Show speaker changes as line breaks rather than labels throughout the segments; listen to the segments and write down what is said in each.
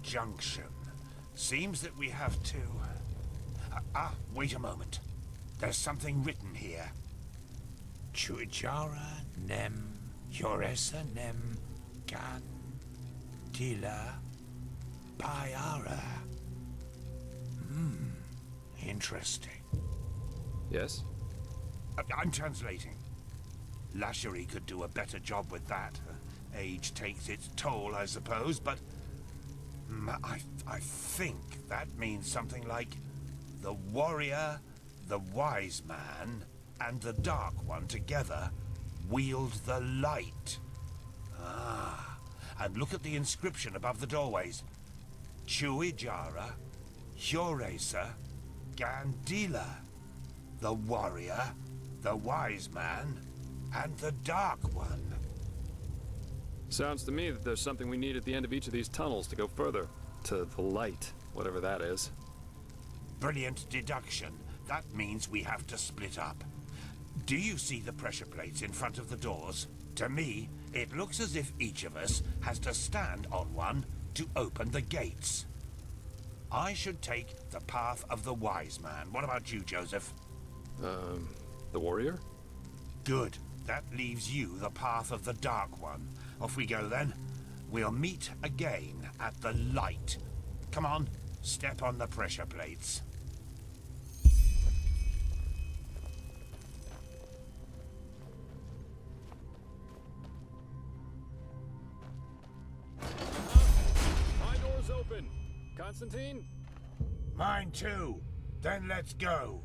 junction. Seems that we have to... wait a moment. There's something written here. Chuijara nem Yoresa nem gan dila Pyara. Interesting.
Yes?
I'm translating. Lashery could do a better job with that. Age takes its toll, I suppose, but... I think that means something like... the warrior, the wise man, and the dark one together wield the light. And look at the inscription above the doorways. Chuijara, Yoresa, Gandila. The warrior, the wise man, and the dark one.
Sounds to me that there's something we need at the end of each of these tunnels to go further. To the light, whatever that is.
Brilliant deduction. That means we have to split up. Do you see the pressure plates in front of the doors? To me, it looks as if each of us has to stand on one to open the gates. I should take the path of the wise man. What about you, Joseph?
The warrior?
Good. That leaves you the path of the dark one. Off we go then. We'll meet again at the light. Come on, step on the pressure plates.
My door's open. Constantine?
Mine too. Then let's go.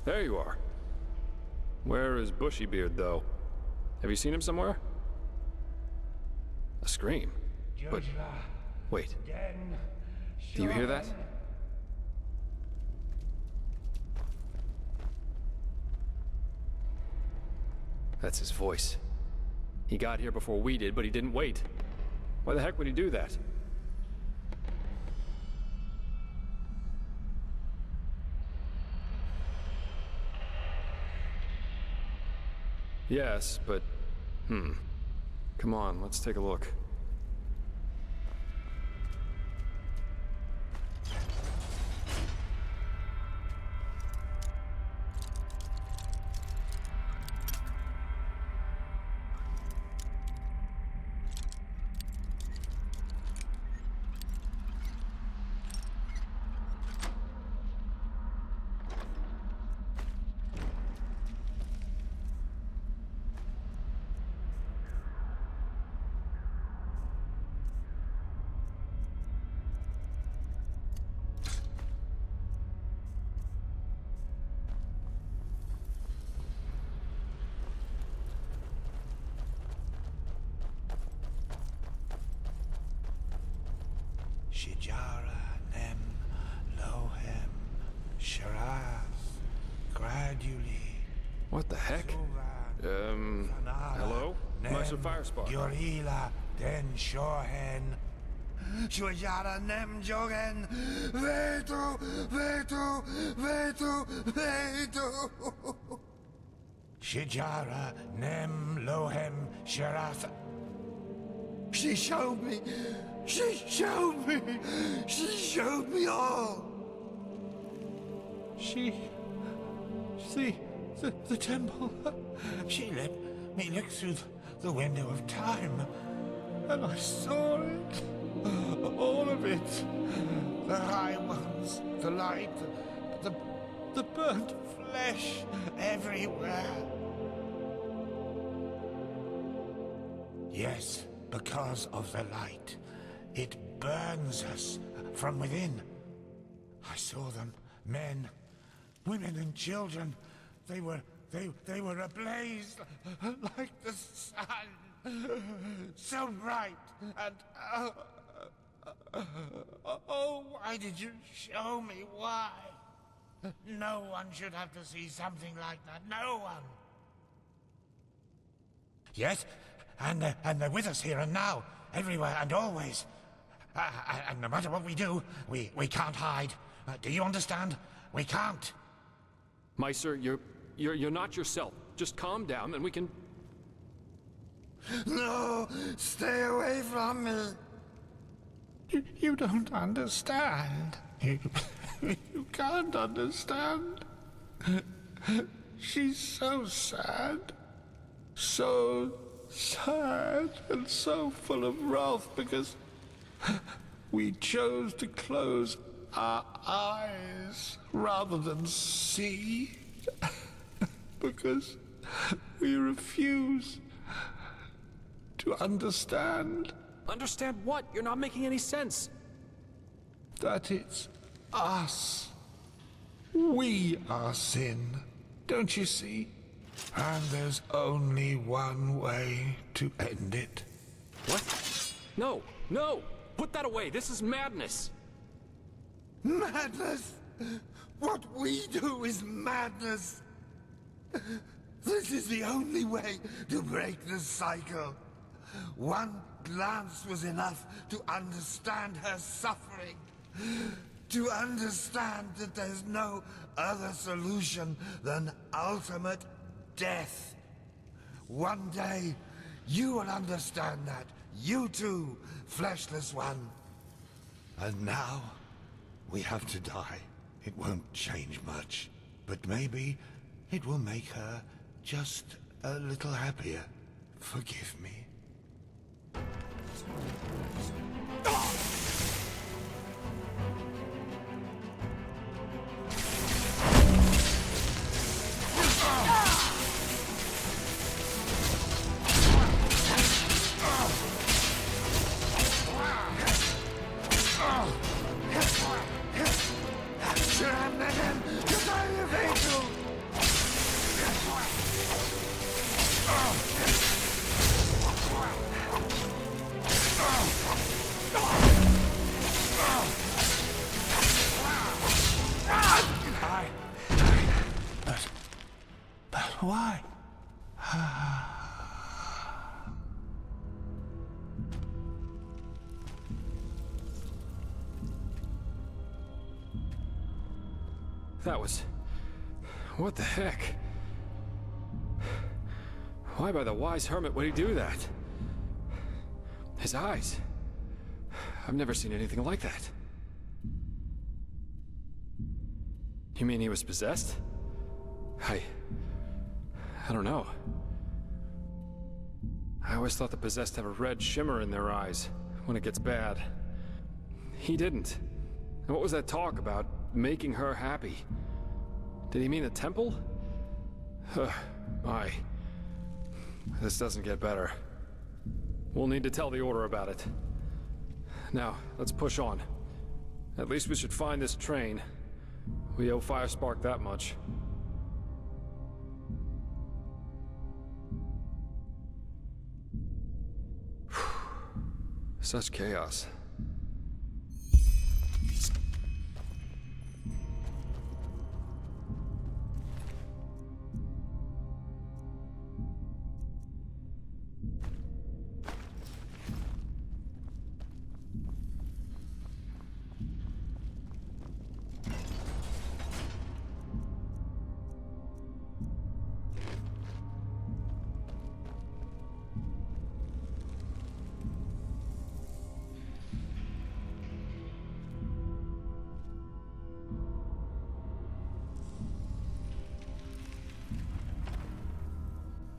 There you are. Where is Bushybeard, though? Have you seen him somewhere? A scream? But... wait. Do you hear that? That's his voice. He got here before we did, but he didn't wait. Why the heck would he do that? Yes, but... Come on, let's take a look.
Shijara, Nem, Lohem, Shiraz, gradually.
What the heck? Hello? Master Firespark.
Yorila, Den Shohen. Shijara, Nem, Jogen, Vetu, Vetu, Vetu, Vetu. Shijara, Nem, Lohem, Shiraz. She showed me. She showed me! She showed me all! The temple. She let me look through the window of time, and I saw it. All of it. The high ones, the light, the burnt flesh everywhere. Yes, because of the light. It burns us from within. I saw them, men, women and children. They were ablaze like the sun. So bright and oh, why did you show me? Why? No one should have to see something like that. No one. Yes, and they're with us here and now, everywhere and always. And no matter what we do, we can't hide. Do you understand? We can't.
Meister, you're not yourself. Just calm down and we can...
No! Stay away from me! You don't understand. You can't understand. She's so sad. So sad and so full of wrath because... we chose to close our eyes rather than see. Because we refuse to understand.
Understand what? You're not making any sense.
That it's us. We are sin. Don't you see? And there's only one way to end it.
What? No, no! Put that away! This is madness!
Madness? What we do is madness! This is the only way to break the cycle. One glance was enough to understand her suffering. To understand that there's no other solution than ultimate death. One day, you will understand that. You too, fleshless one. And now, we have to die. It won't change much. But maybe it will make her just a little happier. Forgive me.
That was... What the heck? Why by the wise hermit would he do that? His eyes... I've never seen anything like that. You mean he was possessed? I don't know. I always thought the possessed have a red shimmer in their eyes when it gets bad. He didn't. And what was that talk about making her happy? Did he mean the temple? My. This doesn't get better. We'll need to tell the Order about it. Now, let's push on. At least we should find this train. We owe Firespark that much. Such chaos.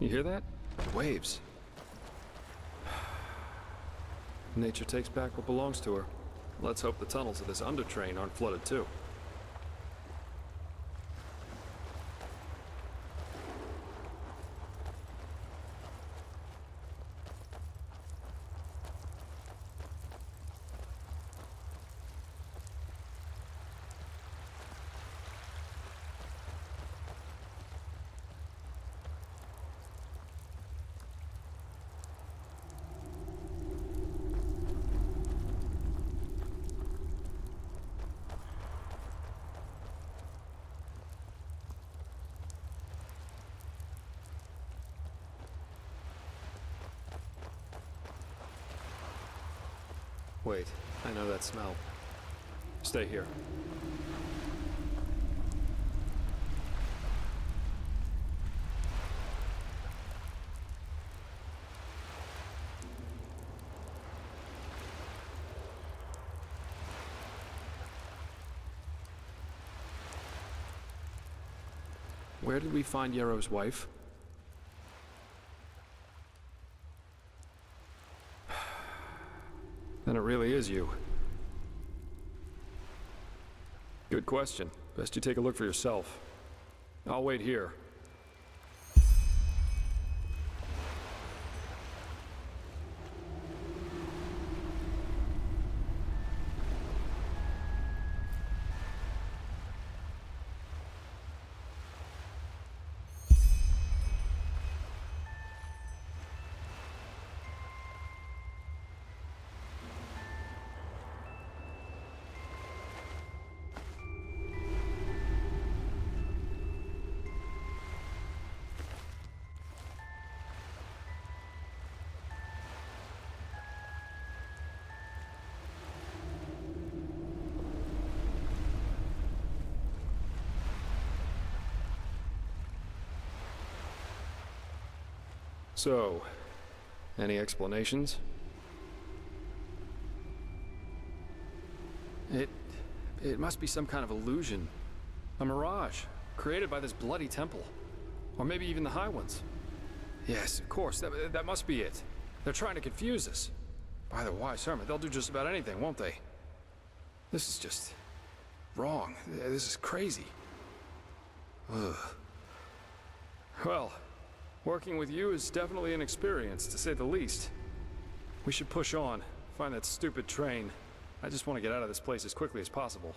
You hear that? Waves. Nature takes back what belongs to her. Let's hope the tunnels of this undertrain aren't flooded too. Wait, I know that smell. Stay here. Where did we find Yarrow's wife? Then it really is you. Good question. Best you take a look for yourself. I'll wait here. So, any explanations? It must be some kind of illusion. A mirage, created by this bloody temple. Or maybe even the High Ones. Yes, of course, that must be it. They're trying to confuse us. By the wise hermit, they'll do just about anything, won't they? This is just... wrong. This is crazy. Ugh. Well... working with you is definitely an experience, to say the least. We should push on, find that stupid train. I just want to get out of this place as quickly as possible.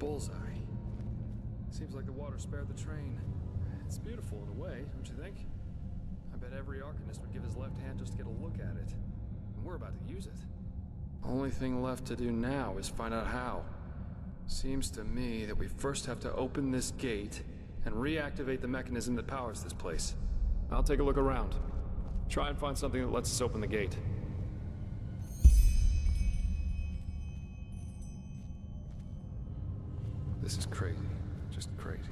bullseye. Seems like the water spared the train. It's beautiful in a way, don't you think? I bet every Arcanist would give his left hand just to get a look at it. And we're about to use it. Only thing left to do now is find out how. Seems to me that we first have to open this gate and reactivate the mechanism that powers this place. I'll take a look around. Try and find something that lets us open the gate. This is crazy. Just crazy.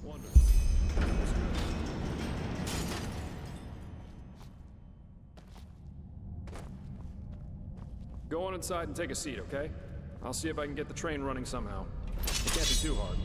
Wonderful. Go on inside and take a seat, okay? I'll see if I can get the train running somehow. It can't be too hard.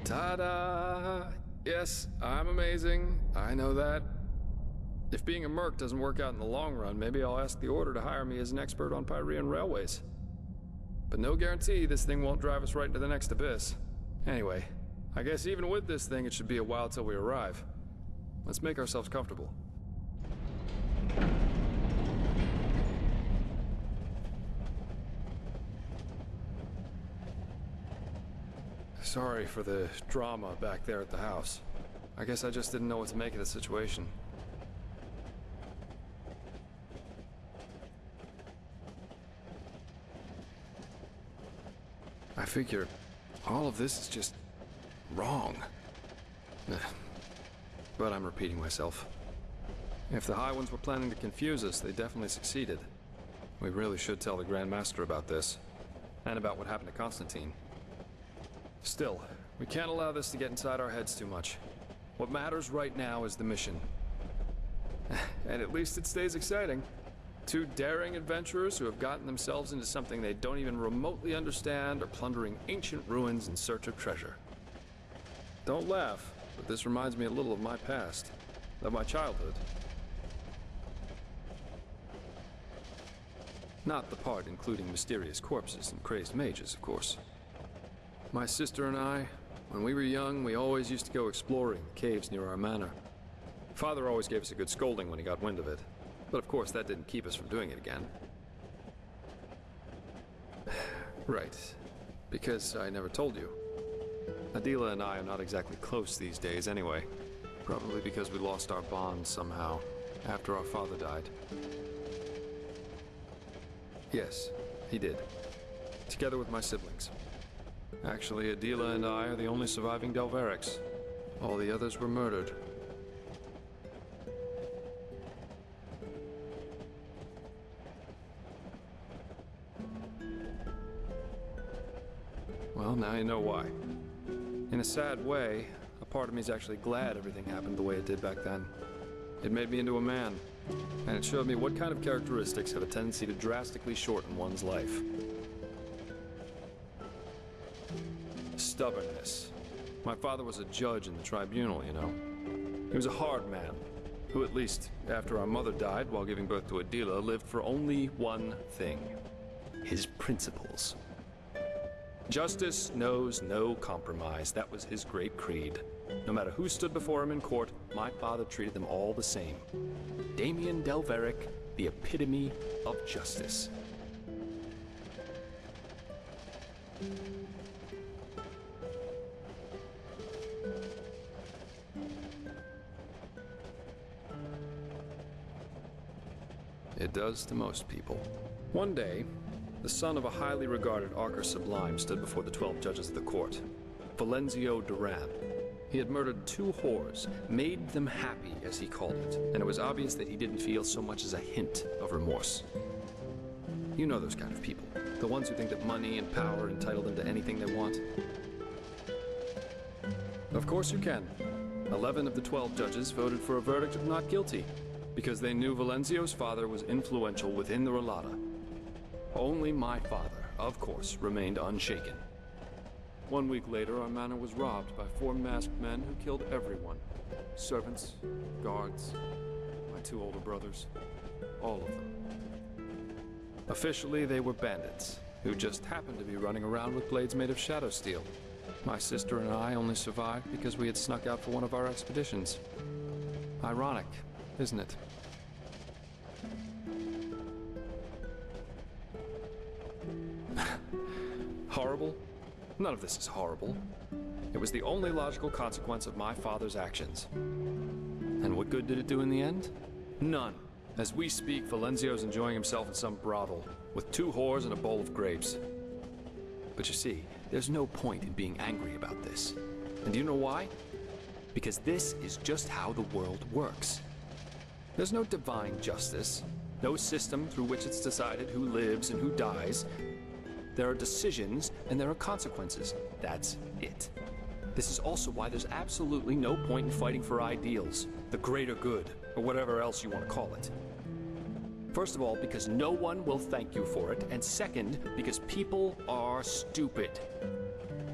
Ta-da! Yes, I'm amazing. I know that. If being a merc doesn't work out in the long run, maybe I'll ask the Order to hire me as an expert on Pyrean railways. But no guarantee this thing won't drive us right into the next abyss. Anyway, I guess even with this thing, it should be a while till we arrive. Let's make ourselves comfortable. Sorry for the drama back there at the house. I guess I just didn't know what to make of the situation. I figure all of this is just wrong. But I'm repeating myself. If the High Ones were planning to confuse us, they definitely succeeded. We really should tell the Grand Master about this, and about what happened to Constantine. Still, we can't allow this to get inside our heads too much. What matters right now is the mission. And at least it stays exciting. Two daring adventurers who have gotten themselves into something they don't even remotely understand are plundering ancient ruins in search of treasure. Don't laugh, but this reminds me a little of my past, of my childhood. Not the part including mysterious corpses and crazed mages, of course. My sister and I, when we were young, we always used to go exploring the caves near our manor. Father always gave us a good scolding when he got wind of it, but of course that didn't keep us from doing it again. Right, because I never told you. Adila and I are not exactly close these days anyway, probably because we lost our bond somehow, after our father died. Yes, he did, together with my siblings. Actually, Adila and I are the only surviving Delverics. All the others were murdered. Well, now you know why. In a sad way, a part of me is actually glad everything happened the way it did back then. It made me into a man, and it showed me what kind of characteristics have a tendency to drastically shorten one's life. Stubbornness. My father was a judge in the tribunal, you know. He was a hard man, who at least, after our mother died while giving birth to Adila, lived for only one thing. His principles. Justice knows no compromise. That was his great creed. No matter who stood before him in court, my father treated them all the same. Damien Delveric, the epitome of justice. It does to most people. One day, the son of a highly regarded Archer Sublime stood before the 12 judges of the court. Valenzio Duran. He had murdered 2 whores, made them happy, as he called it, and it was obvious that he didn't feel so much as a hint of remorse. You know those kind of people, the ones who think that money and power entitle them to anything they want. Of course you can. 11 of the 12 judges voted for a verdict of not guilty, because they knew Valenzio's father was influential within the Relata. Only my father, of course, remained unshaken. 1 week later, our manor was robbed by 4 masked men who killed everyone. Servants, guards, my two older brothers. All of them. Officially, they were bandits, who just happened to be running around with blades made of shadow steel. My sister and I only survived because we had snuck out for one of our expeditions. Ironic, isn't it? Horrible? None of this is horrible. It was the only logical consequence of my father's actions. And what good did it do in the end? None. As we speak, Valenzio's enjoying himself in some brothel, with 2 whores and a bowl of grapes. But you see, there's no point in being angry about this. And do you know why? Because this is just how the world works. There's no divine justice, no system through which it's decided who lives and who dies. There are decisions and there are consequences. That's it. This is also why there's absolutely no point in fighting for ideals, the greater good, or whatever else you want to call it. First of all, because no one will thank you for it, and second, because people are stupid.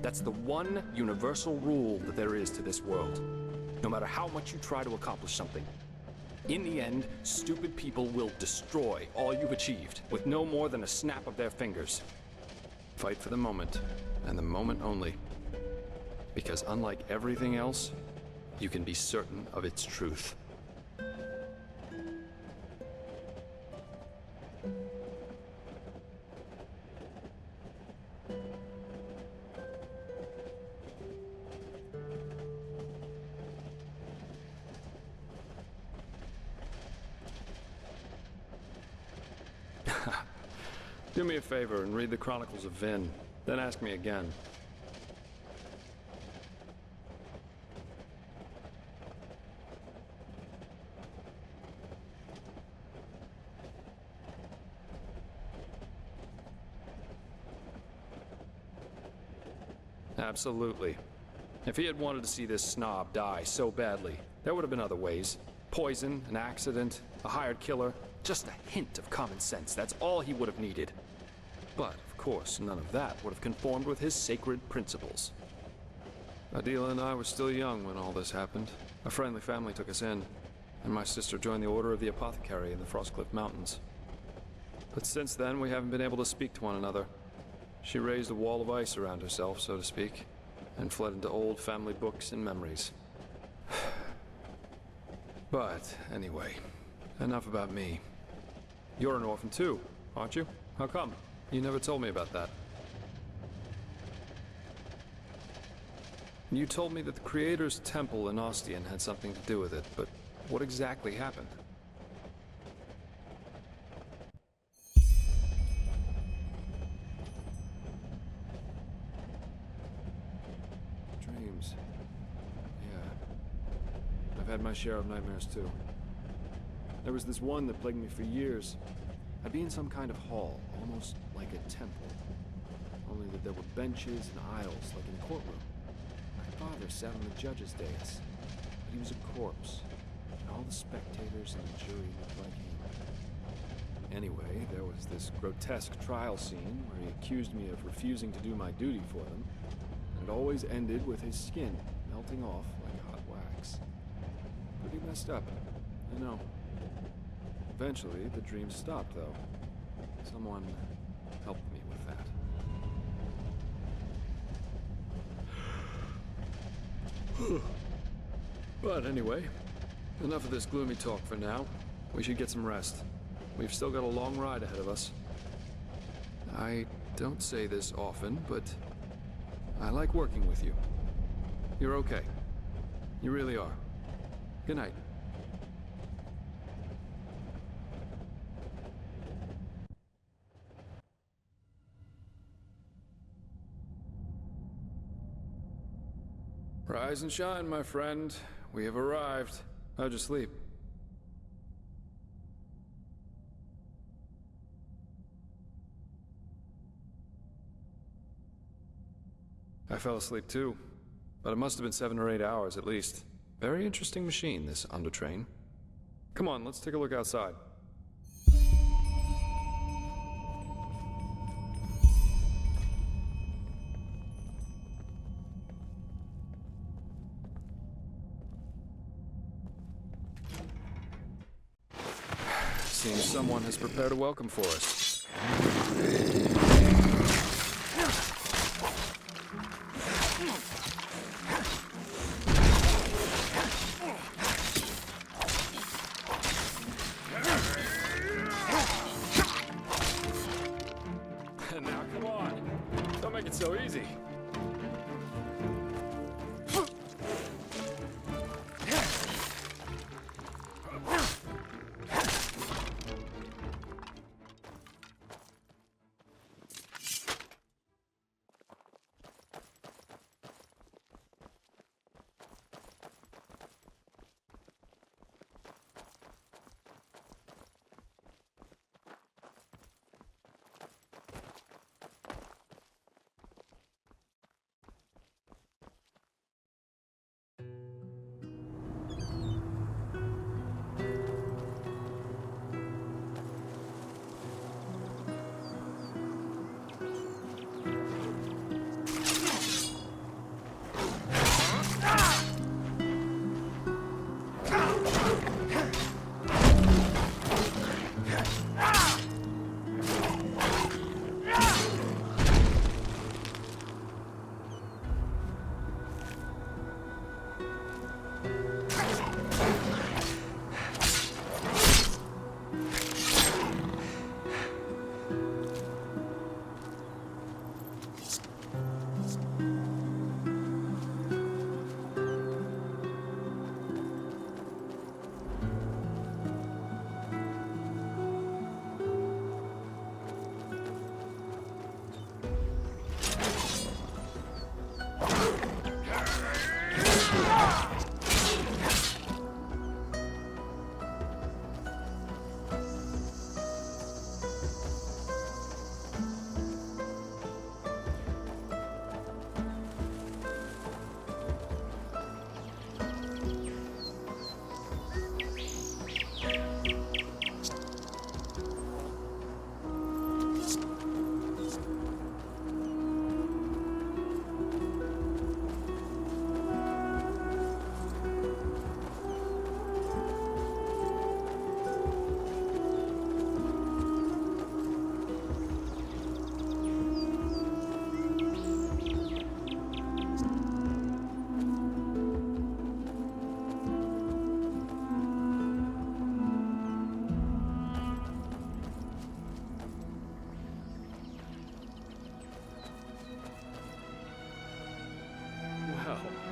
That's the one universal rule that there is to this world, no matter how much you try to accomplish something. In the end, stupid people will destroy all you've achieved, with no more than a snap of their fingers. Fight for the moment, and the moment only. Because unlike everything else, you can be certain of its truth. Do me a favor and read the Chronicles of Vin, then ask me again. Absolutely. If he had wanted to see this snob die so badly, there would have been other ways. Poison, an accident, a hired killer, just a hint of common sense. That's all he would have needed. But, of course, none of that would have conformed with his sacred principles. Adela and I were still young when all this happened. A friendly family took us in, and my sister joined the Order of the Apothecary in the Frostcliff Mountains. But since then, we haven't been able to speak to one another. She raised a wall of ice around herself, so to speak, and fled into old family books and memories. But, anyway, enough about me. You're an orphan too, aren't you? How come? You never told me about that. You told me that the Creator's Temple in Ostian had something to do with it, but what exactly happened? Dreams. Yeah. I've had my share of nightmares too. There was this one that plagued me for years. I'd be in some kind of hall, almost like a temple. Only that there were benches and aisles, like in a courtroom. My father sat on the judge's dais, but he was a corpse, and all the spectators and the jury looked like him. Anyway, there was this grotesque trial scene where he accused me of refusing to do my duty for them, and it always ended with his skin melting off like hot wax. Pretty messed up, I know. Eventually, the dream stopped, though. Someone helped me with that. But anyway, enough of this gloomy talk for now. We should get some rest. We've still got a long ride ahead of us. I don't say this often, but I like working with you. You're okay. You really are. Good night. Rise and shine, my friend. We have arrived. How'd you sleep? I fell asleep too, but it must have been 7 or 8 hours at least. Very interesting machine, this Undertrain. Come on, let's take a look outside. seems someone has prepared a welcome for us. Now, come on. Don't make it so easy.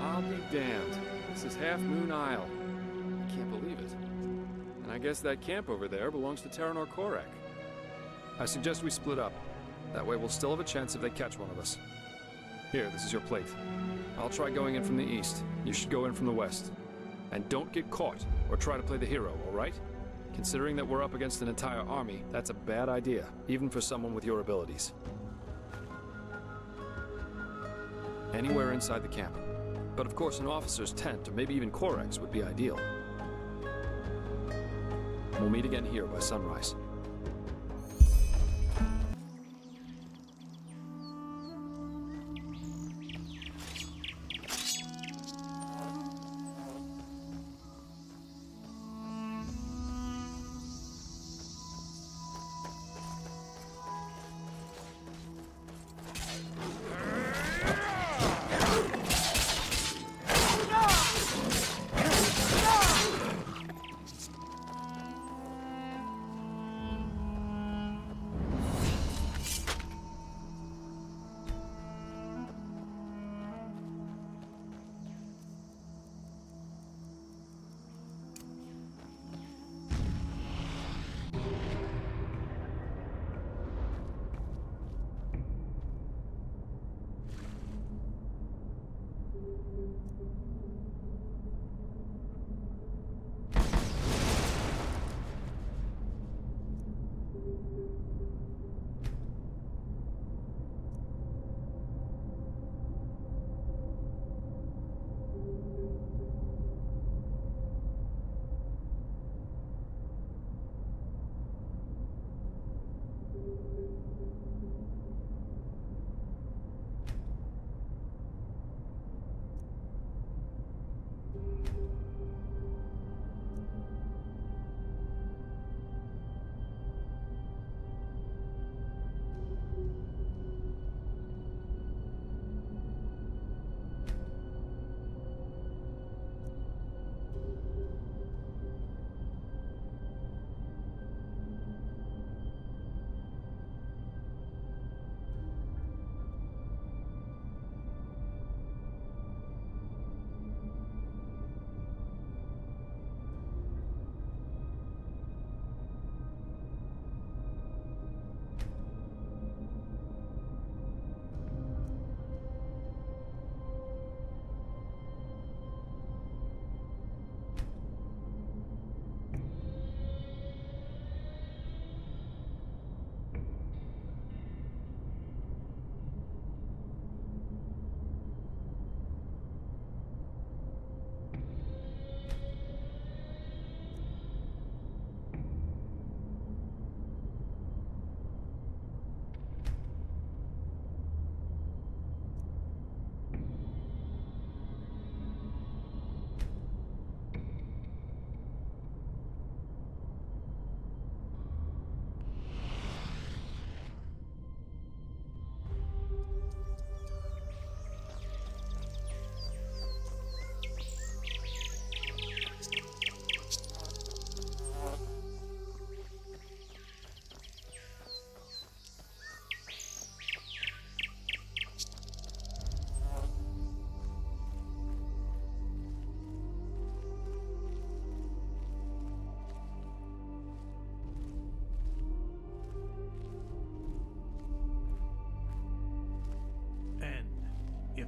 I'll be damned. This is Half Moon Isle. I can't believe it. And I guess that camp over there belongs to Taranor Coarek. I suggest we split up. That way we'll still have a chance if they catch one of us. Here, this is your plate. I'll try going in from the east. You should go in from the west. And don't get caught, or try to play the hero, all right? Considering that we're up against an entire army, that's a bad idea, even for someone with your abilities. Anywhere inside the camp. But of course an officer's tent, or maybe even Coarek's, would be ideal. We'll meet again here by sunrise.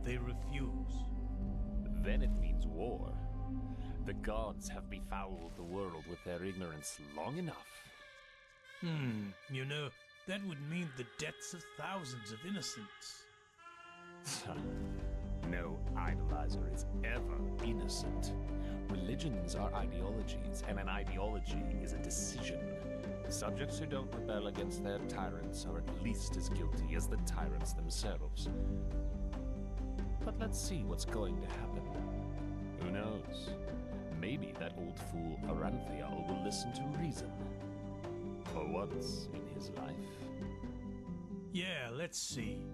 if they refuse?
Then it means war. The gods have befouled the world with their ignorance long enough.
You know, that would mean the deaths of thousands of innocents.
No idolizer is ever innocent. Religions are ideologies, and an ideology is a decision. Subjects who don't rebel against their tyrants are at least as guilty as the tyrants themselves. But let's see what's going to happen. Who knows? Maybe that old fool Aranthial will listen to reason. For once in his life.
Yeah, let's see.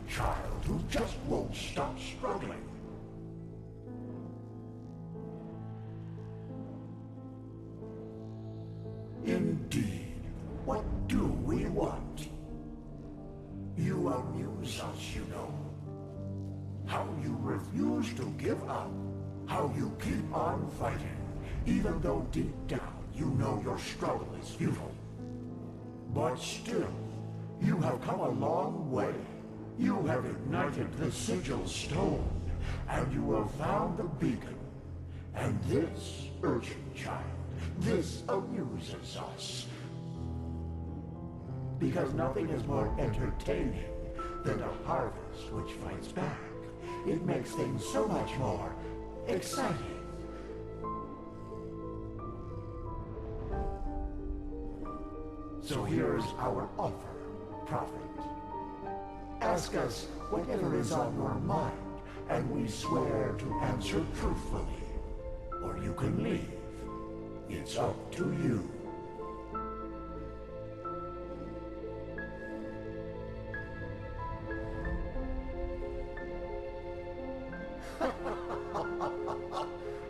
Child who just won't stop struggling. Indeed, what do we want? You amuse us, you know. How you refuse to give up. How you keep on fighting, even though deep down you know your struggle is futile. But still, you have come a long way. You have ignited the sigil stone, and you have found the beacon. And this, urchin child, this amuses us. Because nothing is more entertaining than a harvest which fights back. It makes things so much more exciting. So here's our offer, Prophet. Ask us whatever is on your mind, and we swear to answer truthfully. Or you can leave. It's up to you.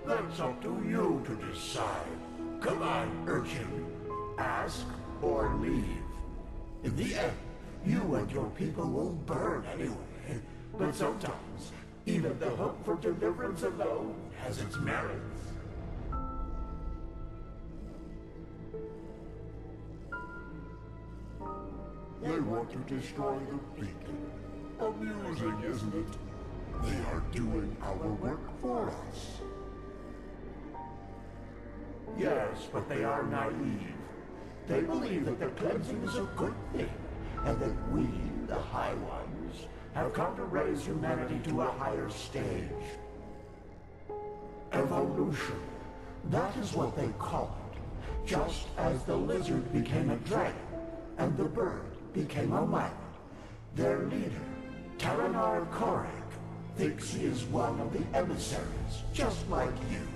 That's up to you to decide. Come on, urchin. Ask or leave. In the end, you and your people will burn anyway. But sometimes, even the hope for deliverance alone has its merits. They want to destroy the beacon. Amusing, isn't it? They are doing our work for us. Yes, but they are naive. They believe that the cleansing is a good thing, and that we, the High Ones, have come to raise humanity to a higher stage. Evolution. That is what they call it. Just as the lizard became a dragon, and the bird became a man. Their leader, Taranor Coarek, thinks he is one of the emissaries, just like you.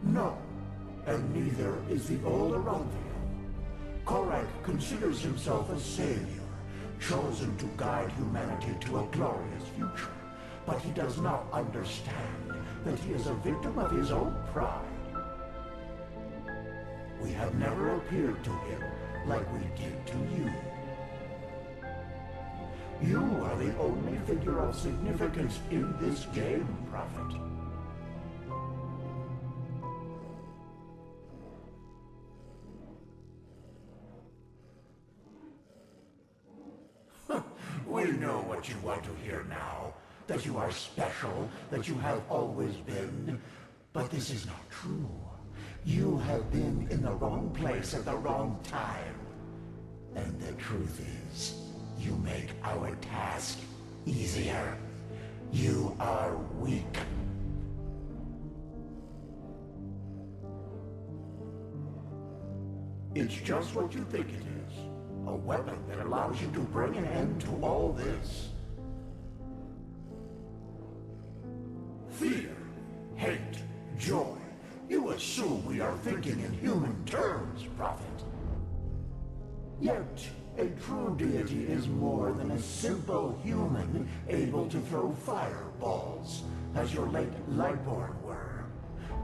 No, and neither is the old Duneville. Coarek considers himself a savior, chosen to guide humanity to a glorious future. But he does not understand that he is a victim of his own pride. We have never appeared to him like we did to you. You are the only figure of significance in this game, Prophet. We know what you want to hear now. That you are special, that you have always been. But this is not true. You have been in the wrong place at the wrong time. And the truth is, you make our task easier. You are weak. It's just what you think it is. A weapon that allows you to bring an end to all this. Fear, hate, joy. You assume we are thinking in human terms, Prophet. Yet, a true deity is more than a simple human able to throw fireballs, as your late Lightborn were.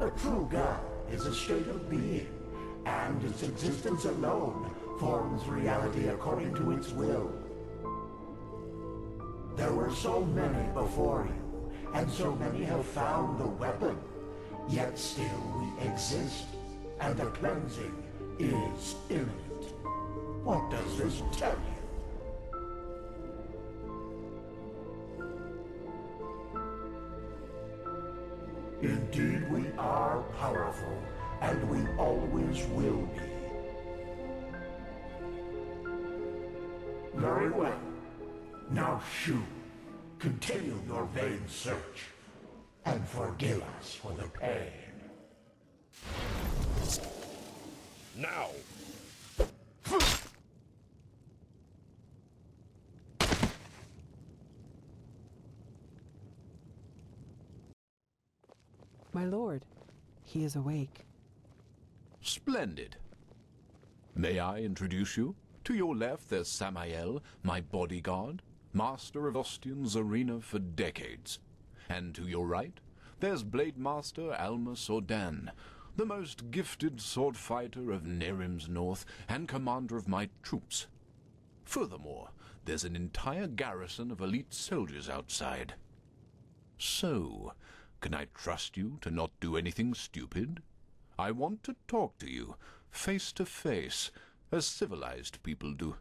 A true god is a state of being, and its existence alone forms reality according to its will. There were so many before you, and so many have found the weapon. Yet still we exist, and the cleansing is imminent. What does this tell you? Indeed, we are powerful, and we always will be. Very well. Now shoo. Continue your vain search, and forgive us for the pain.
Now!
My lord, he is awake.
Splendid. May I introduce you? To your left, there's Samael, my bodyguard, master of Ostian's arena for decades. And to your right, there's Blade Master Alma Sordan, the most gifted sword fighter of Nerim's north and commander of my troops. Furthermore, there's an entire garrison of elite soldiers outside. So, can I trust you to not do anything stupid? I want to talk to you, face to face, as civilized people do.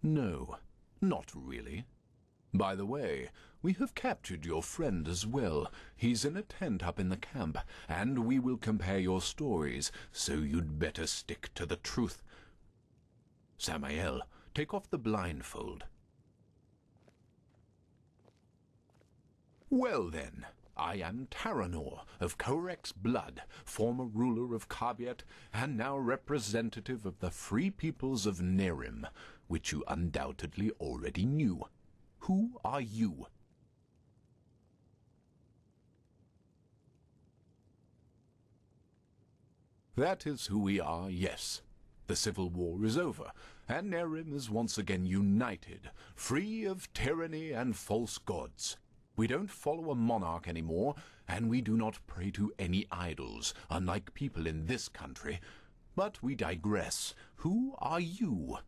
No, not really. By the way, we have captured your friend as well. He's in a tent up in the camp, and we will compare your stories, so you'd better stick to the truth. Samael, take off the blindfold. Well then, I am Taranor of Coarek's blood, former ruler of Cabiet, and now representative of the free peoples of Nerim, which you undoubtedly already knew. Who are you? That is who we are, yes. The civil war is over, and Nerim is once again united, free of tyranny and false gods. We don't follow a monarch anymore, and we do not pray to any idols, unlike people in this country. But we digress. Who are you?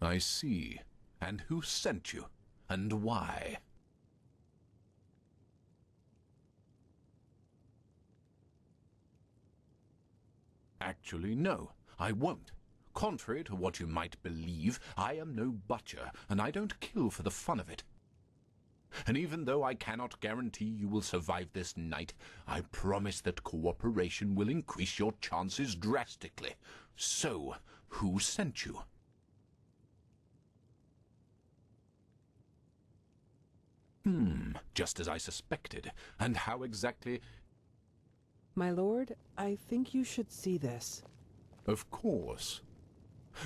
I see. And who sent you? And why? Actually, no, I won't.
Contrary to what you might believe, I am no butcher, and I don't kill for the fun of it. And even though I cannot guarantee you will survive this night, I promise that cooperation will increase your chances drastically. So, who sent you? Just as I suspected. And how exactly...
My lord, I think you should see this.
Of course.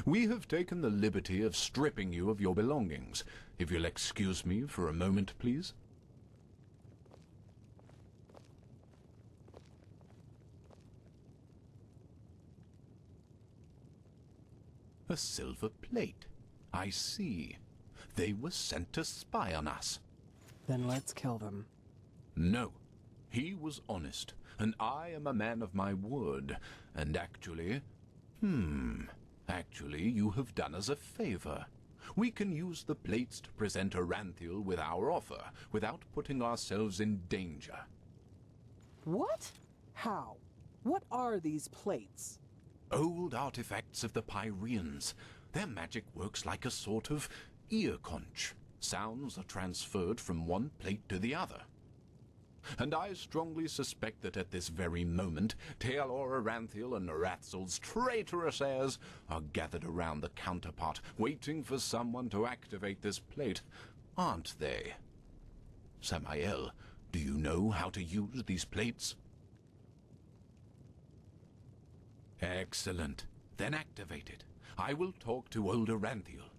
We have taken the liberty of stripping you of your belongings. If you'll excuse me for a moment, please. A silver plate. I see. They were sent to spy on us.
Then let's kill them.
No. He was honest, and I am a man of my word. And actually... Actually, you have done us a favor. We can use the plates to present Aranthiel with our offer, without putting ourselves in danger.
What? How? What are these plates?
Old artifacts of the Pyreans. Their magic works like a sort of ear conch. Sounds are transferred from one plate to the other. And I strongly suspect that at this very moment, Taranor, Aranthiel, and Norathel's traitorous heirs are gathered around the counterpart, waiting for someone to activate this plate, aren't they? Samael, do you know how to use these plates? Excellent. Then activate it. I will talk to old Aranthiel.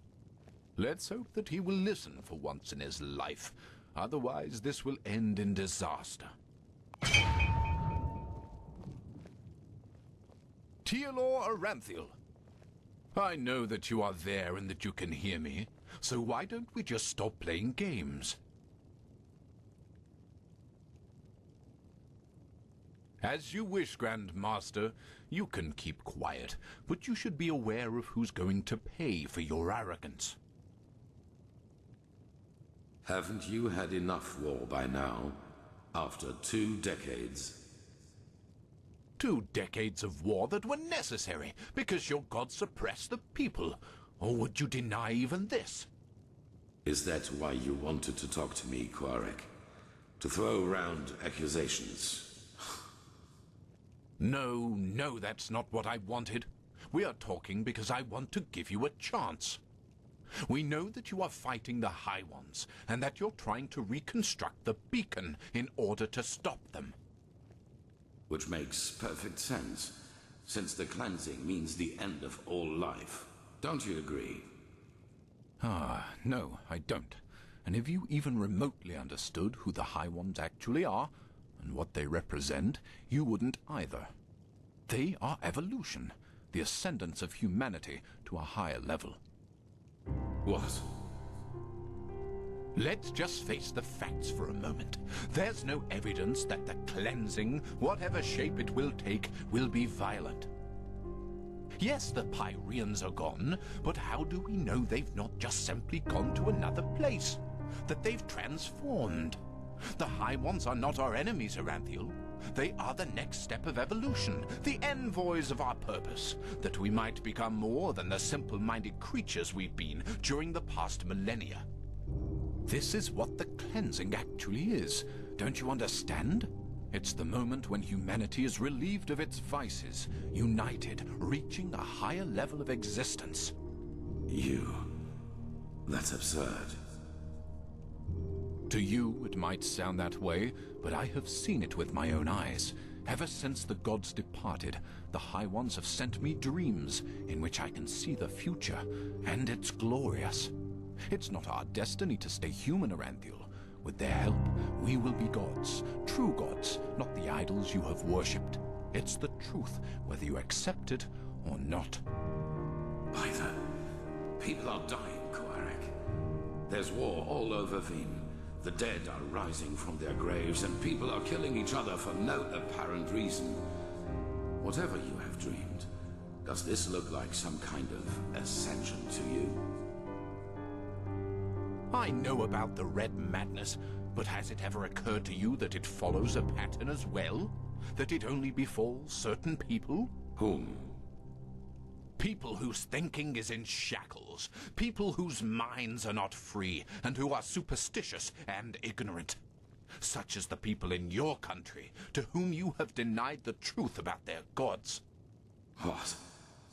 Let's hope that he will listen for once in his life. Otherwise, this will end in disaster. Taranor Aranthiel. I know that you are there and that you can hear me, so why don't we just stop playing games? As you wish, Grand Master. You can keep quiet, but you should be aware of who's going to pay for your arrogance.
Haven't you had enough war by now? After 2 decades?
2 decades of war that were necessary because your gods suppressed the people. Or would you deny even this?
Is that why you wanted to talk to me, Coarek? To throw around accusations?
No, that's not what I wanted. We are talking because I want to give you a chance. We know that you are fighting the High Ones, and that you're trying to reconstruct the beacon in order to stop them.
Which makes perfect sense, since the cleansing means the end of all life. Don't you agree?
No, I don't. And if you even remotely understood who the High Ones actually are, and what they represent, you wouldn't either. They are evolution, the ascendance of humanity to a higher level.
What?
Let's just face the facts for a moment. There's no evidence that the cleansing, whatever shape it will take, will be violent. Yes, the Pyreans are gone, but how do we know they've not just simply gone to another place? That they've transformed? The High Ones are not our enemies, Aranthiel. They are the next step of evolution, the envoys of our purpose, that we might become more than the simple-minded creatures we've been during the past millennia. This is what the cleansing actually is. Don't you understand? It's the moment when humanity is relieved of its vices, united, reaching a higher level of existence.
That's absurd.
To you, it might sound that way, but I have seen it with my own eyes. Ever since the gods departed, the High Ones have sent me dreams in which I can see the future, and it's glorious. It's not our destiny to stay human, Aranthiel. With their help, we will be gods, true gods, not the idols you have worshipped. It's the truth, whether you accept it or not.
Either. People are dying, Coarek. There's war all over Veen. The dead are rising from their graves, and people are killing each other for no apparent reason. Whatever you have dreamed, does this look like some kind of ascension to you?
I know about the Red Madness, but has it ever occurred to you that it follows a pattern as well? That it only befalls certain people?
Whom?
People whose thinking is in shackles. People whose minds are not free, and who are superstitious and ignorant. Such as the people in your country, to whom you have denied the truth about their gods.
What?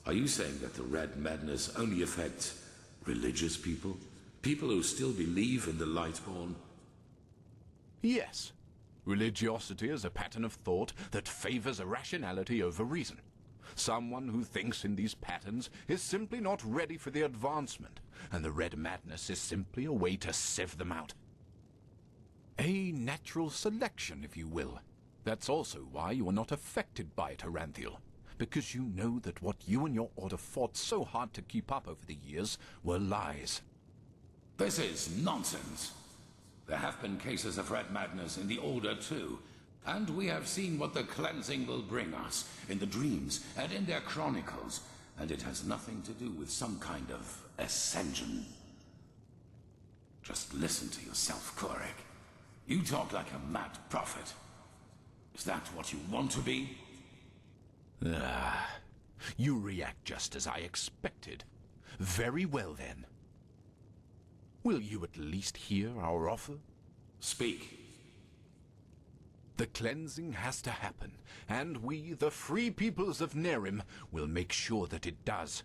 Are you saying that the Red Madness only affects religious people? People who still believe in the Lightborn?
Yes. Religiosity is a pattern of thought that favors irrationality over reason. Someone who thinks in these patterns is simply not ready for the advancement, and the Red Madness is simply a way to sieve them out. A natural selection, if you will. That's also why you are not affected by it, Aranthiel, because you know that what you and your order fought so hard to keep up over the years were lies.
This is nonsense. There have been cases of Red Madness in the Order too, and we have seen what the cleansing will bring us in the dreams and in their chronicles, and it has nothing to do with some kind of ascension. Just listen to yourself, Coarek. You talk like a mad prophet. Is that what you want to be?
You react just as I expected. Very well, then. Will you at least hear our offer?
Speak.
The cleansing has to happen, and we, the free peoples of Nerim, will make sure that it does.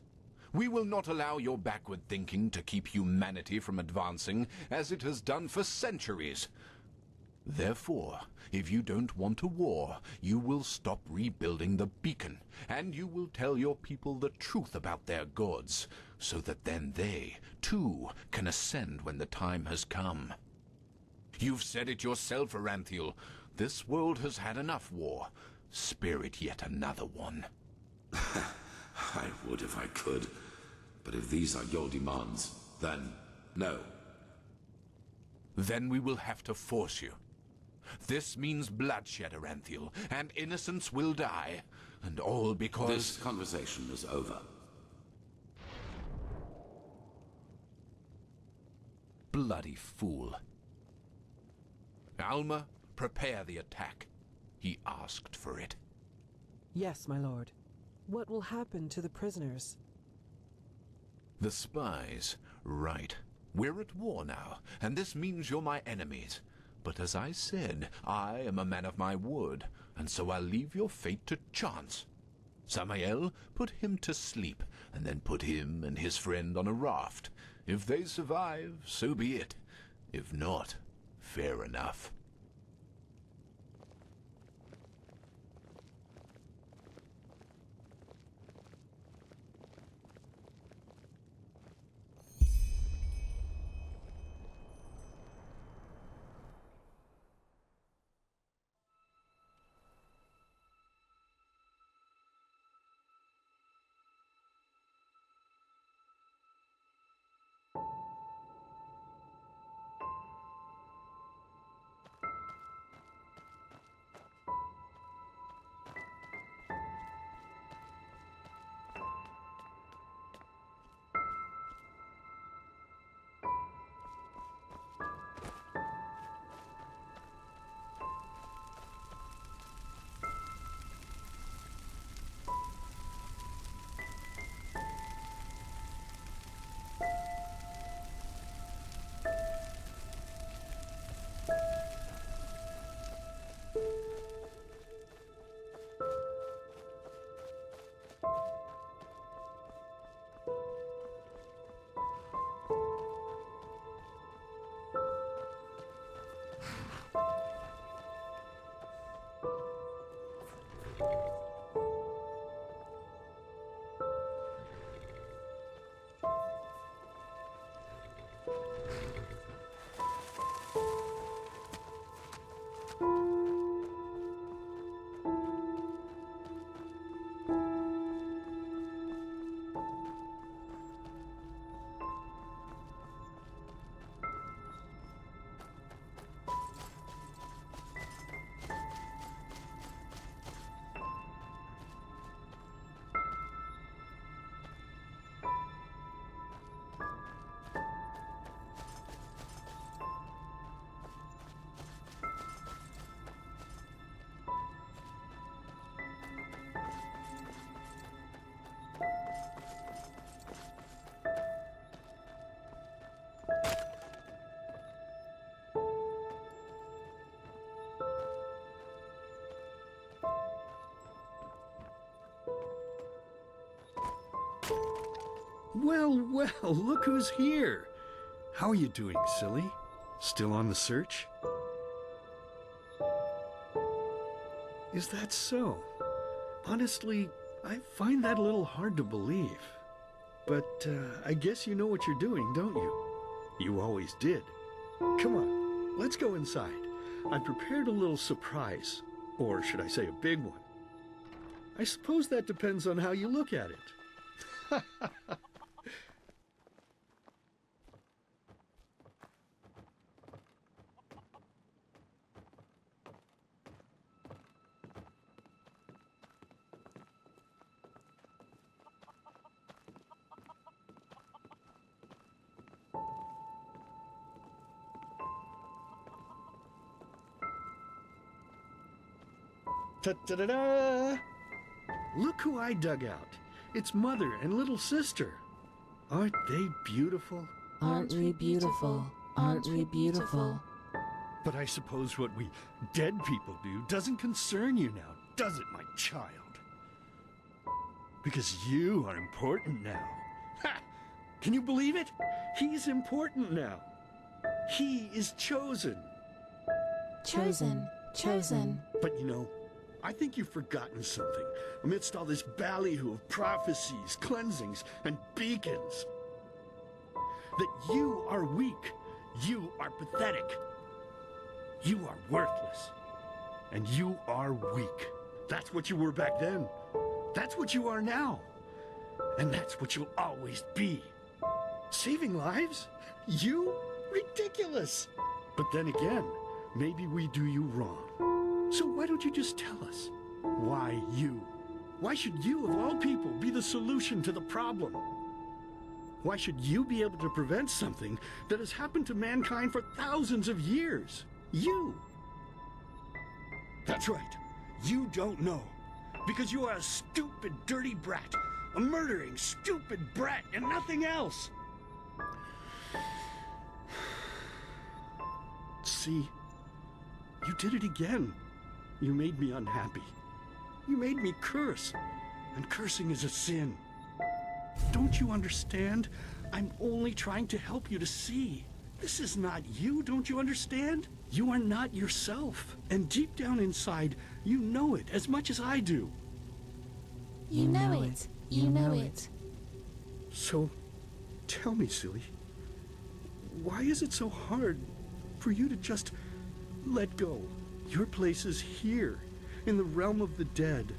We will not allow your backward thinking to keep humanity from advancing, as it has done for centuries. Therefore, if you don't want a war, you will stop rebuilding the beacon, and you will tell your people the truth about their gods, so that then they, too, can ascend when the time has come. You've said it yourself, Aranthiel. This world has had enough war. Spare it yet another one.
I would if I could, but if these are your demands, then no.
Then we will have to force you. This means bloodshed, Aranthiel, and innocents will die, and all because...
This conversation is over.
Bloody fool. Alma, prepare the attack. He asked for it.
Yes, my lord. What will happen to the prisoners?
The spies. Right. We're at war now, and this means you're my enemies. But as I said, I am a man of my word, and so I'll leave your fate to chance. Samael, put him to sleep, and then put him and his friend on a raft. If they survive, so be it. If not, fair enough.
Well, look who's here. How are you doing, silly? Still on the search? Is that so? Honestly, I find that a little hard to believe. But I guess you know what you're doing, don't you? You always did. Come on, let's go inside. I prepared a little surprise. Or should I say a big one? I suppose that depends on how you look at it. Ta-da-da-da! Look who I dug out. It's Mother and little sister. Aren't they beautiful?
Aren't we beautiful? Aren't we beautiful?
But I suppose what we dead people do doesn't concern you now, does it, my child? Because you are important now. Ha! Can you believe it? He's important now. He is chosen.
Chosen.
But you know, I think you've forgotten something amidst all this ballyhoo of prophecies, cleansings, and beacons. That you are weak. You are pathetic. You are worthless. And you are weak. That's what you were back then. That's what you are now. And that's what you'll always be. Saving lives? You? Ridiculous! But then again, maybe we do you wrong. So why don't you just tell us? Why you? Why should you, of all people, be the solution to the problem? Why should you be able to prevent something that has happened to mankind for thousands of years? You! That's right. You don't know. Because you are a stupid, dirty brat. A murdering, stupid brat and nothing else. See, you did it again. You made me unhappy. You made me curse. And cursing is a sin. Don't you understand? I'm only trying to help you to see. This is not you, don't you understand? You are not yourself. And deep down inside, you know it as much as I do.
You know it. You know it.
So, tell me, silly, why is it so hard for you to just let go? Your place is here, in the realm of the dead.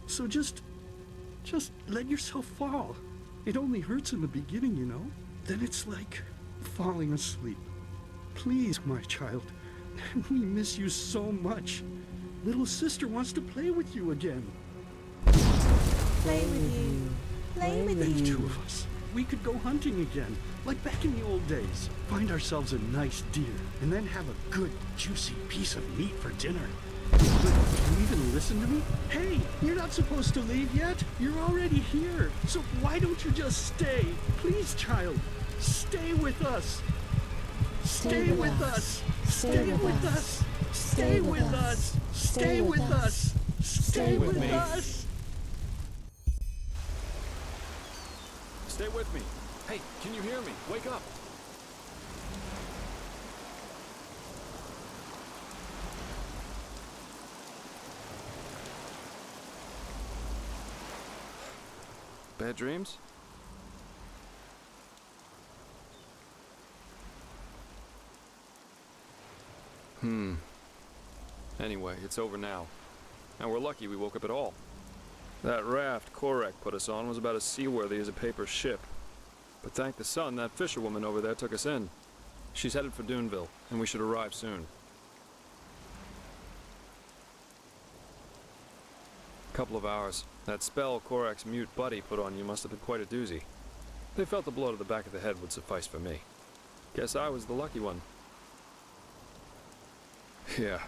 So just let yourself fall. It only hurts in the beginning, you know? Then it's like falling asleep. Please, my child, we miss you so much. Little sister wants to play with you again.
Play with you. Play with
And
you.
two of us. We could go hunting again, like back in the old days. Find ourselves a nice deer, and then have a good, juicy piece of meat for dinner. But can you even listen to me? Hey, you're not supposed to leave yet. You're already here. So why don't you just stay? Please, child, stay with us. Stay with us. Stay with us. Stay with us. Stay with us. Stay with us.
Stay with me. Hey, can you hear me? Wake up. Bad dreams? Anyway, it's over now. And we're lucky we woke up at all. That raft Coarek put us on was about as seaworthy as a paper ship. But thank the sun, that fisherwoman over there took us in. She's headed for Duneville, and we should arrive soon. Couple of hours. That spell Corek's mute buddy put on you must have been quite a doozy. They felt the blow to the back of the head would suffice for me. Guess I was the lucky one. Yeah.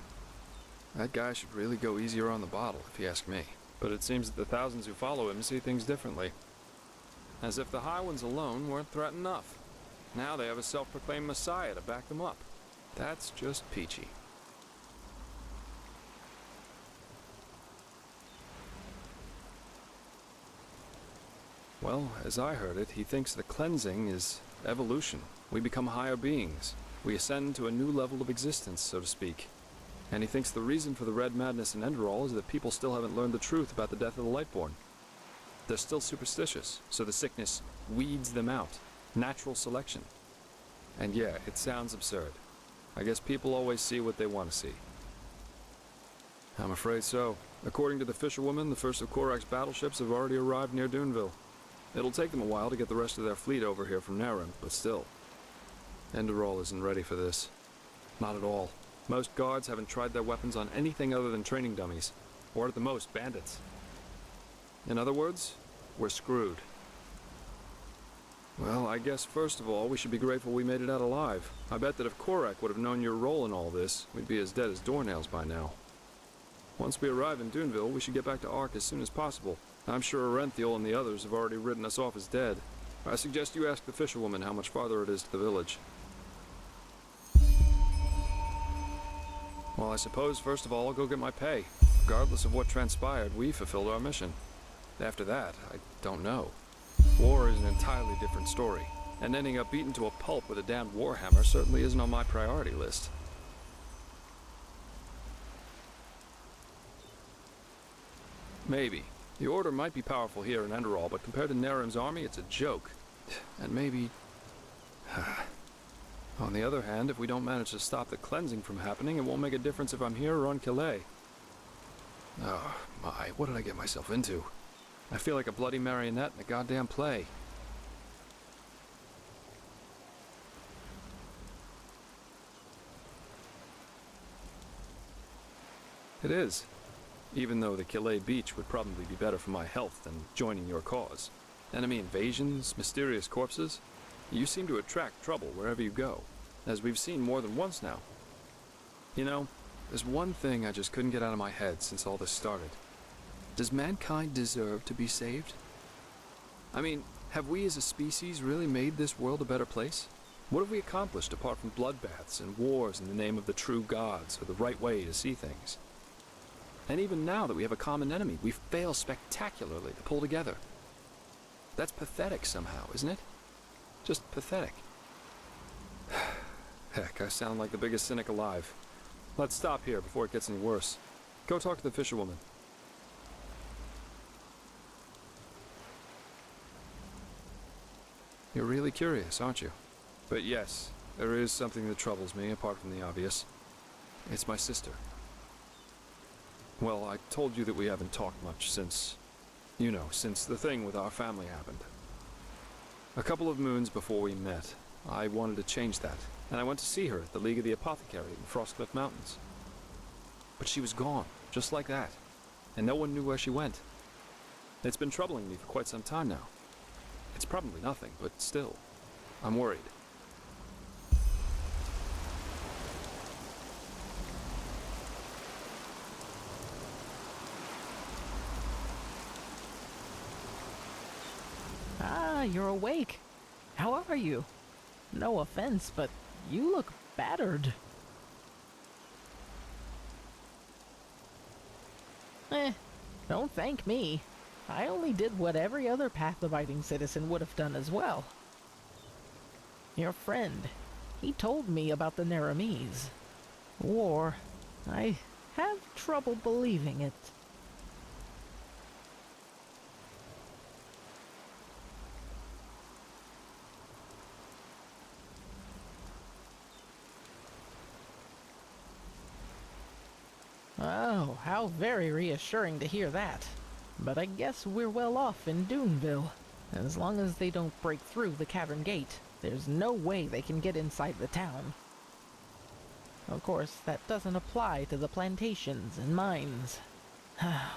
That guy should really go easier on the bottle, if you ask me. But it seems that the thousands who follow him see things differently. As if the High Ones alone weren't threat enough. Now they have a self-proclaimed messiah to back them up. That's just peachy. Well, as I heard it, he thinks the cleansing is evolution. We become higher beings. We ascend to a new level of existence, so to speak. And he thinks the reason for the red madness in Enderal is that people still haven't learned the truth about the death of the Lightborn. They're still superstitious, so the sickness weeds them out. Natural selection. And yeah, it sounds absurd. I guess people always see what they want to see. I'm afraid so. According to the fisherwoman, the first of Coarek's battleships have already arrived near Duneville. It'll take them a while to get the rest of their fleet over here from Narim, but still. Enderal isn't ready for this. Not at all. Most guards haven't tried their weapons on anything other than training dummies, or at the most, bandits. In other words, we're screwed. Well, I guess first of all, we should be grateful we made it out alive. I bet that if Coarek would have known your role in all this, we'd be as dead as doornails by now. Once we arrive in Duneville, we should get back to Ark as soon as possible. I'm sure Arenthiel and the others have already written us off as dead. I suggest you ask the fisherwoman how much farther it is to the village. Well, I suppose, first of all, I'll go get my pay. Regardless of what transpired, we fulfilled our mission. After that, I don't know. War is an entirely different story, and ending up beaten to a pulp with a damned warhammer certainly isn't on my priority list. Maybe. The Order might be powerful here in Enderal, but compared to Narim's army, it's a joke. And maybe... On the other hand, if we don't manage to stop the cleansing from happening, it won't make a difference if I'm here or on Calais. Oh, my, what did I get myself into? I feel like a bloody marionette in a goddamn play. It is. Even though the Calais beach would probably be better for my health than joining your cause. Enemy invasions, mysterious corpses. You seem to attract trouble wherever you go, as we've seen more than once now. You know, there's one thing I just couldn't get out of my head since all this started. Does mankind deserve to be saved? I mean, have we as a species really made this world a better place? What have we accomplished apart from bloodbaths and wars in the name of the true gods or the right way to see things? And even now that we have a common enemy, we fail spectacularly to pull together. That's pathetic somehow, isn't it? Just pathetic. Heck, I sound like the biggest cynic alive. Let's stop here before it gets any worse. Go talk to the fisherwoman. You're really curious, aren't you? But yes, there is something that troubles me apart from the obvious. It's my sister. Well, I told you that we haven't talked much since... You know, since the thing with our family happened. A couple of moons before we met, I wanted to change that, and I went to see her at the League of the Apothecary in Frostcliff Mountains. But she was gone, just like that, and no one knew where she went. It's been troubling me for quite some time now. It's probably nothing, but still, I'm worried.
Ah, you're awake. How are you? No offense, but you look battered. Don't thank me. I only did what every other path-abiding citizen would have done as well. Your friend, he told me about the Naramese. War. I have trouble believing it. Oh, how very reassuring to hear that. But I guess we're well off in Duneville. As long as they don't break through the cavern gate, there's no way they can get inside the town. Of course, that doesn't apply to the plantations and mines. Oh,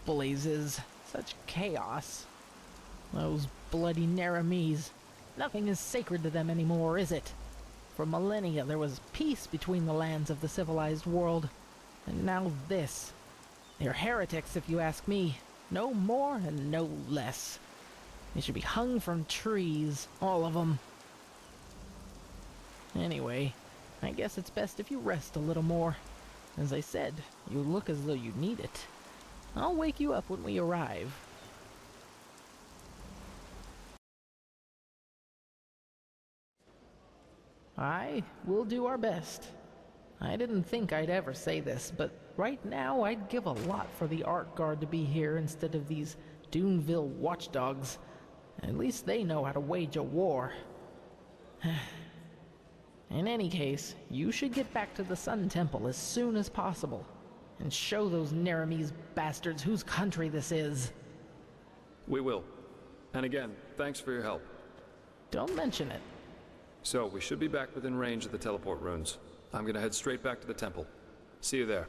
blazes. Such chaos. Those bloody Naramese. Nothing is sacred to them anymore, is it? For millennia there was peace between the lands of the civilized world. And now this. They're heretics, if you ask me. No more and no less. They should be hung from trees, all of them. Anyway, I guess it's best if you rest a little more. As I said, you look as though you need it. I'll wake you up when we arrive. We'll do our best. I didn't think I'd ever say this, but right now I'd give a lot for the Art Guard to be here instead of these Duneville watchdogs. At least they know how to wage a war. In any case, you should get back to the Sun Temple as soon as possible, and show those Neremese bastards whose country this is.
We will. And again, thanks for your help.
Don't mention it.
So, we should be back within range of the teleport runes. I'm gonna head straight back to the temple. See you there.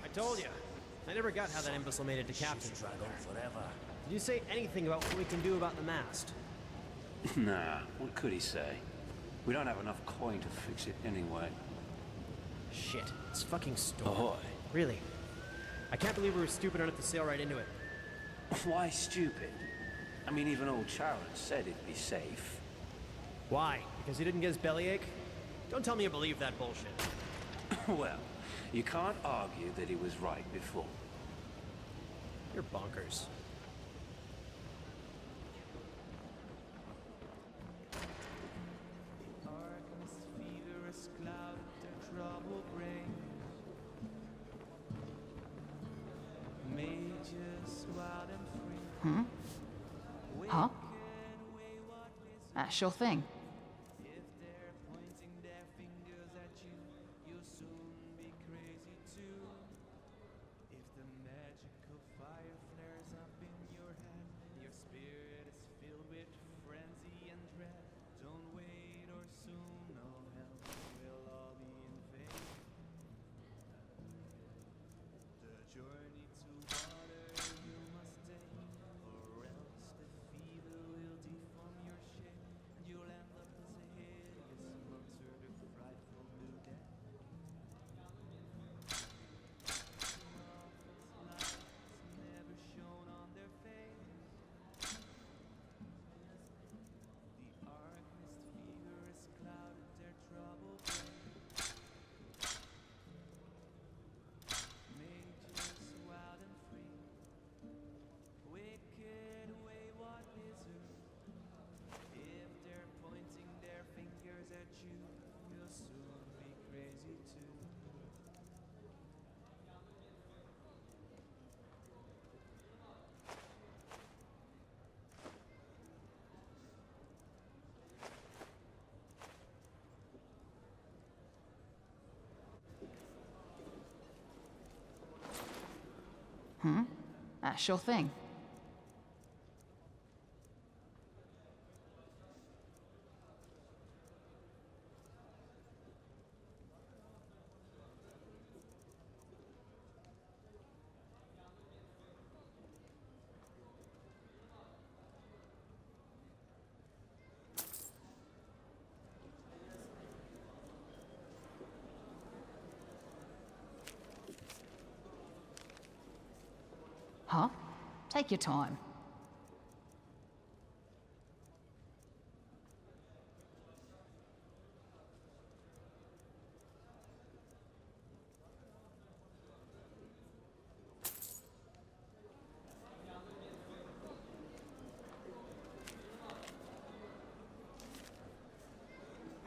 I told you. I never got how that imbecile made it to captain. Did you say anything about what we can do about the mast?
Nah, what could he say? We don't have enough coin to fix it anyway.
Shit, it's fucking storm.
Ahoy.
Really? I can't believe we were stupid enough to sail right into it.
Why stupid? I mean, even old Charon said it'd be safe.
Why? Because he didn't get his bellyache? Don't tell me you believe that bullshit.
Well, you can't argue that he was right before.
You're bonkers.
Hmm? Huh? Sure thing. Hmm? Sure thing. Huh? Take your time.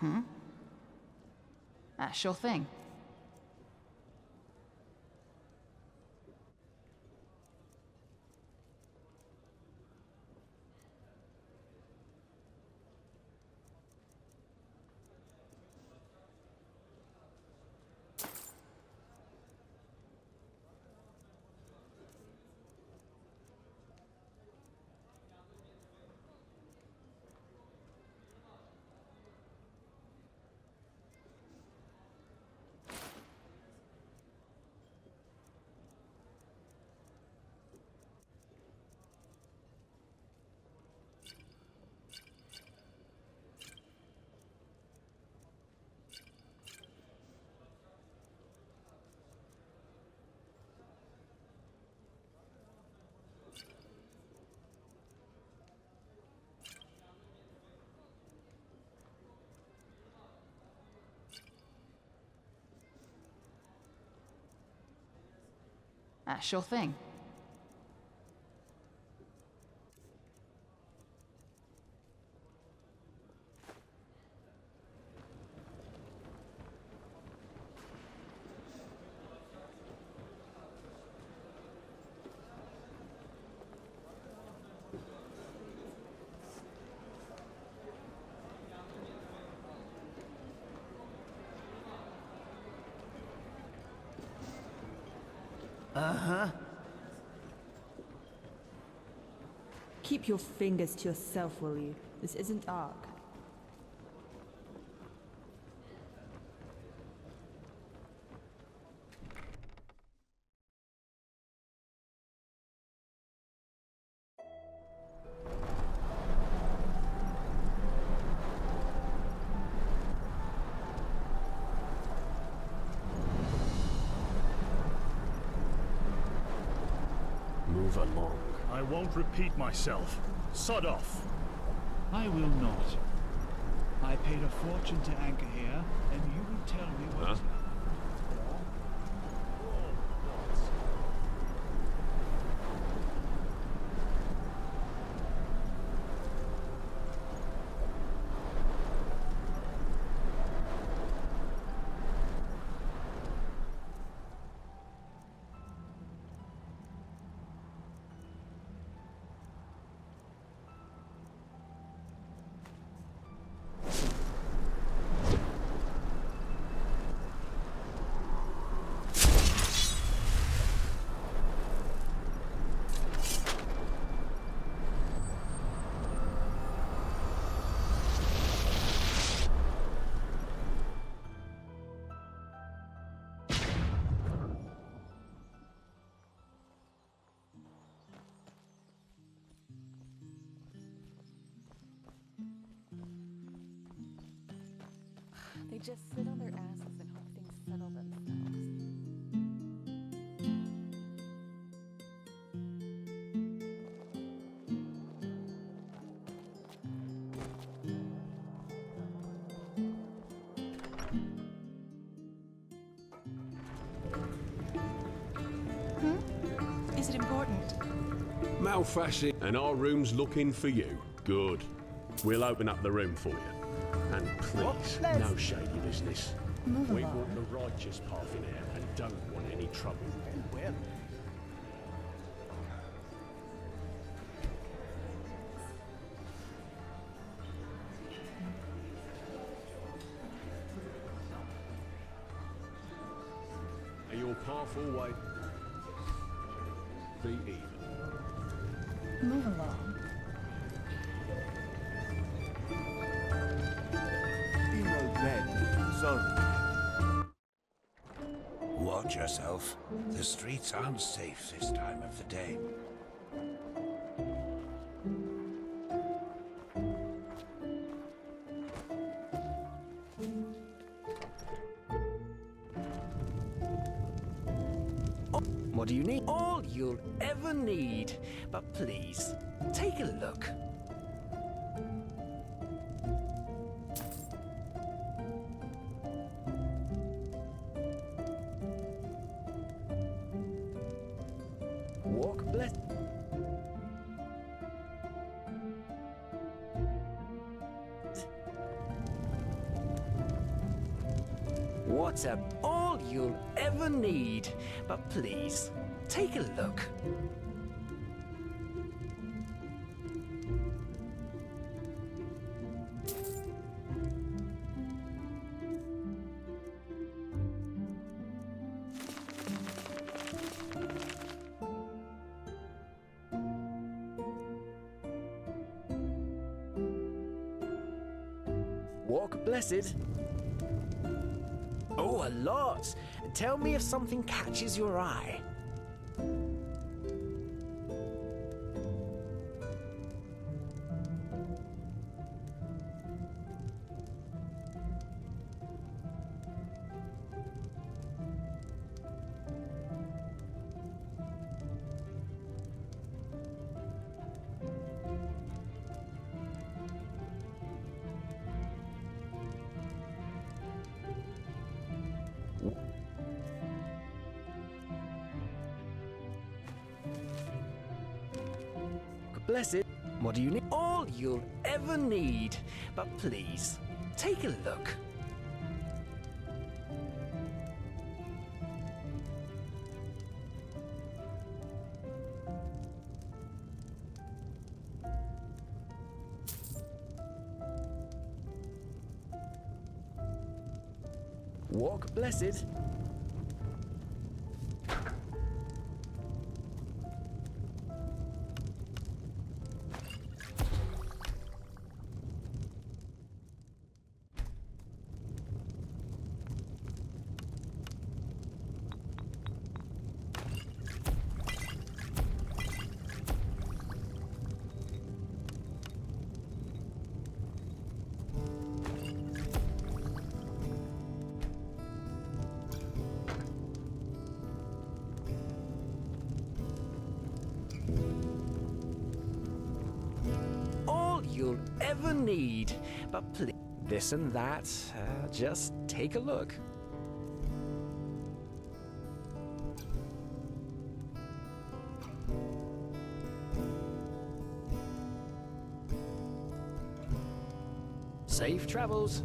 Hmm? Sure thing. Sure thing.
Uh-huh.
Keep your fingers to yourself, will you? This isn't Ark.
Move along. I won't repeat myself. Sod off.
I will not. I paid a fortune to anchor here, and you will tell me what is
They just sit on their asses and hope things settle themselves.
Is it important?
Malfasci, and our room's looking for you. Good. We'll open up the room for you. And please, no shady business.
Move
We
along.
walk the righteous path in here and don't want any trouble.
well.
Are your path always be even?
Move along.
Watch yourself. The streets aren't safe this time of the day.
What do you need? All you'll ever need. But please, take a look. Walk blessed. What's up? All you'll ever need. But please, take a look. Walk blessed. Oh, a lot. Tell me if something catches your eye. blessed. What do you need? All you'll ever need. But please, take a look. Walk blessed. You'll ever need. But please, this and that, just take a look. Safe travels.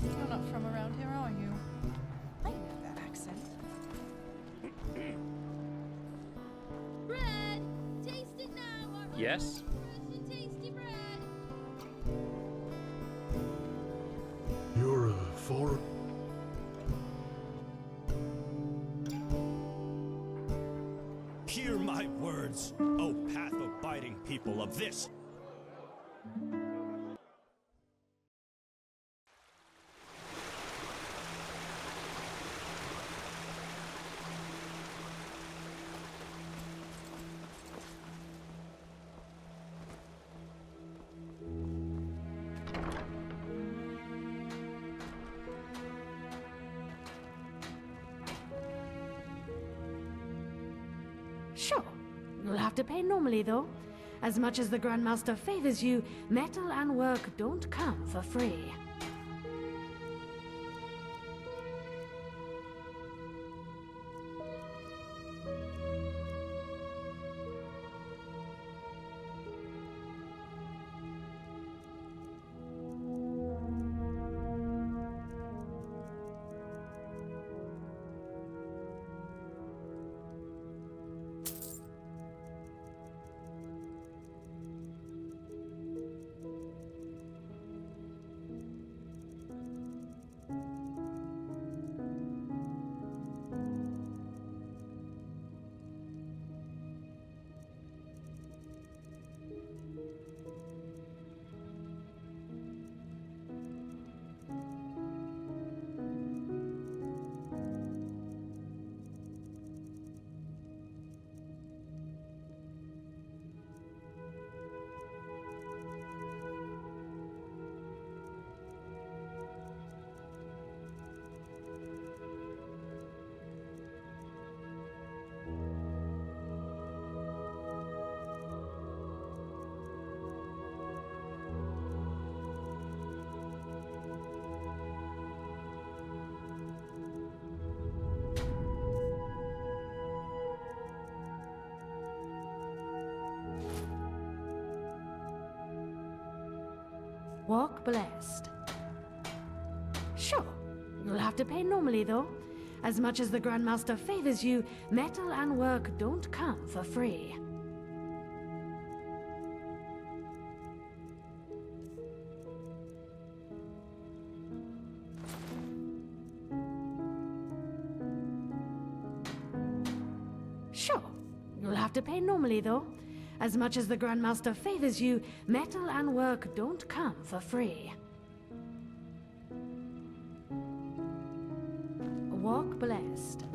You're not from around here, are you? I know that accent.
Bread! Taste it now!
Yes?
Fresh and tasty bread!
You're a foreign.
Hear my words, O path-abiding people of this.
Sure. You'll have to pay normally, though. As much as the Grandmaster favors you, metal and work don't come for free. Walk blessed. Sure. You'll have to pay normally, though. As much as the Grandmaster favors you, metal and work don't come for free. Sure. You'll have to pay normally, though. As much as the Grandmaster favors you, metal and work don't come for free. Walk blessed.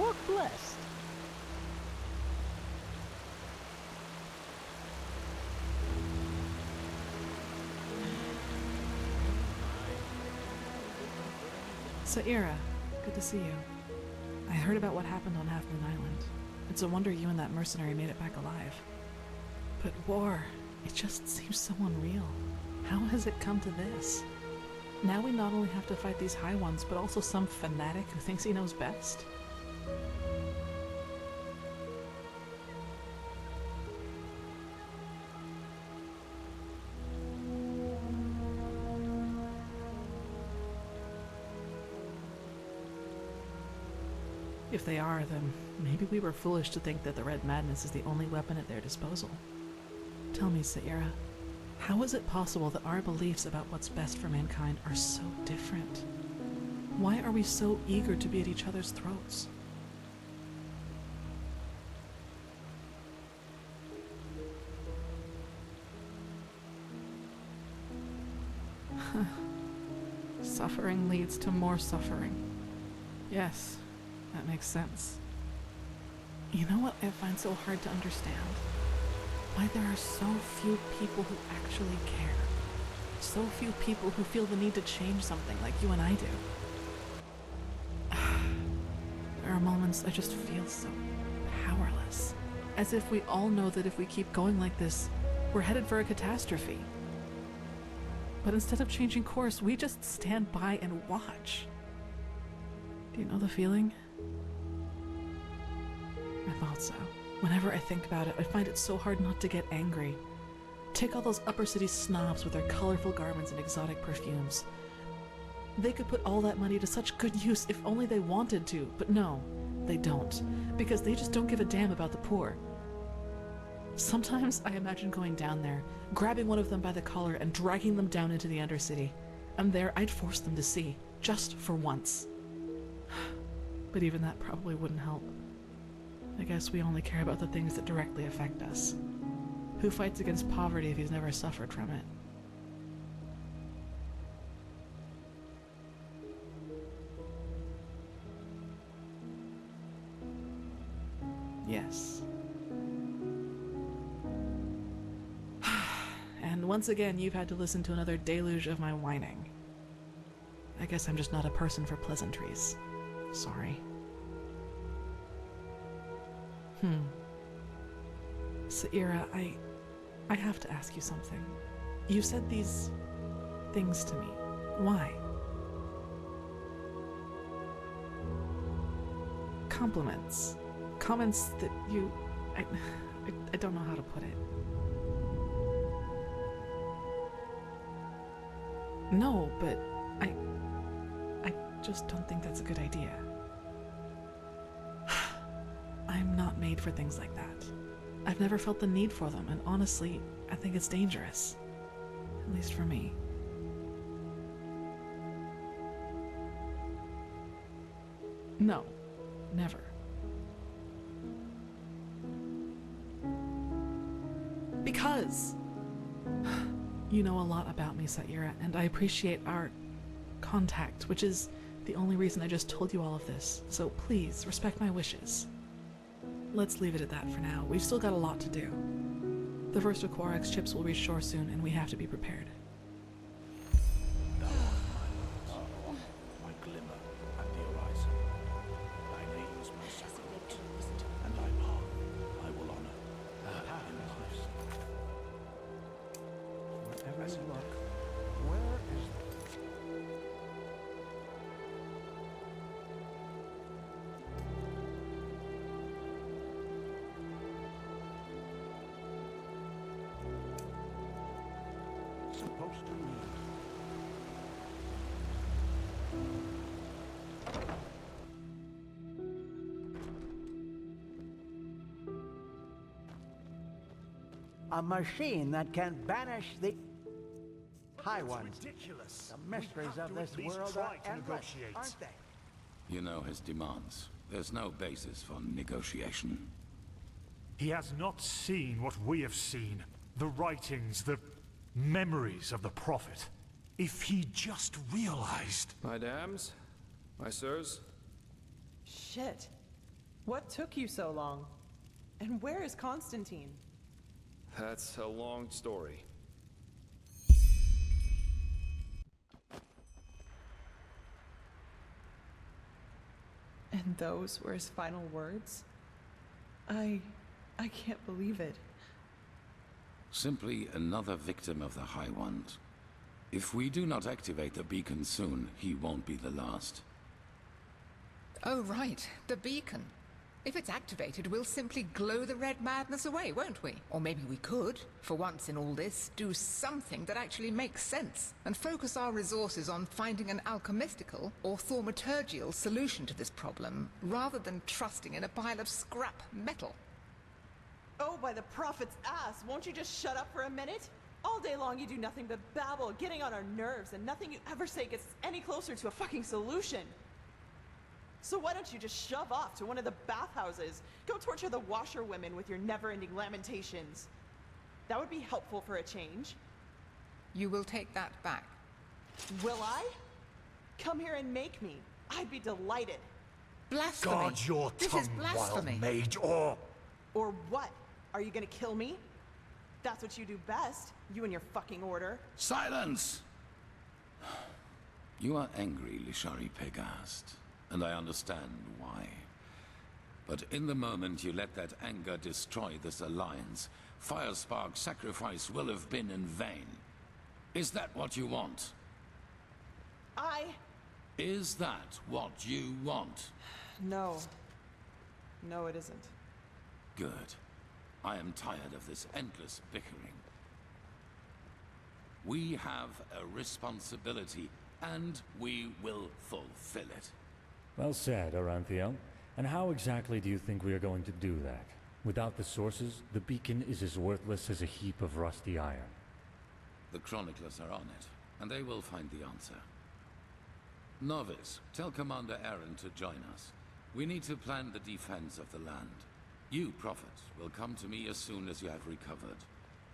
Walk blessed.
Saira, good to see you. I heard about what happened on Half Moon Island. It's a wonder you and that mercenary made it back alive. But war, it just seems so unreal. How has it come to this? Now we not only have to fight these High Ones, but also some fanatic who thinks he knows best? If they are, then maybe we were foolish to think that the Red Madness is the only weapon at their disposal. Tell me, Saira, how is it possible that our beliefs about what's best for mankind are so different? Why are we so eager to be at each other's throats? Suffering leads to more suffering. Yes, that makes sense. You know what I find so hard to understand? Why there are so few people who actually care. So few people who feel the need to change something like you and I do. There are moments I just feel so powerless. As if we all know that if we keep going like this, we're headed for a catastrophe. But instead of changing course, we just stand by and watch. Do you know the feeling? I thought so. Whenever I think about it, I find it so hard not to get angry. Take all those upper city snobs with their colorful garments and exotic perfumes. They could put all that money to such good use if only they wanted to, but no, they don't, because they just don't give a damn about the poor. Sometimes I imagine going down there, grabbing one of them by the collar and dragging them down into the Undercity, and there I'd force them to see, just for once. But even that probably wouldn't help. I guess we only care about the things that directly affect us. Who fights against poverty if he's never suffered from it? Yes. And once again, you've had to listen to another deluge of my whining. I guess I'm just not a person for pleasantries. Sorry. Saira, I have to ask you something. You said these things to me. Why? Compliments. Comments that you... I don't know how to put it. No, but I just don't think that's a good idea. I'm not made for things like that. I've never felt the need for them, and honestly, I think it's dangerous. At least for me. No, never. Because you know a lot about me, Saira, and I appreciate our contact, which is the only reason I just told you all of this. So please, respect my wishes. Let's leave it at that for now. We've still got a lot to do. The first of Coarek's ships will reach shore soon, and we have to be prepared.
My glimmer at the horizon. Thy name is my sacrament, and thy path I will honor. In life's wherever you look, where is supposed to mean?
A machine that can banish the High Ones.
Ridiculous.
The mysteries of this world are endless, aren't they?
You know his demands. There's no basis for negotiation.
He has not seen what we have seen. The writings, the memories of the Prophet. If he just realized...
My dams, my sirs.
Shit. What took you so long? And where is Constantine?
That's a long story.
And those were his final words? I can't believe it.
Simply another victim of the High Ones. If we do not activate the beacon soon, he won't be the last.
Oh, right. The beacon. If it's activated, we'll simply glow the red madness away, won't we? Or maybe we could, for once in all this, do something that actually makes sense, and focus our resources on finding an alchemistical or thaumaturgical solution to this problem, rather than trusting in a pile of scrap metal.
Oh, by the prophet's ass, won't you just shut up for a minute? All day long you do nothing but babble, getting on our nerves, and nothing you ever say gets us any closer to a fucking solution. So why don't you just shove off to one of the bathhouses? Go torture the washerwomen with your never-ending lamentations. That would be helpful for a change.
You will take that back.
Will I? Come here and make me. I'd be delighted.
Blasphemy!
Guard your
This
tongue,
is blasphemy.
wild mage, or...
Or what? Are you gonna kill me? That's what you do best, you and your fucking order.
Silence! You are angry, Lishari Pegast, and I understand why. But in the moment you let that anger destroy this alliance, Firespark's sacrifice will have been in vain. Is that what you want? Is that what you want?
No. No, it isn't.
Good. I am tired of this endless bickering. We have a responsibility, and we will fulfill it.
Well said, Oranthiel. And how exactly do you think we are going to do that? Without the sources, the beacon is as worthless as a heap of rusty iron.
The chroniclers are on it, and they will find the answer. Novice, tell Commander Aaron to join us. We need to plan the defense of the land. You, Prophet, will come to me as soon as you have recovered.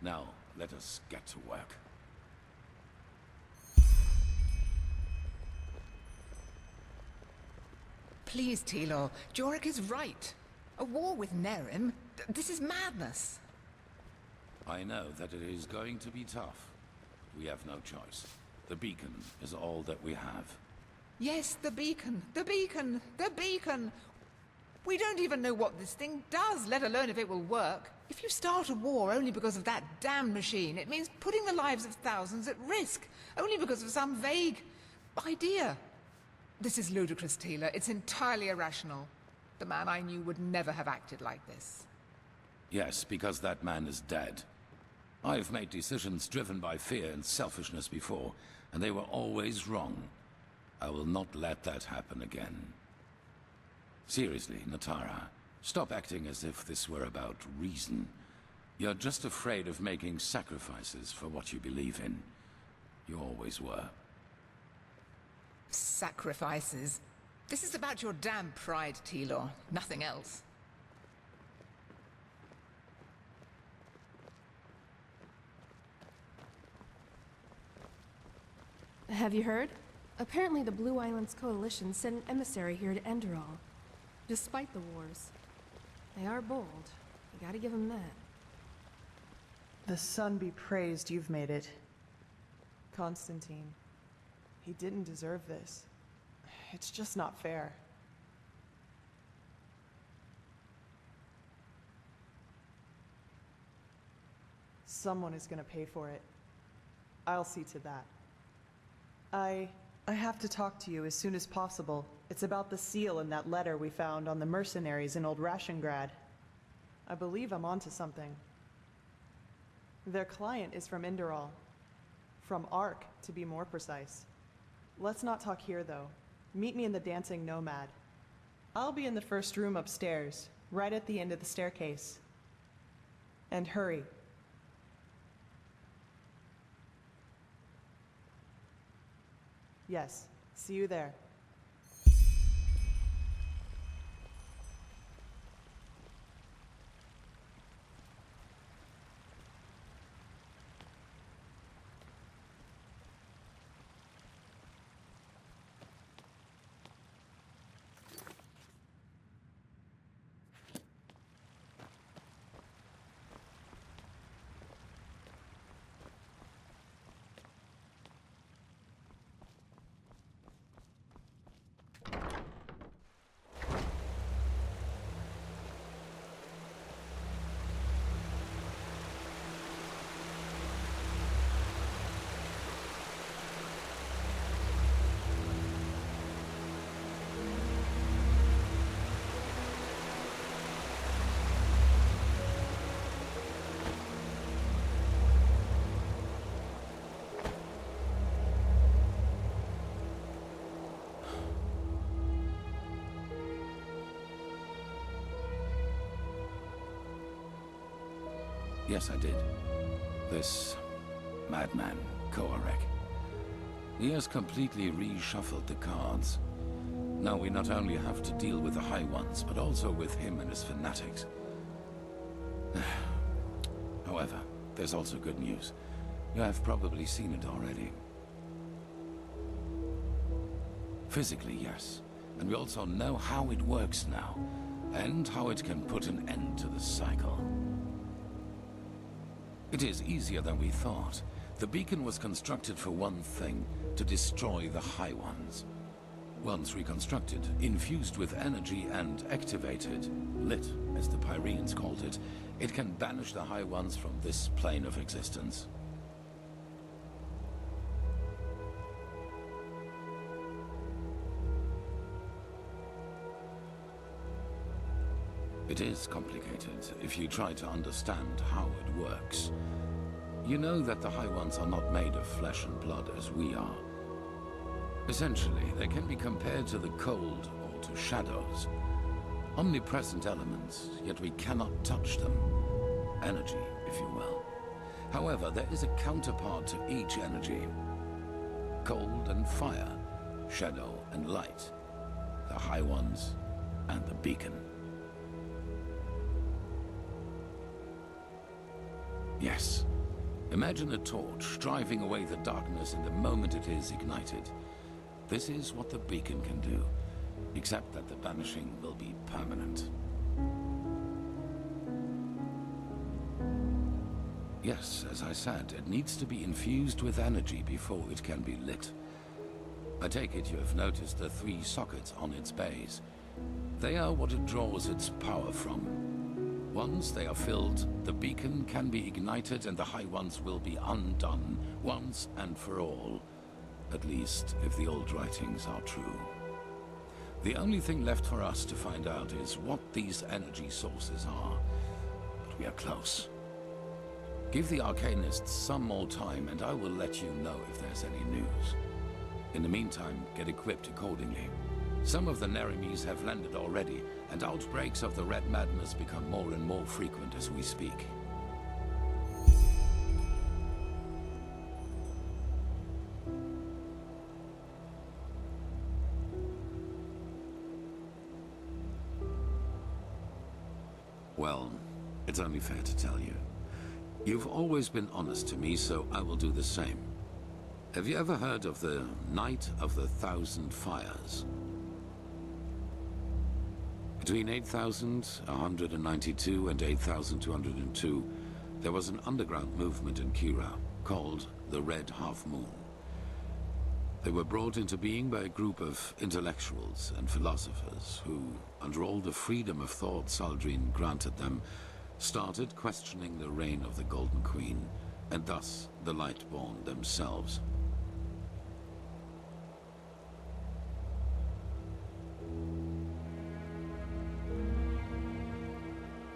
Now, let us get to work.
Please, Tilor, Jorek is right. A war with Nerim? This is madness.
I know that it is going to be tough. We have no choice. The beacon is all that we have.
Yes, the beacon, the beacon, the beacon. We don't even know what this thing does, let alone if it will work. If you start a war only because of that damned machine, it means putting the lives of thousands at risk, only because of some vague idea. This is ludicrous, Tila. It's entirely irrational. The man I knew would never have acted like this.
Yes, because that man is dead. I've made decisions driven by fear and selfishness before, and they were always wrong. I will not let that happen again. Seriously, Natara, stop acting as if this were about reason. You're just afraid of making sacrifices for what you believe in. You always were.
Sacrifices. This is about your damn pride, Tilor. Nothing else.
Have you heard? Apparently the Blue Islands Coalition sent an emissary here to Enderal. Despite the wars. They are bold. You gotta give them that.
The sun be praised you've made it. Constantine. He didn't deserve this. It's just not fair. Someone is gonna pay for it. I'll see to that. I have to talk to you as soon as possible. It's about the seal in that letter we found on the mercenaries in Old Rashengrad. I believe I'm onto something. Their client is from Enderal. From Ark, to be more precise. Let's not talk here, though. Meet me in the Dancing Nomad. I'll be in the first room upstairs, right at the end of the staircase. And hurry. Yes, see you there.
Yes, I did. This madman, Coarek. He has completely reshuffled the cards. Now we not only have to deal with the High Ones, but also with him and his fanatics. However, there's also good news. You have probably seen it already. Physically, yes. And we also know how it works now, and how it can put an end to the cycle. It is easier than we thought. The beacon was constructed for one thing, to destroy the High Ones. Once reconstructed, infused with energy and activated, lit, as the Pyreans called it, it can banish the High Ones from this plane of existence. It is complicated if you try to understand how it works. You know that the High Ones are not made of flesh and blood as we are. Essentially, they can be compared to the cold or to shadows. Omnipresent elements, yet we cannot touch them. Energy, if you will. However, there is a counterpart to each energy. Cold and fire, shadow and light. The High Ones and the beacon. Yes. Imagine a torch driving away the darkness in the moment it is ignited. This is what the beacon can do, except that the banishing will be permanent. Yes, as I said, it needs to be infused with energy before it can be lit. I take it you have noticed the 3 sockets on its base. They are what it draws its power from. Once they are filled, the beacon can be ignited and the High Ones will be undone, once and for all. At least, if the old writings are true. The only thing left for us to find out is what these energy sources are. But we are close. Give the Arcanists some more time and I will let you know if there's any news. In the meantime, get equipped accordingly. Some of the Neremes have landed already, and outbreaks of the Red Madness become more and more frequent as we speak. Well, it's only fair to tell you. You've always been honest to me, so I will do the same. Have you ever heard of the Night of the 1,000 Fires? Between 8,192 and 8,202, there was an underground movement in Kira called the Red Half Moon. They were brought into being by a group of intellectuals and philosophers who, under all the freedom of thought Saldrine granted them, started questioning the reign of the Golden Queen, and thus the Lightborn themselves.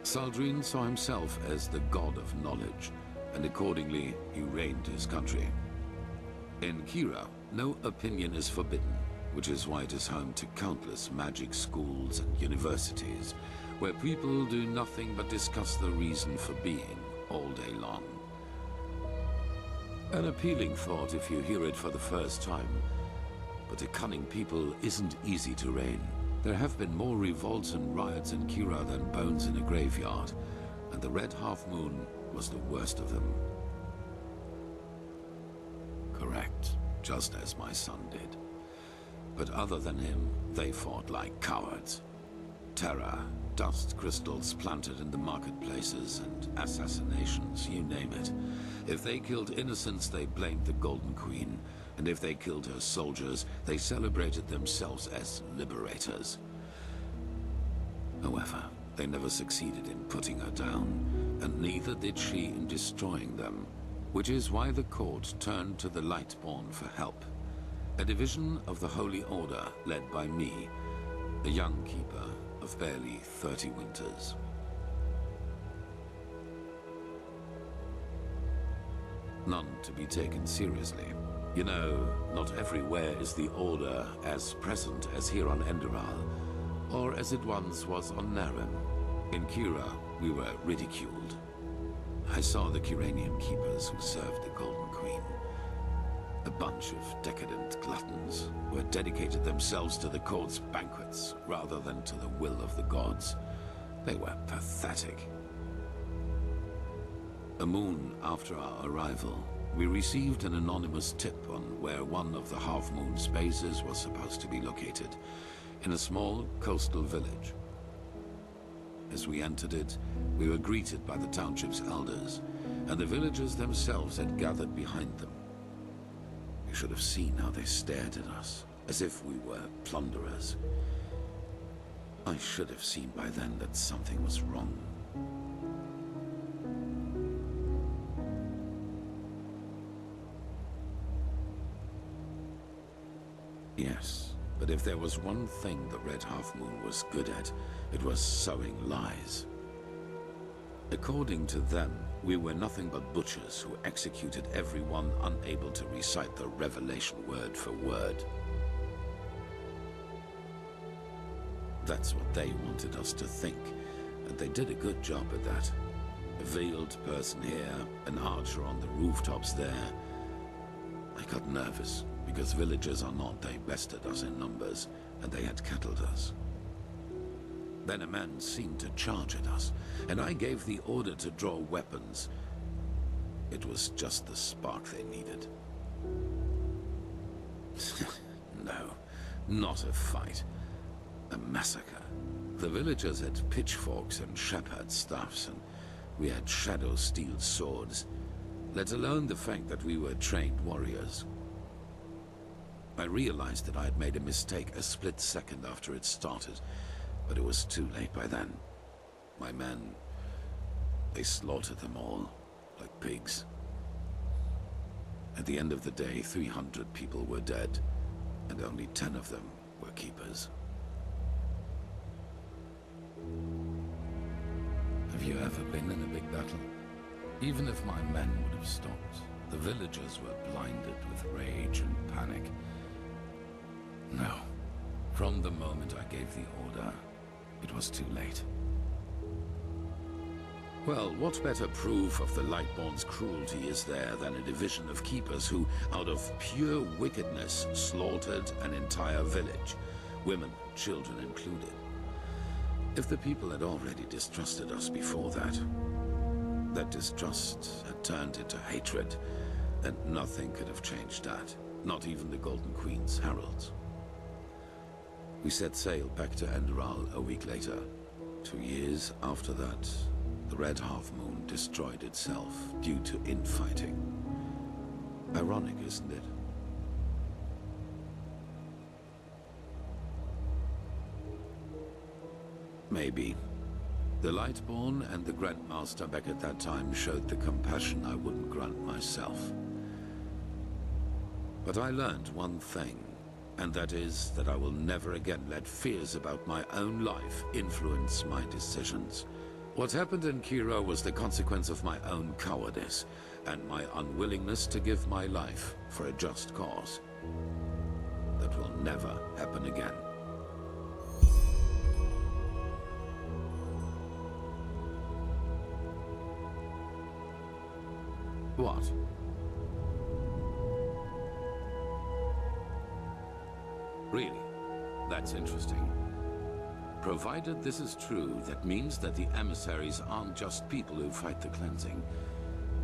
Saldrine saw himself as the god of knowledge, and accordingly he reigned his country. In Kira, no opinion is forbidden, which is why it is home to countless magic schools and universities, where people do nothing but discuss the reason for being all day long. An appealing thought if you hear it for the first time, but a cunning people isn't easy to reign. There have been more revolts and riots in Kira than bones in a graveyard, and the Red Half Moon was the worst of them. Correct, just as my son did. But other than him, they fought like cowards. Terror, dust crystals planted in the marketplaces, and assassinations, you name it. If they killed innocents, they blamed the Golden Queen. And if they killed her soldiers, they celebrated themselves as liberators. However, they never succeeded in putting her down, and neither did she in destroying them, which is why the court turned to the Lightborn for help. A division of the Holy Order led by me, a young keeper of barely 30 winters. None to be taken seriously. You know, not everywhere is the Order as present as here on Enderal, or as it once was on Narem. In Kira, we were ridiculed. I saw the Kyranian keepers who served the Golden Queen. A bunch of decadent gluttons who had dedicated themselves to the court's banquets rather than to the will of the gods. They were pathetic. A moon after our arrival, we received an anonymous tip on where one of the Half Moon's bases was supposed to be located, in a small coastal village. As we entered it, we were greeted by the township's elders, and the villagers themselves had gathered behind them. You should have seen how they stared at us, as if we were plunderers. I should have seen by then that something was wrong. Yes, but if there was one thing the Red Half Moon was good at, it was sowing lies. According to them, we were nothing but butchers who executed everyone unable to recite the revelation word for word. That's what they wanted us to think, and they did a good job at that. A veiled person here, an archer on the rooftops there. I got nervous, because villagers are not, they bested us in numbers, and they had cattled us. Then a man seemed to charge at us, and I gave the order to draw weapons. It was just the spark they needed. No, not a fight. A massacre. The villagers had pitchforks and shepherd staffs, and we had shadow steel swords, let alone the fact that we were trained warriors. I realized that I had made a mistake a split second after it started, but it was too late by then. My men, they slaughtered them all, like pigs. At the end of the day, 300 people were dead, and only 10 of them were keepers. Have you ever been in a big battle? Even if my men would have stopped, the villagers were blinded with rage and panic. No. From the moment I gave the order, it was too late. Well, what better proof of the Lightborn's cruelty is there than a division of keepers who, out of pure wickedness, slaughtered an entire village, women, children included. If the people had already distrusted us before that, that distrust had turned into hatred, and nothing could have changed that, not even the Golden Queen's heralds. We set sail back to Enderal a week later. 2 years after that, the Red Half Moon destroyed itself due to infighting. Ironic, isn't it? Maybe. The Lightborn and the Grandmaster back at that time showed the compassion I wouldn't grant myself. But I learned one thing, and that is that I will never again let fears about my own life influence my decisions. What happened in Kira was the consequence of my own cowardice, and my unwillingness to give my life for a just cause. That will never happen again. What? Really? That's interesting. Provided this is true, that means that the emissaries aren't just people who fight the cleansing.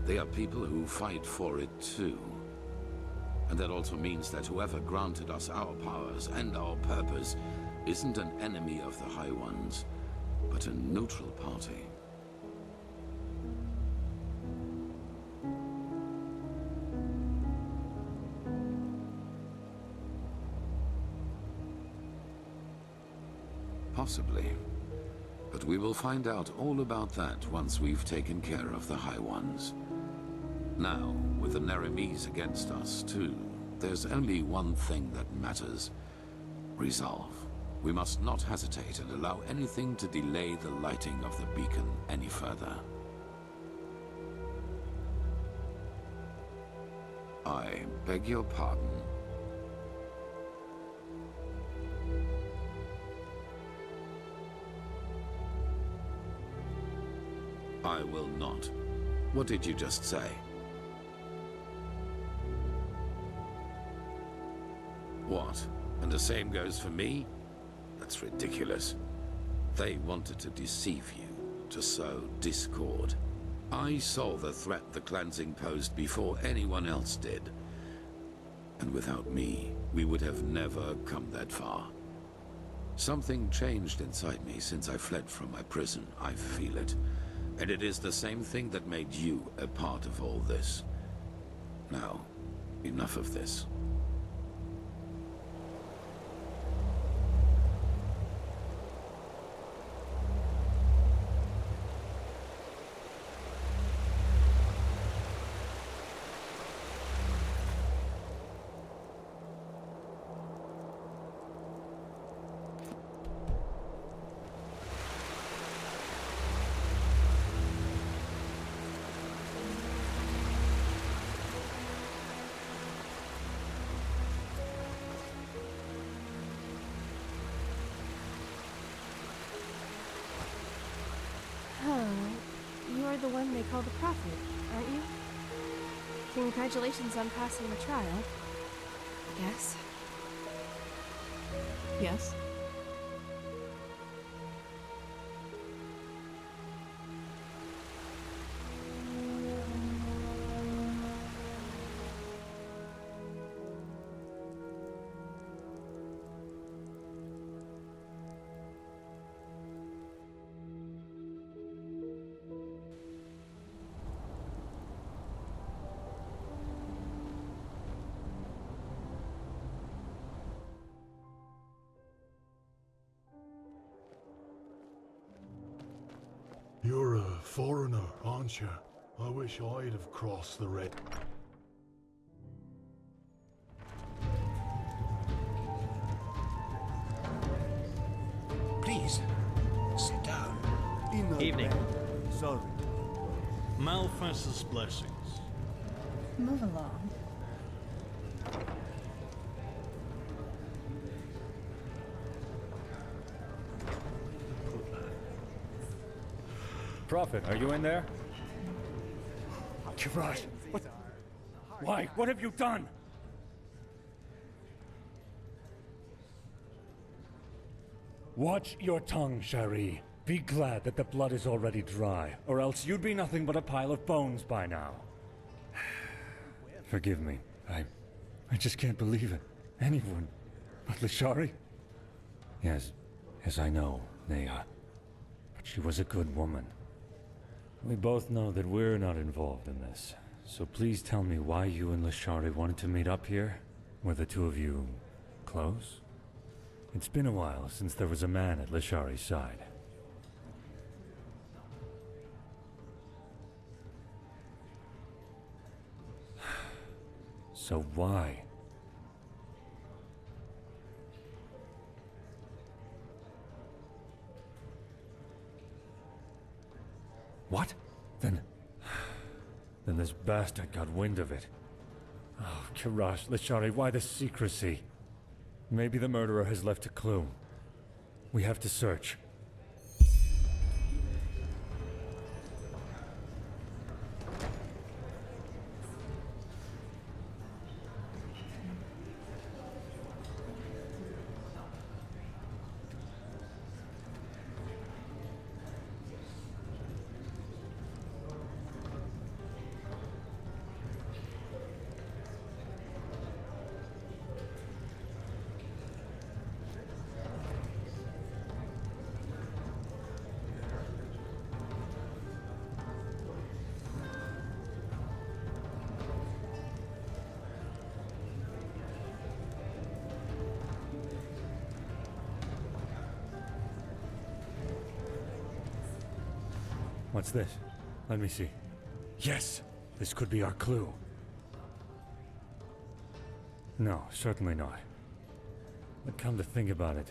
They are people who fight for it too. And that also means that whoever granted us our powers and our purpose isn't an enemy of the High Ones, but a neutral party. Possibly. But we will find out all about that once we've taken care of the High Ones. Now, with the Neramis against us too, there's only one thing that matters. Resolve. We must not hesitate and allow anything to delay the lighting of the beacon any further. I beg your pardon. I will not. What did you just say? What? And the same goes for me? That's ridiculous. They wanted to deceive you, to sow discord. I saw the threat the cleansing posed before anyone else did. And without me, we would have never come that far. Something changed inside me since I fled from my prison. I feel it. And it is the same thing that made you a part of all this. Now, enough of this.
You're the one they call the Prophet, aren't you? Congratulations on passing the trial, I guess.
Yes.
You're a foreigner, aren't you? I wish I'd have crossed the red...
Please, sit down.
Evening.
Sorry.
Malfast's blessings.
Move along.
Prophet, are you in there? Kiraj, what? Why? What have you done? Watch your tongue, Shari. Be glad that the blood is already dry, or else you'd be nothing but a pile of bones by now. Forgive me. I just can't believe it. Anyone but Lashari? Yes, I know, Nea. But she was a good woman. We both know that we're not involved in this. So please tell me why you and Lashari wanted to meet up here? Were the two of you close? It's been a while since there was a man at Lashari's side. So why? What? Then this bastard got wind of it. Oh, Kirash, Lashari, why the secrecy? Maybe the murderer has left a clue. We have to search. What's this? Let me see. Yes! This could be our clue. No, certainly not. But come to think about it,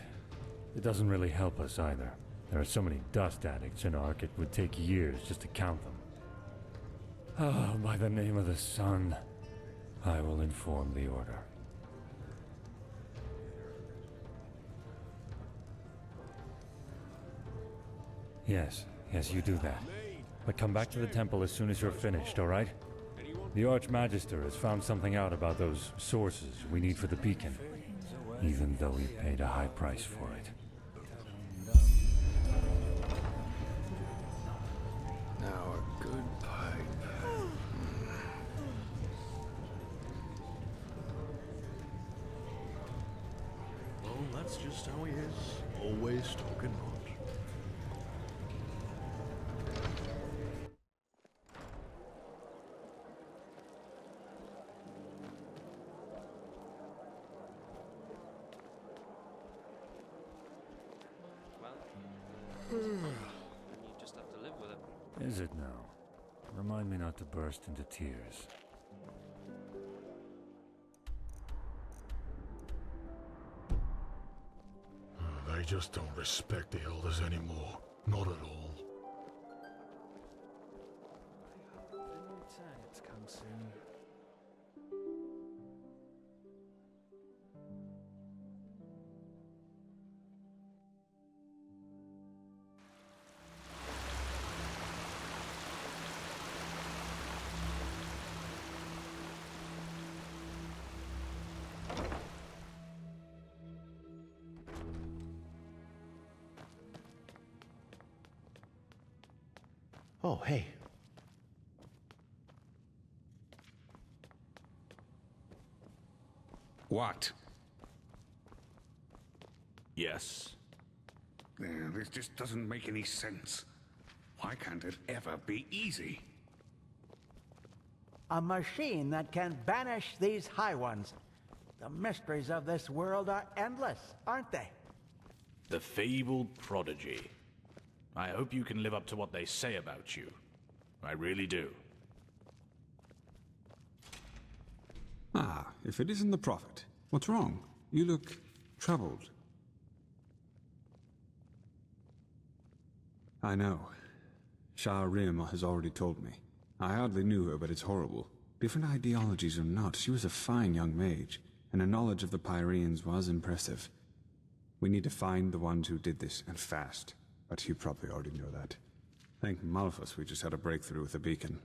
it doesn't really help us either. There are so many dust addicts in Ark, it would take years just to count them. Oh, by the name of the sun, I will inform the Order. Yes, you do that. But come back to the temple as soon as you're finished, all right? The Archmagister has found something out about those sources we need for the beacon, even though he paid a high price for it.
Now a good pipe.
Well, that's just how he is. Always talking on.
You just have to live with it.
Is it now? Remind me not to burst into tears.
They just don't respect the elders anymore. Not at all.
It's come soon.
Oh, hey.
What?
Yes.
This just doesn't make any sense. Why can't it ever be easy?
A machine that can banish these High Ones. The mysteries of this world are endless, aren't they?
The fabled prodigy. I hope you can live up to what they say about you. I really do.
Ah, if it isn't the Prophet. What's wrong? You look troubled. I know. Shah Rim has already told me. I hardly knew her, but it's horrible. Different ideologies or not, she was a fine young mage, and her knowledge of the Pyreans was impressive. We need to find the ones who did this, and fast. But you probably already know that. Thank Malphus we just had a breakthrough with the beacon.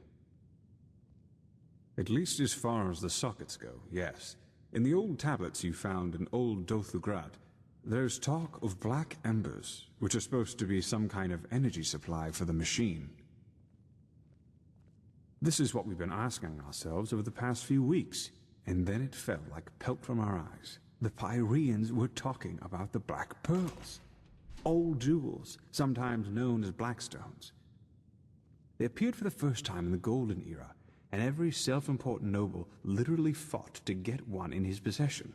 At least as far as the sockets go, yes. In the old tablets you found in Old Dothugrad, there's talk of black embers, which are supposed to be some kind of energy supply for the machine. This is what we've been asking ourselves over the past few weeks, and then it fell like pelt from our eyes. The Pyreans were talking about the Black Pearls. Old jewels, sometimes known as Blackstones. They appeared for the first time in the Golden Era, and every self-important noble literally fought to get one in his possession.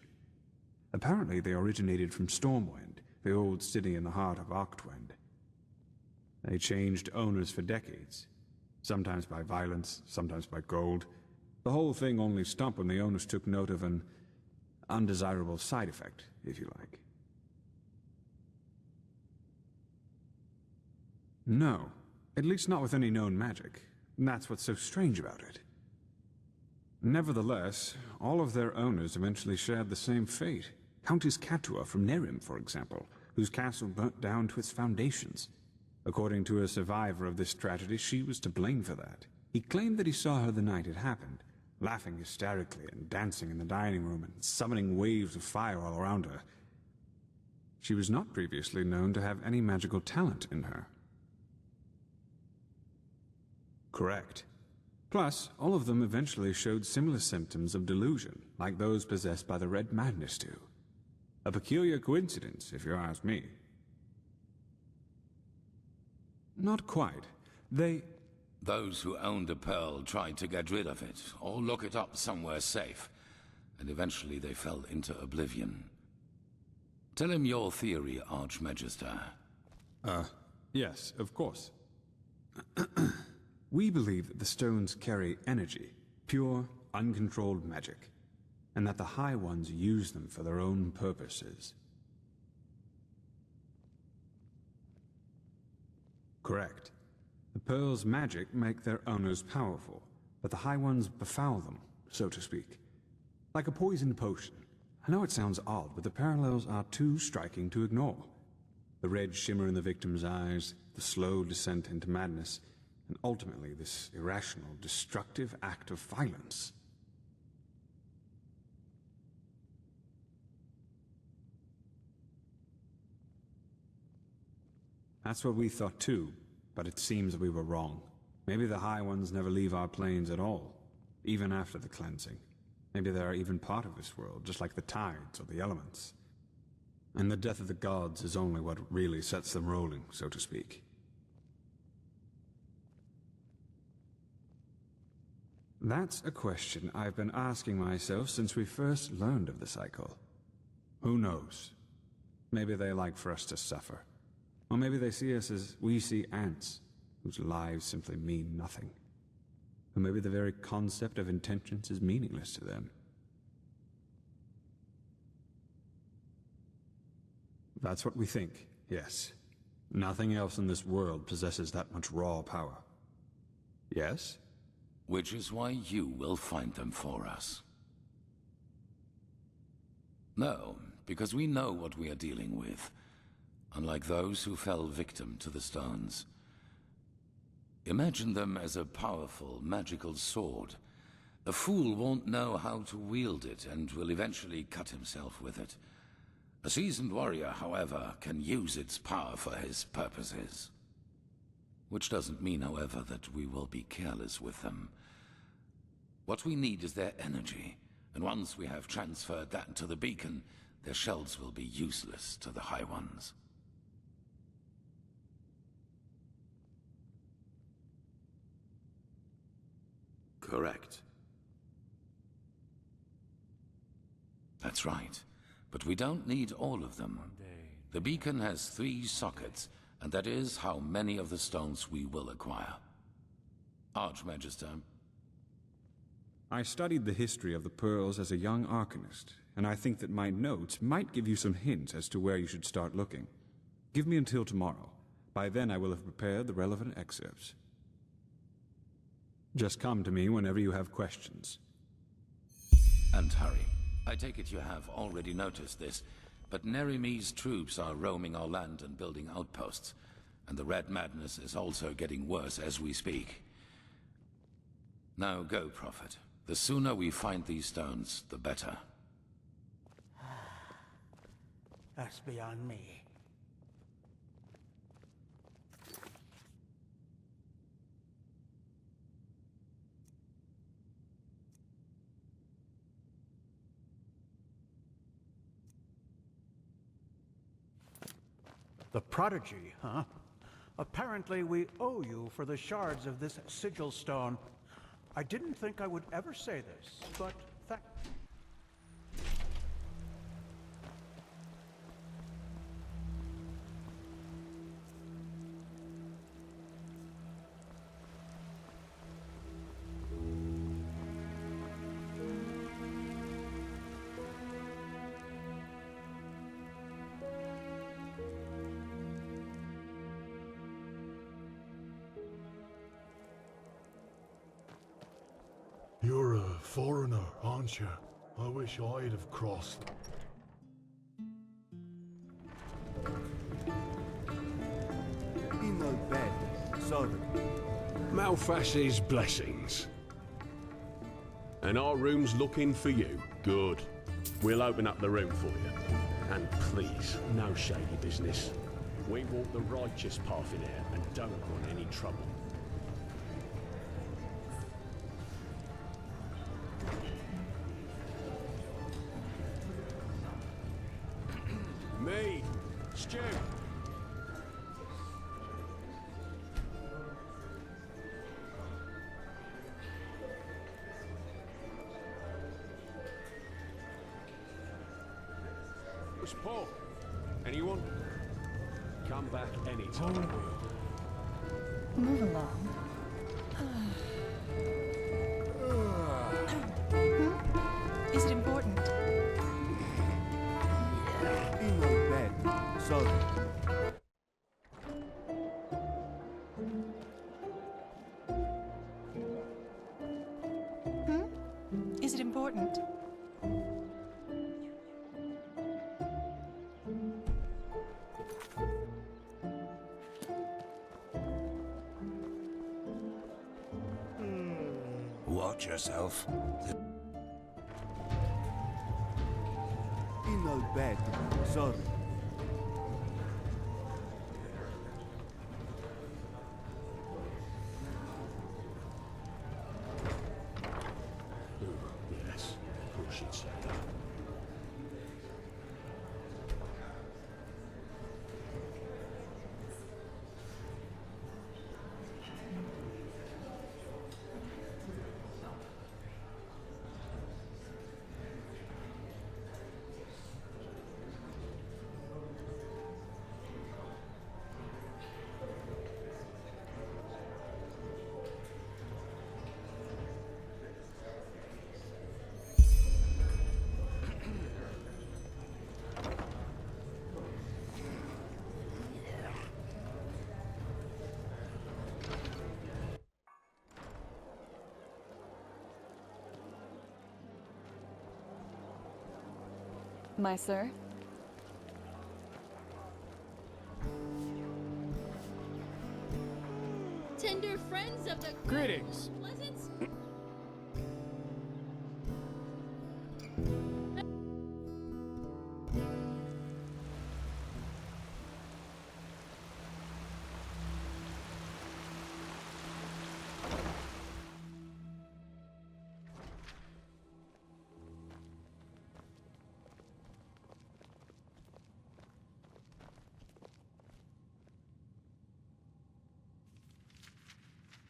Apparently they originated from Stormwind, the old city in the heart of Octwind. They changed owners for decades, sometimes by violence, sometimes by gold. The whole thing only stopped when the owners took note of an undesirable side effect, if you like. No, at least not with any known magic. And that's what's so strange about it. Nevertheless, all of their owners eventually shared the same fate. Countess Catua from Nerim, for example, whose castle burnt down to its foundations. According to a survivor of this tragedy, she was to blame for that. He claimed that he saw her the night it happened, laughing hysterically and dancing in the dining room and summoning waves of fire all around her. She was not previously known to have any magical talent in her. Correct. Plus, all of them eventually showed similar symptoms of delusion, like those possessed by the Red Madness do. A peculiar coincidence, if you ask me. Not quite.
Those who owned a pearl tried to get rid of it, or lock it up somewhere safe, and eventually they fell into oblivion. Tell him your theory, Archmagister.
Yes, of course. We believe that the stones carry energy, pure, uncontrolled magic, and that the High Ones use them for their own purposes. Correct. The pearl's magic make their owners powerful, but the High Ones befoul them, so to speak. Like a poisoned potion. I know it sounds odd, but the parallels are too striking to ignore. The red shimmer in the victim's eyes, the slow descent into madness. and ultimately this irrational, destructive act of violence. That's what we thought too, but it seems that we were wrong. Maybe the High Ones never leave our planes at all, even after the cleansing. Maybe they are even part of this world, just like the tides or the elements. And the death of the gods is only what really sets them rolling, so to speak. That's a question I've been asking myself since we first learned of the cycle. Who knows? Maybe they like for us to suffer. Or maybe they see us as we see ants, whose lives simply mean nothing. Or maybe the very concept of intentions is meaningless to them. That's what we think, yes. Nothing else in this world possesses that much raw power. Yes?
Which is why you will find them for us. No, because we know what we are dealing with, unlike those who fell victim to the stones. Imagine them as a powerful, magical sword. A fool won't know how to wield it and will eventually cut himself with it. A seasoned warrior, however, can use its power for his purposes. Which doesn't mean, however, that we will be careless with them. What we need is their energy, and once we have transferred that to the beacon, their shells will be useless to the High Ones.
Correct.
That's right. But we don't need all of them. The beacon has 3 sockets, and that is how many of the stones we will acquire. Archmagister.
I studied the history of the pearls as a young arcanist, and I think that my notes might give you some hints as to where you should start looking. Give me until tomorrow. By then I will have prepared the relevant excerpts. Just come to me whenever you have questions.
And hurry. I take it you have already noticed this, but Nerimi's troops are roaming our land and building outposts, and the Red Madness is also getting worse as we speak. Now go, Prophet. The sooner we find these stones, the better.
That's beyond me.
The Prodigy, huh? Apparently we owe you for the shards of this sigil stone. I didn't think I would ever say this, but
You're a foreigner, aren't you? I wish I'd have crossed.
In no bed, sorry.
Malfash's blessings. And our room's looking for you. Good. We'll open up the room for you. And please, no shady business. We walk the righteous path in here and don't want any trouble. Me, Stu. What's Paul? Anyone? Come back anytime.
Move along. Is it important?
In no bed, sorry.
Is it important?
Watch yourself.
In no bed, sorry.
Yes, who should say that?
My sir?
Tender friends of the
Greetings.
Pleasance?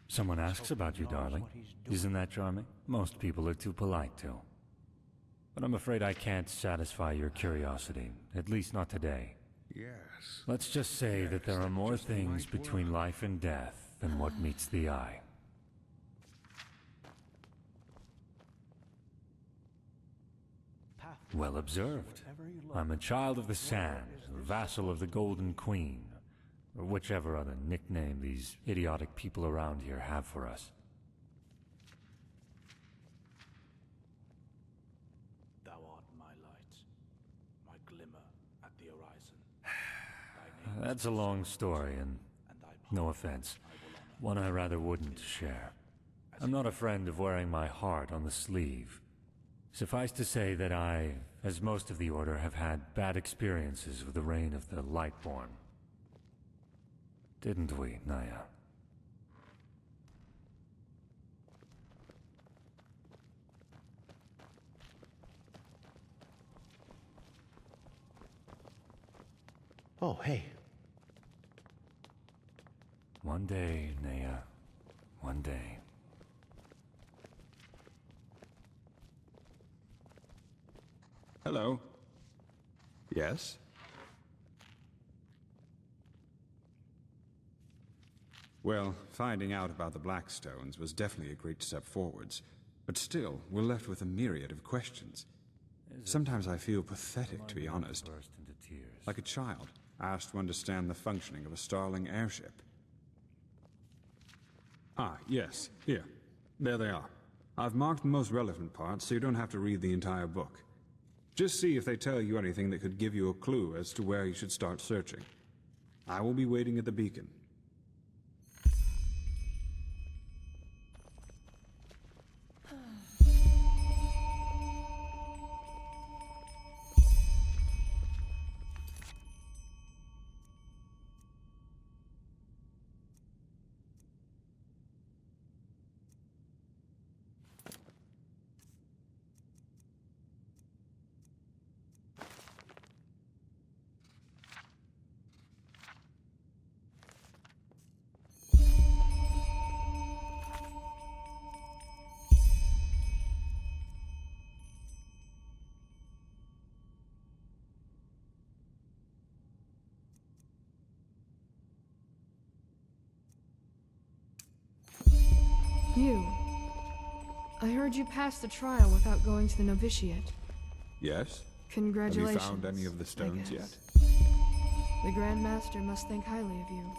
Someone asks about you, darling. Isn't that charming? Most people are too polite to. But I'm afraid I can't satisfy your curiosity, at least not today.
Yes.
Let's just say that there are more things between life and death than what meets the eye. Well observed. I'm a child of the sand, a vassal of the Golden Queen, or whichever other nickname these idiotic people around here have for us.
Thou art my light, my glimmer at the horizon.
That's a long story, and no offense, one I rather wouldn't share. I'm not a friend of wearing my heart on the sleeve. Suffice to say that I, as most of the Order, have had bad experiences with the reign of the Lightborn. Didn't we, Naya?
Oh, hey.
One day, Naya. One day.
Hello. Yes? Well, finding out about the Blackstones was definitely a great step forwards. But still, we're left with a myriad of questions. Sometimes I feel pathetic, to be honest. Like a child, asked to understand the functioning of a Starling airship. Ah, yes. Here. There they are. I've marked the most relevant parts, so you don't have to read the entire book. Just see if they tell you anything that could give you a clue as to where you should start searching. I will be waiting at the beacon.
You. I heard you passed the trial without going to the novitiate.
Yes?
Congratulations.
Have you found any of the stones yet?
The Grand Master must think highly of you.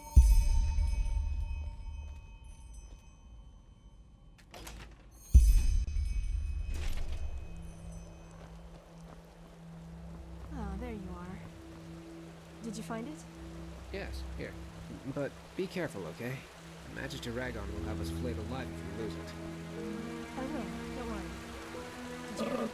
Ah, there you are. Did you find it?
Yes, here. But be careful, okay? Magister Ragon will have us flayed alive if we lose it.
will. Don't worry. Did you...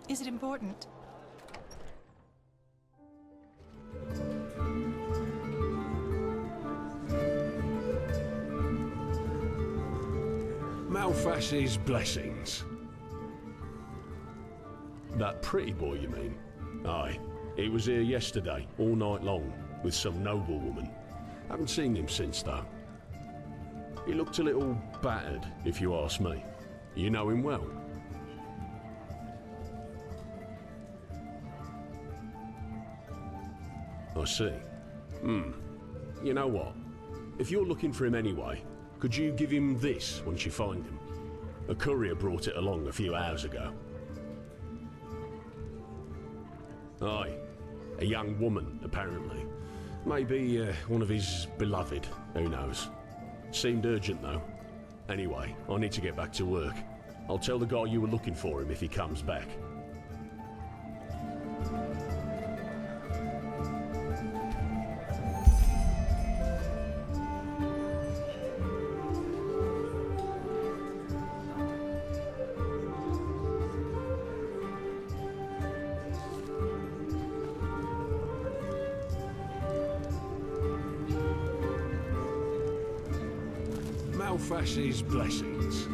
Is it important?
Malfash's blessings. That pretty boy, you mean? Aye. He was here yesterday, all night long, with some noblewoman. Haven't seen him since, though. He looked a little battered, if you ask me. You know him well? I see. You know what? If you're looking for him anyway, could you give him this once you find him? A courier brought it along a few hours ago. Aye. A young woman, apparently. Maybe one of his beloved, who knows. Seemed urgent, though. Anyway, I need to get back to work. I'll tell the guy you were looking for him if he comes back. Malfash's blessings.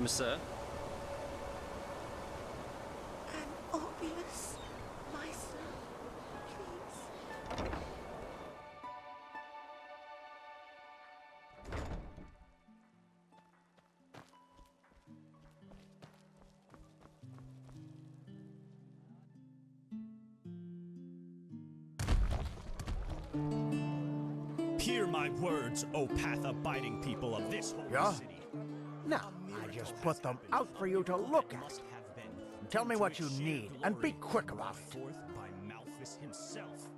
Monsieur?
Obvious, Meister, please.
Hear my words, O path-abiding people of this holy
Yeah?
city.
No, I just put them out for you to look at. Tell me what you need, and be quick about it.
Forth by Malthus himself.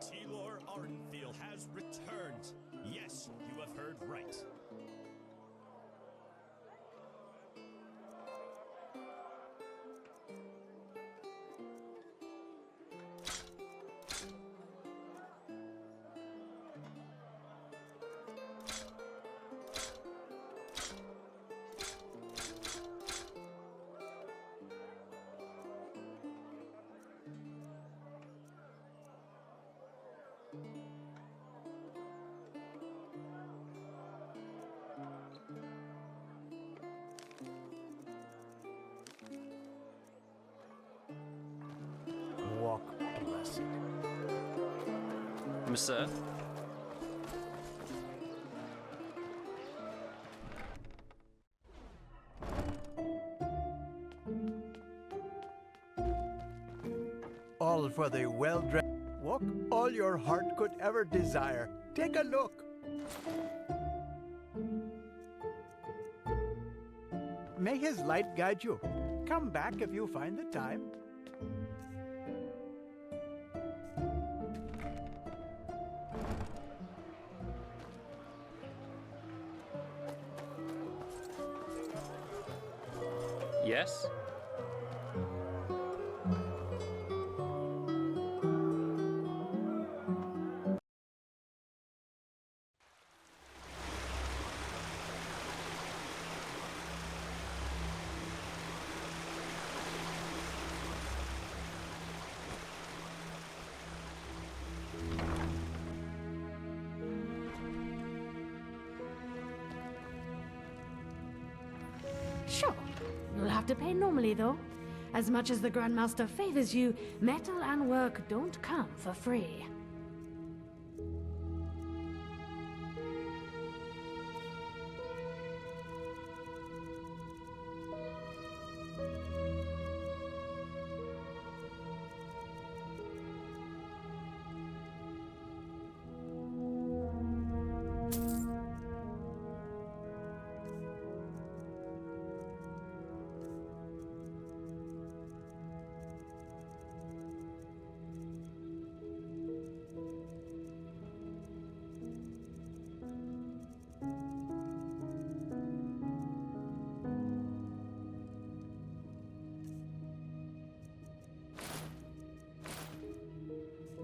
Taranor Ardenfield has returned. Yes, you have heard right.
Walk blessed.
Monsieur?
All for the well-dressed walk all your heart could ever desire. Take a look. May his light guide you. Come back if you find the time.
Yes?
Sure. You'll have to pay normally, though. As much as the Grandmaster favors you, metal and work don't come for free.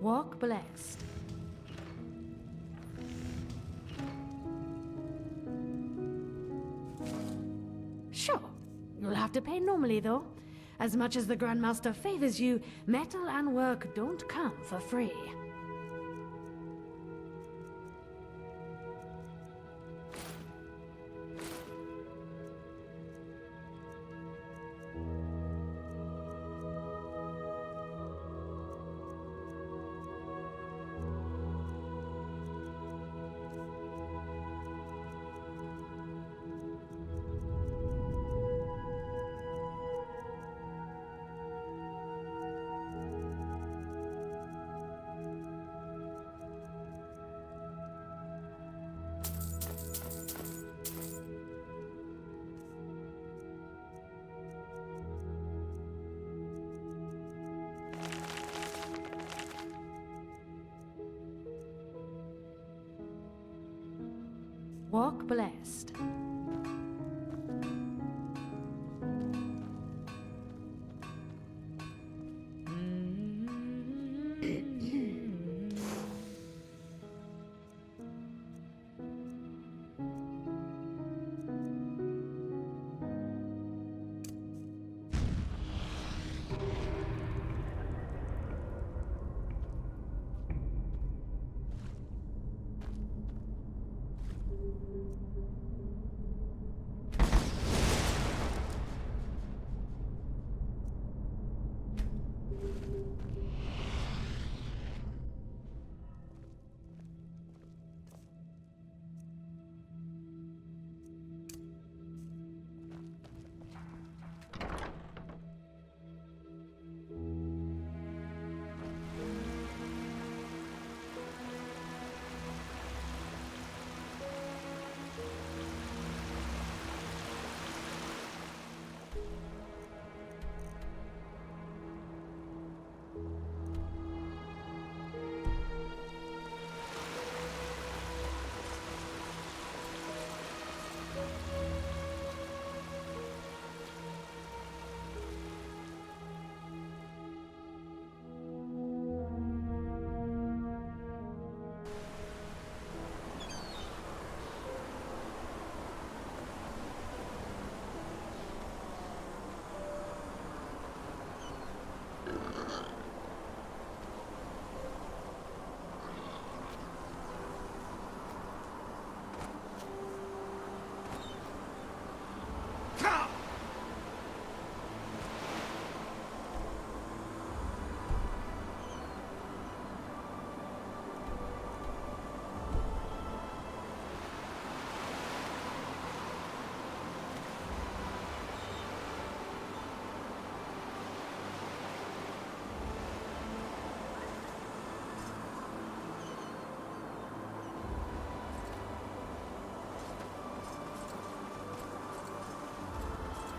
Walk blessed. Sure. You'll have to pay normally, though. As much as the Grandmaster favors you, metal and work don't come for free. Walk blessed.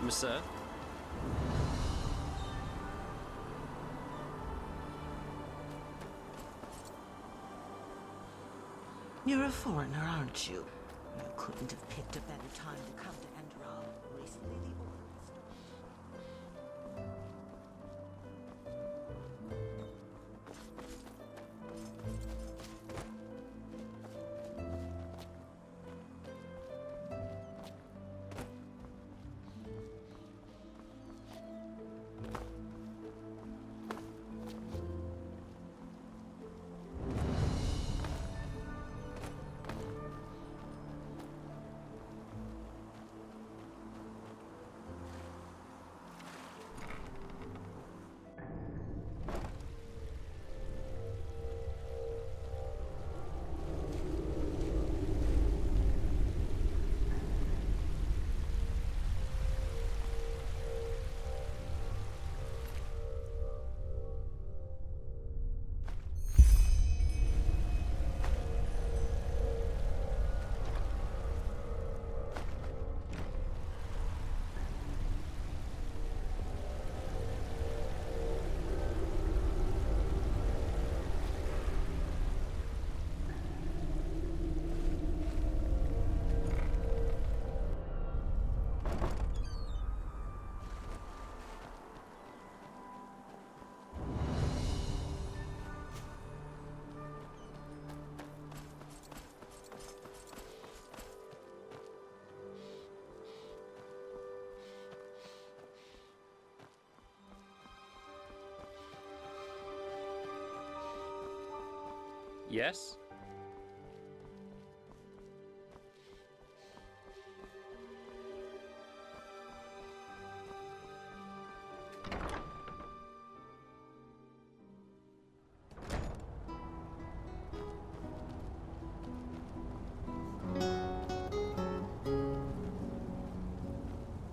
Monsieur?
You're a foreigner, aren't you? You couldn't have picked a better time to come to Enderal. Recently the
Yes?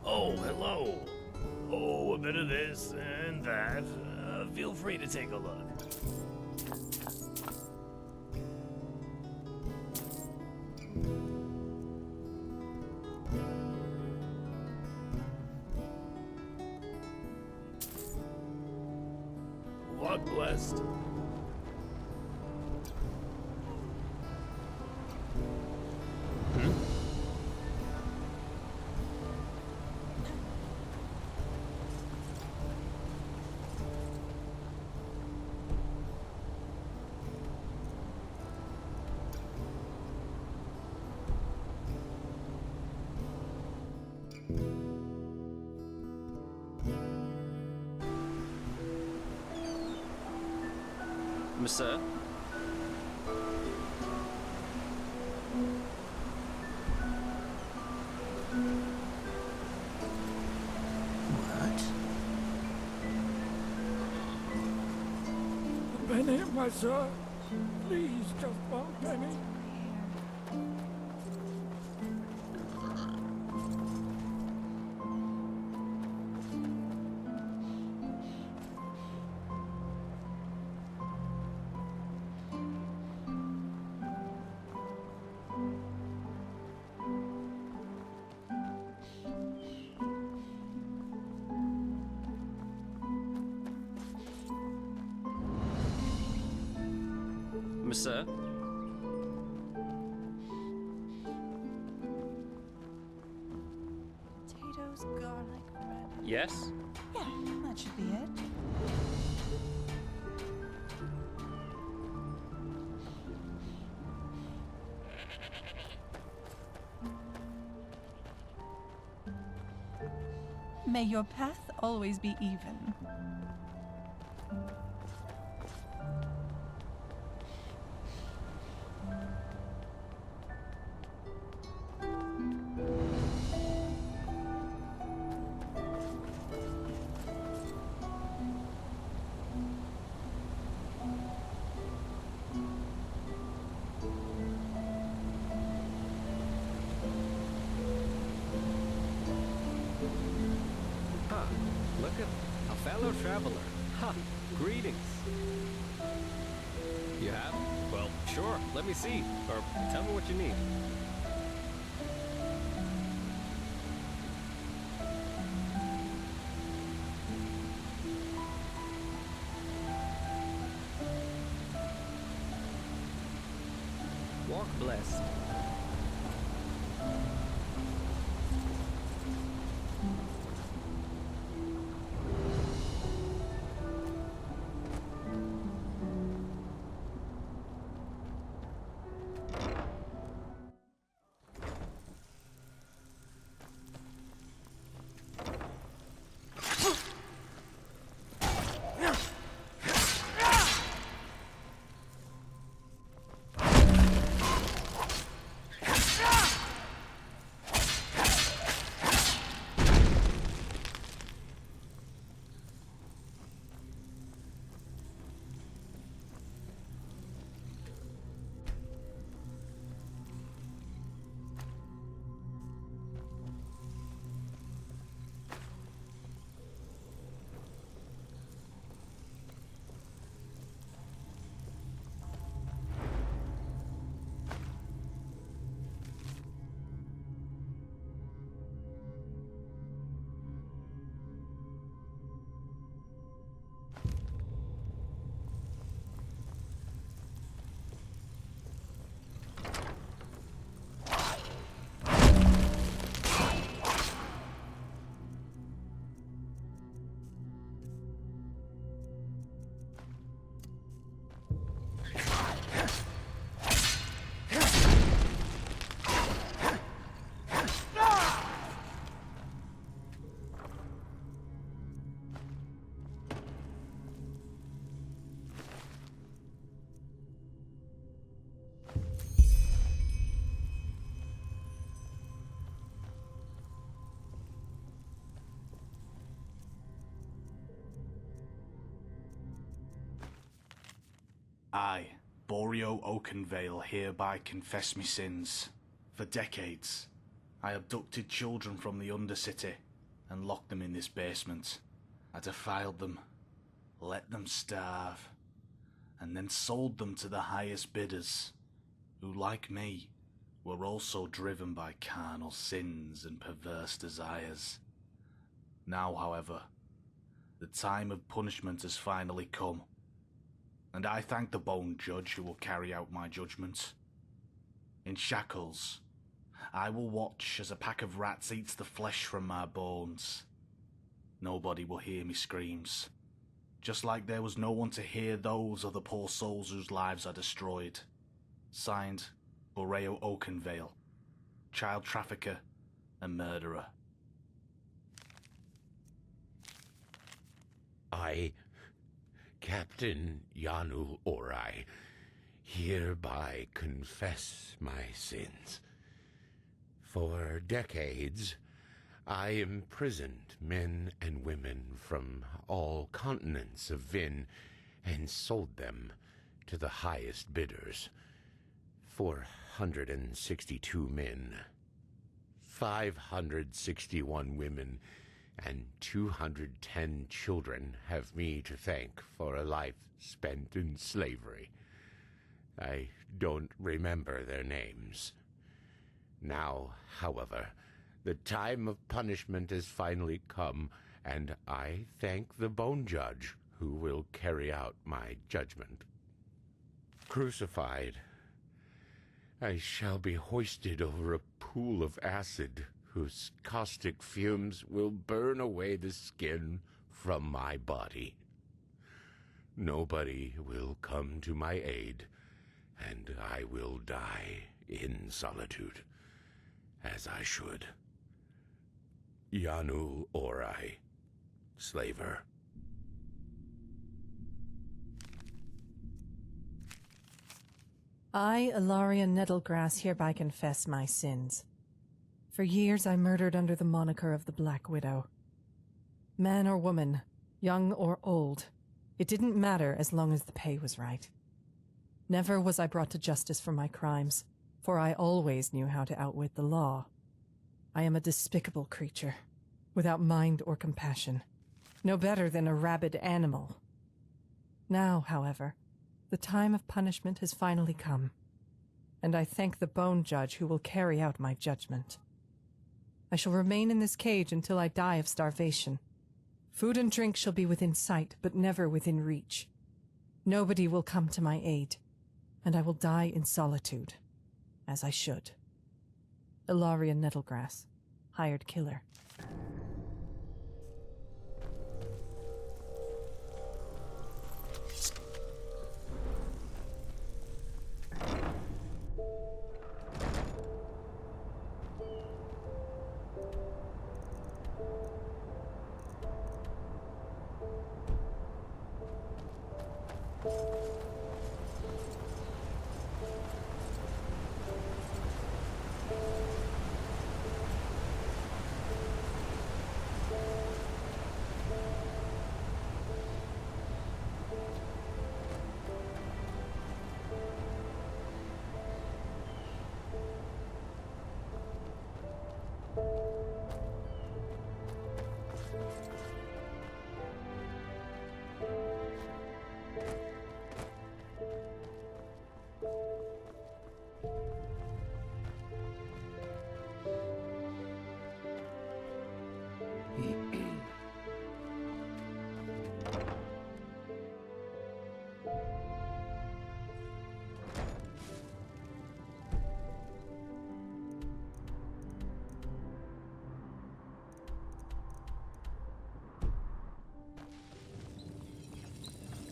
Oh, hello. Oh, a bit of this and that. Feel free to take a look. Walk blessed.
Monsieur?
Benny, my son, please just won't, Benny.
Monsieur?
Potatoes, garlic, bread.
Yes?
Yeah, that should be it. May your path always be even.
Look at a fellow traveler. Ha! Greetings. You have? Well, sure. Let me see. Or tell me what you need.
Walk blessed.
I, Borio Oakenvale, hereby confess me sins. For decades, I abducted children from the Undercity and locked them in this basement. I defiled them, let them starve, and then sold them to the highest bidders, who, like me, were also driven by carnal sins and perverse desires. Now, however, the time of punishment has finally come, and I thank the Bone Judge who will carry out my judgment. In shackles, I will watch as a pack of rats eats the flesh from my bones. Nobody will hear me screams, just like there was no one to hear those of the poor souls whose lives are destroyed. Signed, Boreo Oakenvale, child trafficker and murderer.
I, Captain Yanu Orai, hereby confess my sins. For decades, I imprisoned men and women from all continents of Vin and sold them to the highest bidders. 462 men, 561 women, and 210 children have me to thank for a life spent in slavery. I don't remember their names. Now, however, the time of punishment has finally come, and I thank the Bone Judge who will carry out my judgment. Crucified, I shall be hoisted over a pool of acid whose caustic fumes will burn away the skin from my body. Nobody will come to my aid, and I will die in solitude, as I should. Yanu Orai, Slaver.
I, Ilaria Nettlegrass, hereby confess my sins. For years I murdered under the moniker of the Black Widow. Man or woman, young or old, it didn't matter as long as the pay was right. Never was I brought to justice for my crimes, for I always knew how to outwit the law. I am a despicable creature, without mind or compassion, no better than a rabid animal. Now, however, the time of punishment has finally come, and I thank the Bone Judge who will carry out my judgment. I shall remain in this cage until I die of starvation. Food and drink shall be within sight, but never within reach. Nobody will come to my aid, and I will die in solitude. as I should. Ilaria Nettlegrass, hired killer.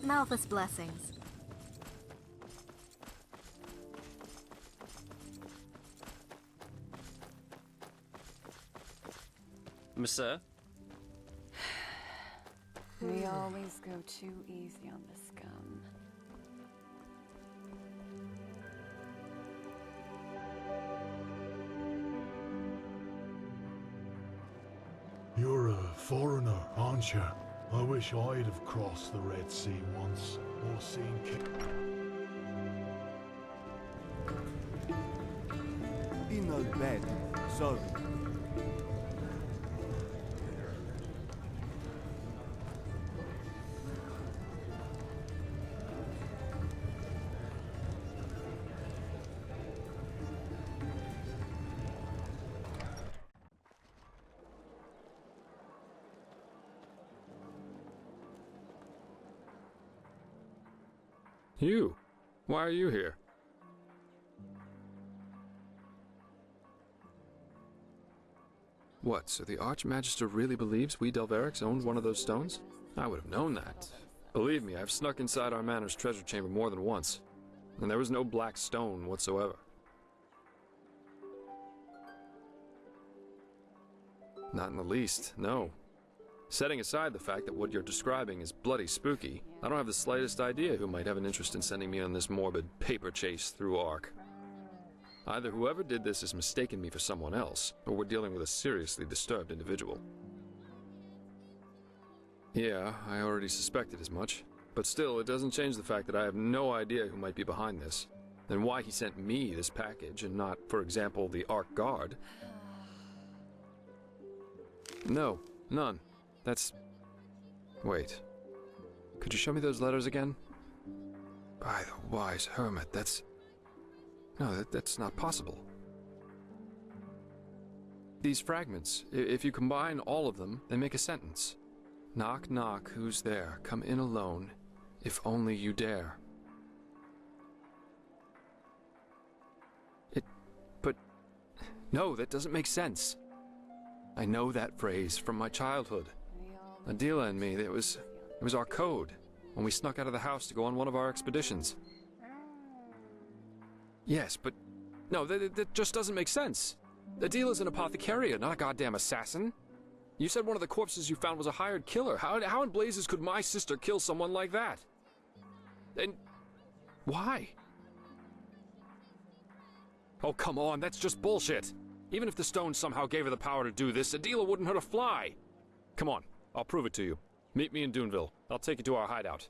Malthus blessings.
Monsieur?
We always go too easy on the scum.
You're a foreigner, aren't you? I wish I'd have crossed the Red Sea once, or seen
In a bed, sorry.
You? Why are you here? What, so the Archmagister really believes we Delverics owned one of those stones? I would have known that. Believe me, I've snuck inside our manor's treasure chamber more than once, and there was no black stone whatsoever. Not in the least, no. Setting aside the fact that what you're describing is bloody spooky, I don't have the slightest idea who might have an interest in sending me on this morbid paper chase through Ark. Either whoever did this has mistaken me for someone else, or we're dealing with a seriously disturbed individual. Yeah, I already suspected as much, but still, it doesn't change the fact that I have no idea who might be behind this, and why he sent me this package and not, for example, the Ark Guard. No, none. That's... Wait. Could you show me those letters again? By the wise hermit, that's... No, that's not possible. These fragments, if you combine all of them, they make a sentence. Knock, knock, who's there? Come in alone, if only you dare. But... No, that doesn't make sense. I know that phrase from my childhood. Adila and me, it was our code, when we snuck out of the house to go on one of our expeditions. Yes, but... No, that just doesn't make sense. Adila's an apothecarian, not a goddamn assassin. You said one of the corpses you found was a hired killer. How in blazes could my sister kill someone like that? And... why? Oh, come on, that's just bullshit. Even if the stone somehow gave her the power to do this, Adila wouldn't hurt a fly. Come on, I'll prove it to you. Meet me in Duneville. I'll take you to our hideout.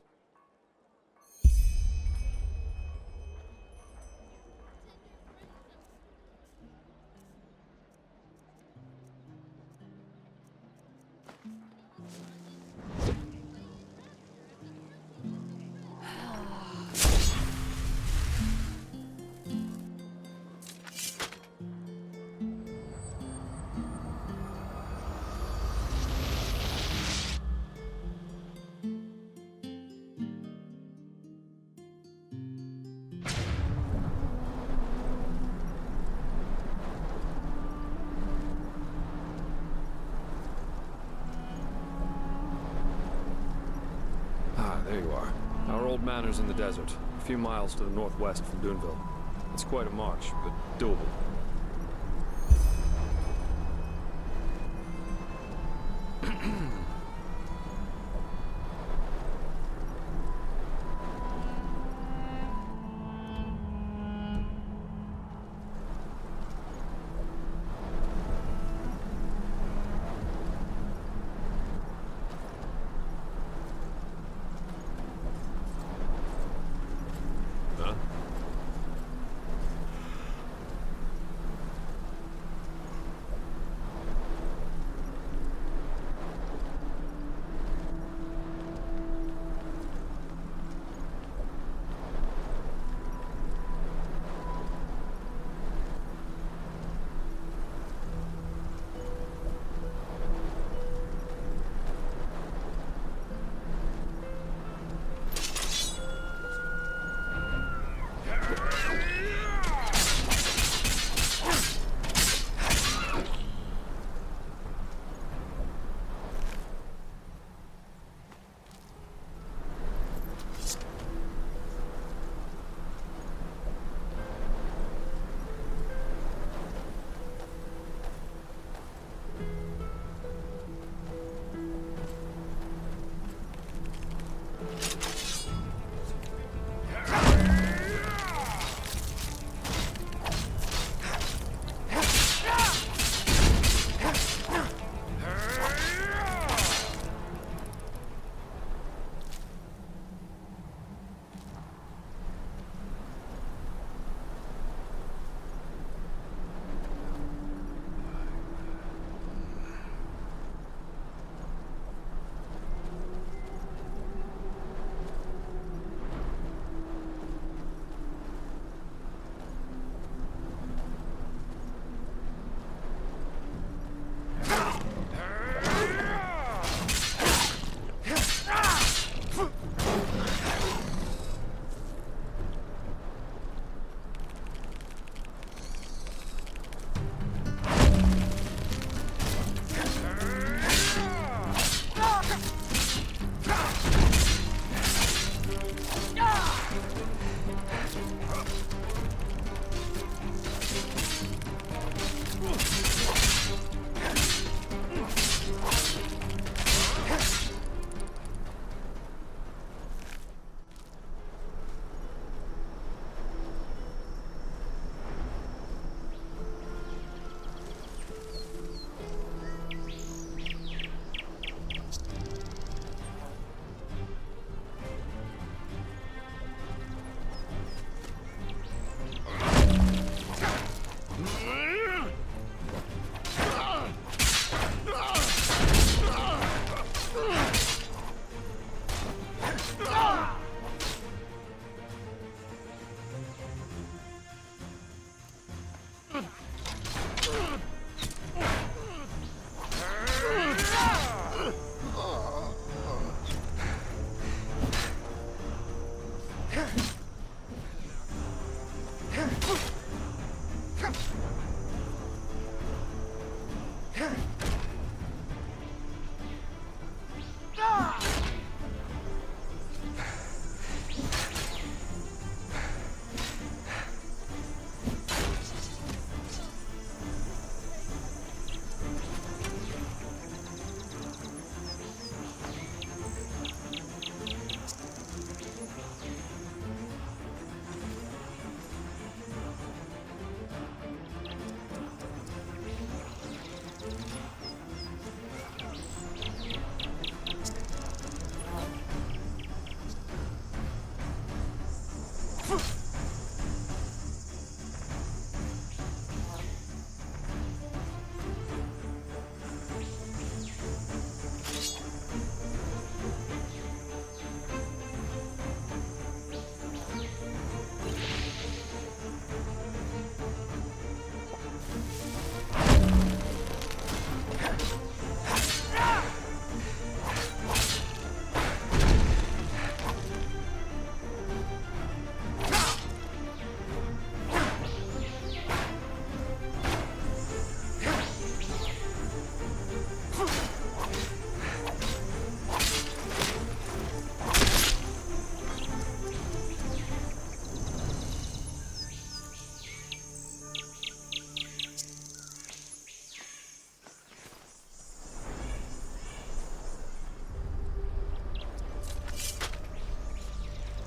there you are. Our old manor's in the desert, a few miles to the northwest from Duneville. It's quite a march, but doable.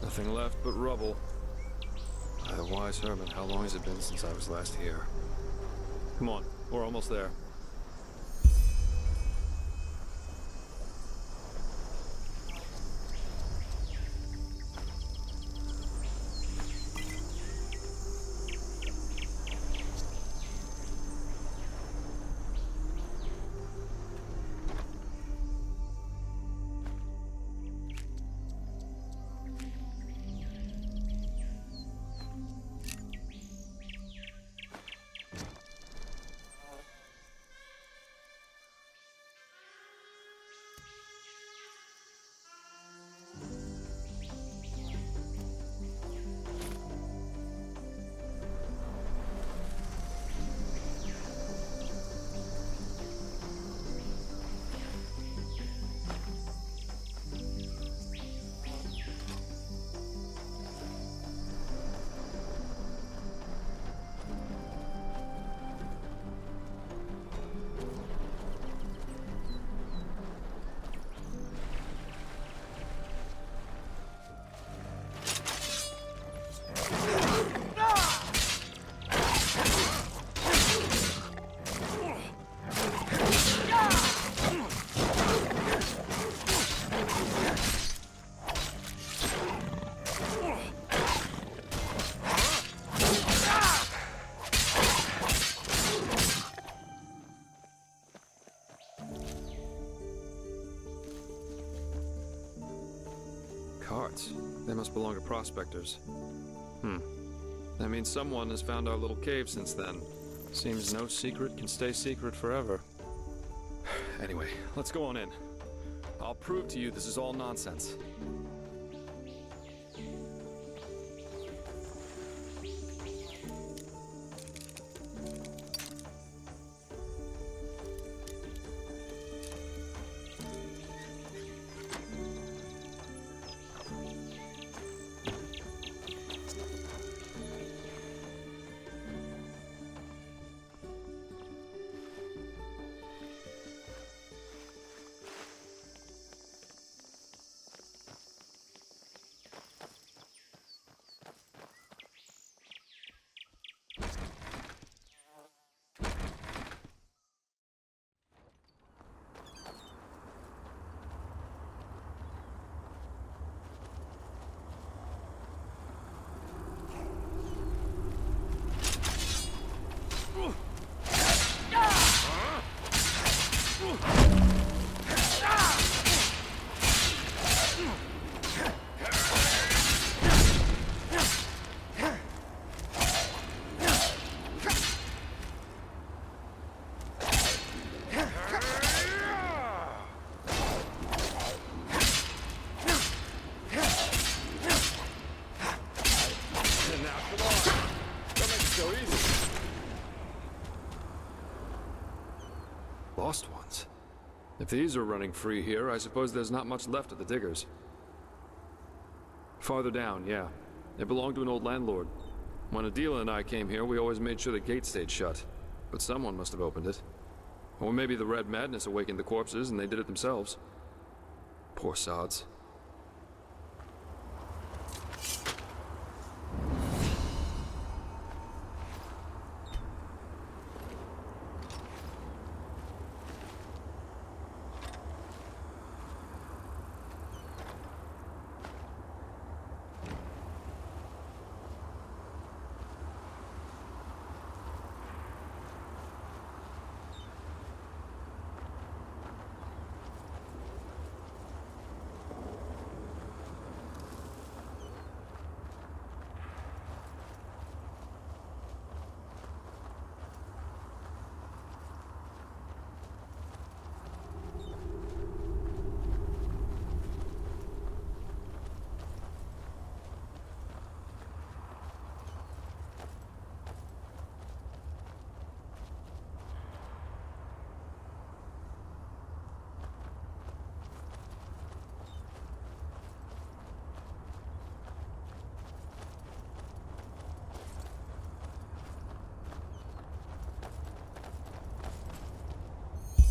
Nothing left but rubble. By the wise hermit, how long has it been since I was last here? Come on, we're almost there. Carts. They must belong to prospectors. That means someone has found our little cave since then. Seems no secret can stay secret forever. Anyway, let's go on in. I'll prove to you this is all nonsense. Lost ones. If these are running free here, I suppose there's not much left of the diggers. Farther down, yeah. It belonged to an old landlord. When Adela and I came here, we always made sure the gate stayed shut. But someone must have opened it. Or maybe the Red Madness awakened the corpses and they did it themselves. Poor sods.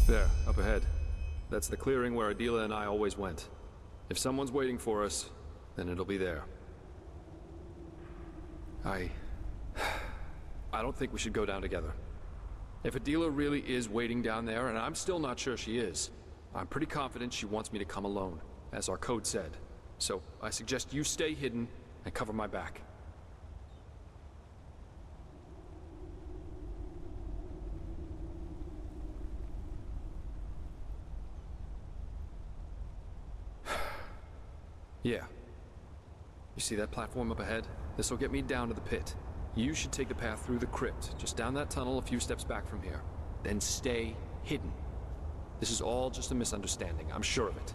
There, up ahead. That's the clearing where Adela and I always went. If someone's waiting for us, then it'll be there. I don't think we should go down together. If Adela really is waiting down there, and I'm still not sure she is, I'm pretty confident she wants me to come alone, as our code said. So I suggest you stay hidden and cover my back. Yeah. You see that platform up ahead? This'll get me down to the pit. You should take the path through the crypt, just down that tunnel a few steps back from here. Then stay hidden. This is all just a misunderstanding, I'm sure of it.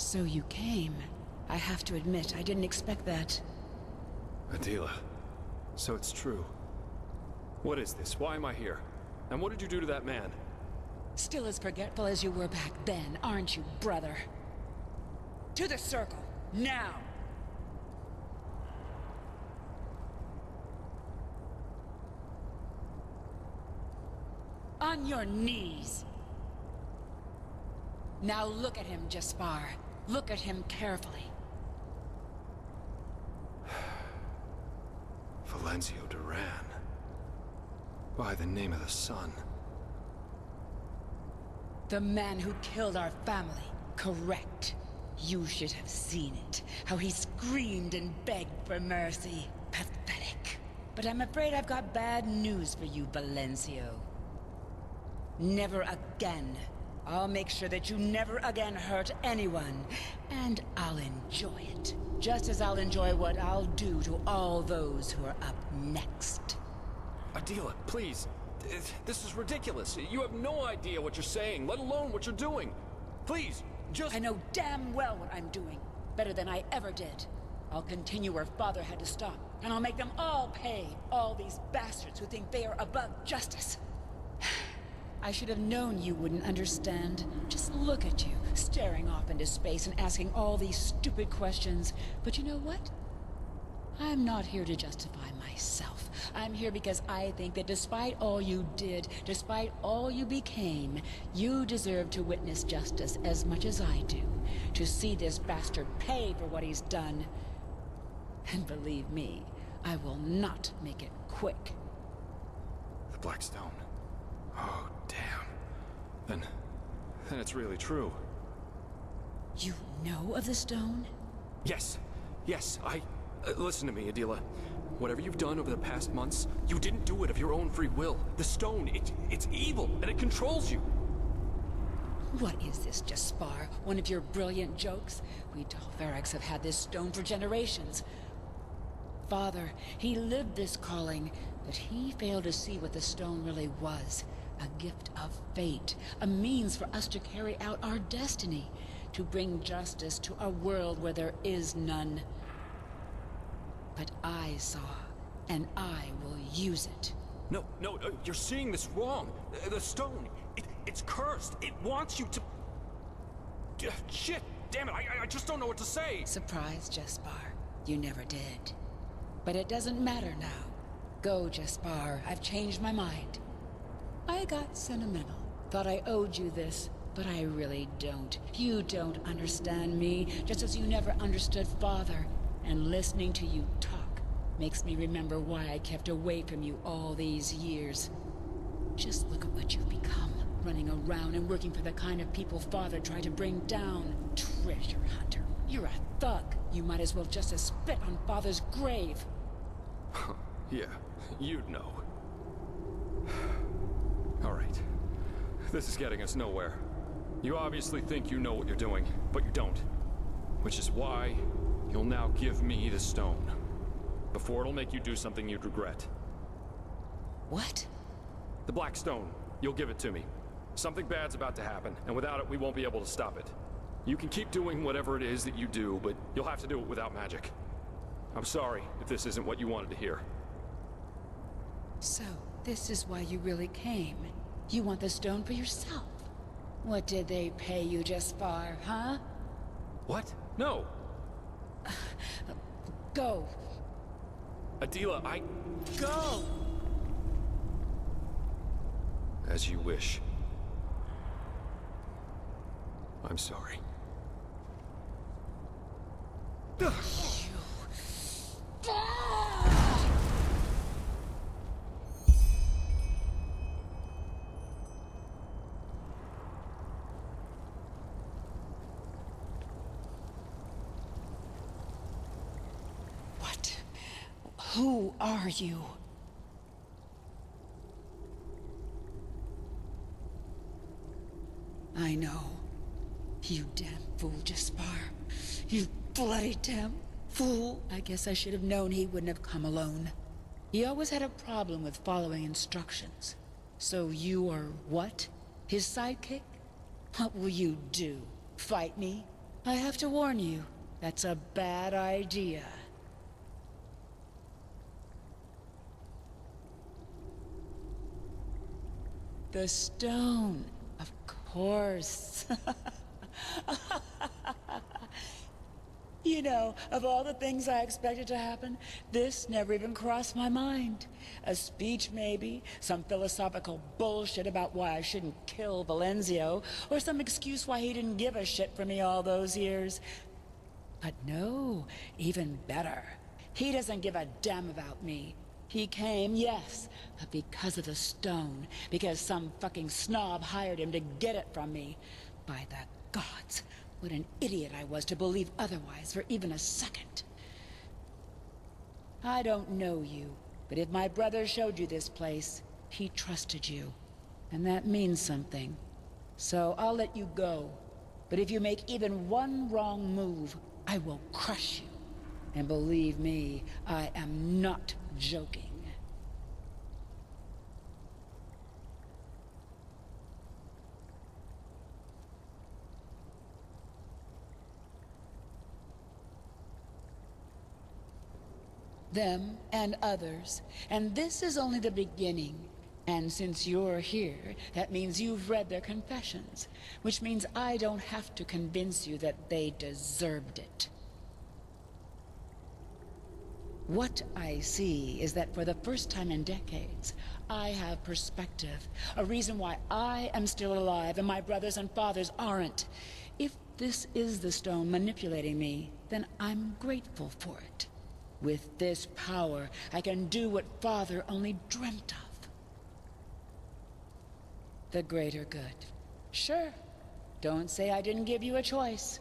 So you came. I have to admit, I didn't expect that.
Adela, so it's true. What is this? Why am I here? And what did you do to that man?
Still as forgetful as you were back then, aren't you, brother? To the circle, now! On your knees. Now look at him, Jaspar. Look at him carefully.
Valencio Duran. By the name of the sun.
The man who killed our family. Correct. You should have seen it. How he screamed and begged for mercy. Pathetic. But I'm afraid I've got bad news for you, Valencio. Never again. I'll make sure that you never again hurt anyone. And I'll enjoy it. Just as I'll enjoy what I'll do to all those who are up next.
Adila, please. This is ridiculous. You have no idea what you're saying, let alone what you're doing. Please, just...
I know damn well what I'm doing. Better than I ever did. I'll continue where Father had to stop. And I'll make them all pay. All these bastards who think they are above justice. I should have known you wouldn't understand. Just look at you, staring off into space and asking all these stupid questions. But you know what? I'm not here to justify myself. I'm here because I think that despite all you did, despite all you became, you deserve to witness justice as much as I do. To see this bastard pay for what he's done. And believe me, I will not make it quick.
The Black Stone. Oh, damn. Then it's really true.
You know of the stone?
Yes. Yes, listen to me, Adila. Whatever you've done over the past months, you didn't do it of your own free will. The stone, it's evil, and it controls you.
What is this, Jaspar? One of your brilliant jokes? We Dalfarics have had this stone for generations. Father, he lived this calling, but he failed to see what the stone really was. A gift of fate, a means for us to carry out our destiny, to bring justice to a world where there is none. But I saw, and I will use it.
No, you're seeing this wrong. The stone, it's cursed. It wants you to... Shit, damn it, I just don't know what to say.
Surprised, Jaspar. You never did. But it doesn't matter now. Go, Jaspar. I've changed my mind. I got sentimental. Thought I owed you this, but I really don't. You don't understand me, just as you never understood Father. And listening to you talk makes me remember why I kept away from you all these years. Just look at what you've become, running around and working for the kind of people Father tried to bring down. Treasure hunter. You're a thug. You might as well just have spit on Father's grave.
Yeah, you'd know. All right. This is getting us nowhere. You obviously think you know what you're doing, but you don't. Which is why you'll now give me the stone. Before it'll make you do something you'd regret.
What?
The Black Stone. You'll give it to me. Something bad's about to happen, and without it, we won't be able to stop it. You can keep doing whatever it is that you do, but you'll have to do it without magic. I'm sorry if this isn't what you wanted to hear.
So, this is why you really came. You want the stone for yourself. What did they pay you, Jaspar, huh?
What? No.
Go.
Adila,
Go!
As you wish. I'm sorry.
What? Who are you? I know. You damn fool, Jaspar. You bloody damn fool. I guess I should have known he wouldn't have come alone. He always had a problem with following instructions. So you are what? His sidekick? What will you do? Fight me? I have to warn you, that's a bad idea. The stone, of course. You know, of all the things I expected to happen, this never even crossed my mind. A speech, maybe, some philosophical bullshit about why I shouldn't kill Valenzio, or some excuse why he didn't give a shit for me all those years. But no, even better. He doesn't give a damn about me. He came, yes, but because of the stone. Because some fucking snob hired him to get it from me. By the gods, what an idiot I was to believe otherwise for even a second. I don't know you, but if my brother showed you this place, he trusted you. And that means something. So I'll let you go. But if you make even one wrong move, I will crush you. And believe me, I am not joking. Them and others. And this is only the beginning. And since you're here, that means you've read their confessions. Which means I don't have to convince you that they deserved it. What I see is that for the first time in decades, I have perspective. A reason why I am still alive and my brothers and fathers aren't. If this is the stone manipulating me, then I'm grateful for it. With this power, I can do what Father only dreamt of. The greater good. Sure. Don't say I didn't give you a choice.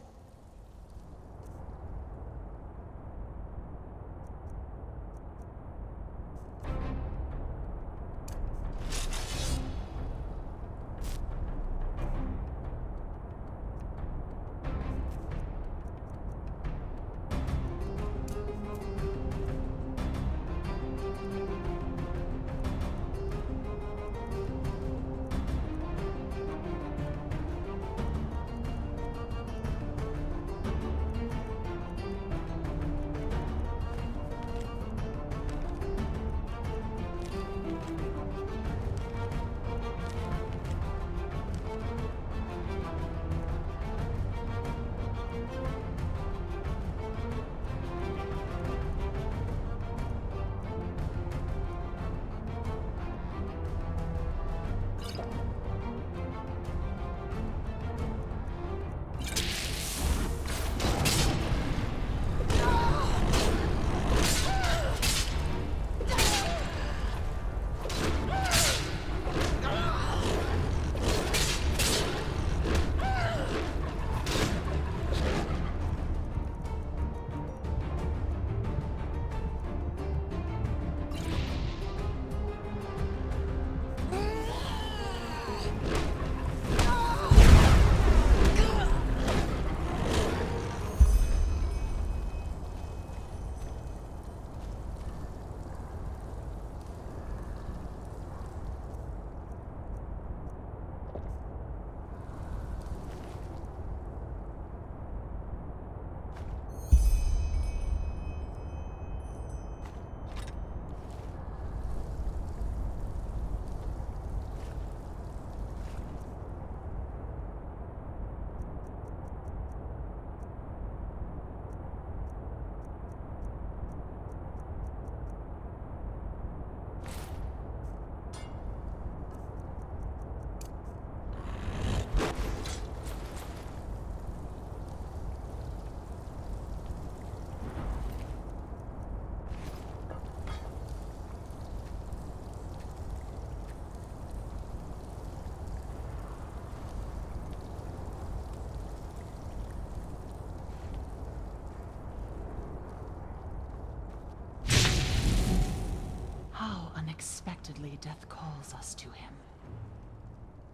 Unexpectedly, death calls us to him.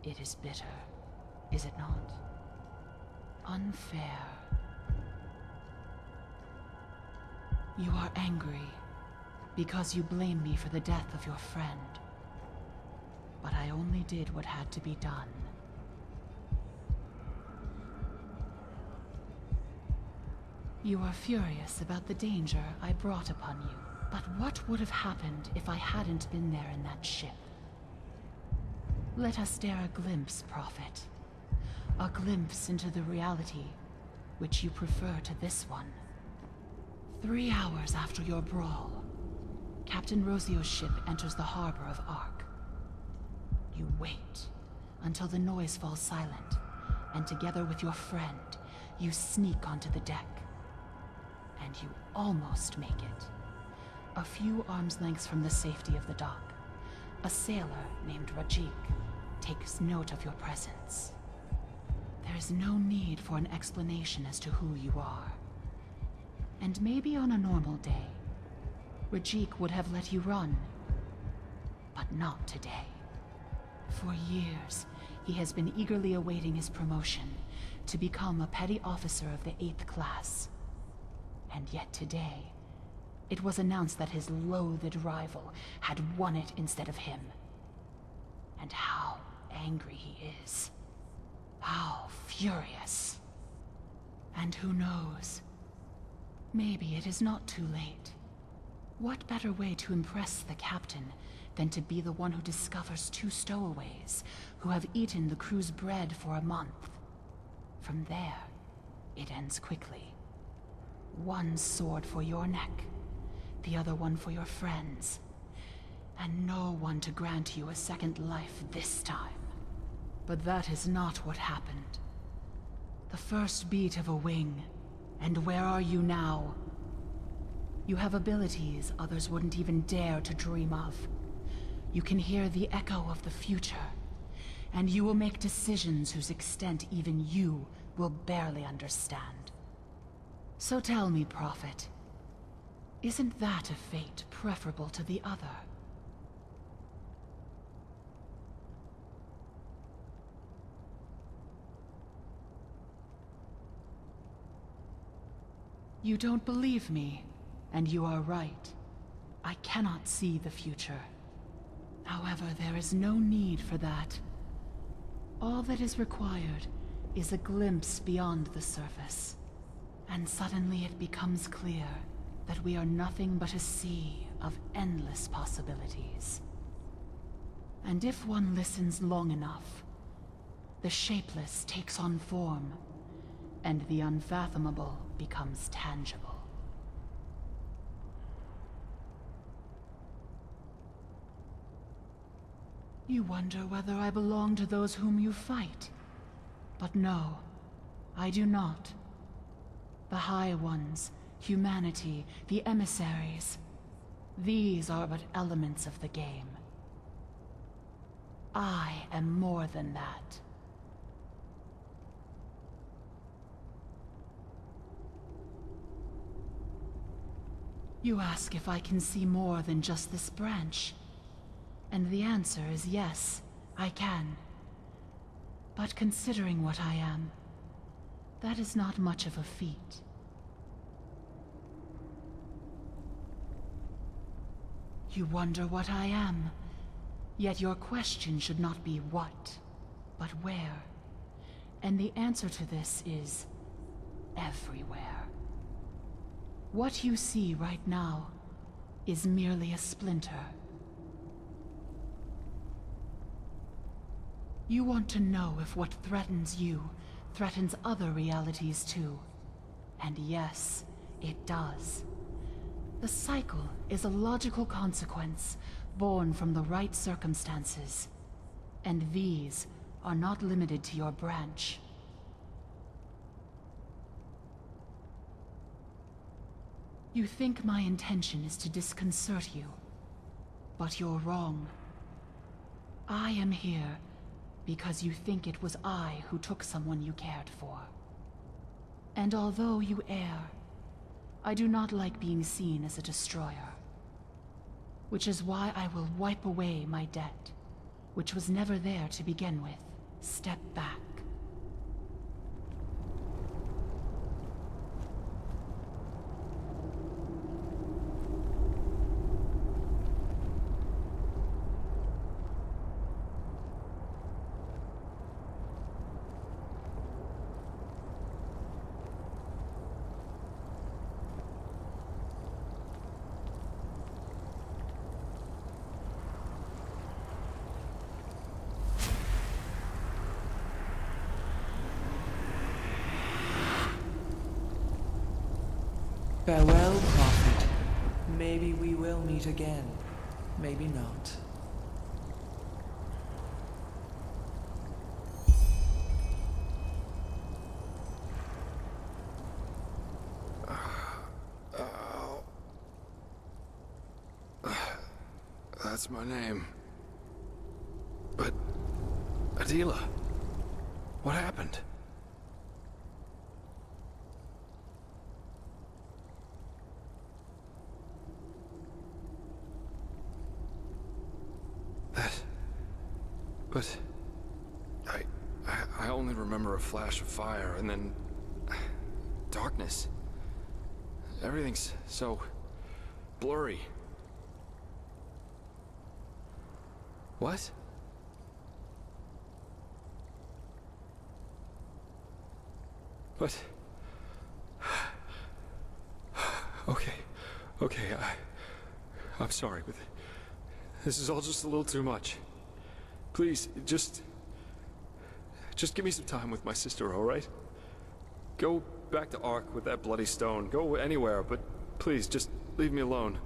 It is bitter, is it not? Unfair. You are angry because you blame me for the death of your friend. But I only did what had to be done. You are furious about the danger I brought upon you. But what would have happened if I hadn't been there in that ship? Let us dare a glimpse, Prophet. A glimpse into the reality which you prefer to this one. 3 hours after your brawl, Captain Rosio's ship enters the harbor of Ark. You wait until the noise falls silent, and together with your friend, you sneak onto the deck. And you almost make it. A few arms lengths from the safety of the dock, a sailor named Rajik takes note of your presence. There's no need for an explanation as to who you are. And maybe on a normal day, Rajik would have let you run. But not today. For years, he has been eagerly awaiting his promotion to become a petty officer of the 8th class. And yet today, it was announced that his loathed rival had won it instead of him. And how angry he is. How furious. And who knows? Maybe it is not too late. What better way to impress the captain than to be the one who discovers 2 stowaways who have eaten the crew's bread for a month? From there, it ends quickly. One sword for your neck, the other one for your friends, and no one to grant you a second life this time. But that is not what happened. The first beat of a wing, and where are you now? You have abilities others wouldn't even dare to dream of. You can hear the echo of the future, and you will make decisions whose extent even you will barely understand. So tell me, Prophet, isn't that a fate preferable to the other? You don't believe me, and you are right. I cannot see the future. However, there is no need for that. All that is required is a glimpse beyond the surface. And suddenly it becomes clear that we are nothing but a sea of endless possibilities. And if one listens long enough, the shapeless takes on form, and the unfathomable becomes tangible. You wonder whether I belong to those whom you fight. But no, I do not. The High Ones, humanity, the emissaries, these are but elements of the game. I am more than that. You ask if I can see more than just this branch. And the answer is yes, I can. But considering what I am, that is not much of a feat. You wonder what I am, yet your question should not be what, but where. And the answer to this is everywhere. What you see right now is merely a splinter. You want to know if what threatens you threatens other realities too. And yes, it does. The cycle is a logical consequence born from the right circumstances. And these are not limited to your branch. You think my intention is to disconcert you, but you're wrong. I am here because you think it was I who took someone you cared for. And although you err, I do not like being seen as a destroyer. Which is why I will wipe away my debt, which was never there to begin with. Step back.
Farewell, Prophet. Maybe we will meet again. Maybe not.
That's my name. But... Adela... What happened? But... I only remember a flash of fire, and then... darkness. Everything's so... blurry. What? But... Okay, I'm sorry, but... this is all just a little too much. Please, just give me some time with my sister, alright? Go back to Ark with that bloody stone. Go anywhere, but please, just leave me alone.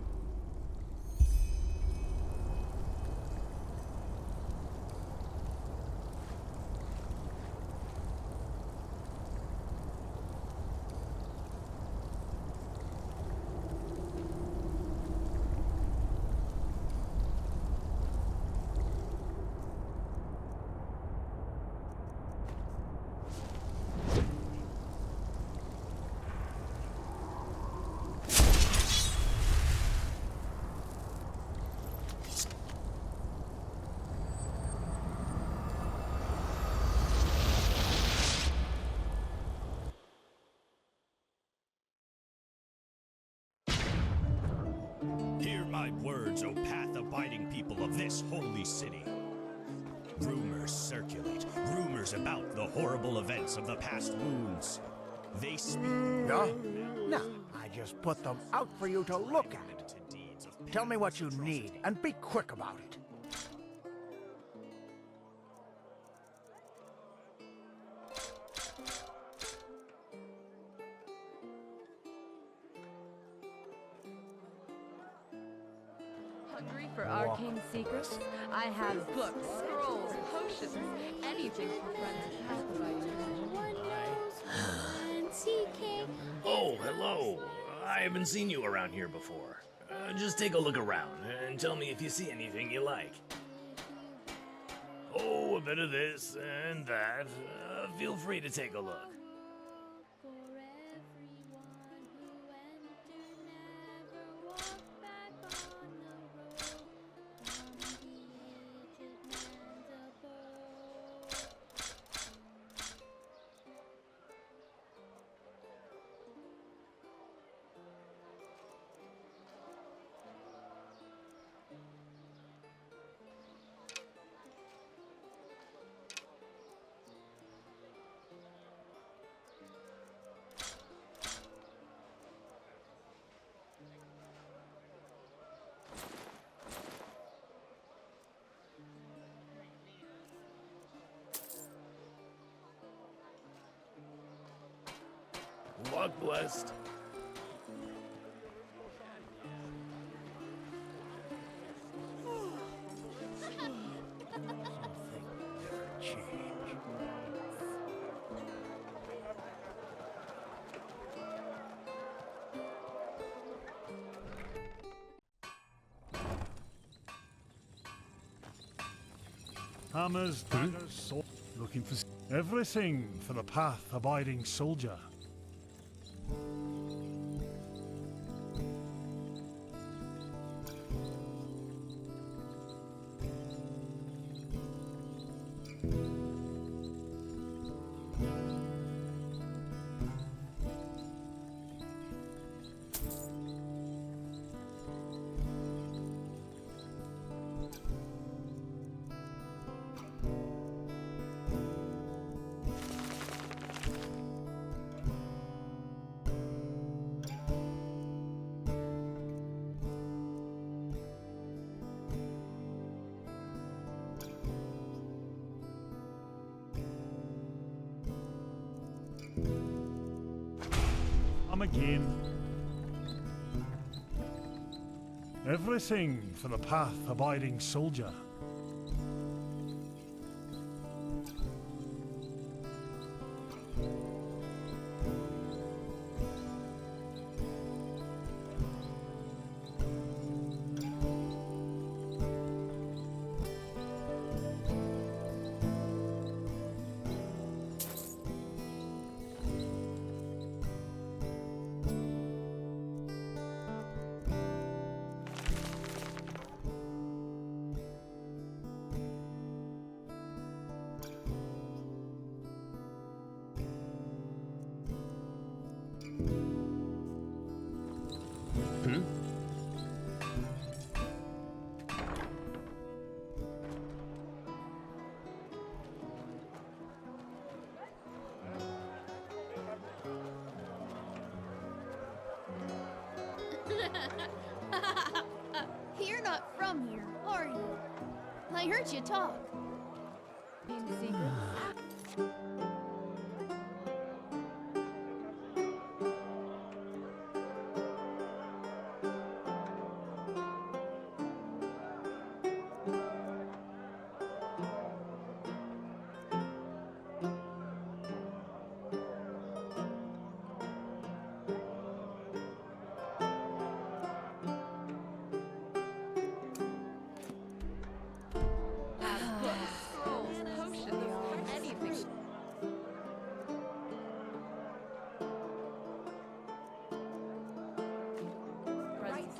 Hear my words, O path-abiding people of this holy city. Rumors circulate, rumors about the horrible events of the past wounds. They speak...
No? No, I just put them out for you to look at. Tell me what you need, and be quick about it.
Hungry for arcane secrets? I have books, scrolls, potions, anything for friends and path-abiding.
Oh, hello. I haven't seen you around here before. Just take a look around and tell me if you see anything you like. Oh, a bit of this and that. Feel free to take a look. Luck blessed.
Hammers, daggers, swords. Looking for everything for the path-abiding soldier. Again. Everything for the path-abiding soldier.
You're not from here, are you? I heard you talk. In secret?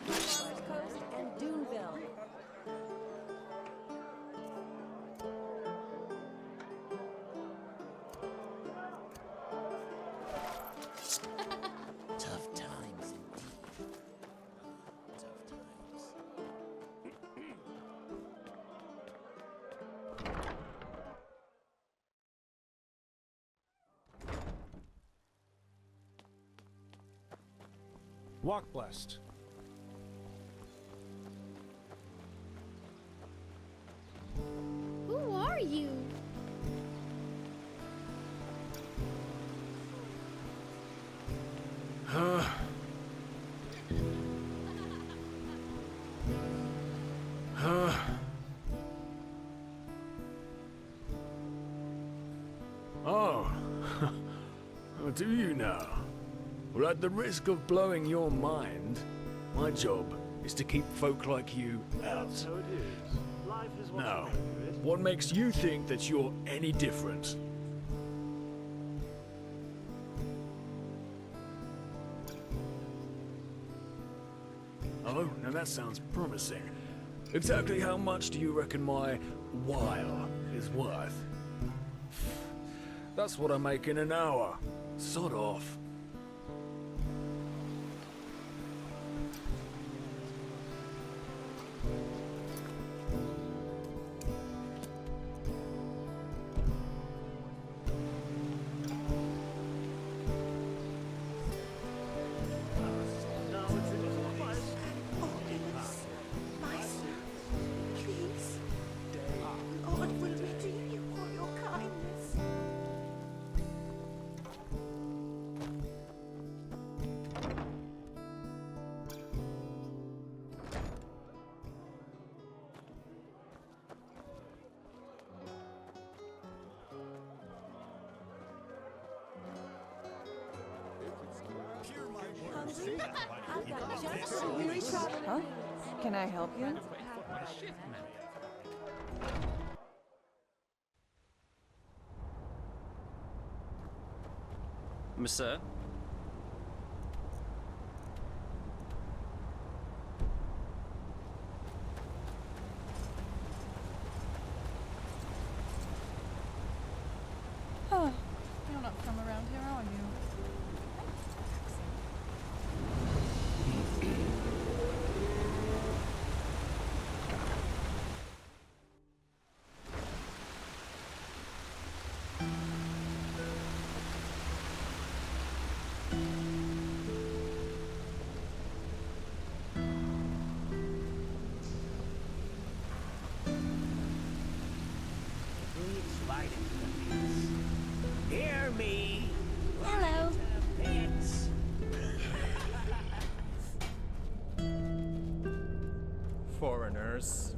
Coast and Duneville.
Tough times indeed. Tough times.
Walk blessed.
Who are you?
Oh, do you now? Well, at the risk of blowing your mind, my job is to keep folk like you out.
So it is. Life is what
Now,
you make of it.
what makes you think that you're any different? Oh, now that sounds promising. Exactly how much do you reckon my while is worth? That's what I make in an hour. Sod off.
Please. Lord will redeem you for your kindness.
Huh? Can I help you?
Monsieur?
Huh. You're not from around here, are you?
Hear me!
Hello.
It's...
foreigners.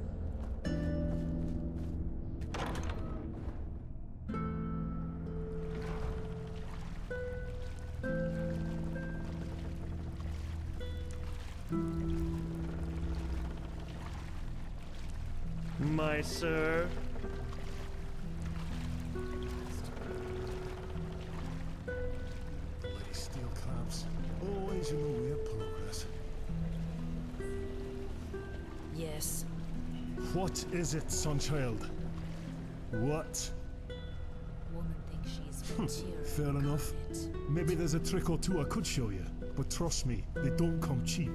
My sir.
Bloody steel clamps. Always in the way of progress.
Yes.
What is it, sonchild? What?
Woman thinks she's material.
Fair enough. Maybe there's a trick or two I could show you, but trust me, they don't come cheap.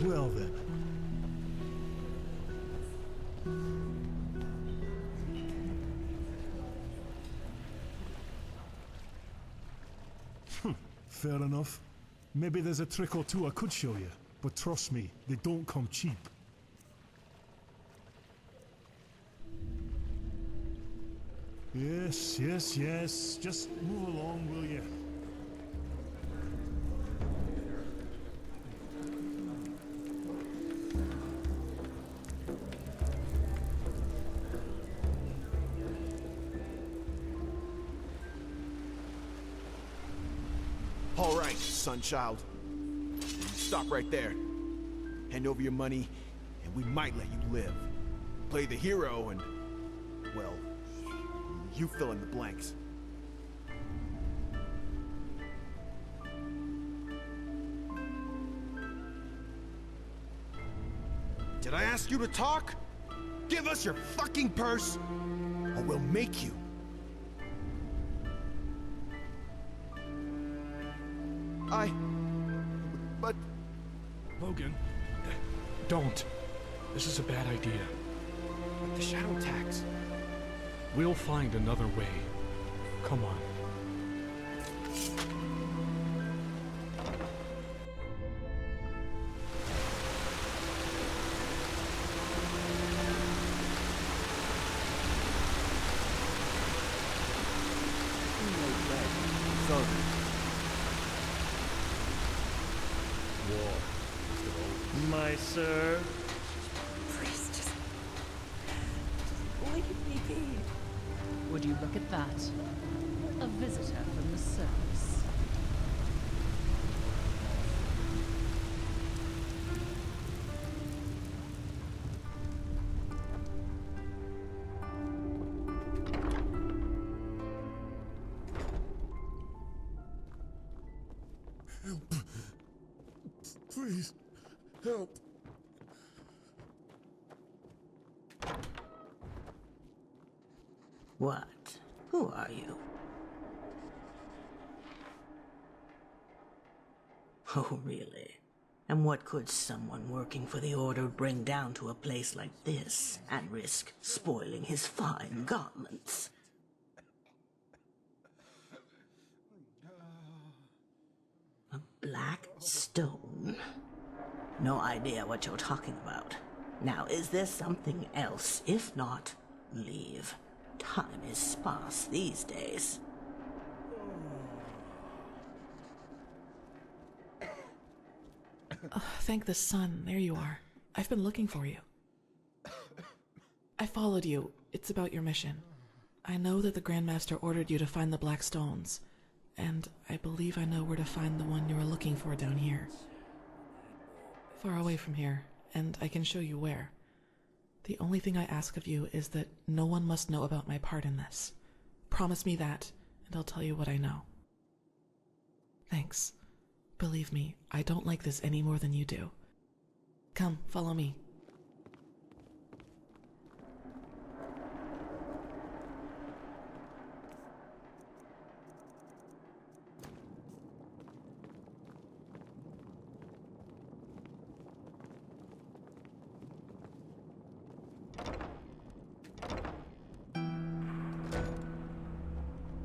Well then. Fair enough. Maybe there's a trick or two I could show you, but trust me, they don't come cheap. Yes, yes, yes. Just move along, will you?
All right, sonchild. Stop right there. Hand over your money, and we might let you live. Play the hero, and, well, you fill in the blanks. Did I ask you to talk? Give us your fucking purse, or we'll make you. But...
Logan, don't. This is a bad idea.
But the shadow tax...
We'll find another way. Come on.
My sir.
Please, just leave me be.
Would you look at that? A visitor from the service.
Help. Please, help.
What? Who are you? Oh, really? And what could someone working for the Order bring down to a place like this and risk spoiling his fine garments? A black stone? No idea what you're talking about. Now, is there something else? If not, leave. Time is sparse these days.
Thank the sun. There you are. I've been looking for you. I followed you. It's about your mission. I know that the Grandmaster ordered you to find the Black Stones, and I believe I know where to find the one you were looking for down here. Far away from here, and I can show you where. The only thing I ask of you is that no one must know about my part in this. Promise me that, and I'll tell you what I know. Thanks. Believe me, I don't like this any more than you do. Come, follow me.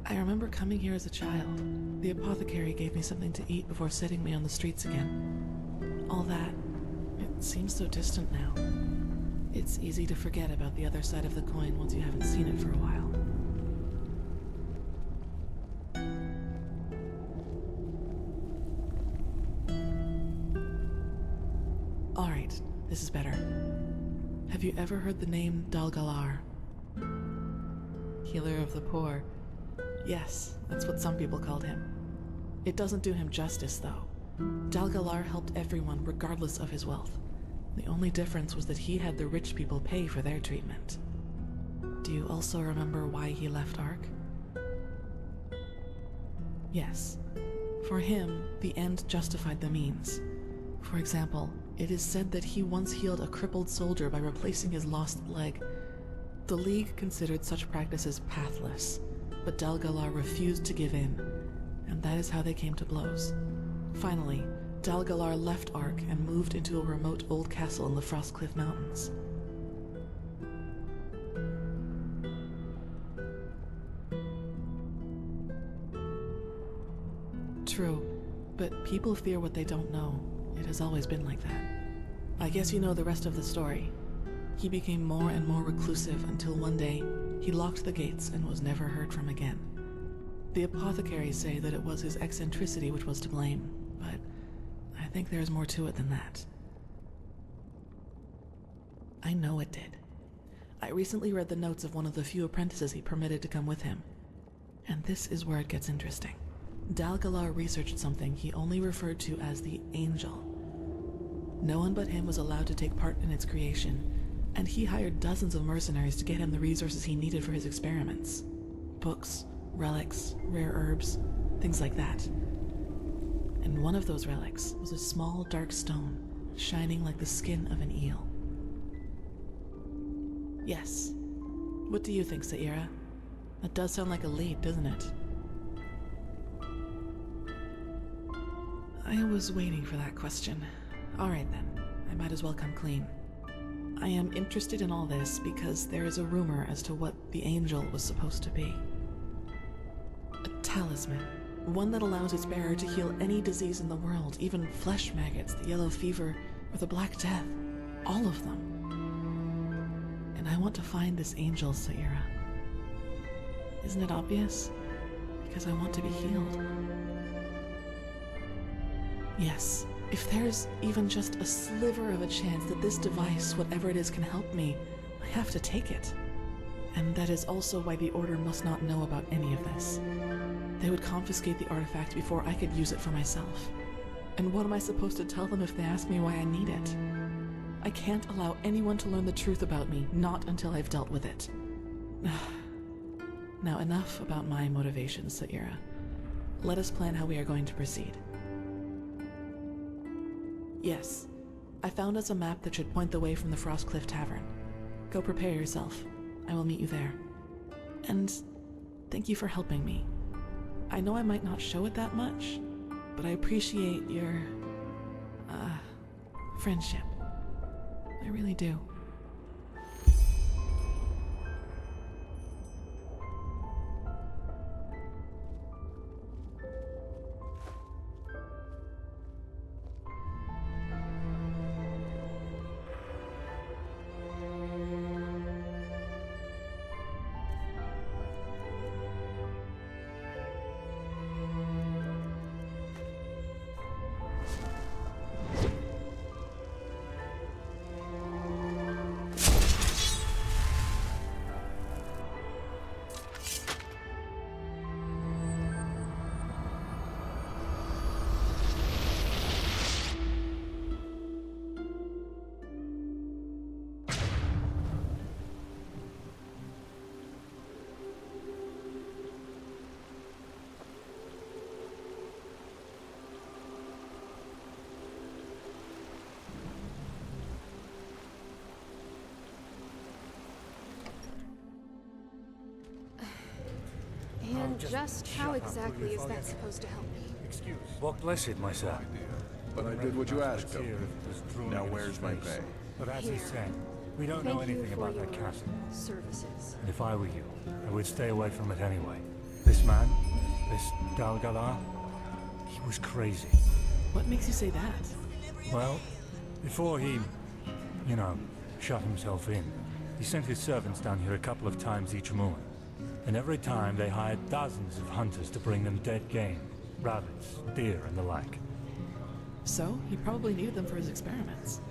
I remember coming here as a child. The apothecary gave me something to eat before setting me on the streets again. All that, it seems so distant now. It's easy to forget about the other side of the coin once you haven't seen it for a while. Alright, this is better. Have you ever heard the name Dal-Galar? Healer of the poor. Yes, that's what some people called him. It doesn't do him justice, though. Dal-Galar helped everyone regardless of his wealth. The only difference was that he had the rich people pay for their treatment. Do you also remember why he left Ark? Yes. For him, the end justified the means. For example, it is said that he once healed a crippled soldier by replacing his lost leg. The League considered such practices pathless, but Dal-Galar refused to give in, and that is how they came to blows. Finally, Dal-Galar left Ark and moved into a remote old castle in the Frostcliff Mountains. True, but people fear what they don't know. It has always been like that. I guess you know the rest of the story. He became more and more reclusive until one day, he locked the gates and was never heard from again. The apothecaries say that it was his eccentricity which was to blame, but I think there's more to it than that. I know it did. I recently read the notes of one of the few apprentices he permitted to come with him. And this is where it gets interesting. Dal-Galar researched something he only referred to as the Angel. No one but him was allowed to take part in its creation, and he hired dozens of mercenaries to get him the resources he needed for his experiments. Books, relics, rare herbs, things like that. And one of those relics was a small dark stone, shining like the skin of an eel. Yes. What do you think, Saira? That does sound like a lead, doesn't it? I was waiting for that question. Alright then, I might as well come clean. I am interested in all this because there is a rumor as to what the Angel was supposed to be. A talisman. One that allows its bearer to heal any disease in the world, even flesh maggots, the yellow fever, or the Black Death. All of them. And I want to find this Angel, Saira. Isn't it obvious? Because I want to be healed. Yes, if there's even just a sliver of a chance that this device, whatever it is, can help me, I have to take it. And that is also why the Order must not know about any of this. They would confiscate the artifact before I could use it for myself. And what am I supposed to tell them if they ask me why I need it? I can't allow anyone to learn the truth about me, not until I've dealt with it. Now enough about my motivations, Saira. Let us plan how we are going to proceed. Yes, I found us a map that should point the way from the Frostcliff Tavern. Go prepare yourself. I will meet you there. And thank you for helping me. I know I might not show it that much, but I appreciate your, friendship. I really do.
And just how exactly is that supposed to help me?
Walk blessed, my son.
But I did what you asked of me. Now where's my pay?
But as he said, we don't know anything about that castle.
Services.
And if I were you, I would stay away from it anyway. This man, this Dalgalar, he was crazy.
What makes you say that?
Well, before he, shut himself in, he sent his servants down here a couple of times each moon. And every time they hired dozens of hunters to bring them dead game. Rabbits, deer, and the like.
So, he probably needed them for his experiments.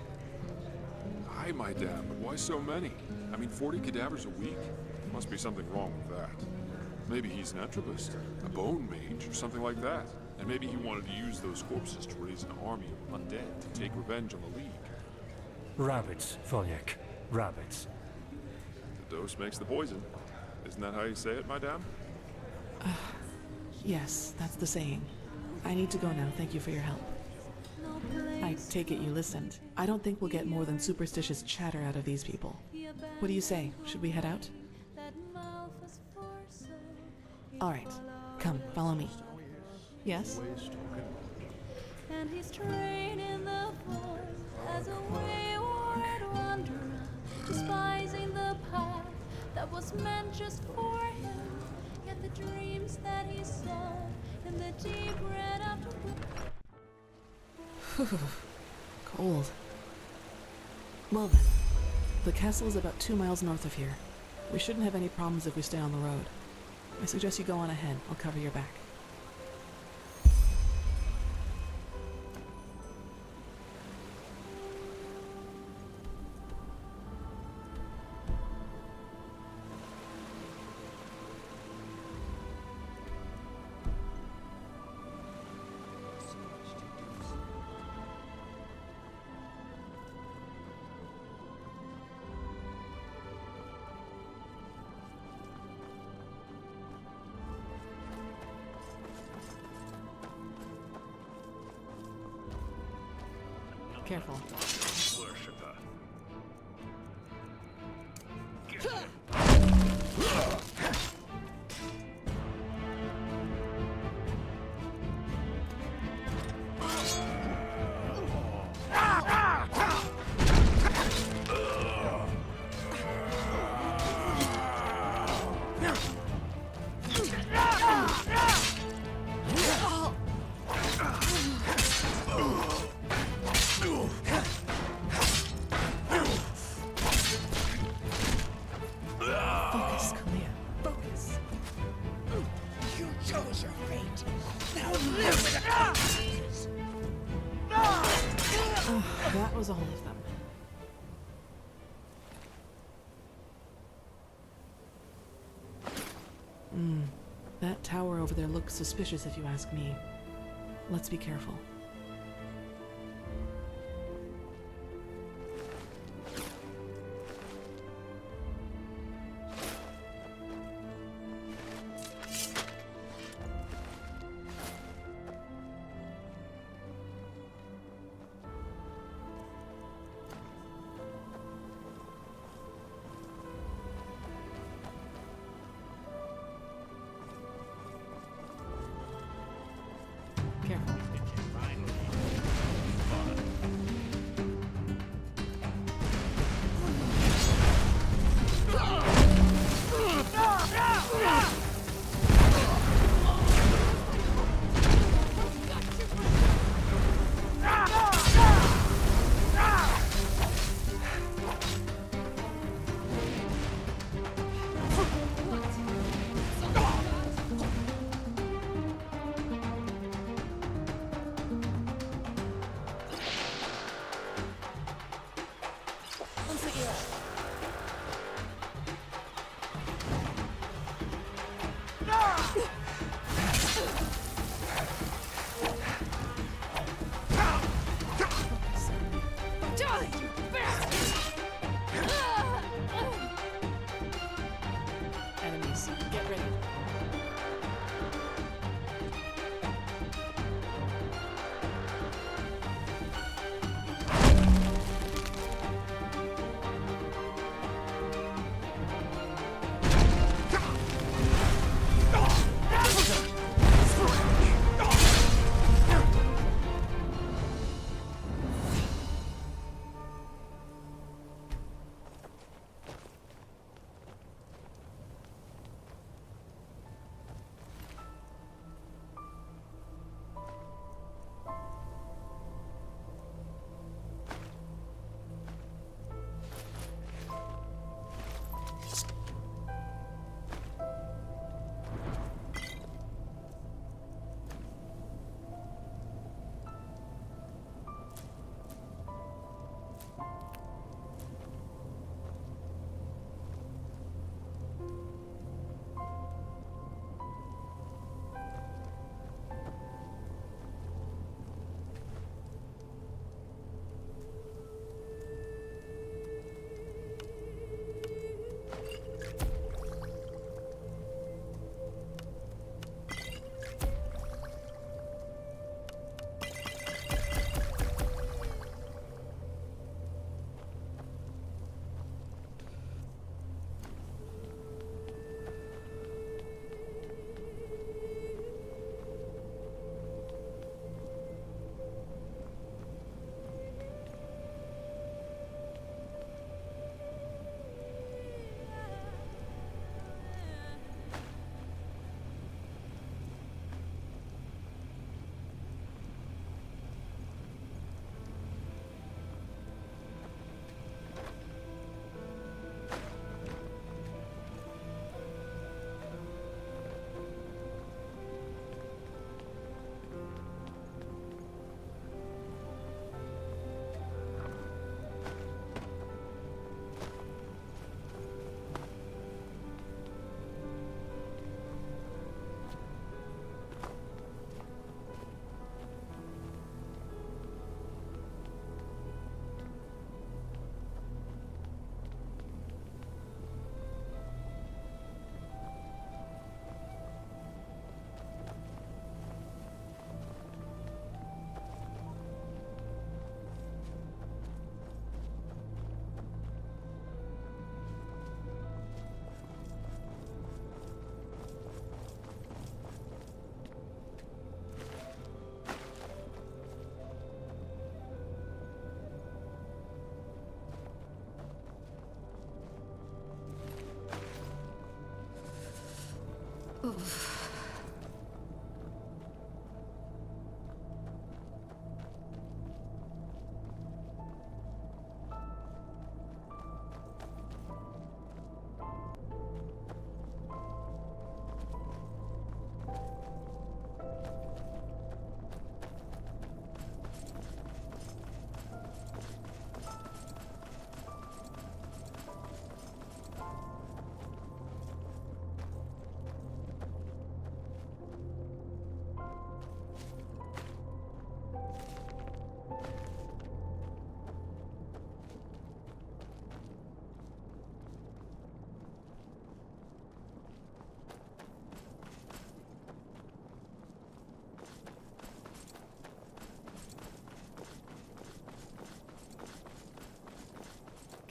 Aye, my dam, but why so many? I mean, 40 cadavers a week? Must be something wrong with that. Maybe he's an entropist, a bone mage, or something like that. And maybe he wanted to use those corpses to raise an army of undead to take revenge on the League.
Rabbits, Foljek. Rabbits.
The dose makes the poison. Isn't that how you say it, my dam?
Yes, that's the saying. I need to go now, thank you for your help. I take it you listened. I don't think we'll get more than superstitious chatter out of these people. What do you say? Should we head out? Alright, come, follow me. Yes?
And he's training the force as a wayward wanderer, despising the path that was meant just for him. Yet the dreams that he saw in the deep red afterglow.
Cold. Well then, the castle is about 2 miles north of here. We shouldn't have any problems if we stay on the road. I suggest you go on ahead. I'll cover your back. Careful.
Worshipper.
That was all of them. That tower over there looks suspicious if you ask me. Let's be careful. Careful.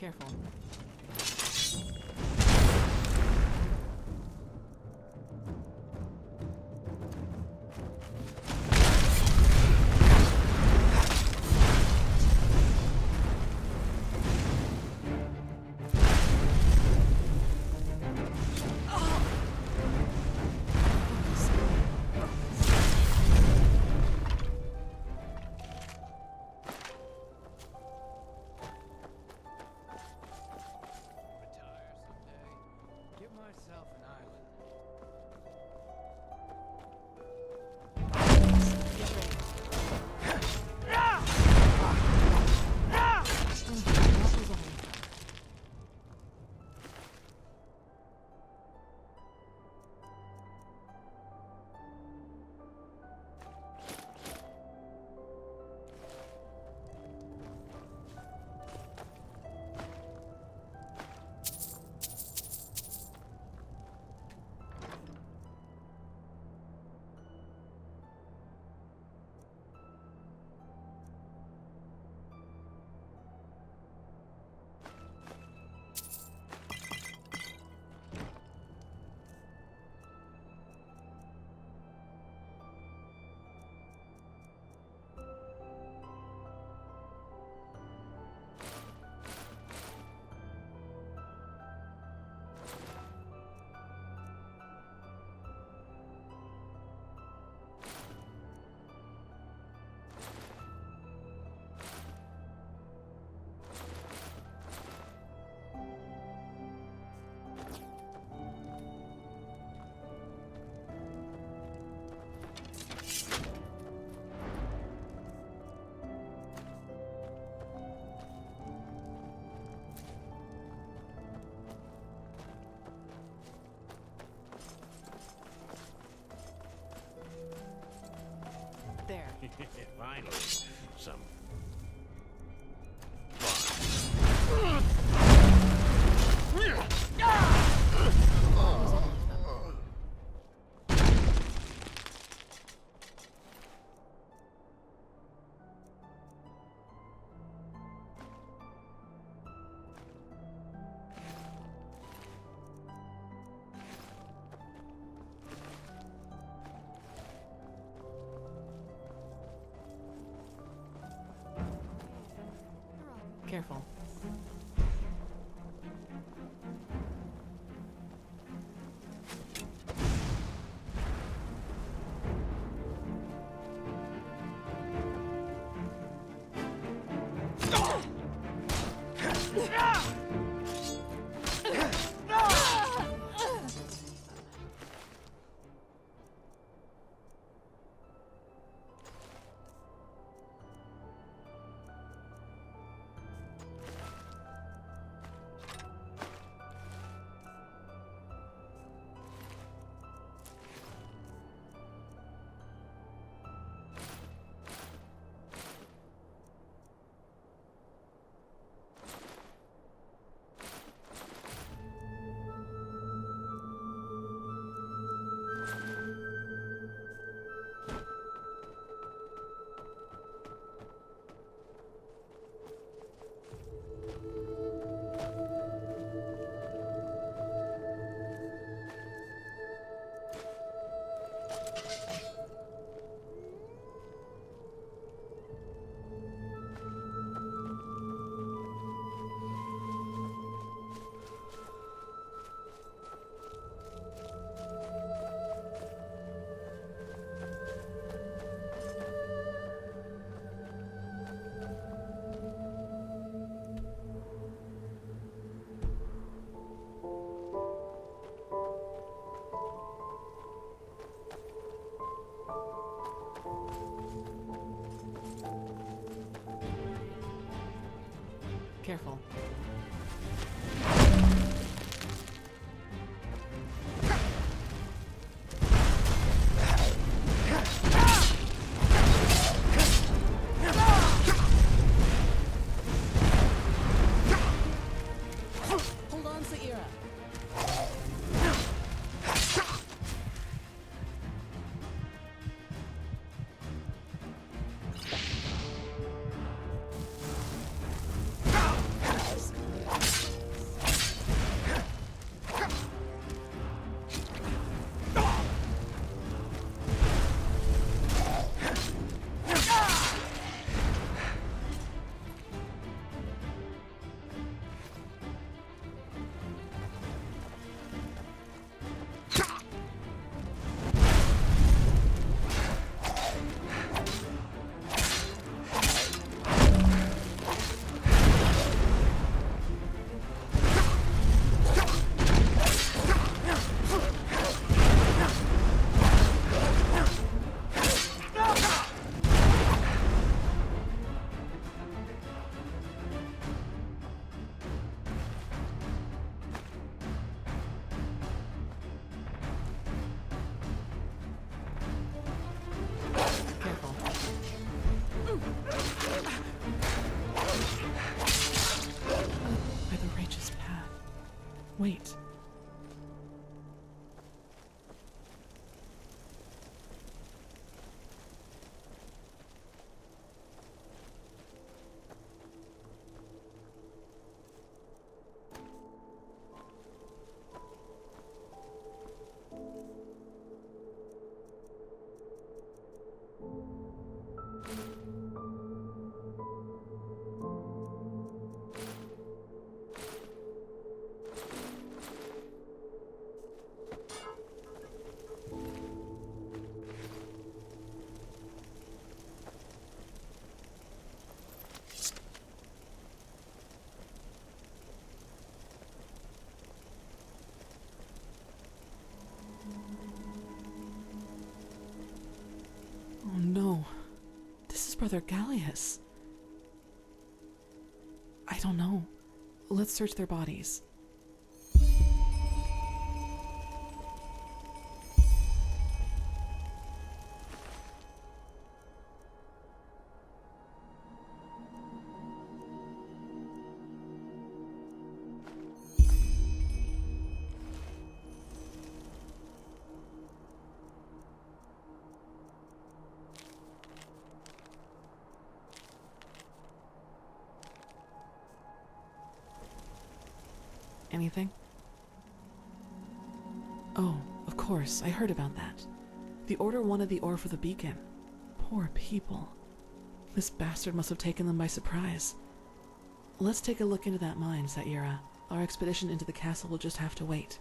Careful.
There.
Finally, some
Careful. Careful. Hold on, Saira. Wait. Oh no. This is Brother Gallius. I don't know. Let's search their bodies. Anything? Oh, of course, I heard about that. The Order wanted the ore for the beacon. Poor people. This bastard must have taken them by surprise. Let's take a look into that mine, Saira. Our expedition into the castle will just have to wait.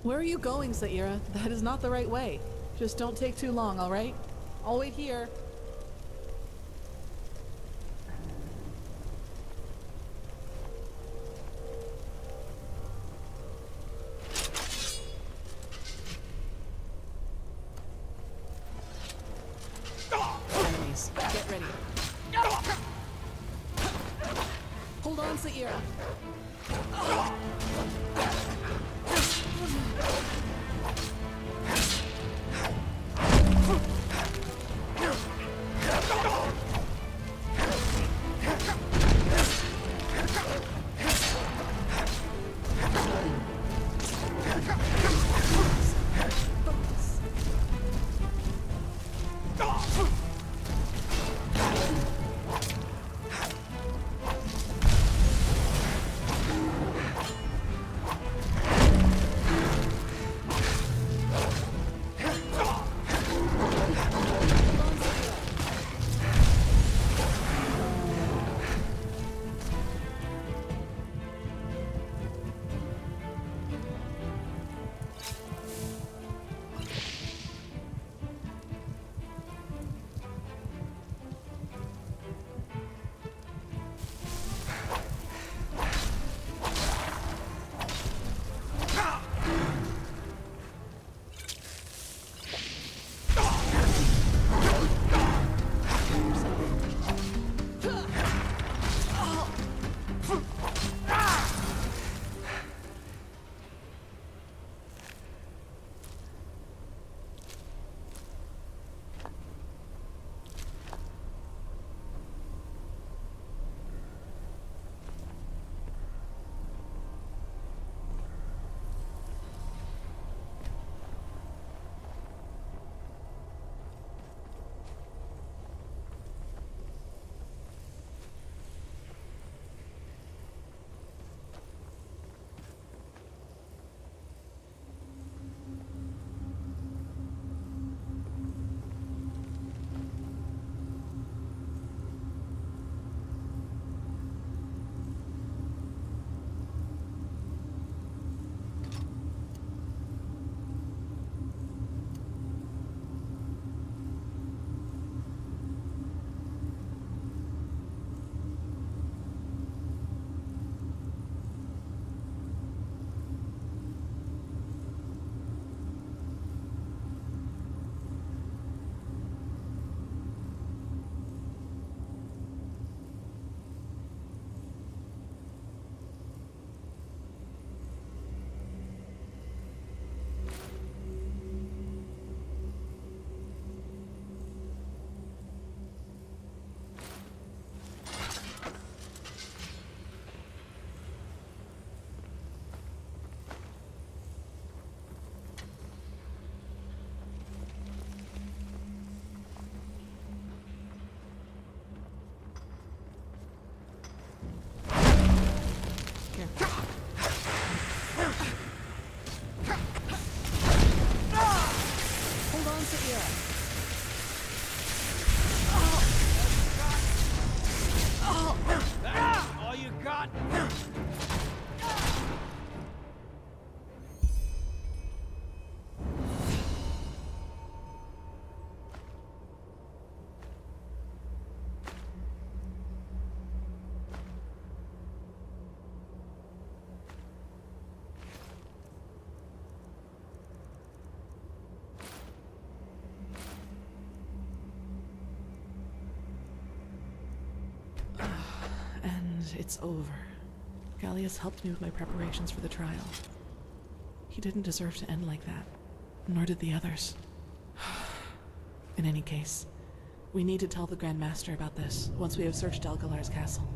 Where are you going, Saira? That is not the right way. Just don't take too long, alright? I'll wait here. Enemies, get ready. Hold on, Saira.
That's all you got?
And it's over. Gallius helped me with my preparations for the trial. He didn't deserve to end like that, nor did the others. In any case, we need to tell the Grand Master about this once we have searched Delgalar's castle.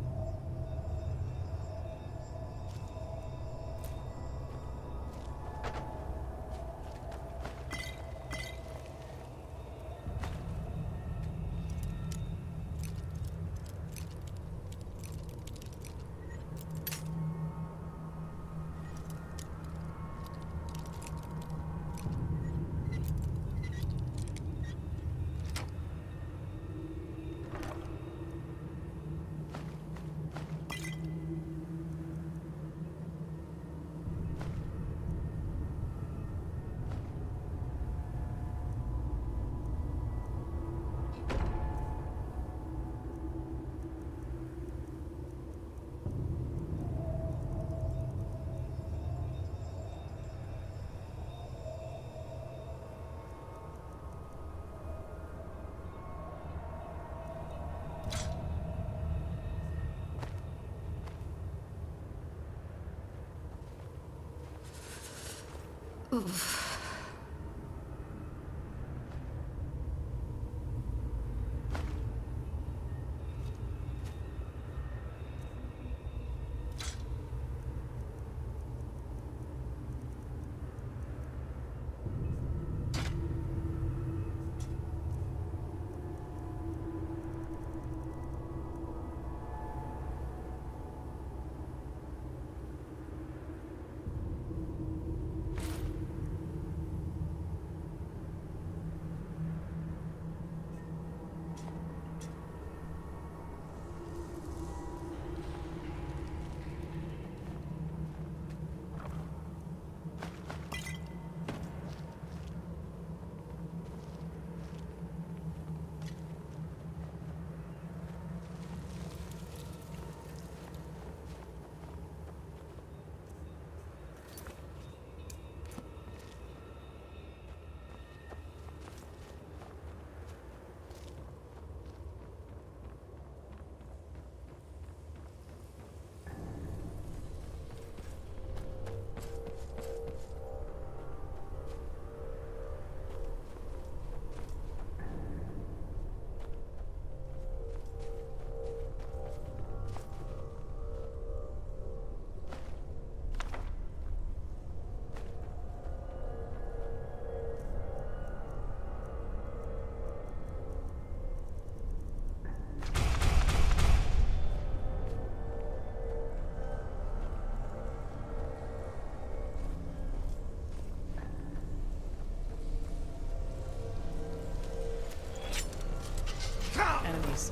Oof.
Enemies.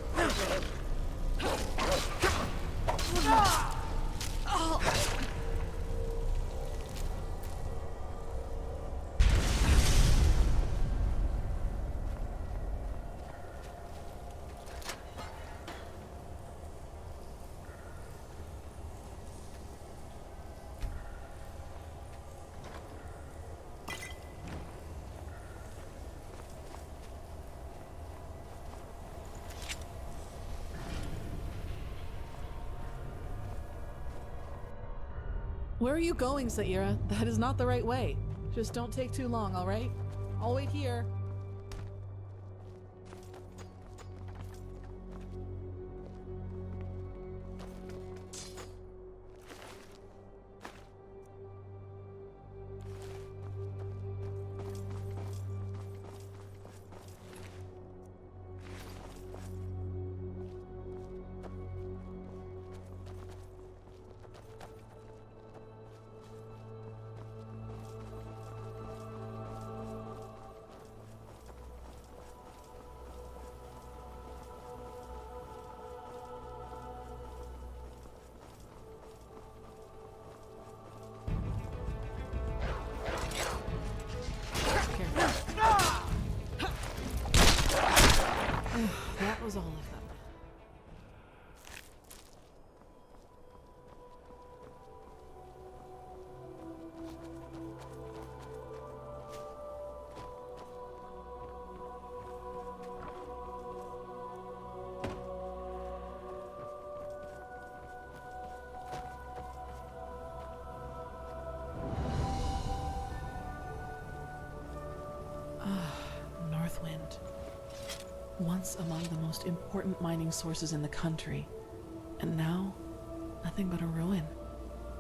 Where are you going, Saira? That is not the right way. Just don't take too long, alright? I'll wait here. Northwind. Once among the most important mining sources in the country, and now, nothing but a ruin.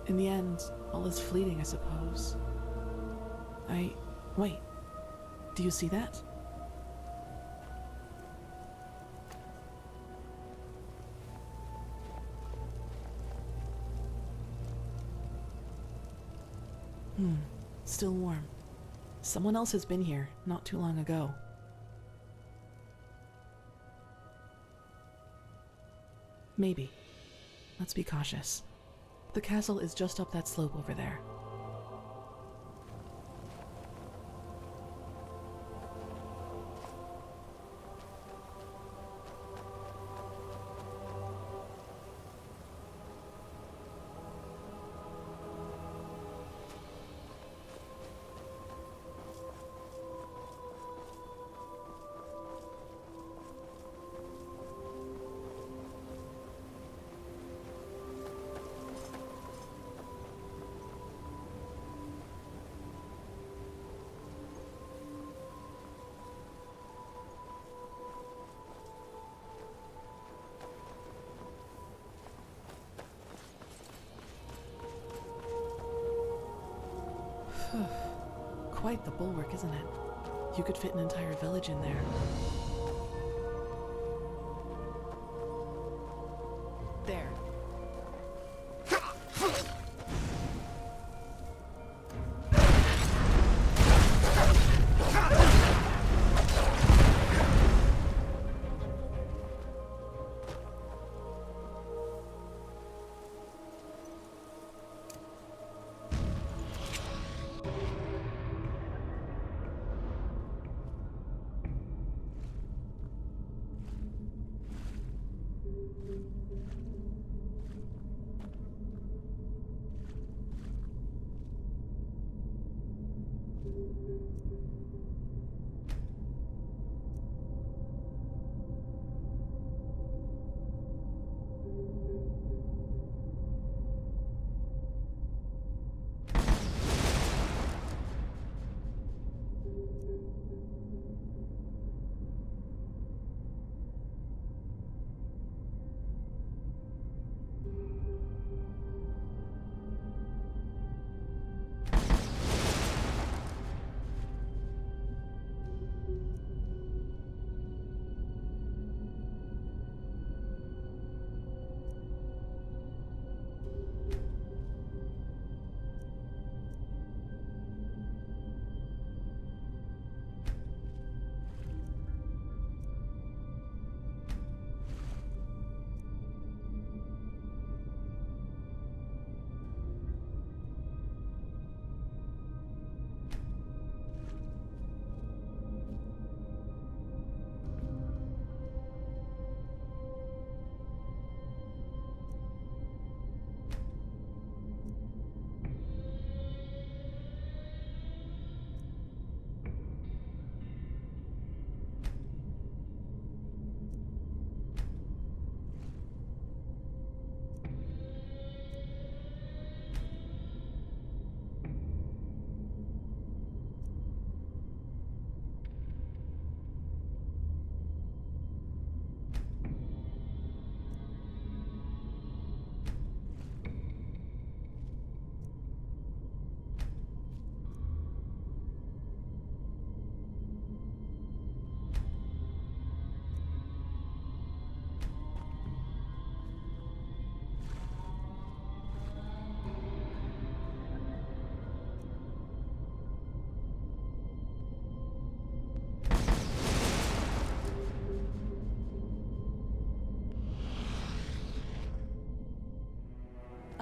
In the end, all is fleeting, I suppose. Wait. Do you see that? Still warm. Someone else has been here not too long ago. Maybe. Let's be cautious. The castle is just up that slope over there. Quite the bulwark, isn't it? You could fit an entire village in there. There.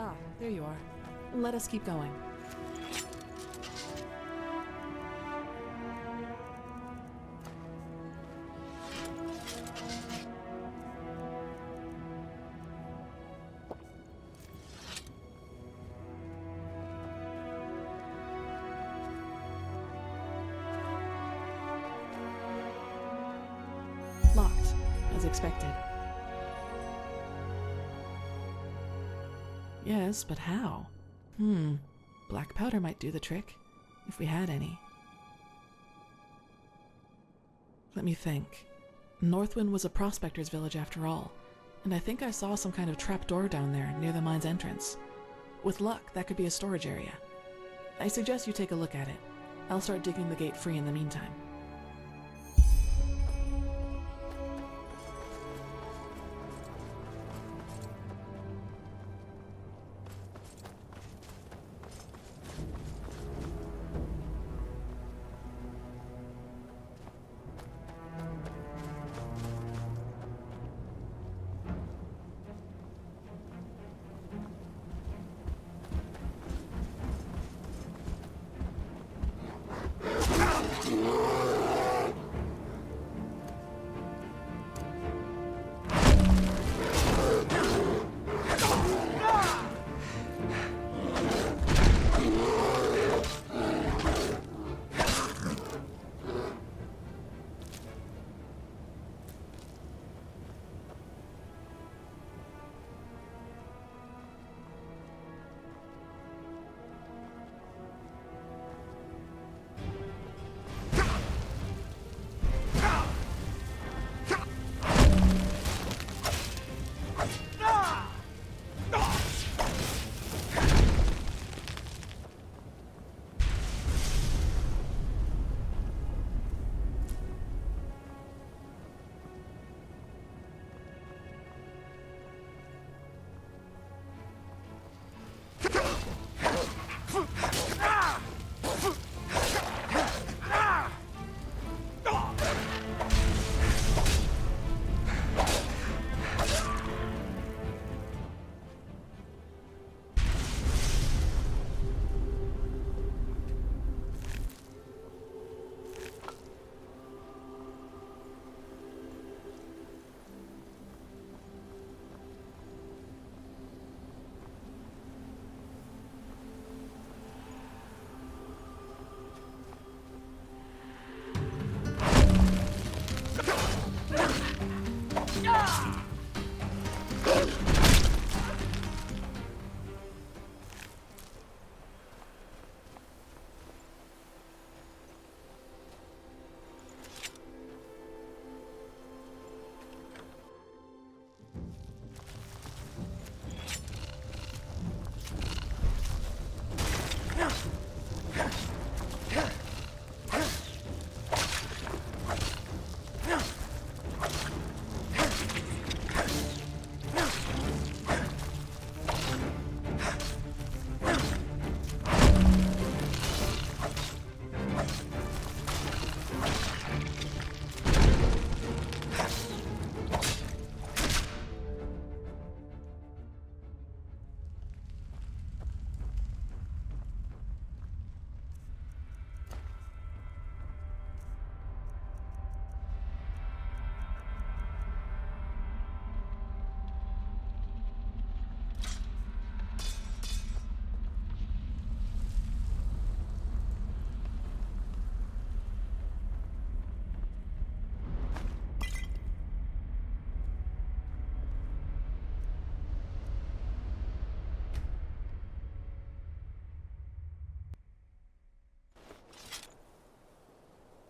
Ah, there you are. Let us keep going. Locked, as expected. Yes, but how? Black powder might do the trick, if we had any. Let me think. Northwind was a prospector's village after all, and I think I saw some kind of trapdoor down there near the mine's entrance. With luck, that could be a storage area. I suggest you take a look at it. I'll start digging the gate free in the meantime.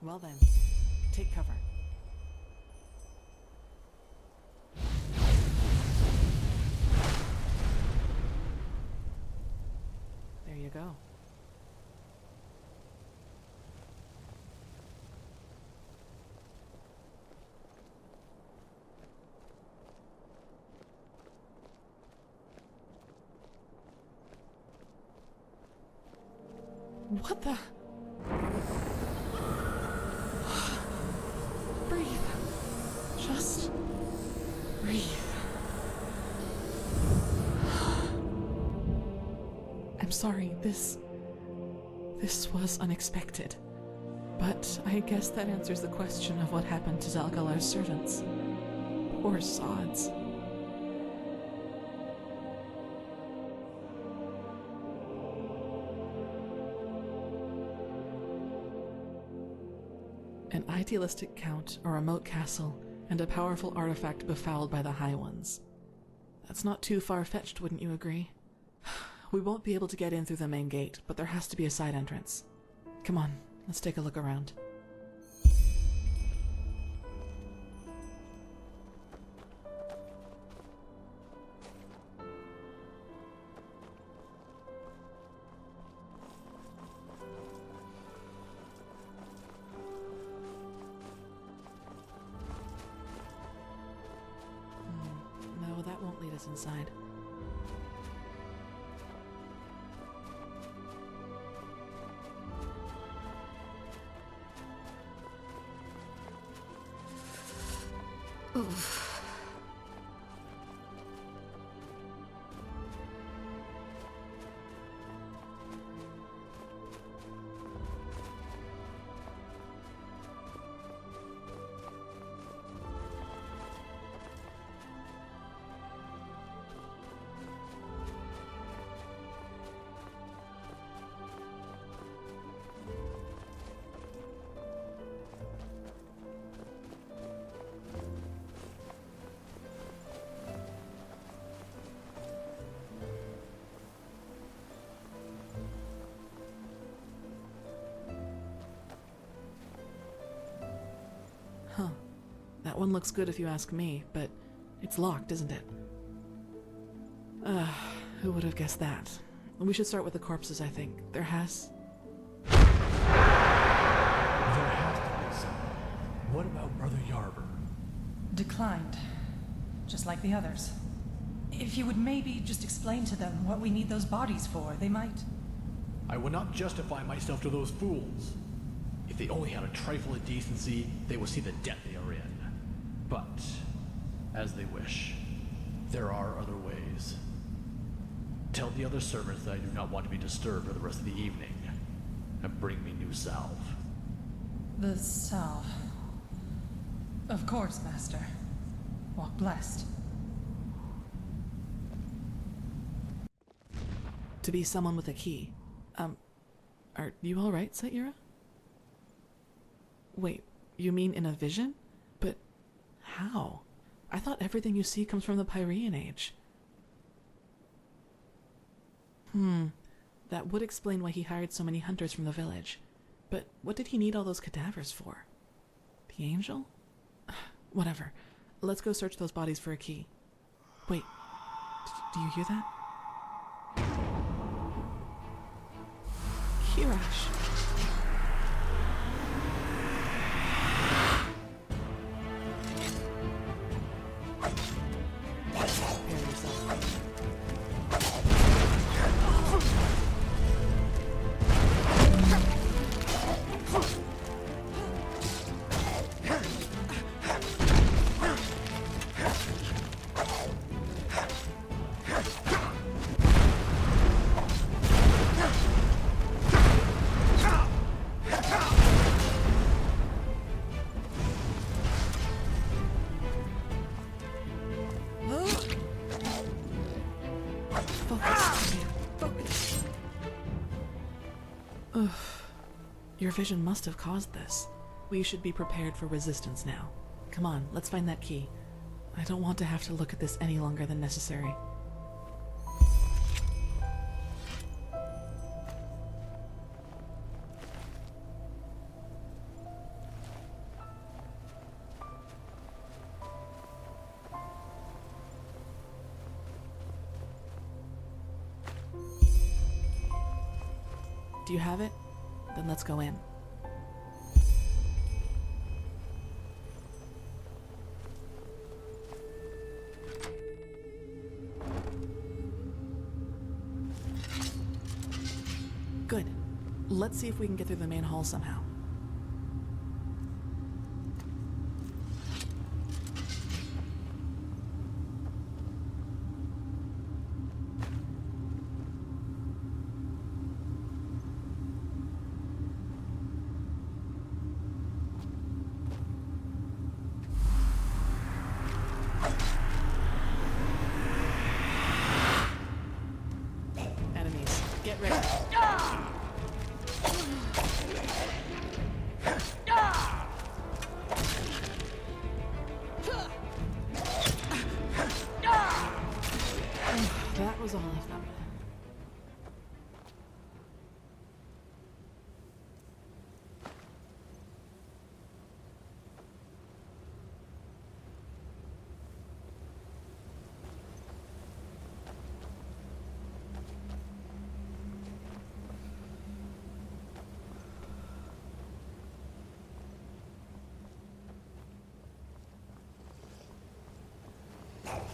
Well then, take cover. There you go. What the? Breathe. Just breathe. I'm sorry, this was unexpected. But I guess that answers the question of what happened to Dalgalar's servants. Poor sods. An idealistic count, a remote castle, and a powerful artifact befouled by the High Ones. That's not too far-fetched, wouldn't you agree? We won't be able to get in through the main gate, but there has to be a side entrance. Come on, let's take a look around. this inside.
Oof.
Huh. That one looks good if you ask me, but it's locked, isn't it? Who would have guessed that? We should start with the corpses, I think. There has
to be some. What about Brother Yarber?
Declined. Just like the others. If you would maybe just explain to them what we need those bodies for, they might.
I will not justify myself to those fools. If they only had a trifle of decency, they will see the debt they are in. But, as they wish, there are other ways. Tell the other servants that I do not want to be disturbed for the rest of the evening, and bring me new salve.
The salve. Of course, Master. Walk blessed.
to be someone with a key. Are you alright, Saira? Wait, you mean in a vision? But how? I thought everything you see comes from the Pyrean age. That would explain why he hired so many hunters from the village. But what did he need all those cadavers for? The angel? Whatever. Let's go search those bodies for a key. Wait, do you hear that? Kirash. Prepare yourself. Your vision must have caused this. We should be prepared for resistance now. Come on, let's find that key. I don't want to have to look at this any longer than necessary. Do you have it? Then let's go in. Good. Let's see if we can get through the main hall somehow. That was all of them.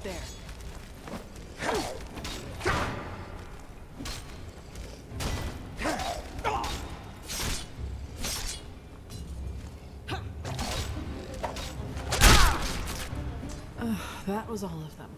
There. That was all of them.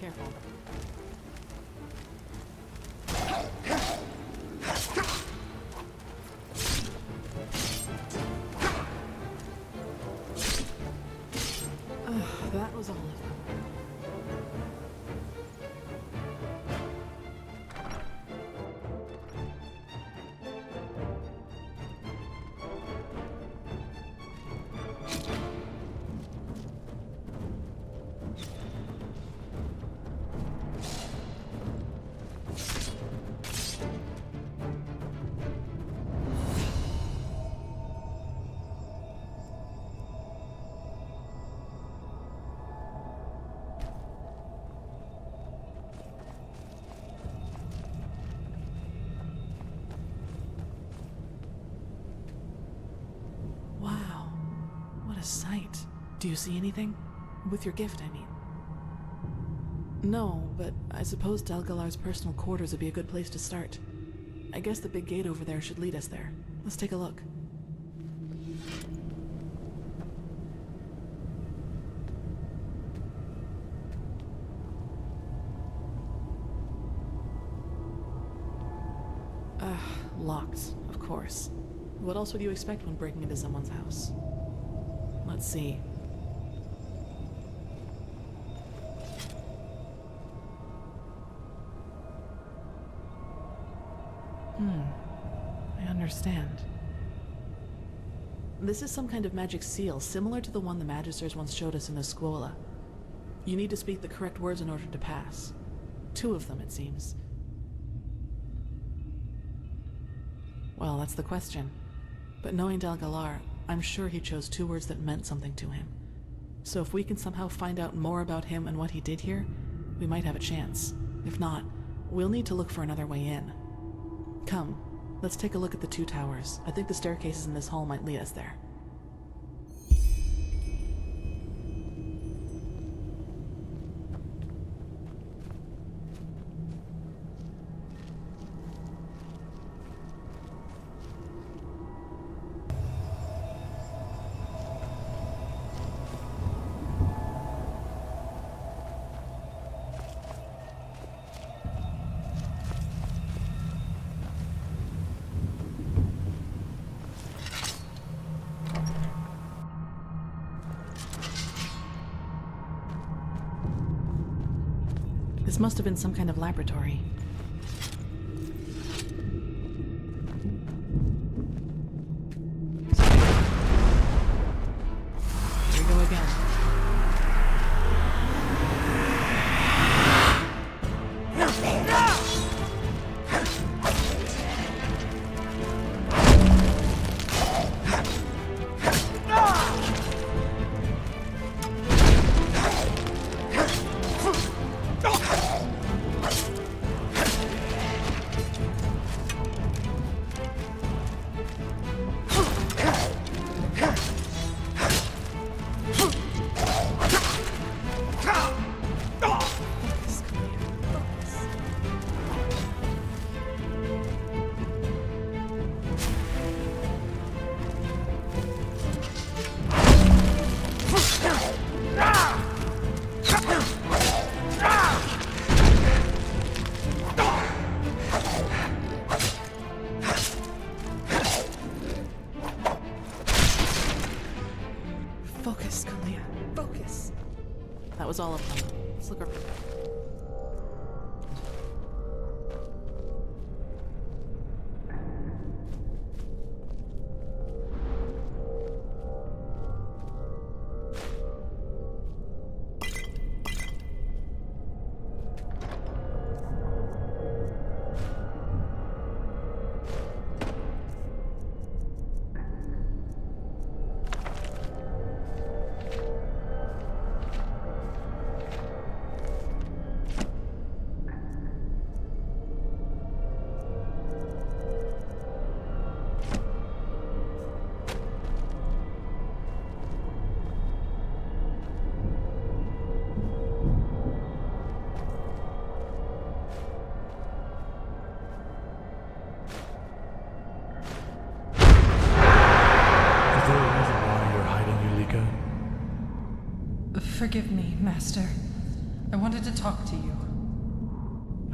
Careful. That was all of them. Sight. Do you see anything? With your gift, I mean. No, but I suppose Delgalar's personal quarters would be a good place to start. I guess the big gate over there should lead us there. Let's take a look. Locked, of course. What else would you expect when breaking into someone's house? Let's see. I understand. This is some kind of magic seal, similar to the one the Magisters once showed us in the Scuola. You need to speak the correct words in order to pass. 2 of them, it seems. Well, that's the question. But knowing Delgalar, I'm sure he chose 2 words that meant something to him. So if we can somehow find out more about him and what he did here, we might have a chance. If not, we'll need to look for another way in. Come, let's take a look at the 2 towers. I think the staircases in this hall might lead us there. This must have been some kind of laboratory. Here we go again. Focus, Kalia. Focus. That was all of them. Let's look around.
Forgive me, Master. I wanted to talk to you.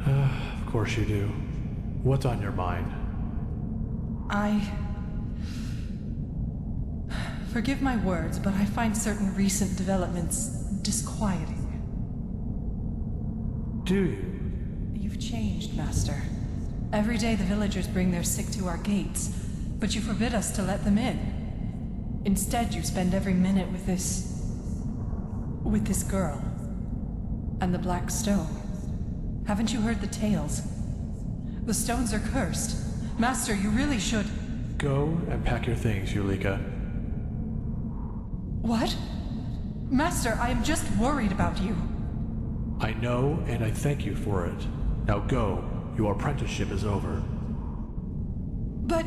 Of course you do. What's on your mind?
Forgive my words, but I find certain recent developments disquieting.
Do you?
You've changed, Master. Every day the villagers bring their sick to our gates, but you forbid us to let them in. Instead, you spend every minute with this girl. And the Black Stone. Haven't you heard the tales? The stones are cursed. Master, you really should...
Go and pack your things, Yulika.
What? Master, I am just worried about you.
I know, and I thank you for it. Now go. Your apprenticeship is over.
But...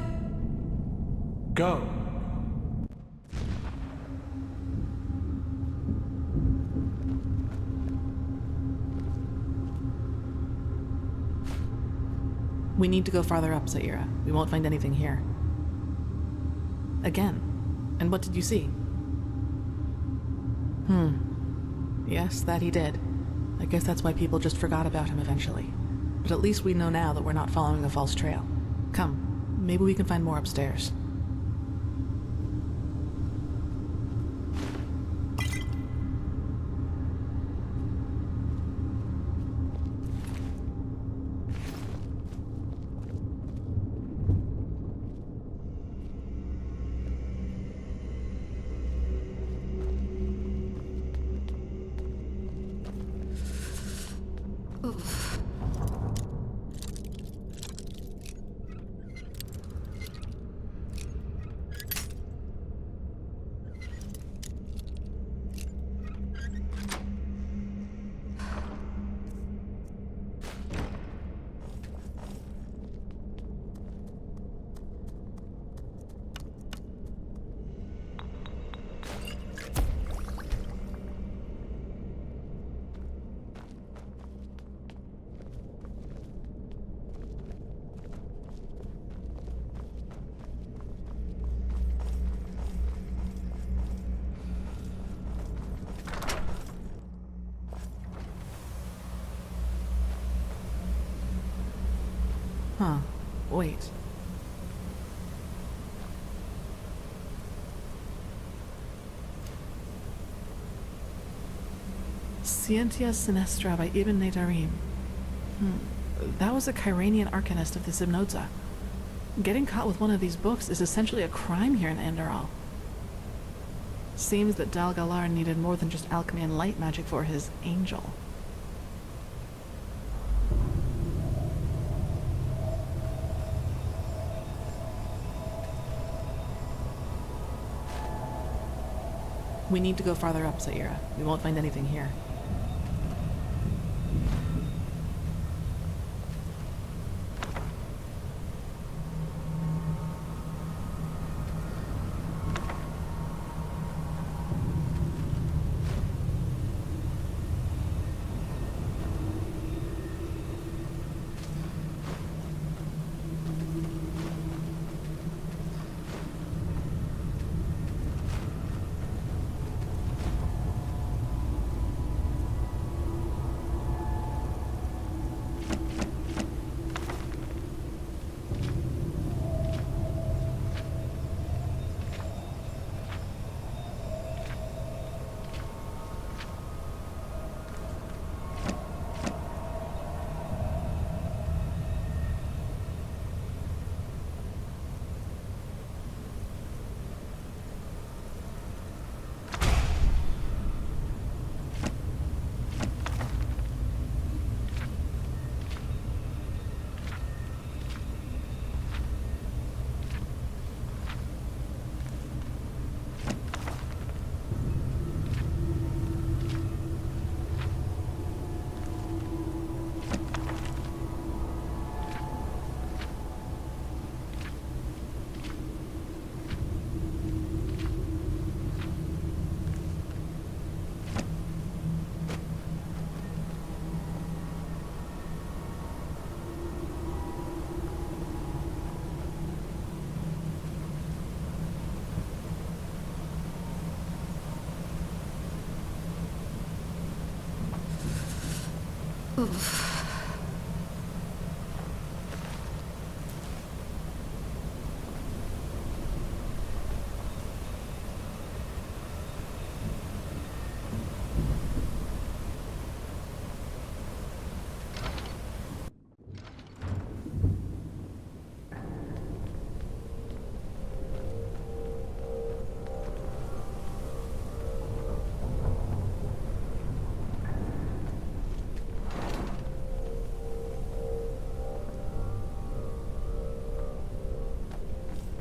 Go!
We need to go farther up, Zaira. We won't find anything here. Again. And what did you see? Yes, that he did. I guess that's why people just forgot about him eventually. But at least we know now that we're not following a false trail. Come, maybe we can find more upstairs. Huh. Wait. Scientia Sinistra by Ibn Natarim. That was a Kyranian arcanist of the Zibnodza. Getting caught with one of these books is essentially a crime here in Enderal. Seems that Dal Galar needed more than just alchemy and light magic for his angel. We need to go farther up, Zaira. We won't find anything here.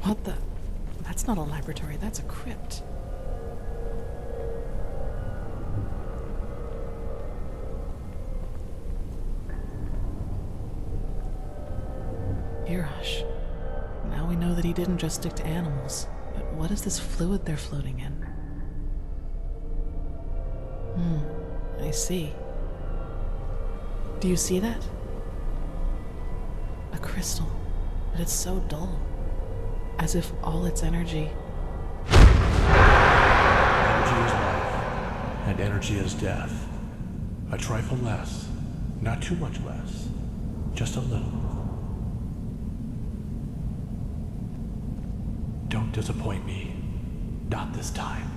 What the? That's not a laboratory, that's a crypt. Hirash. Now we know that he didn't just stick to animals, but what is this fluid they're floating in? I see. Do you see that? A crystal, but it's so dull. As if all its energy...
Energy is life, and energy is death. A trifle less, not too much less, just a little. Don't disappoint me. Not this time.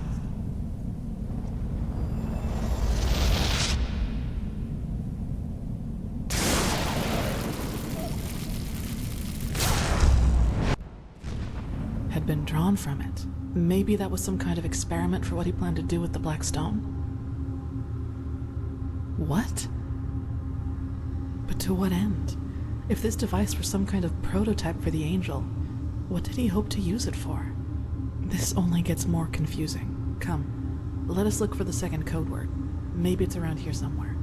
Had been drawn from it. Maybe that was some kind of experiment for what he planned to do with the Black Stone? What? But to what end? If this device were some kind of prototype for the Angel, what did he hope to use it for? This only gets more confusing. Come, let us look for the second code word. Maybe it's around here somewhere.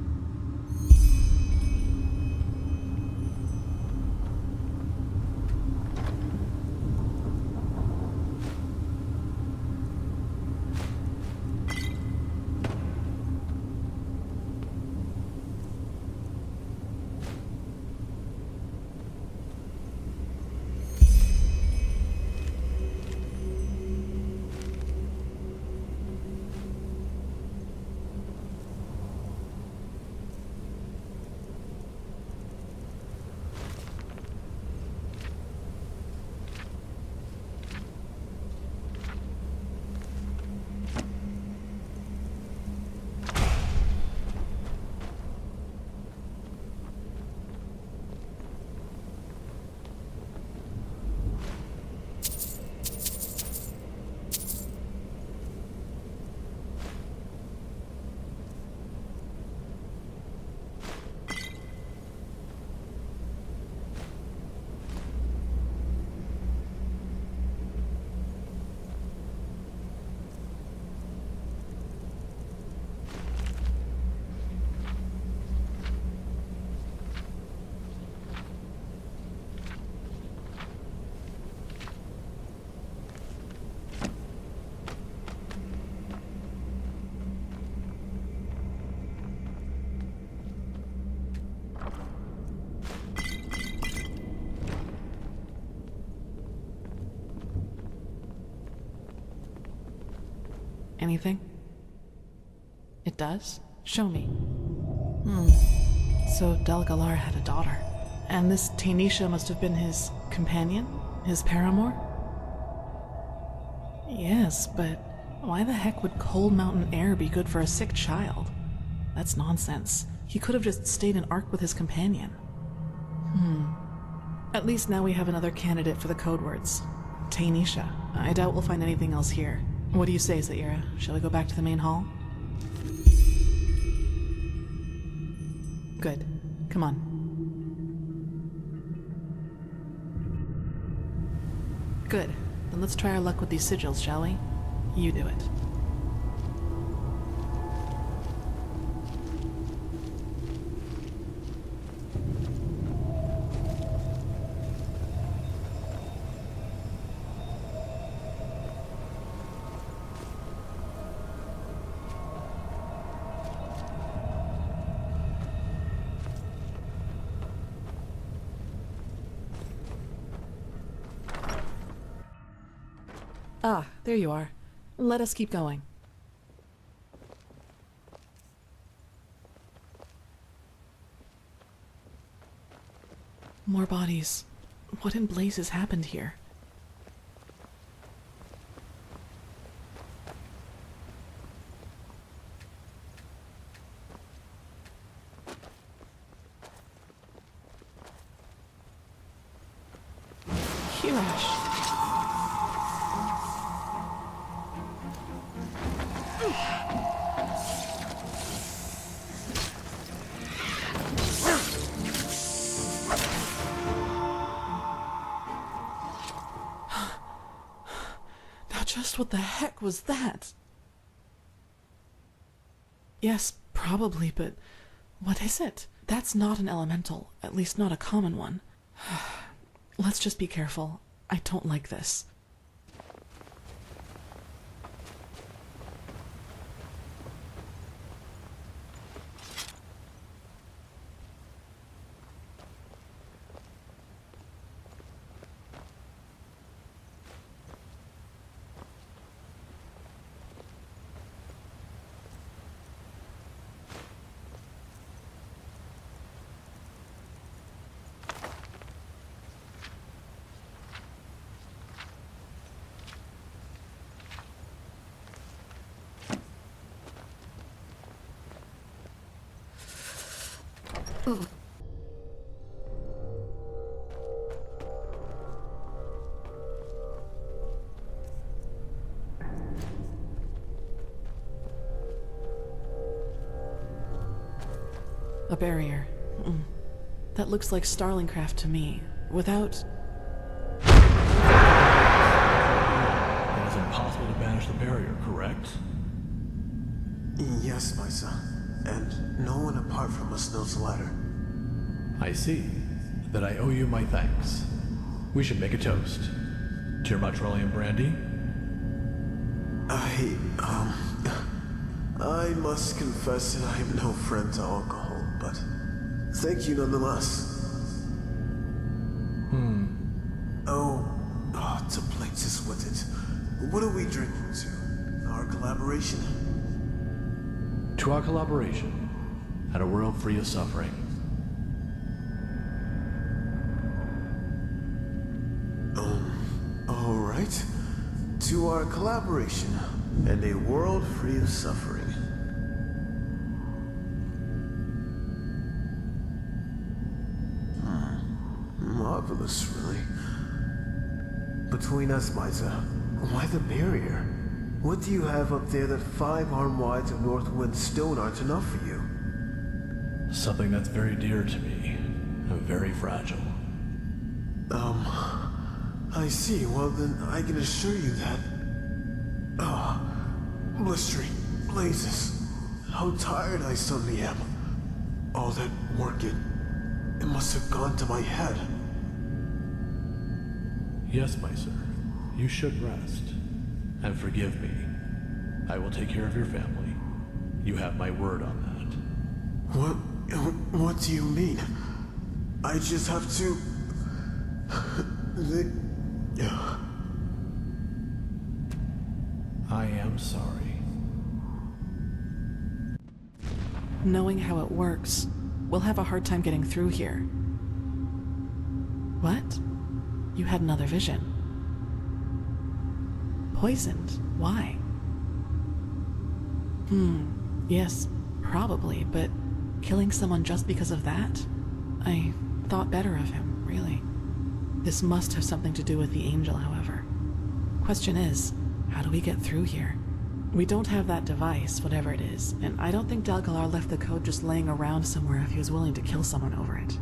Anything? It does? Show me. So Delgalar had a daughter. And this Tanisha must have been his companion? His paramour? Yes, but why the heck would cold mountain air be good for a sick child? That's nonsense. He could have just stayed in Ark with his companion. At least now we have another candidate for the code words. Tanisha. I doubt we'll find anything else here. What do you say, Zaira? Shall we go back to the main hall? Good. Come on. Good. Then let's try our luck with these sigils, shall we? You do it. Ah, there you are. Let us keep going. More bodies. What in blazes happened here? What the heck was that? Yes, probably, but what is it? That's not an elemental, at least not a common one. Let's just be careful. I don't like this. A barrier. That looks like Starlingcraft to me. Without...
It is impossible to banish the barrier, correct?
Yes, my son. And no one apart from us knows the latter.
I see. Then I owe you my thanks. We should make a toast. To your petroleum brandy?
I must confess that I am no friend to alcohol, but thank you nonetheless. To places with it. What are we drinking to? Our collaboration?
To our collaboration, and a world free of suffering.
All right. To our collaboration, and a world free of suffering. Marvelous, really. Between us, Misa, why the barrier? What do you have up there that 5 arm wides of Northwind stone aren't enough for you?
Something that's very dear to me, and very fragile.
I see. Well, then I can assure you that... blistering blazes. How tired I suddenly am. All that work, it must have gone to my head.
Yes, my sir. You should rest. And forgive me. I will take care of your family. You have my word on that.
What do you mean? I just have to...
I am sorry.
Knowing how it works, we'll have a hard time getting through here. What? You had another vision. Poisoned? Why? Yes, probably, but killing someone just because of that? I thought better of him, really. This must have something to do with the angel, however. Question is, how do we get through here? We don't have that device, whatever it is, and I don't think Delgalar left the code just laying around somewhere if he was willing to kill someone over it.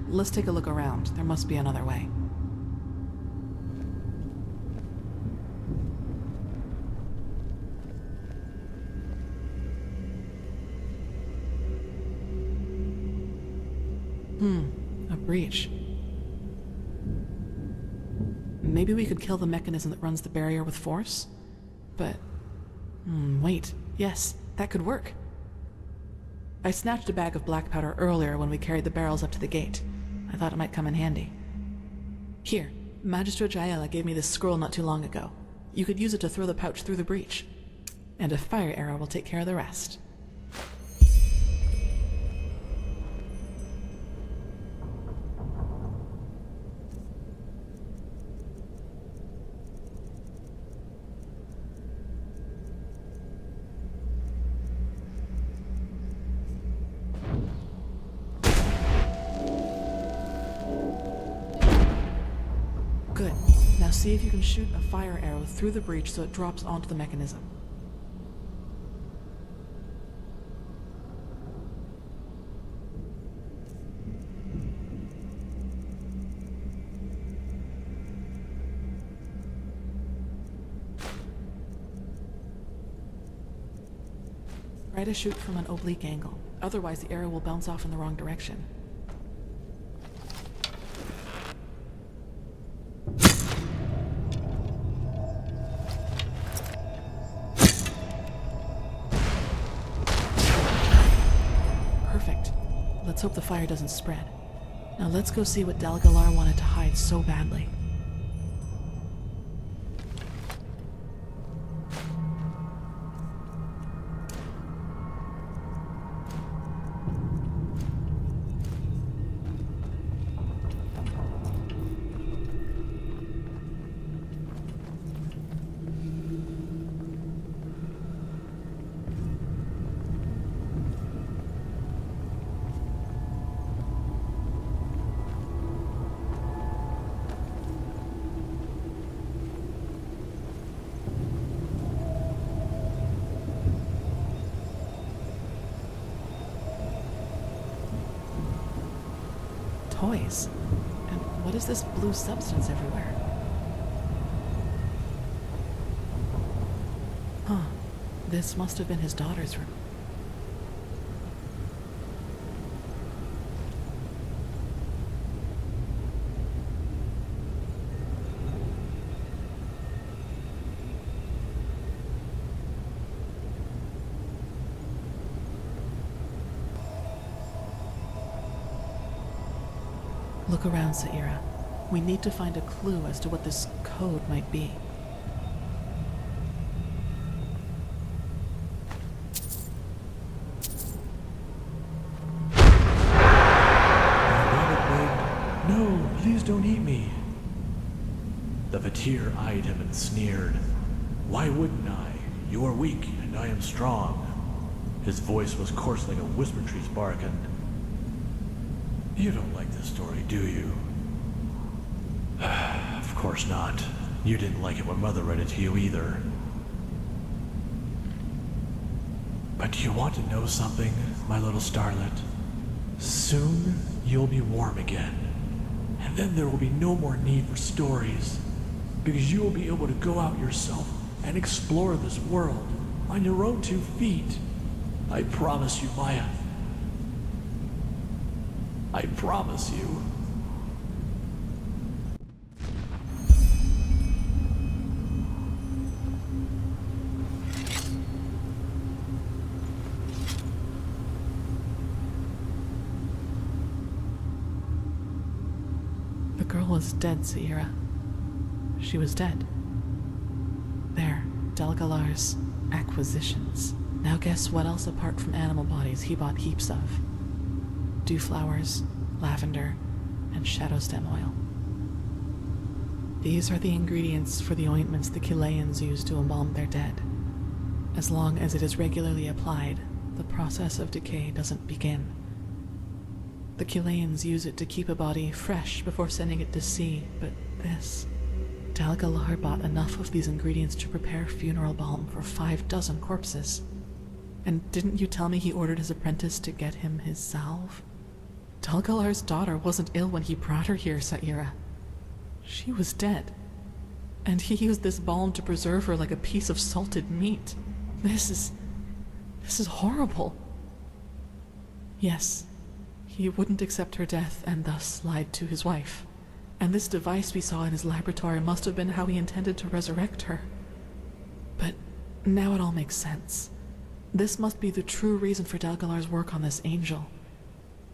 Let's take a look around. There must be another way. A breach. Maybe we could kill the mechanism that runs the barrier with force? But... wait. Yes, that could work. I snatched a bag of black powder earlier when we carried the barrels up to the gate. I thought it might come in handy. Here, Magistrate Jaela gave me this scroll not too long ago. You could use it to throw the pouch through the breach. And a fire arrow will take care of the rest. Good. Now see if you can shoot a fire arrow through the breach so it drops onto the mechanism. Try to shoot from an oblique angle. Otherwise, the arrow will bounce off in the wrong direction. Perfect. Let's hope the fire doesn't spread. Now let's go see what Dalgalar wanted to hide so badly. Toys. And what is this blue substance everywhere? Huh. This must have been his daughter's room. Look around, Saira. We need to find a clue as to what this code might be.
No, please don't eat me. The Vatir eyed him and sneered. Why wouldn't I? You are weak, and I am strong. His voice was coarse like a whisper tree's bark, and... You don't like this story, do you? Of course not. You didn't like it when Mother read it to you either. But do you want to know something, my little starlet? Soon, you'll be warm again. And then there will be no more need for stories. Because you will be able to go out yourself and explore this world on your own 2 feet. I promise you, Maya. I promise you.
The girl was dead, Saira. She was dead. There, Dalgalar's acquisitions. Now guess what else apart from animal bodies he bought heaps of? Dewflowers, lavender, and shadow stem oil. These are the ingredients for the ointments the Chileans use to embalm their dead. As long as it is regularly applied, the process of decay doesn't begin. The Chileans use it to keep a body fresh before sending it to sea, but this... Dalgalar bought enough of these ingredients to prepare funeral balm for 6 corpses. And didn't you tell me he ordered his apprentice to get him his salve? Dalgalar's daughter wasn't ill when he brought her here, Saira. She was dead. And he used this balm to preserve her like a piece of salted meat. This is horrible. Yes, he wouldn't accept her death and thus lied to his wife. And this device we saw in his laboratory must have been how he intended to resurrect her. But now it all makes sense. This must be the true reason for Dalgalar's work on this angel.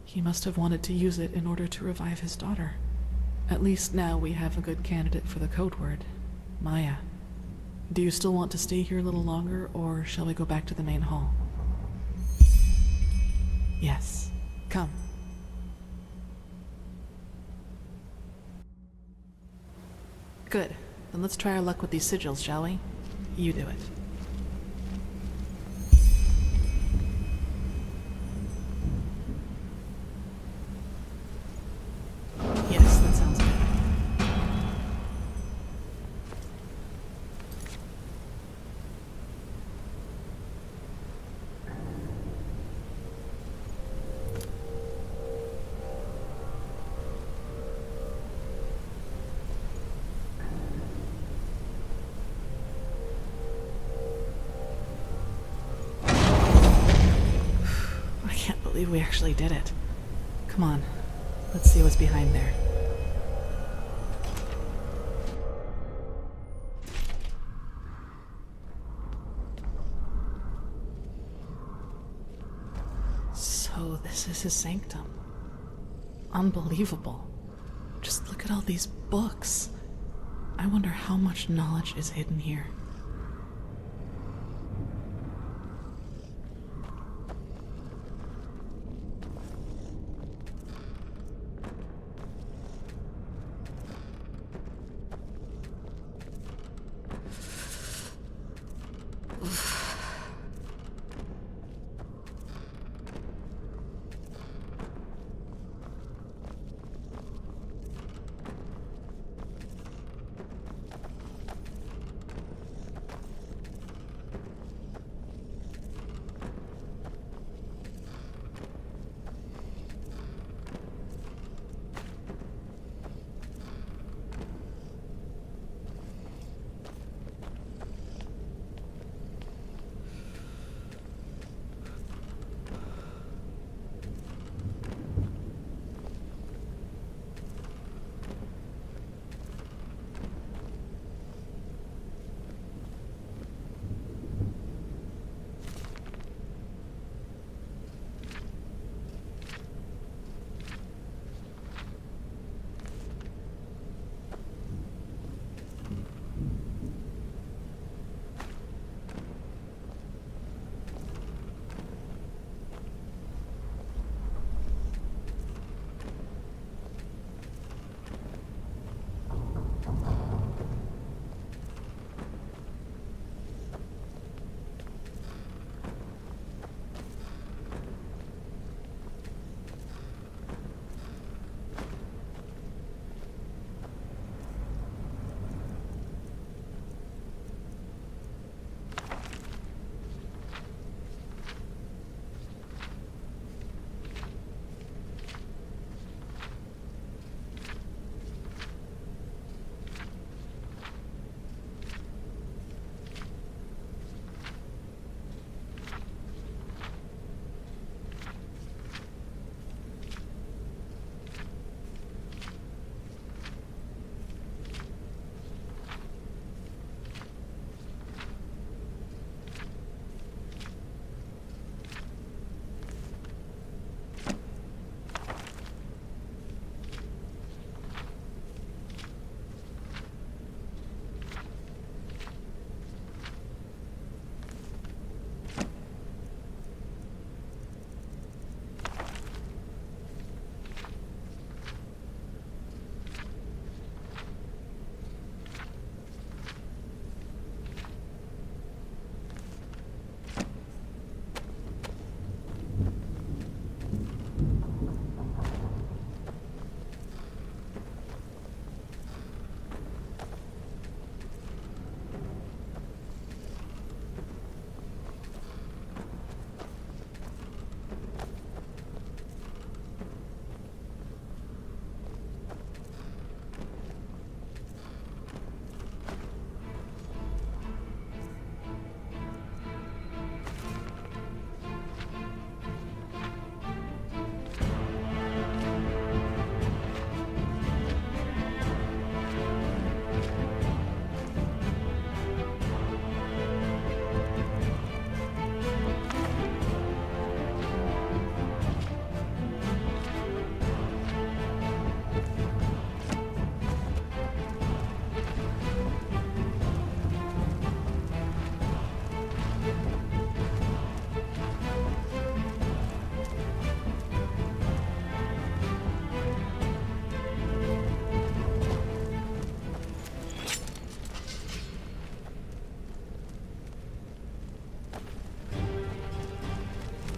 He must have wanted to use it in order to revive his daughter. At least now we have a good candidate for the code word, Maya. Do you still want to stay here a little longer, or shall we go back to the main hall? Yes, come. Good. Then let's try our luck with these sigils, shall we? You do it. Yes, that sounds good. we actually did it. Come on, let's see what's behind there. So this is his sanctum. Unbelievable. Just look at all these books. I wonder how much knowledge is hidden here.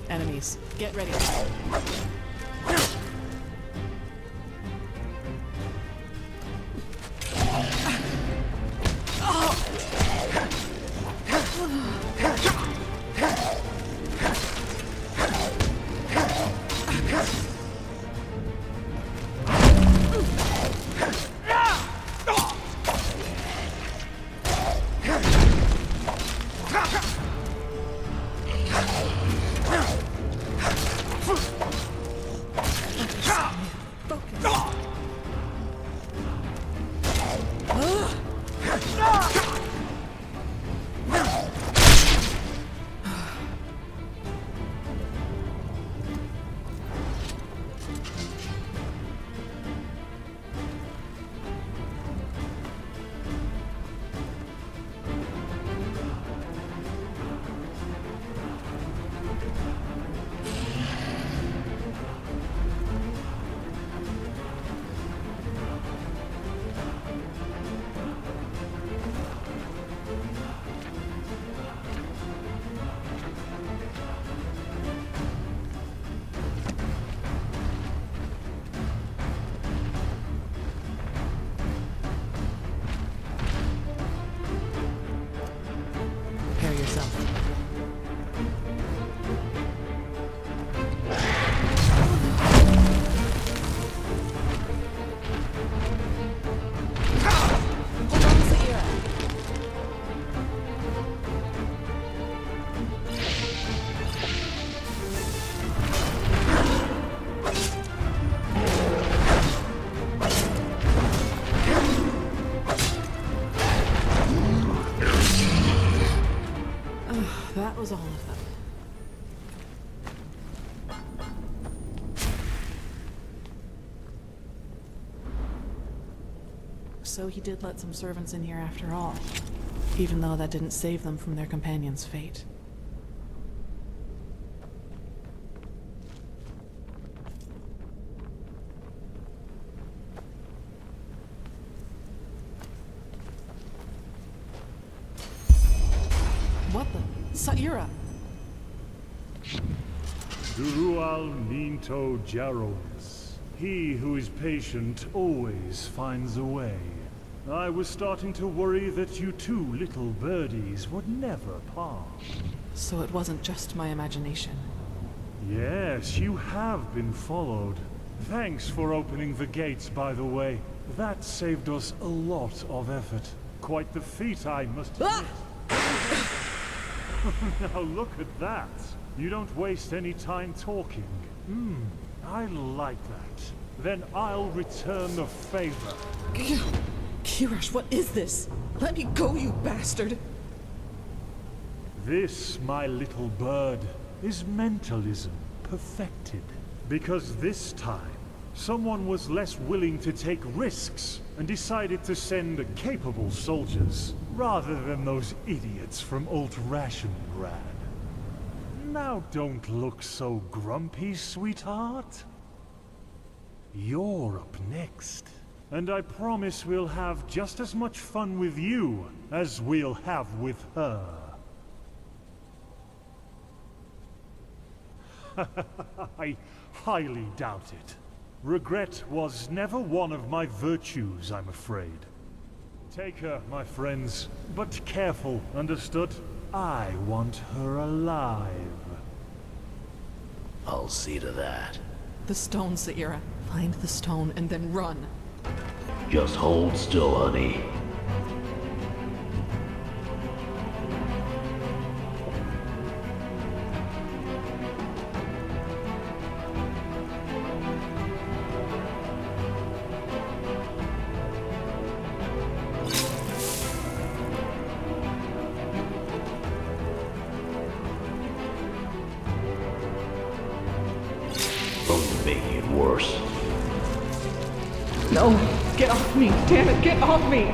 Enemies, get ready. was all of them. So he did let some servants in here after all, even though that didn't save them from their companion's fate. What the? Saira!
Durual Minto Jaros. He who is patient always finds a way. I was starting to worry that you two little birdies would never part.
So it wasn't just my imagination.
Yes, you have been followed. Thanks for opening the gates, by the way. That saved us a lot of effort. Quite the feat, I must admit. Now look at that. You don't waste any time talking. I like that. Then I'll return the favor.
Kirash, what is this? Let me go, you bastard!
This, my little bird, is mentalism perfected. Because this time, someone was less willing to take risks and decided to send capable soldiers, rather than those idiots from Old Rationgrad. Now don't look so grumpy, sweetheart. You're up next. And I promise we'll have just as much fun with you as we'll have with her. I highly doubt it. Regret was never one of my virtues, I'm afraid. Take her, my friends, but careful, understood? I want her alive.
I'll see to that.
The stone, Saira. Find the stone and then run.
Just hold still, honey. Don't make it worse.
No! Get off me! Damn it, get off me!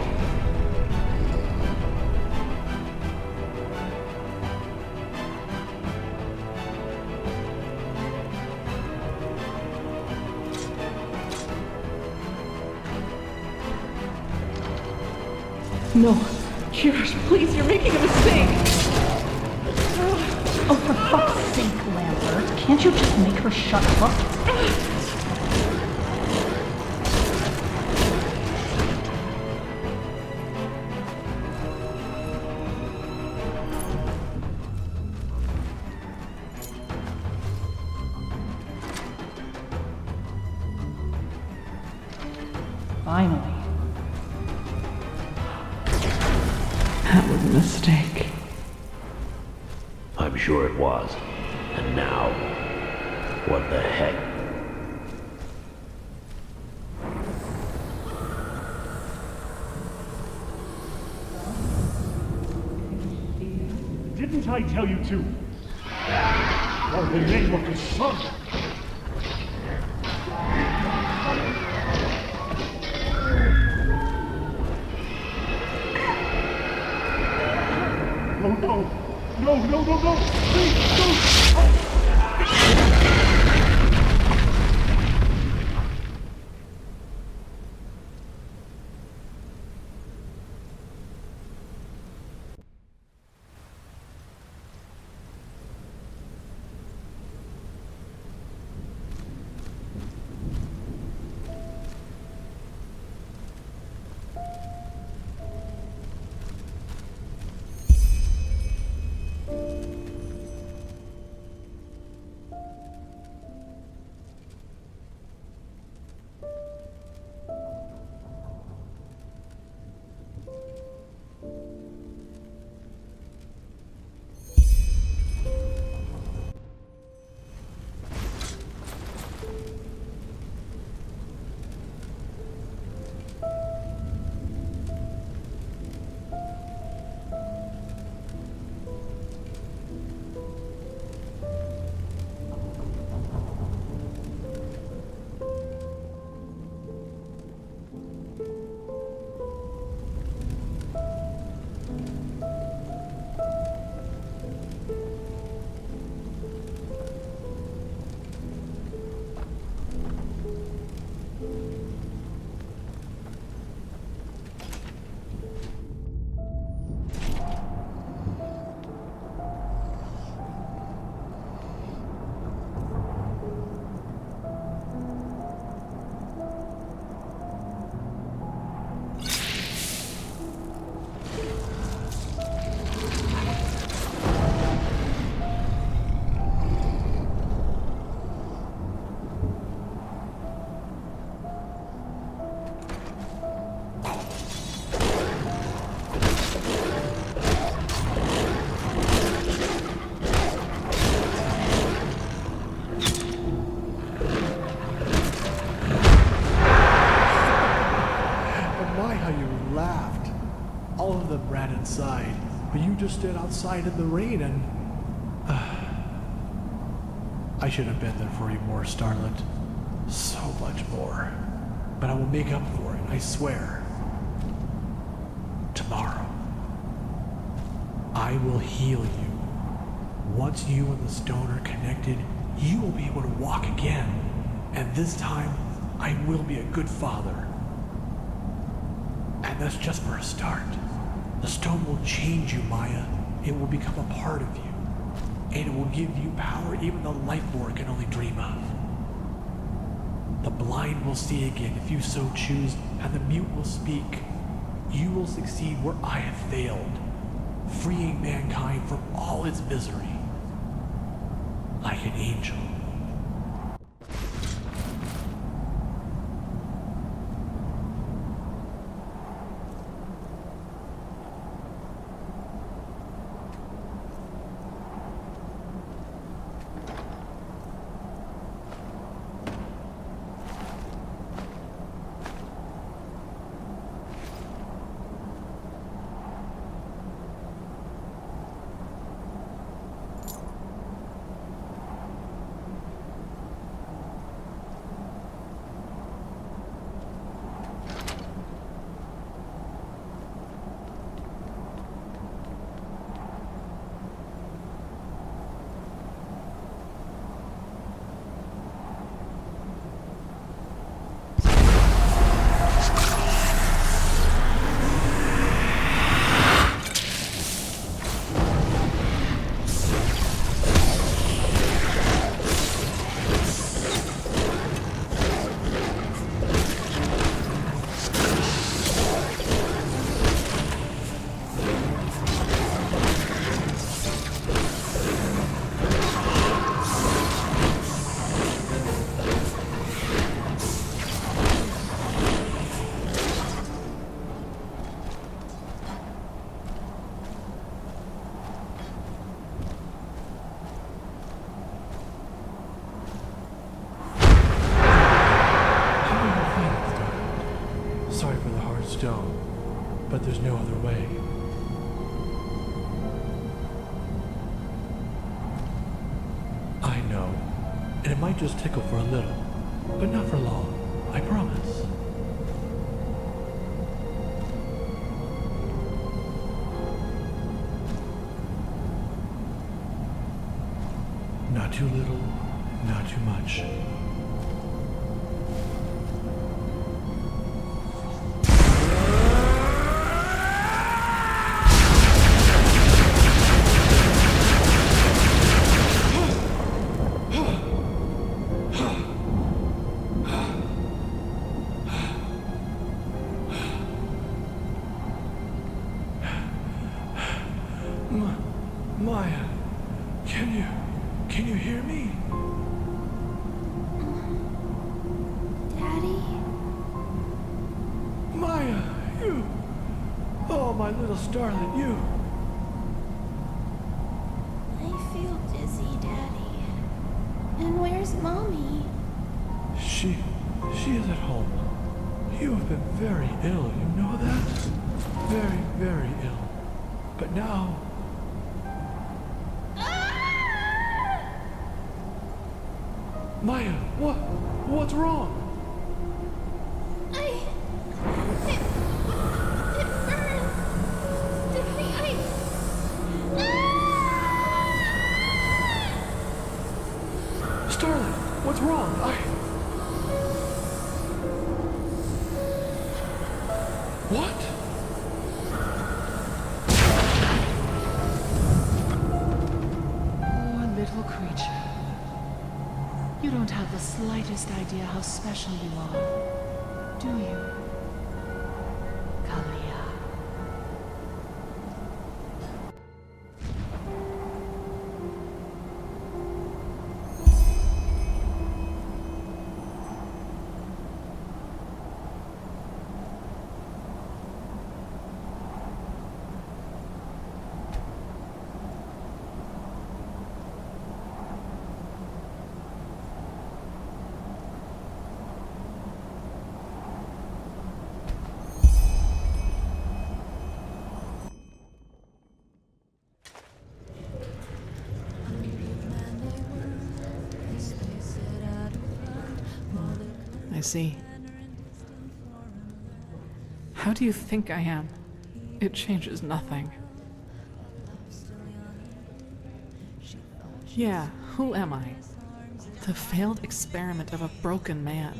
No! Kirash, please, you're making a mistake!
Oh, for fuck's sake, Lambert. Can't you just make her shut up? Finally.
That was a mistake.
I'm sure it was. And now, what the heck?
Didn't I tell you to? For the name of the sun! No, no! No, no, no, no! Please, don't! Oh.
how you laughed. All of them ran inside, but you just stood outside in the rain and... I should have been there for you more, Starlet. So much more. But I will make up for it, I swear. Tomorrow. I will heal you. Once you and the stone are connected, you will be able to walk again. And this time, I will be a good father. And that's just for a start. The stone will change you, Maya. It will become a part of you. And it will give you power even the Lightborn can only dream of. The blind will see again if you so choose, and the mute will speak. You will succeed where I have failed, freeing mankind from all its misery. Like an angel. But there's no other way. I know, and it might just tickle for a little, but not for long, I promise. Not too little, not too much. Maya, can you hear me?
Daddy?
Maya, you! Oh, my little starlet, you!
I feel dizzy, Daddy. And where's Mommy?
She is at home. You have been very ill, you know that? Very, very ill. But now... Maya, what's wrong?
It burns. Stick the ice.
Starlet, what's wrong? What?
Poor little creature. You don't have the slightest idea how special you are, do you, Kalia?
I see. How do you think I am? It changes nothing. Yeah, who am I? The failed experiment of a broken man.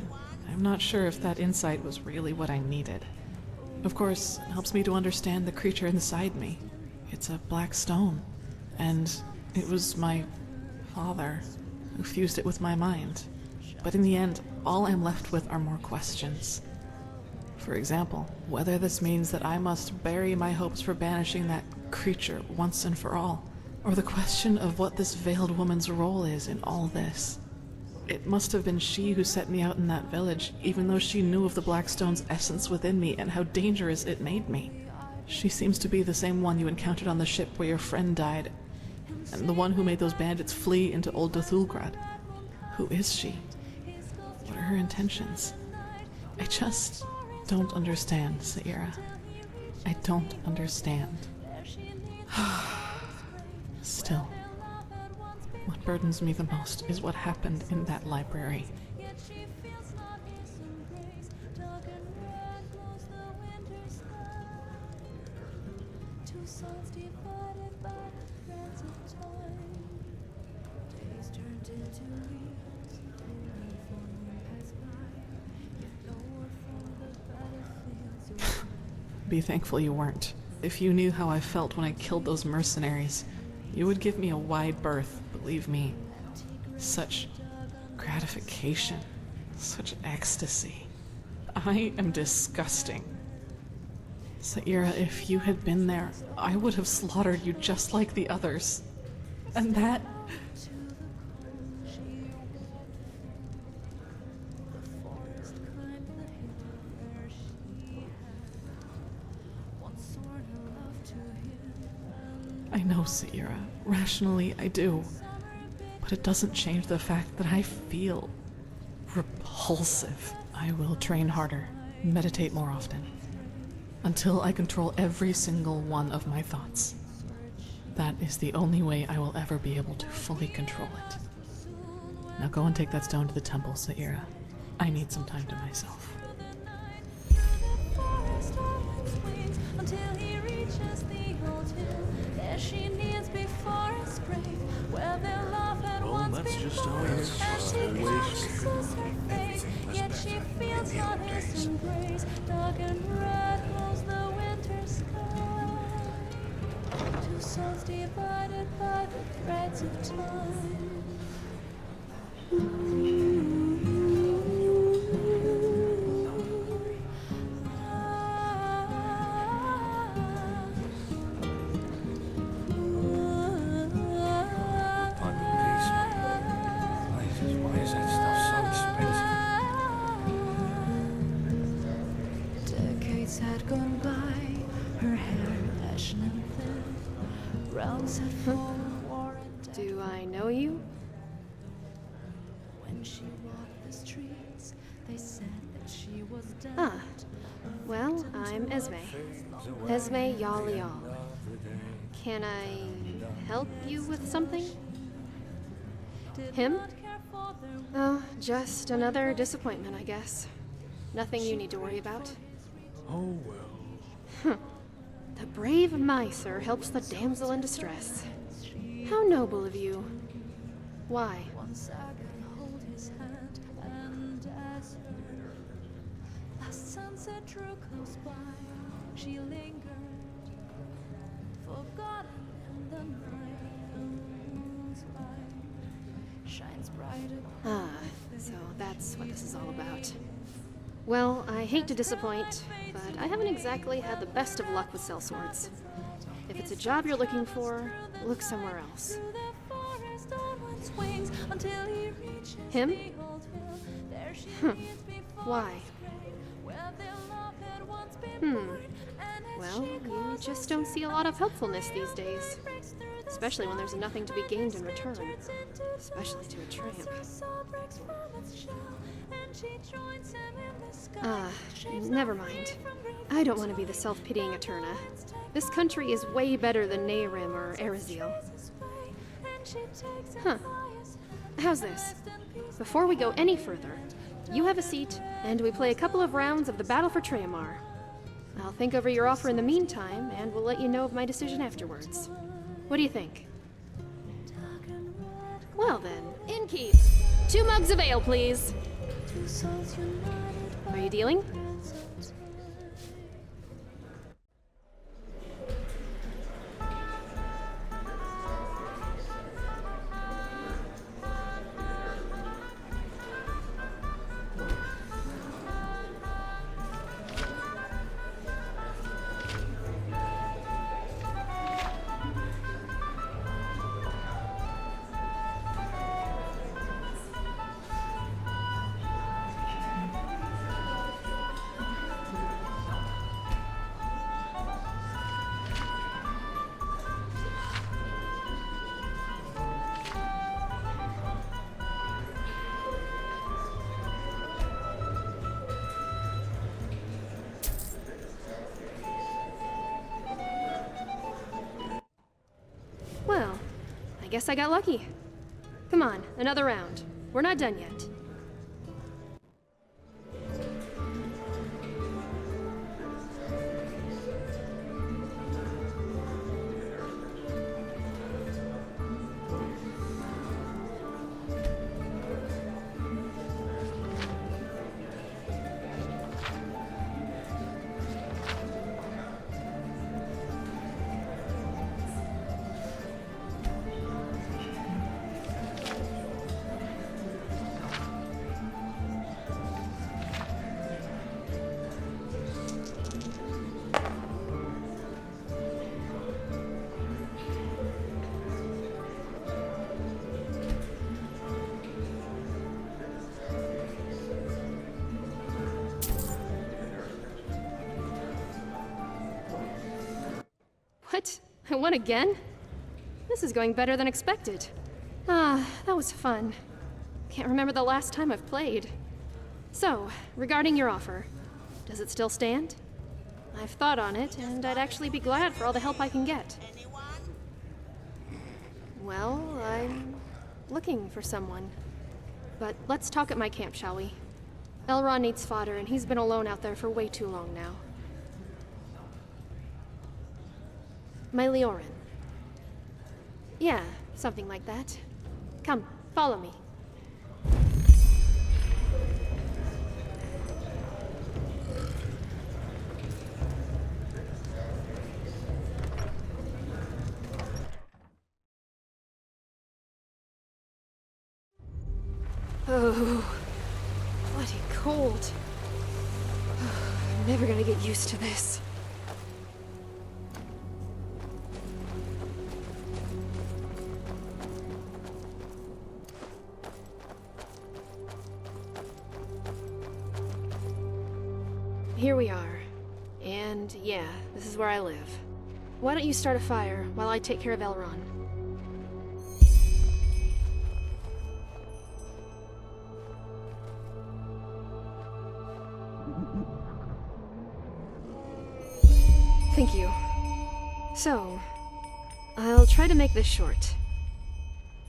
I'm not sure if that insight was really what I needed. Of course, it helps me to understand the creature inside me. It's a black stone, and it was my father who fused it with my mind. But in the end, all I'm left with are more questions. For example, whether this means that I must bury my hopes for banishing that creature once and for all, or the question of what this veiled woman's role is in all this. It must have been she who set me out in that village, even though she knew of the Blackstone's essence within me and how dangerous it made me. She seems to be the same one you encountered on the ship where your friend died, and the one who made those bandits flee into Old Dothulgrad. Who is she? What are her intentions? I just don't understand, Saira. I don't understand. Still, what burdens me the most is what happened in that library. Be thankful you weren't. If you knew how I felt when I killed those mercenaries, you would give me a wide berth, believe me. Such gratification, such ecstasy. I am disgusting. Saira, if you had been there, I would have slaughtered you just like the others. And that... I know, Saira. Rationally, I do. But it doesn't change the fact that I feel repulsive. I will train harder, meditate more often, until I control every single one of my thoughts. That is the only way I will ever be able to fully control it. Now go and take that stone to the temple, Saira. I need some time to myself.
She needs before it's brave, where their love had once
that's
been
just
born.
how it is.
As she kisses her face, yet she feels not his embrace. Dark and red glows the winter sky. Two souls divided by the threads of time.
Do I know you?
When she walked the streets, they said that she was dead.
Ah, well, I'm Esme. Esme Yal. Can I help you with something? Him? Oh, just another disappointment, I guess. Nothing you need to worry about.
Oh, well.
The brave miser helps the damsel in distress. How noble of you. Why?
Once I could hold his hand, and as the sunset drew close by, she lingered, forgotten in the night. The moon's light shines bright upon
So that's what this is all about. Well, I hate to disappoint, but I haven't exactly had the best of luck with sellswords. If it's a job you're looking for, look somewhere else. Him? Why? Well, you just don't see a lot of helpfulness these days. Especially when there's nothing to be gained in return. Especially to a tramp. Never mind. I don't want to be the self-pitying Eterna. This country is way better than Nehrim or Ereziel. How's this? Before we go any further, you have a seat, and we play a couple of rounds of the Battle for Triamar. I'll think over your offer in the meantime, and will let you know of my decision afterwards. What do you think? Well then, innkeep! 2 mugs of ale, please! Are you dealing? Well, I guess I got lucky. Come on, another round. We're not done yet. What? I won again? This is going better than expected. Ah, that was fun. Can't remember the last time I've played. So, regarding your offer, does it still stand? I've thought on it, and I'd actually be glad for all the help I can get. Well, I'm looking for someone. But let's talk at my camp, shall we? Elrond needs fodder, and he's been alone out there for way too long now. My Leorin. Yeah, something like that. Come, follow me. Oh, bloody cold. I'm never gonna get used to this. Here we are. And yeah, this is where I live. Why don't you start a fire while I take care of Elrond? Thank you. So, I'll try to make this short.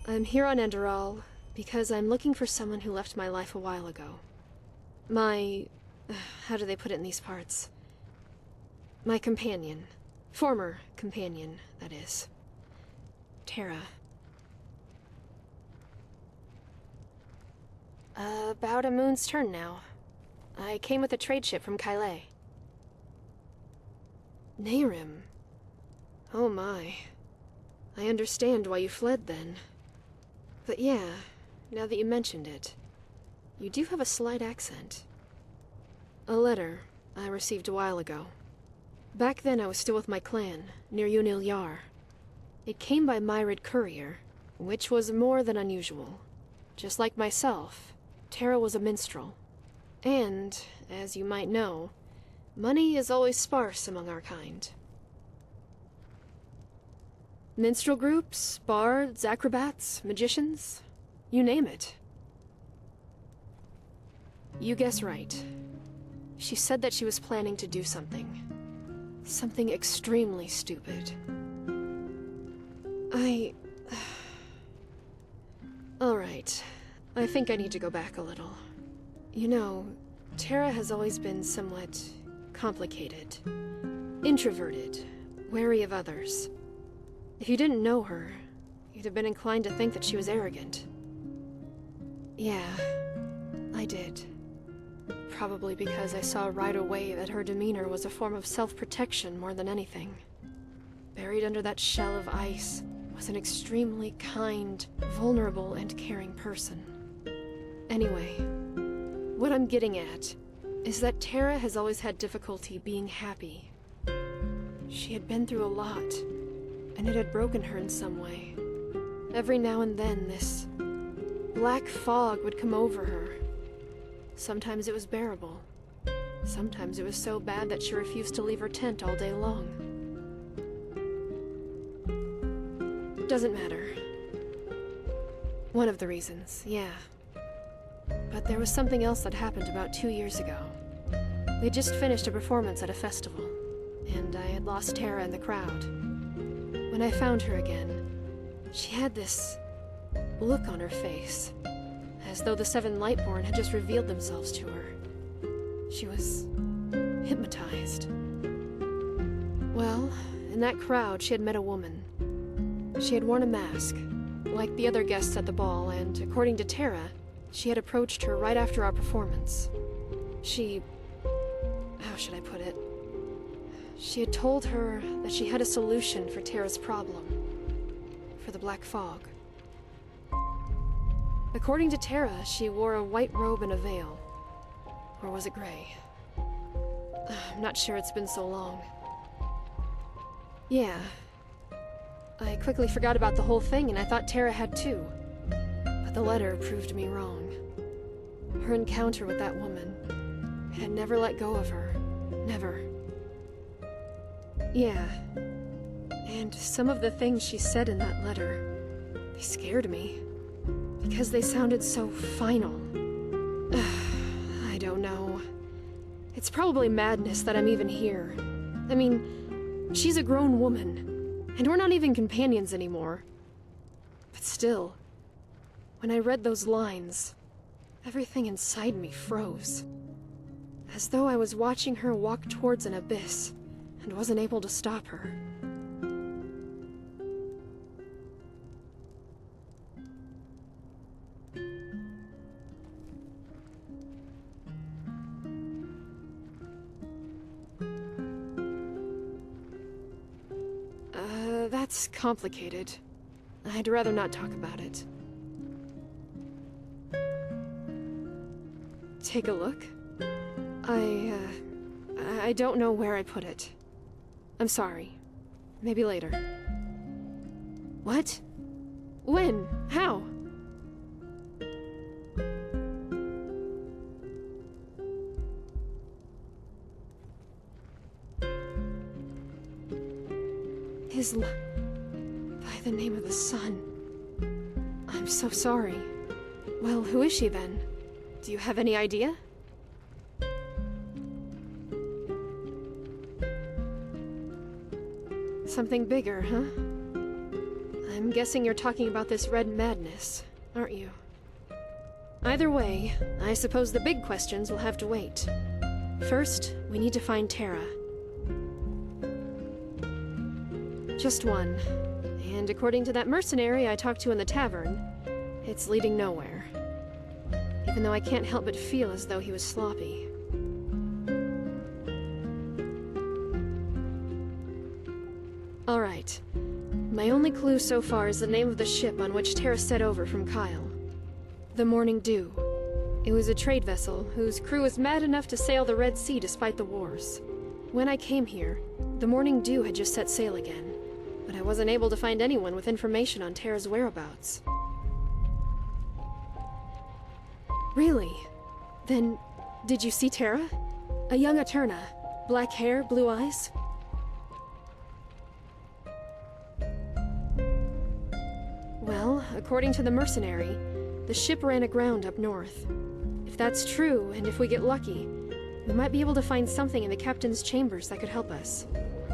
I'm here on Enderal because I'm looking for someone who left my life a while ago. How do they put it in these parts? My companion. Former companion, that is. Tara. About a moon's turn now. I came with a trade ship from Kylé. Nehrim. Oh my. I understand why you fled then. But yeah, now that you mentioned it, you do have a slight accent. A letter I received a while ago. Back then I was still with my clan, near Unil Yar. It came by Myrid courier, which was more than unusual. Just like myself, Tara was a minstrel. And, as you might know, money is always sparse among our kind. Minstrel groups, bards, acrobats, magicians, you name it. You guess right. She said that she was planning to do something. Something extremely stupid. Alright. I think I need to go back a little. You know, Tara has always been somewhat complicated. Introverted, wary of others. If you didn't know her, you'd have been inclined to think that she was arrogant. Yeah, I did. Probably because I saw right away that her demeanor was a form of self-protection more than anything. Buried under that shell of ice was an extremely kind, vulnerable, and caring person. Anyway, what I'm getting at is that Tara has always had difficulty being happy. She had been through a lot, and it had broken her in some way. Every now and then, this black fog would come over her. Sometimes it was bearable. Sometimes it was so bad that she refused to leave her tent all day long. Doesn't matter. One of the reasons, yeah. But there was something else that happened about 2 years ago. We'd just finished a performance at a festival, and I had lost Tara in the crowd. When I found her again, she had this look on her face, as though the 7 Lightborn had just revealed themselves to her. She was hypnotized. Well, in that crowd, she had met a woman. She had worn a mask, like the other guests at the ball, and according to Tara, she had approached her right after our performance. How should I put it? She had told her that she had a solution for Tara's problem. For the black fog. According to Tara, she wore a white robe and a veil. Or was it gray? I'm not sure, it's been so long. Yeah. I quickly forgot about the whole thing, and I thought Tara had too. But the letter proved me wrong. Her encounter with that woman, it had never let go of her. Never. Yeah. And some of the things she said in that letter, they scared me. Because they sounded so final. I don't know. It's probably madness that I'm even here. I mean, she's a grown woman, and we're not even companions anymore. But still, when I read those lines, everything inside me froze. As though I was watching her walk towards an abyss, and wasn't able to stop her. That's complicated. I'd rather not talk about it. Take a look? I don't know where I put it. I'm sorry. Maybe later. What? When? How? By the name of the sun. I'm so sorry. Well, who is she then? Do you have any idea? Something bigger, huh? I'm guessing you're talking about this red madness, aren't you? Either way, I suppose the big questions will have to wait. First, we need to find Tara. Just one. And according to that mercenary I talked to in the tavern, it's leading nowhere. Even though I can't help but feel as though he was sloppy. Alright. My only clue so far is the name of the ship on which Tara set over from Kyle. The Morning Dew. It was a trade vessel whose crew was mad enough to sail the Red Sea despite the wars. When I came here, the Morning Dew had just set sail again. But I wasn't able to find anyone with information on Tara's whereabouts. Really? Then, did you see Tara? A young Eterna. Black hair, blue eyes? Well, according to the mercenary, the ship ran aground up north. If that's true, and if we get lucky, we might be able to find something in the captain's chambers that could help us.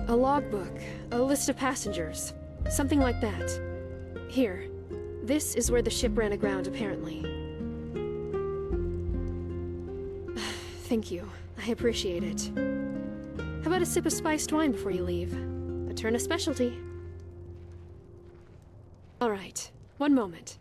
A logbook, a list of passengers, something like that. Here, this is where the ship ran aground, apparently. Thank you. I appreciate it. How about a sip of spiced wine before you leave? A Turna specialty. All right. One moment.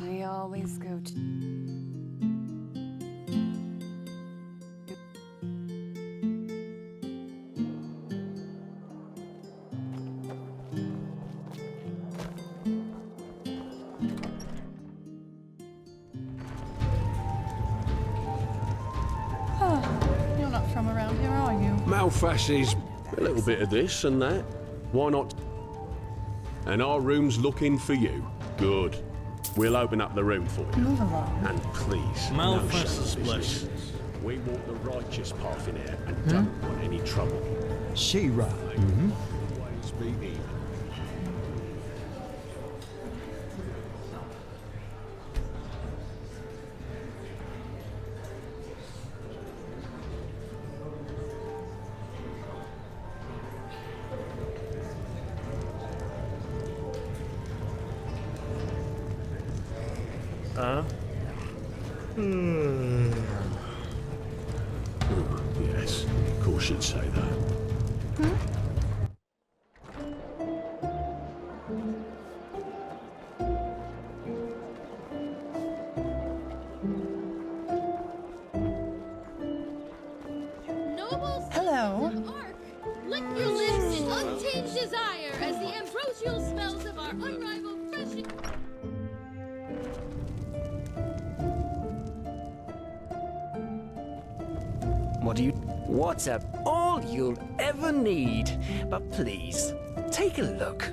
We always go to...
You're not from around here, are you?
Malfash is a little bit of this and that. Why not? And our room's looking for you. Good. We'll open up the room for you.
Move along.
And please,
Malfash's
no
blessings.
We walk the righteous path in here and don't want any trouble.
She-Ra.
Always be even. Yes, of course you'd say that.
Nobles
Hello.
of the Ark, lick your lips in untamed desire as the ambrosial smells of our unrivaled fresh...
What's all you'll ever need. But please, take a look.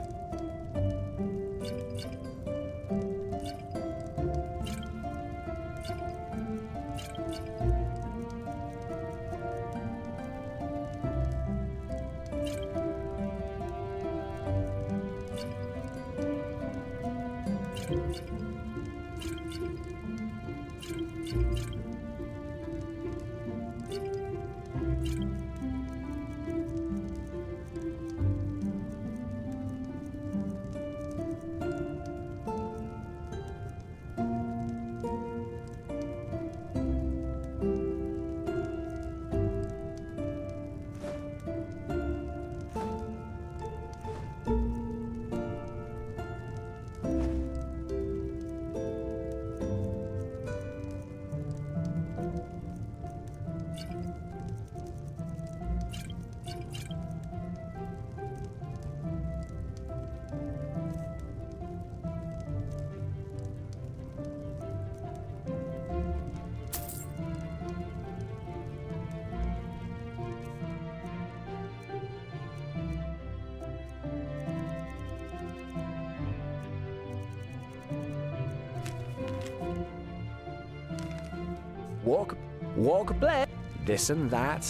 Walk bled, this and that.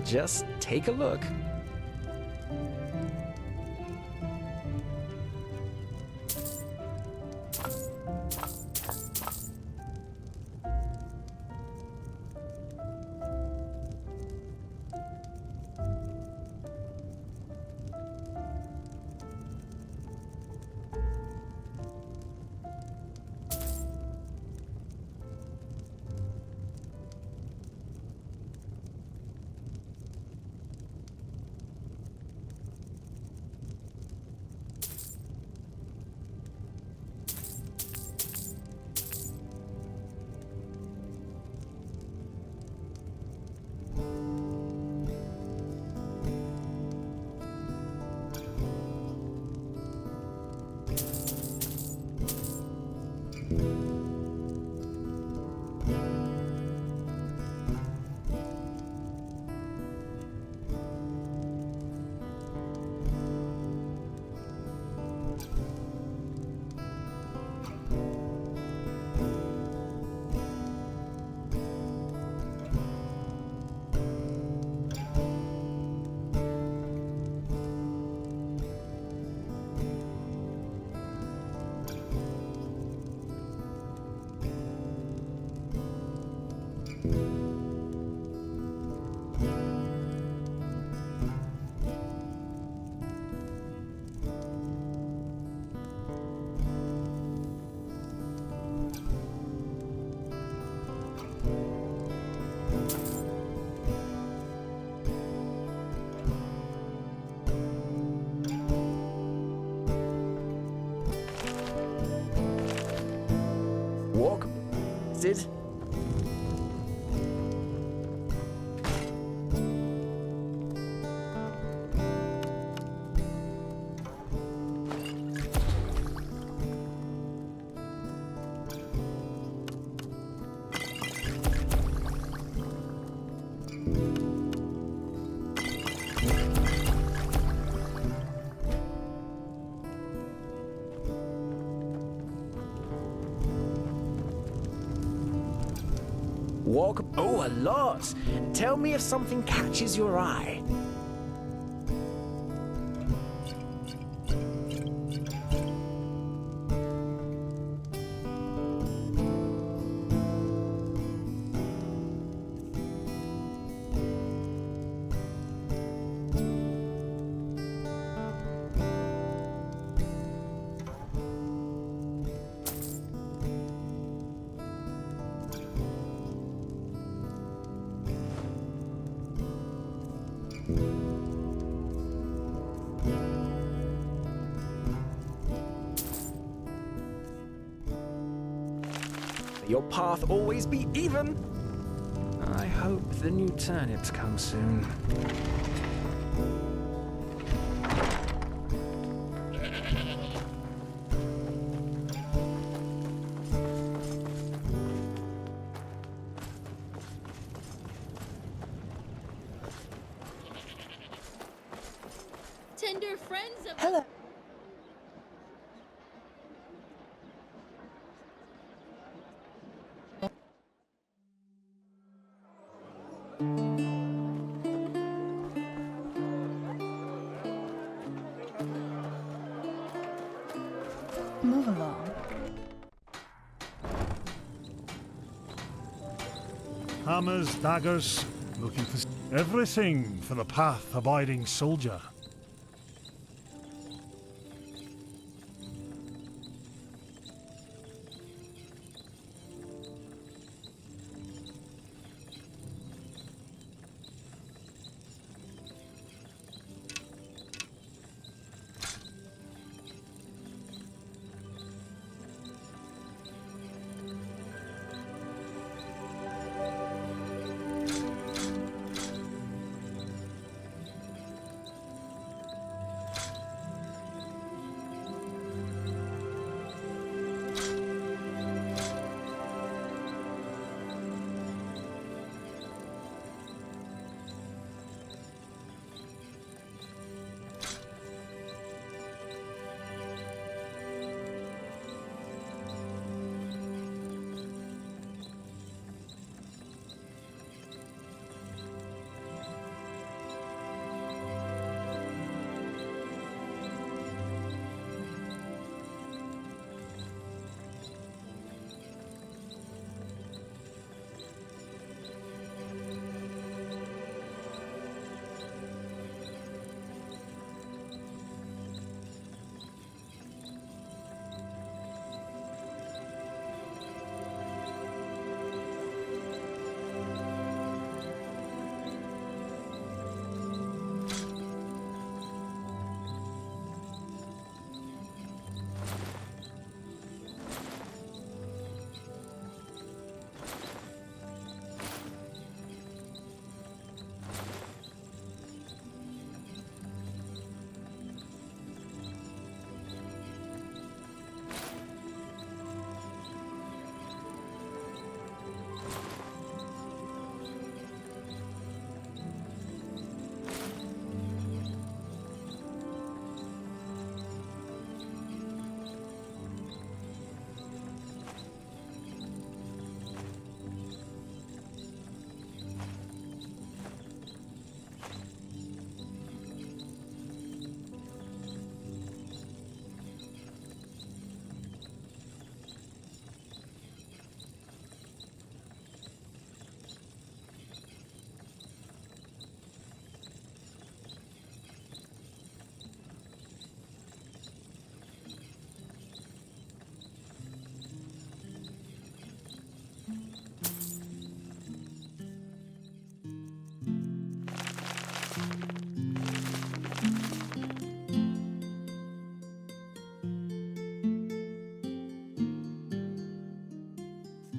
Just take a look. Walk. Sid. Walk. Oh, a lot. Tell me if something catches your eye. Your path always be even. I hope the new turnips come soon.
Tender friends of
Hello. Move along.
Hammers, daggers, looking for everything for the path-abiding soldier.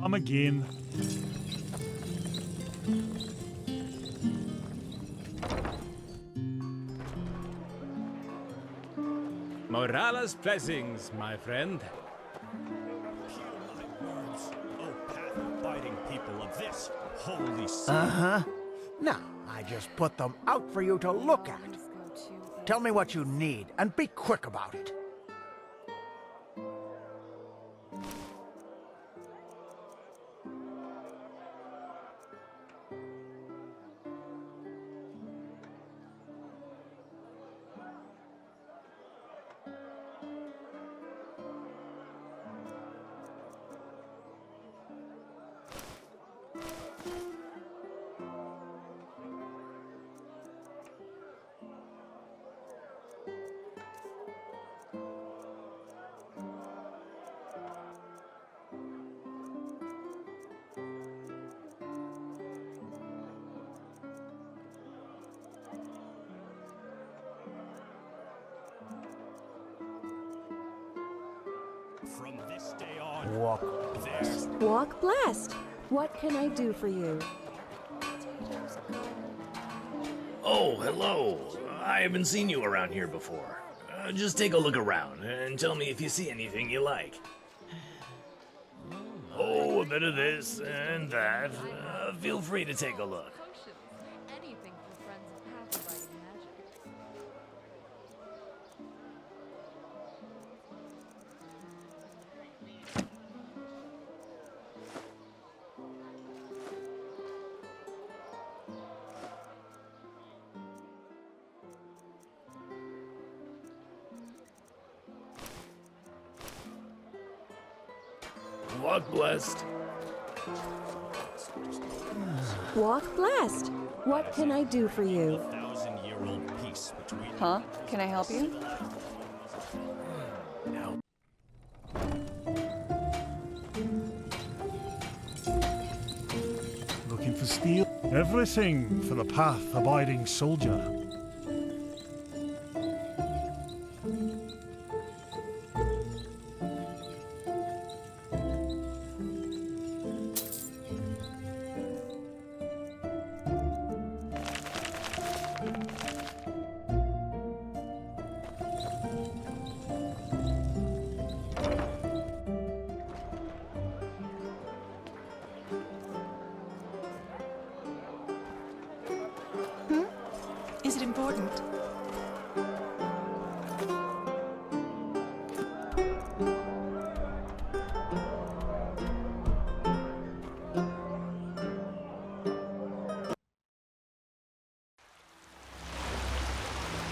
I'm again.
Morales blessings, my friend.
Hear my words, O path-abiding people of this holy city.
Uh-huh. Now, I just put them out for you to look at. Tell me what you need, and be quick about it.
From this day on,
Walk blessed. What can I do for you?
Oh, hello. I haven't seen you around here before. Just take a look around and tell me if you see anything you like. Oh, a bit of this and that. Feel free to take a look.
Anything for friends of path-abiding magic.
Walk blessed.
Walk blessed. What can I do for you?
1,000-year-old peace between.
Huh? Can I help you?
No.
Looking for steel? Everything for the path-abiding soldier.
Is it important?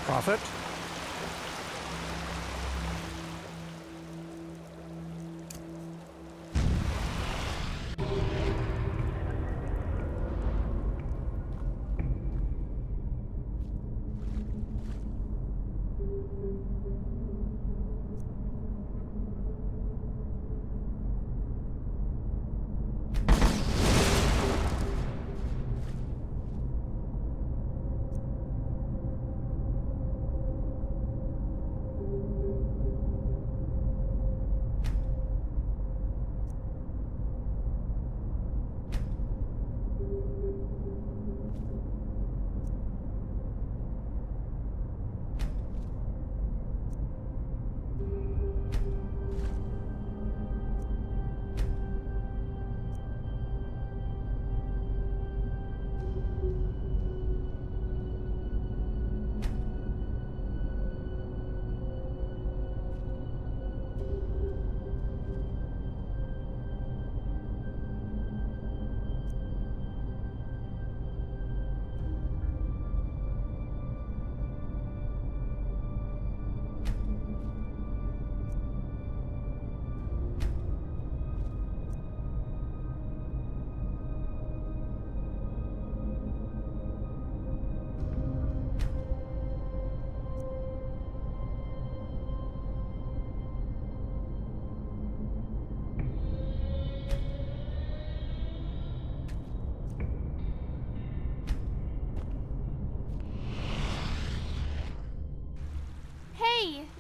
Prophet?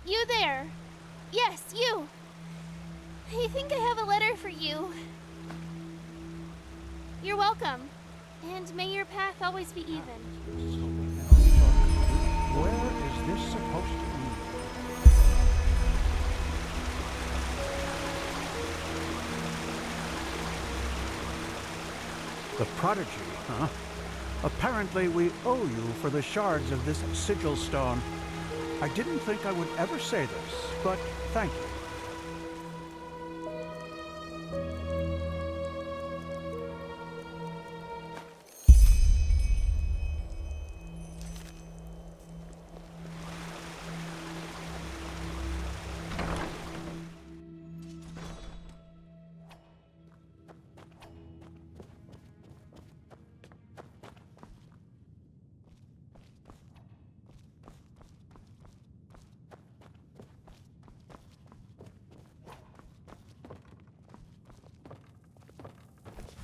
You there! Yes, you! I think I have a letter for you.
You're welcome. And may your path always be even.
Where is this supposed to lead? The Prodigy, huh? Apparently we owe you for the shards of this sigil stone. I didn't think I would ever say this, but thank you.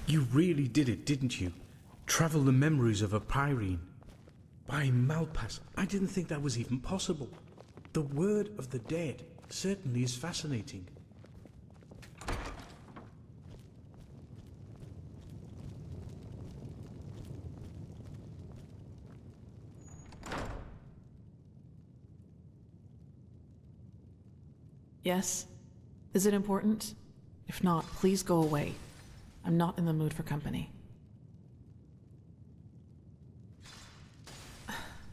You really did it, didn't you? Travel the memories of a Pyrean. By Malpass, I didn't think that was even possible. The word of the dead certainly is fascinating.
Yes? Is it important? If not, please go away. I'm not in the mood for company.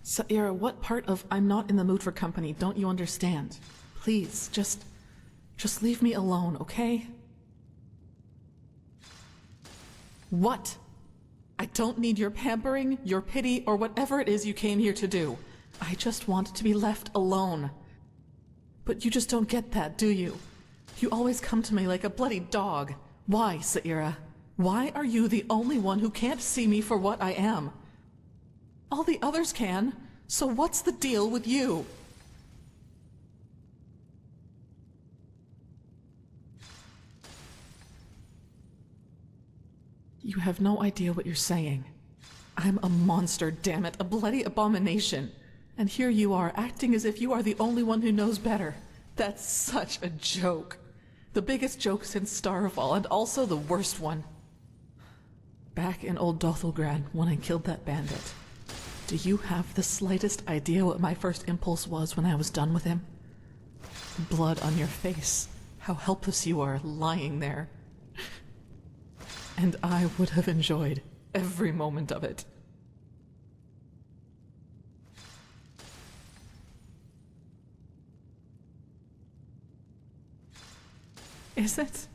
Saira, what part of I'm not in the mood for company don't you understand? Please, just leave me alone, okay? What? I don't need your pampering, your pity, or whatever it is you came here to do. I just want to be left alone. But you just don't get that, do you? You always come to me like a bloody dog. Why, Saira? Why are you the only one who can't see me for what I am? All the others can, so what's the deal with you? You have no idea what you're saying. I'm a monster, damn it, a bloody abomination. And here you are, acting as if you are the only one who knows better. That's such a joke. The biggest joke since Starfall, and also the worst one. Back in old Dothelgrad, when I killed that bandit, do you have the slightest idea what my first impulse was when I was done with him? Blood on your face. How helpless you are, lying there. And I would have enjoyed every moment of it. Is it?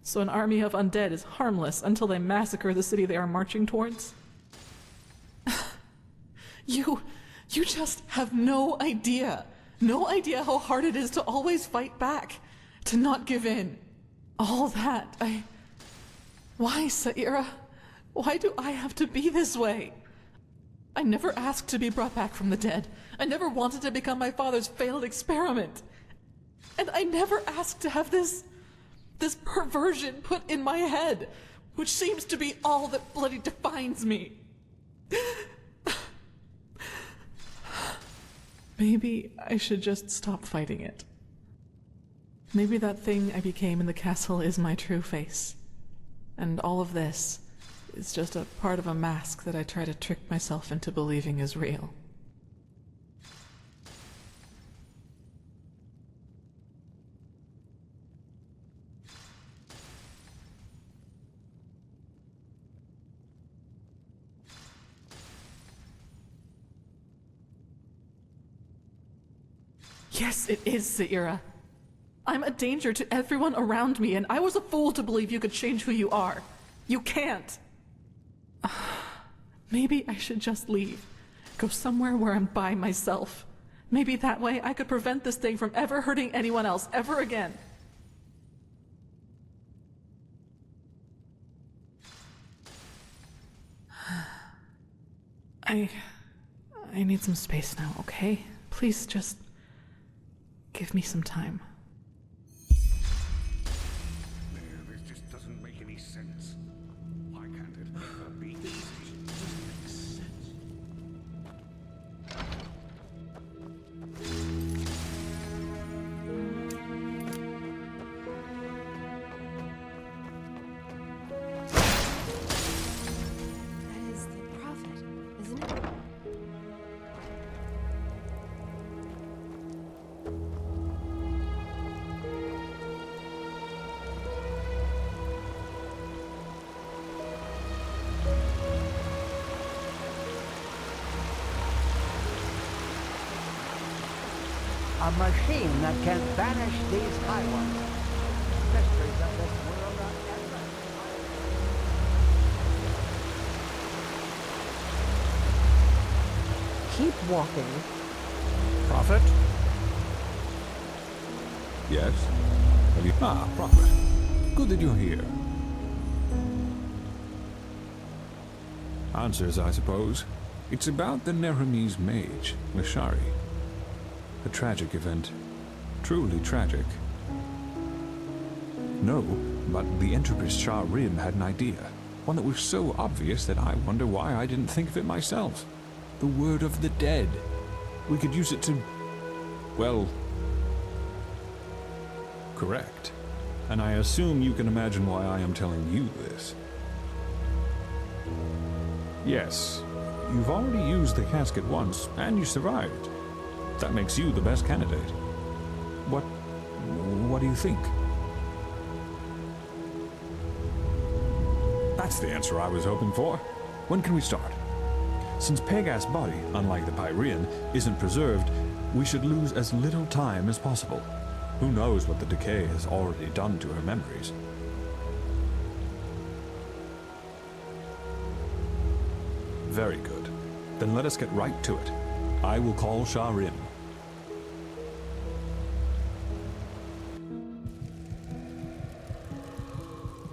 So an army of undead is harmless until they massacre the city they are marching towards? You just have no idea. No idea how hard it is to always fight back. To not give in. All that, Why, Saira? Why do I have to be this way? I never asked to be brought back from the dead. I never wanted to become my father's failed experiment. And I never asked to have this perversion put in my head, which seems to be all that bloody defines me. Maybe I should just stop fighting it. Maybe that thing I became in the castle is my true face. And all of this is just a part of a mask that I try to trick myself into believing is real. Yes, it is, Saira. I'm a danger to everyone around me, and I was a fool to believe you could change who you are. You can't. Maybe I should just leave. Go somewhere where I'm by myself. Maybe that way I could prevent this thing from ever hurting anyone else ever again. I need some space now, okay? Please just give me some time.
This just doesn't make any sense. Why can't it ever be easy?
It doesn't make sense.
A machine that can banish these high ones. Mysteries of this world are endless.
Keep walking.
Prophet? Yes? Have you... Ah, Prophet. Good that you're here. Answers, I suppose. It's about the Neremese mage, Lashari. A tragic event. Truly tragic. No, but the Empress Shah-Rim had an idea. One that was so obvious that I wonder why I didn't think of it myself. The word of the dead. We could use it to... well... correct. And I assume you can imagine why I am telling you this. Yes, you've already used the casket once, and you survived. That makes you the best candidate. What do you think? That's the answer I was hoping for. When can we start? Since Pegas' body, unlike the Pyrean, isn't preserved, we should lose as little time as possible. Who knows what the decay has already done to her memories? Very good. Then let us get right to it. I will call Shah-Rim.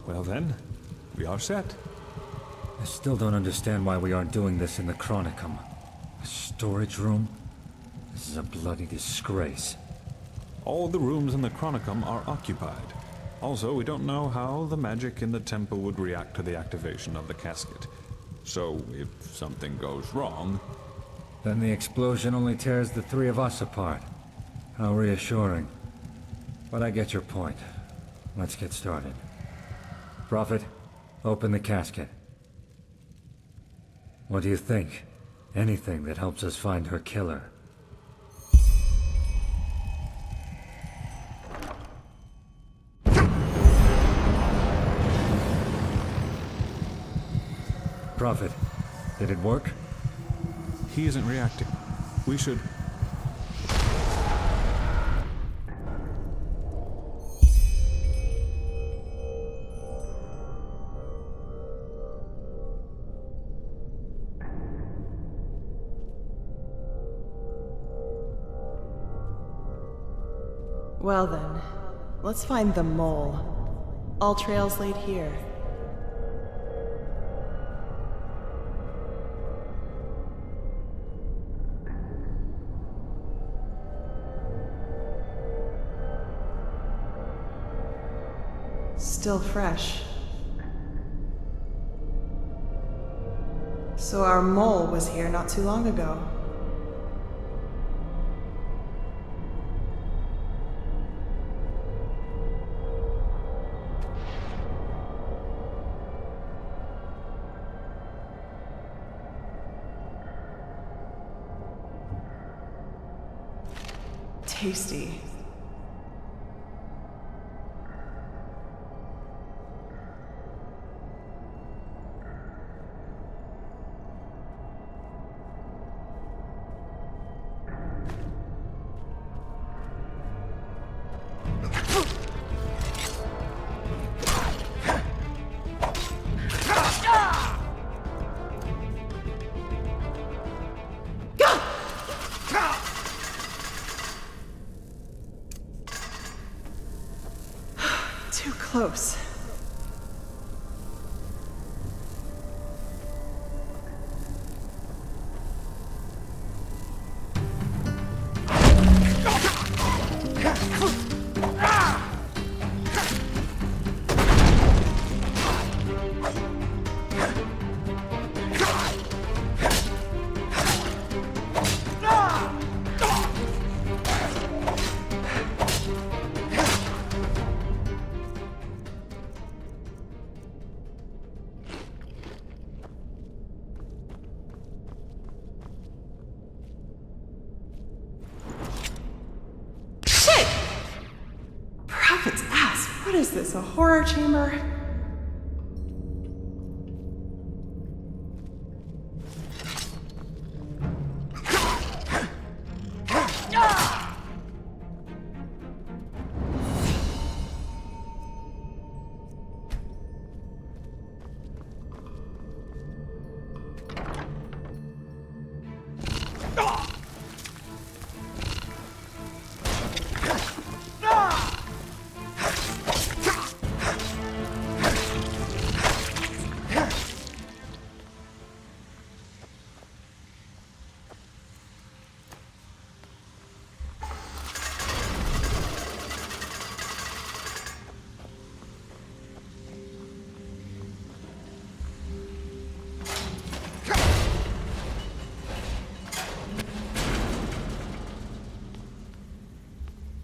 Well then, we are set.
I still don't understand why we aren't doing this in the Chronicum. A storage room? This is a bloody disgrace.
All the rooms in the Chronicum are occupied. Also, we don't know how the magic in the temple would react to the activation of the casket. So, if something goes wrong...
Then the explosion only tears the three of us apart. How reassuring. But I get your point. Let's get started. Prophet, open the casket. What do you think? Anything that helps us find her killer. Prophet, did it work?
He isn't reacting. We should...
Well then, let's find the mole. All trails lead here. Still fresh. So our mole was here not too long ago. Tasty. Too close.
What is this, a horror chamber?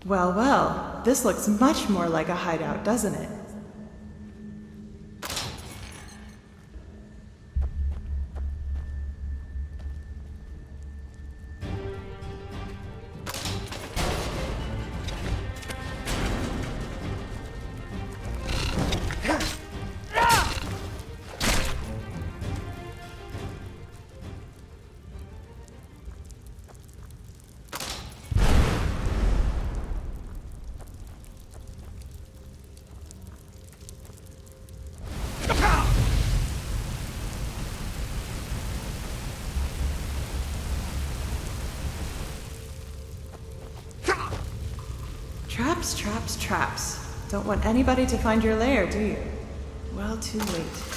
Well, well, this looks much more like a hideout, doesn't it? Traps, traps, traps. Don't want anybody to find your lair, do you? Well, too late.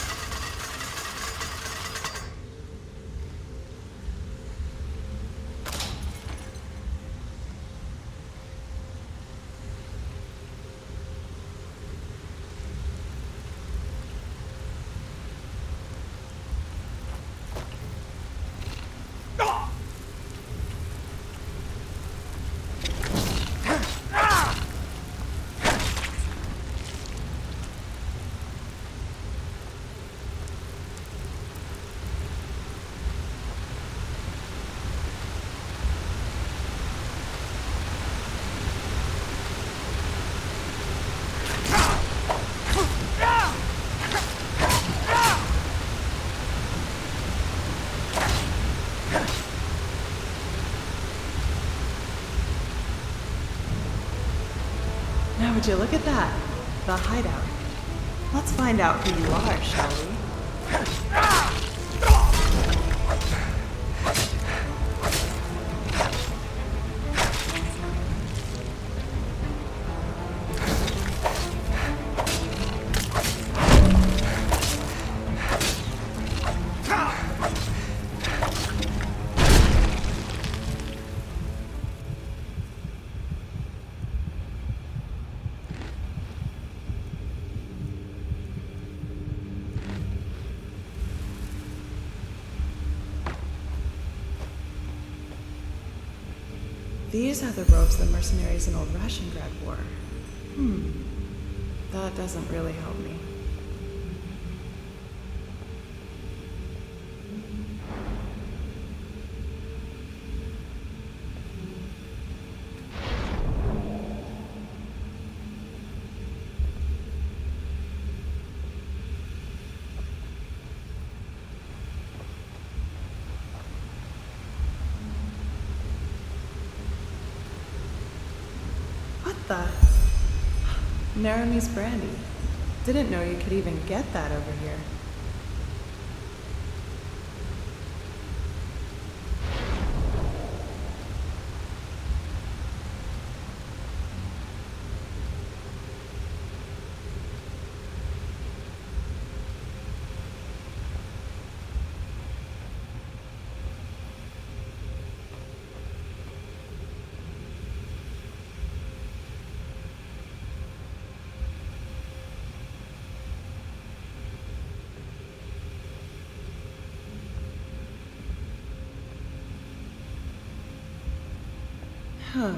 Now would you look at that? The hideout. Let's find out who you are, shall we? These are the robes the mercenaries in Old Rashengrad wore. That doesn't really help me. The Naramese brandy. Didn't know you could even get that over here. Huh.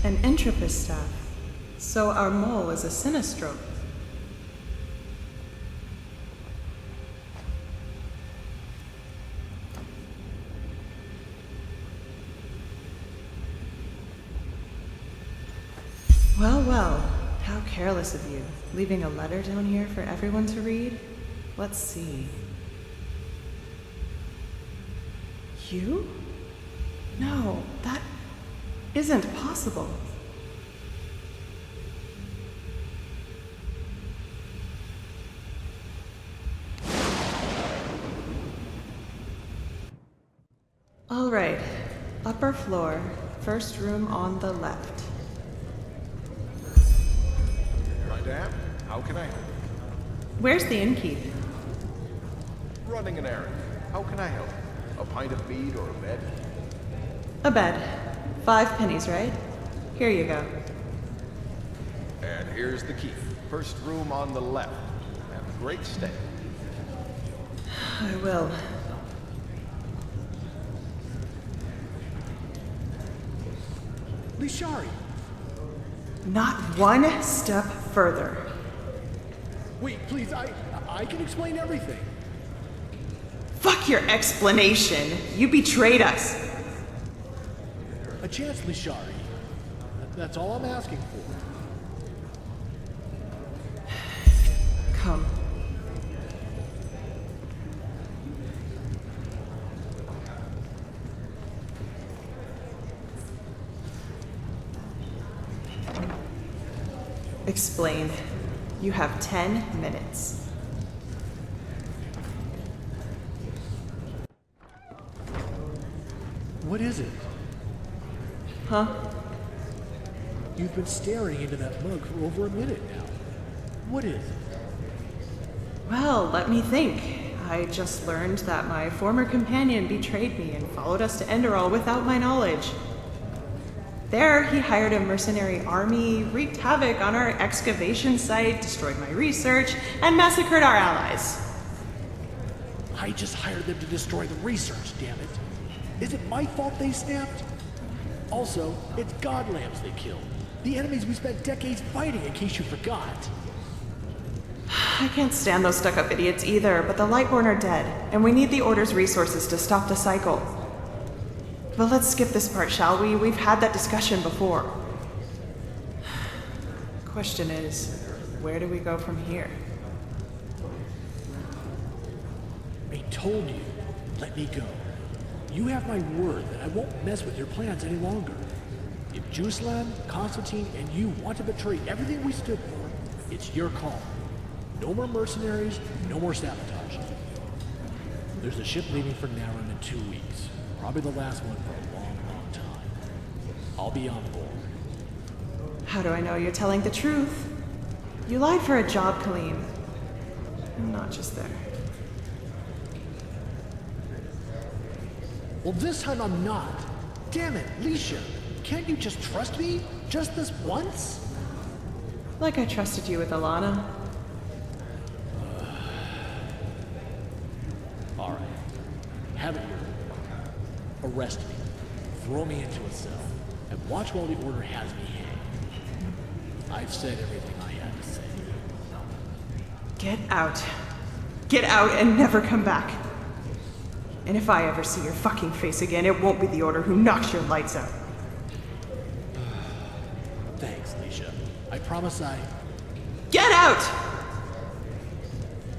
An entropist staff. So our mole is a sinistrope. Well, well, how careless of you, leaving a letter down here for everyone to read. Let's see. You? No, that isn't possible. All right, upper floor, first room on the left.
Madame, how can I help?
Where's the innkeep?
Running an errand. How can I help? A pint of mead or a bed?
A bed. 5 pennies, right? Here you go.
And here's the key. First room on the left. Have a great stay.
I will.
Lishari!
Not one step further.
Wait, please, I can explain everything.
Fuck your explanation. You betrayed us.
A chance, Lishari. That's all I'm asking for.
Come. Explain. You have 10 minutes.
What is it?
Huh?
You've been staring into that mug for over a minute now. What is it?
Well, let me think. I just learned that my former companion betrayed me and followed us to Enderal without my knowledge. There, he hired a mercenary army, wreaked havoc on our excavation site, destroyed my research, and massacred our allies.
I just hired them to destroy the research, damn it. Is it my fault they snapped? Also, it's god lambs they killed. The enemies we spent decades fighting, in case you forgot.
I can't stand those stuck-up idiots either, but the Lightborn are dead, and we need the Order's resources to stop the cycle. But let's skip this part, shall we? We've had that discussion before. Question is, where do we go from here?
I told you, let me go. You have my word that I won't mess with your plans any longer. If Juslan, Constantine, and you want to betray everything we stood for, it's your call. No more mercenaries, no more sabotage. There's a ship leaving for Narum in 2 weeks. Probably the last one for a long, long time. I'll be on board.
How do I know you're telling the truth? You lied for a job, Colleen. Not just there.
Well, this time I'm not. Damn it, Lisha. Can't you just trust me? Just this once?
Like I trusted you with Alana.
All right. Have it your way. Arrest me. Throw me into a cell. And watch while the Order has me hanged. I've said everything I had to say.
Get out. Get out and never come back. And if I ever see your fucking face again, it won't be the Order who knocks your lights out.
Thanks, Lisha. I promise I...
Get out!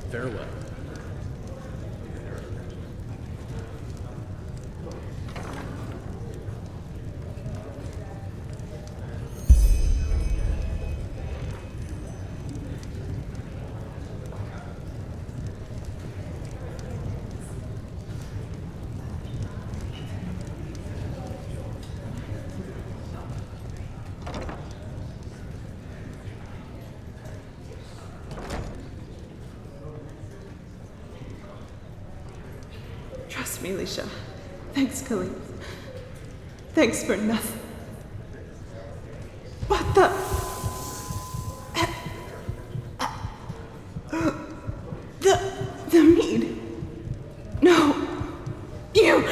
Farewell.
Trust me, Lisha. Thanks, Colleen. Thanks for nothing. What the... The mead. No. You...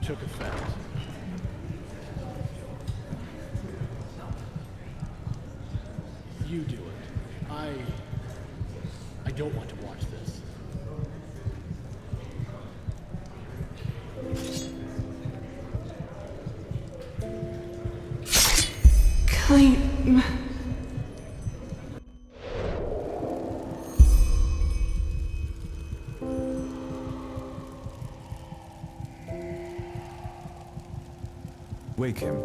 Took effect. You do it. I don't want to watch this.
Clean.
Wake him.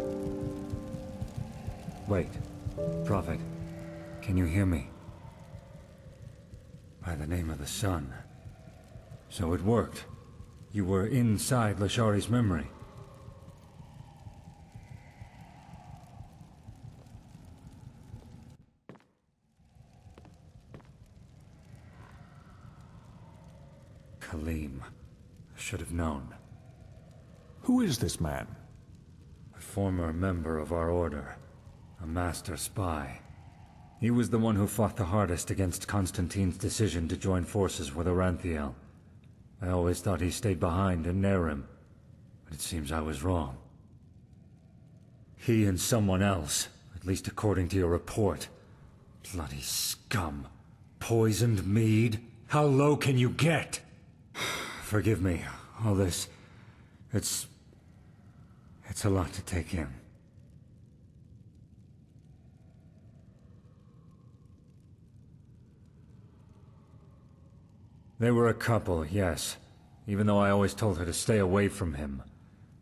Wait. Prophet, can you hear me? By the name of the sun. So it worked. You were inside Lashari's memory. Khalim. I should have known.
Who is this man?
A former member of our order. A master spy. He was the one who fought the hardest against Constantine's decision to join forces with Aranthiel. I always thought he stayed behind in Nerim, but it seems I was wrong. He and someone else, at least according to your report. Bloody scum. Poisoned mead? How low can you get? Forgive me, all this... It's a lot to take in. They were a couple, yes. Even though I always told her to stay away from him.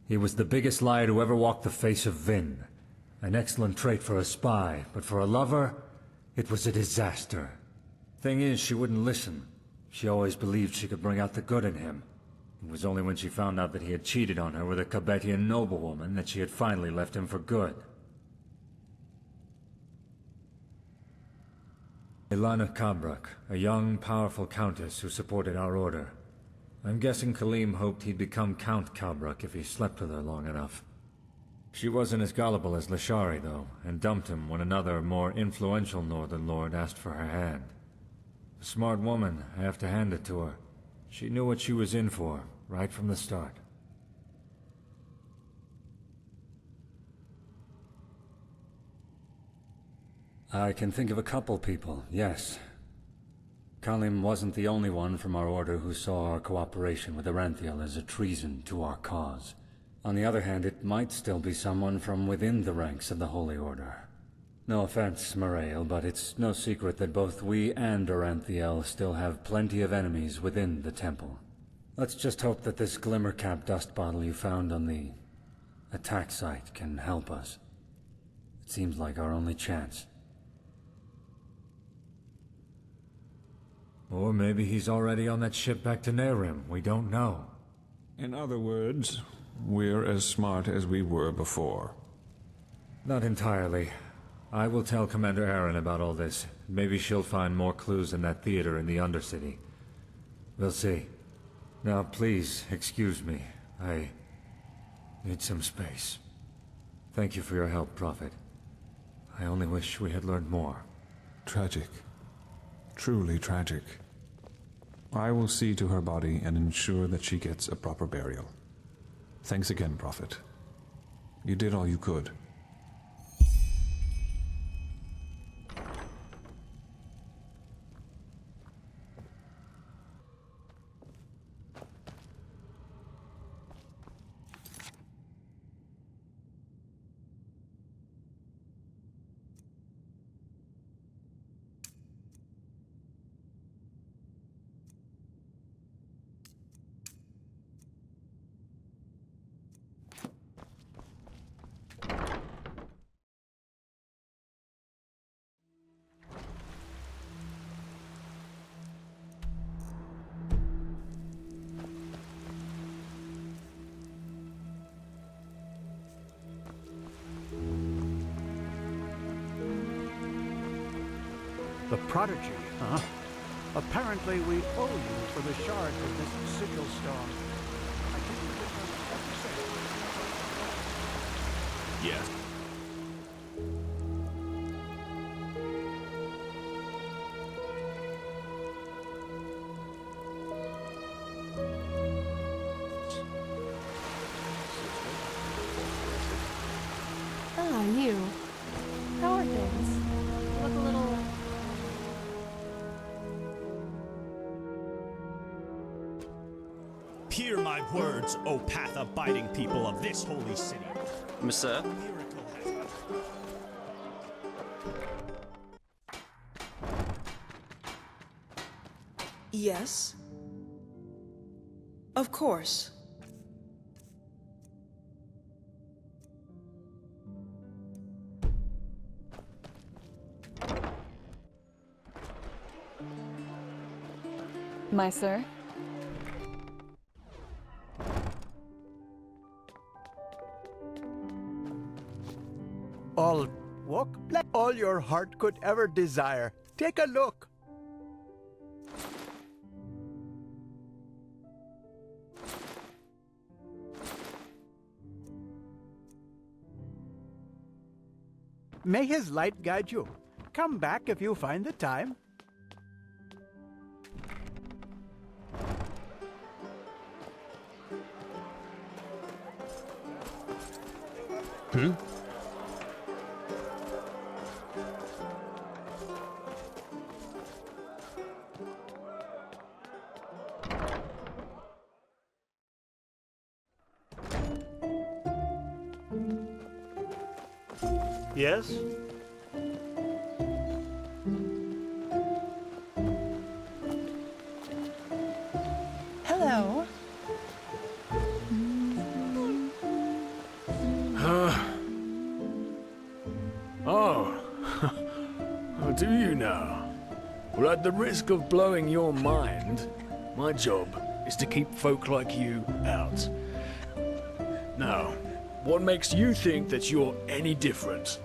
He was the biggest liar to ever walk the face of Vin. An excellent trait for a spy, but for a lover, it was a disaster. Thing is, she wouldn't listen. She always believed she could bring out the good in him. It was only when she found out that he had cheated on her with a Cabetian noblewoman that she had finally left him for good. Ilana Kabrak, a young, powerful countess who supported our order. I'm guessing Khalim hoped he'd become Count Kabrak if he slept with her long enough. She wasn't as gullible as Lashari, though, and dumped him when another, more influential Northern Lord asked for her hand. A smart woman, I have to hand it to her. She knew what she was in for, right from the start. I can think of a couple people, yes. Khalim wasn't the only one from our order who saw our cooperation with Aranthiel as a treason to our cause. On the other hand, it might still be someone from within the ranks of the Holy Order. No offense, Morael, but it's no secret that both we and Aranthiel still have plenty of enemies within the temple. Let's just hope that this glimmer-cap dust bottle you found on the attack site can help us. It seems like our only chance. Or maybe he's already on that ship back to Nerim. We don't know.
In other words, we're as smart as we were before.
Not entirely. I will tell Commander Aaron about all this. Maybe she'll find more clues in that theater in the Undercity. We'll see. Now, please, excuse me. I need some space. Thank you for your help, Prophet. I only wish we had learned more.
Tragic. Truly tragic. I will see to her body and ensure that she gets a proper burial. Thanks again, Prophet. You did all you could.
The prodigy, huh? Apparently we owe you for the shards of this sigil stone. I didn't give them every
Yes.
Ah, you. How are things? You look a little...
Hear my words, O path-abiding people of this holy city.
Monsieur?
Yes. Of course.
My sir?
All your heart could ever desire. Take a look. May his light guide you. Come back if you find the time.
Hmm?
Yes?
Hello.
Oh. Oh, do you now? Well, at the risk of blowing your mind, my job is to keep folk like you out. Now, what makes you think that you're any different?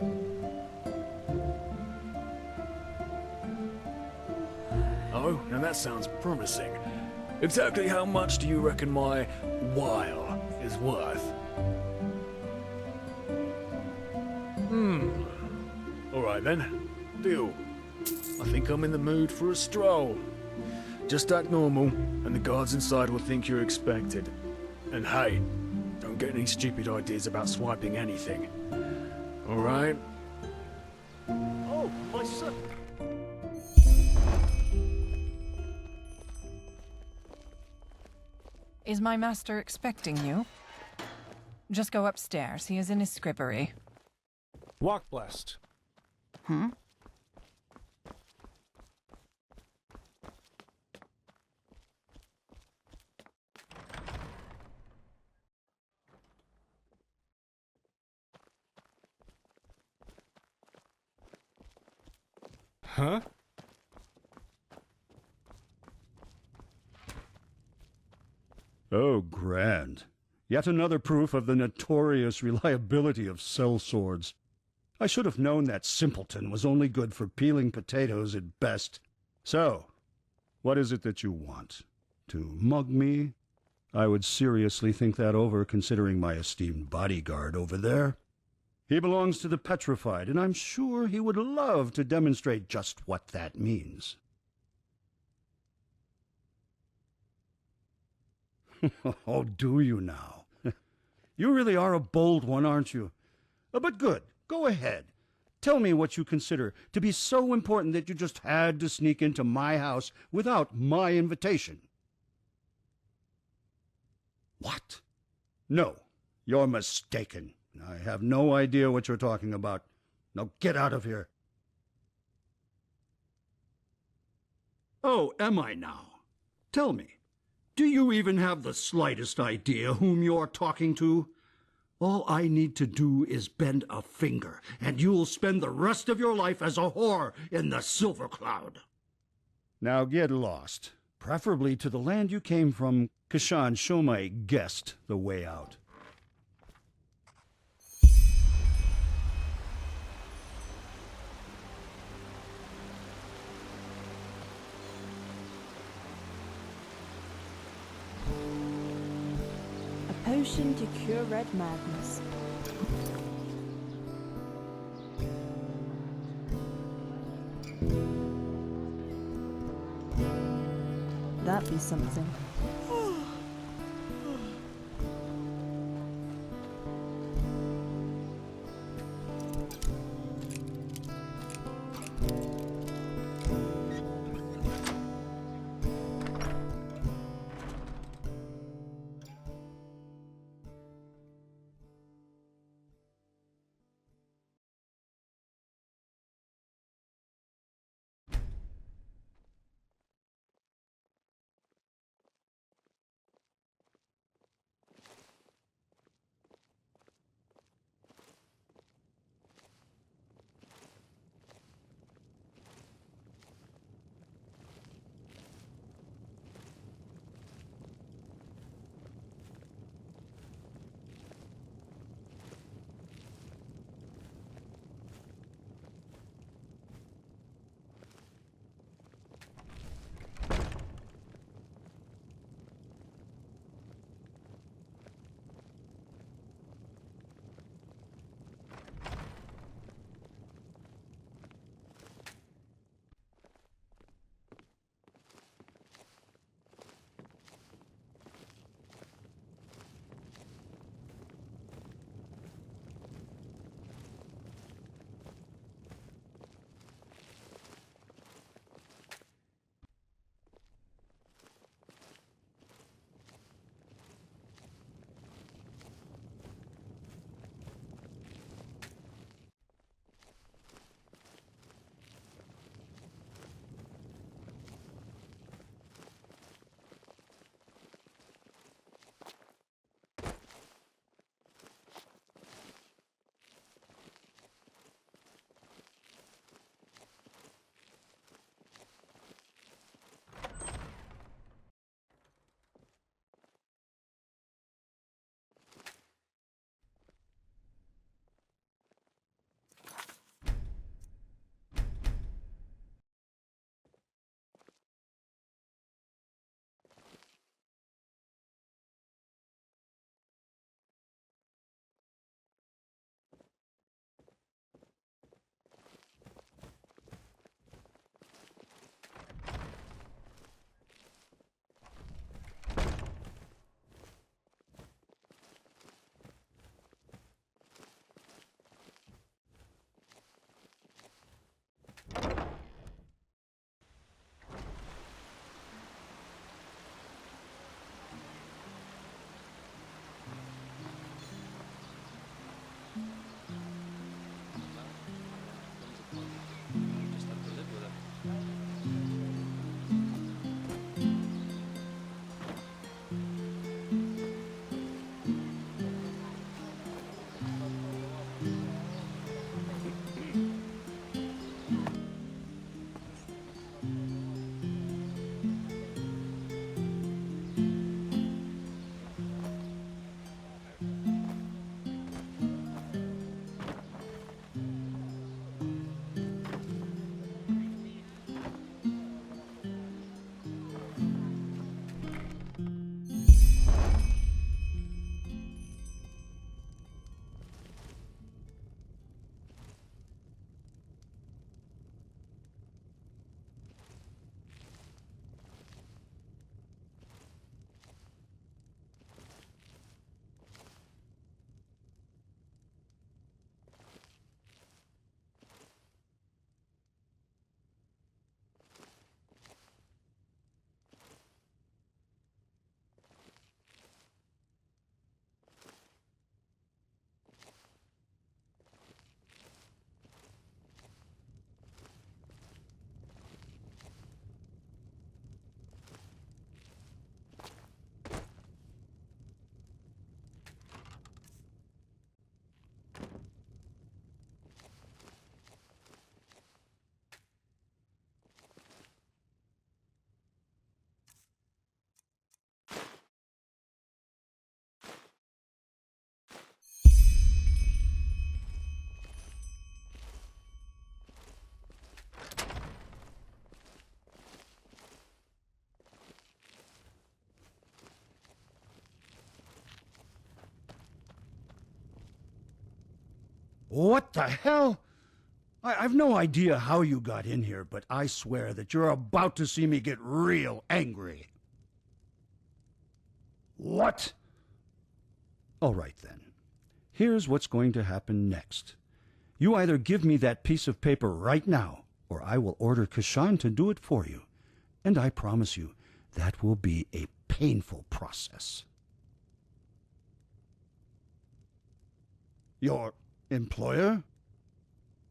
Oh, now that sounds promising. Exactly how much do you reckon my while is worth? Alright then, deal. I think I'm in the mood for a stroll. Just act normal, and the guards inside will think you're expected. And hey, don't get any stupid ideas about swiping anything. Alright?
Oh, my son.
Is my master expecting you? Just go upstairs. He is in his scribbery.
Walk blessed.
Hmm?
Huh?
Oh, grand. Yet another proof of the notorious reliability of sellswords. I should have known that simpleton was only good for peeling potatoes at best. So, what is it that you want? To mug me? I would seriously think that over, considering my esteemed bodyguard over there. He belongs to the petrified, and I'm sure he would love to demonstrate just what that means. Oh, do you now? You really are a bold one, aren't you? But good. Go ahead. Tell me what you consider to be so important that you just had to sneak into my house without my invitation. What? No, you're mistaken. I have no idea what you're talking about. Now get out of here. Oh, am I now? Tell me, do you even have the slightest idea whom you're talking to? All I need to do is bend a finger, and you'll spend the rest of your life as a whore in the Silver Cloud. Now get lost, preferably to the land you came from. Kashan, show my guest the way out.
Potion to cure red madness. That be something.
What the hell? I've no idea how you got in here, but I swear that you're about to see me get real angry. What? All right, then. Here's what's going to happen next. You either give me that piece of paper right now, or I will order Kashan to do it for you. And I promise you, that will be a painful process. Your employer?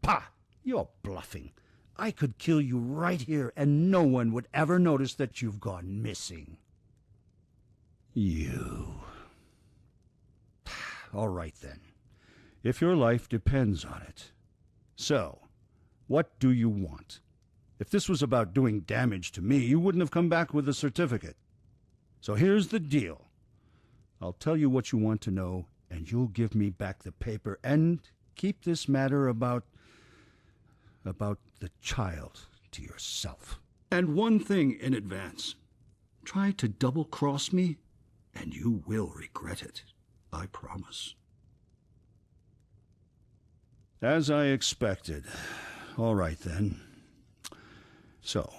Pah! You're bluffing. I could kill you right here, and no one would ever notice that you've gone missing. You. All right, then. If your life depends on it. So, what do you want? If this was about doing damage to me, you wouldn't have come back with a certificate. So here's the deal. I'll tell you what you want to know, and you'll give me back the paper, and keep this matter about the child to yourself. And one thing in advance. Try to double-cross me, and you will regret it. I promise. As I expected. All right, then. So,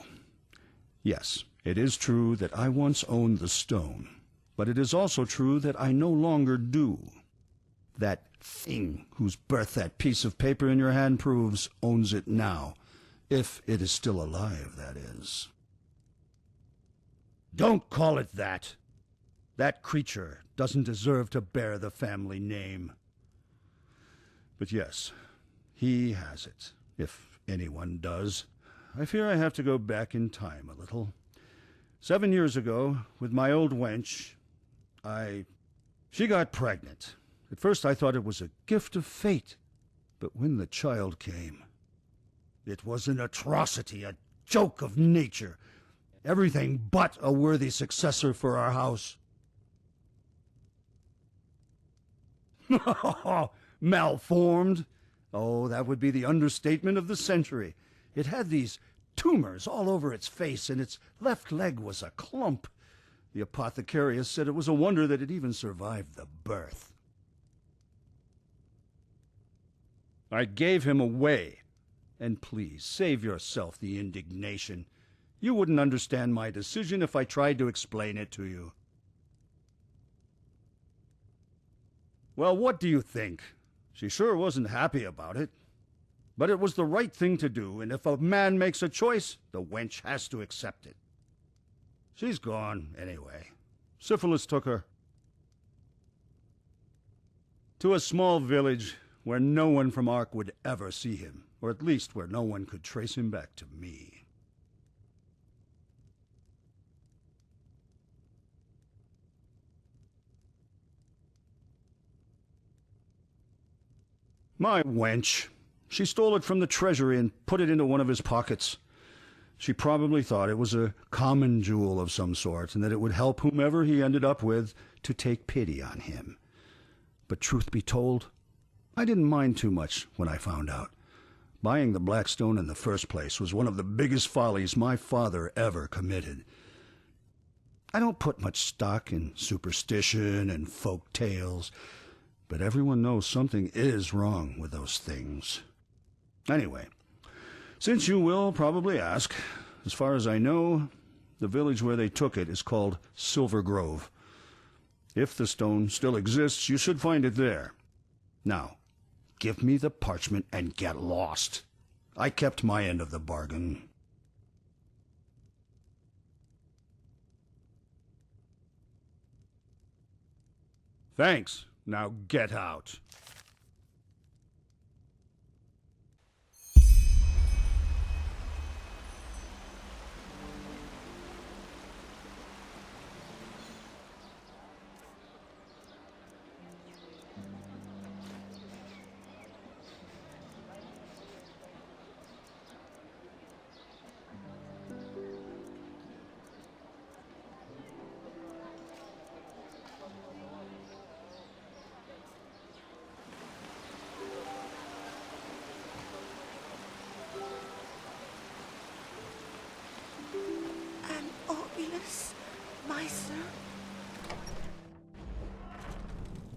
yes, it is true that I once owned the stone, but it is also true that I no longer do. That thing whose birth that piece of paper in your hand proves owns it now, if it is still alive, that is. Don't call it that. That creature doesn't deserve to bear the family name. But yes, he has it, if anyone does. I fear I have to go back in time a little. 7 years ago, with my old wench, she got pregnant. At first I thought it was a gift of fate, but when the child came, it was an atrocity, a joke of nature, everything but a worthy successor for our house. Malformed? Oh, that would be the understatement of the century. It had these tumors all over its face, and its left leg was a clump. The apothecarius said it was a wonder that it even survived the birth. I gave him away. And please, save yourself the indignation. You wouldn't understand my decision if I tried to explain it to you. Well, what do you think? She sure wasn't happy about it. But it was the right thing to do, and if a man makes a choice, the wench has to accept it. She's gone, anyway. Syphilis took her. To a small village where no one from Ark would ever see him, or at least where no one could trace him back to me. My wench. She stole it from the treasury and put it into one of his pockets. She probably thought it was a common jewel of some sort, and that it would help whomever he ended up with to take pity on him. But truth be told, I didn't mind too much when I found out. Buying the black stone in the first place was one of the biggest follies my father ever committed. I don't put much stock in superstition and folk tales, but everyone knows something is wrong with those things. Anyway, since you will probably ask, as far as I know, the village where they took it is called Silver Grove. If the stone still exists, you should find it there. Now, give me the parchment and get lost. I kept my end of the bargain. Thanks. Now get out.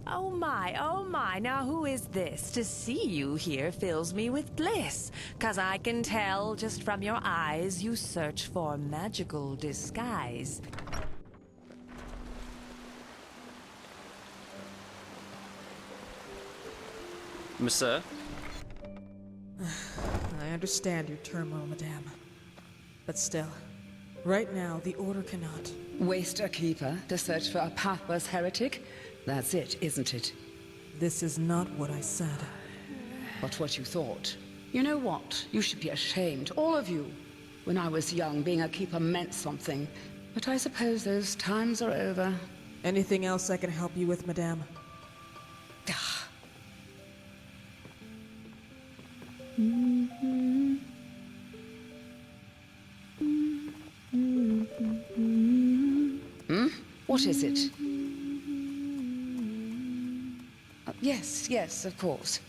Oh my, now who is this? To see you here fills me with bliss, 'cause I can tell just from your eyes you search for magical disguise.
Monsieur?
I understand your turmoil, madame. But still, right now, the Order cannot.
Waste a keeper to search for a pathless heretic? That's it, isn't it?
This is not what I said.
But what you thought. You know what? You should be ashamed, all of you. When I was young, being a keeper meant something. But I suppose those times are over.
Anything else I can help you with, madame?
What is it? Yes, of course.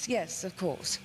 Yes, of course.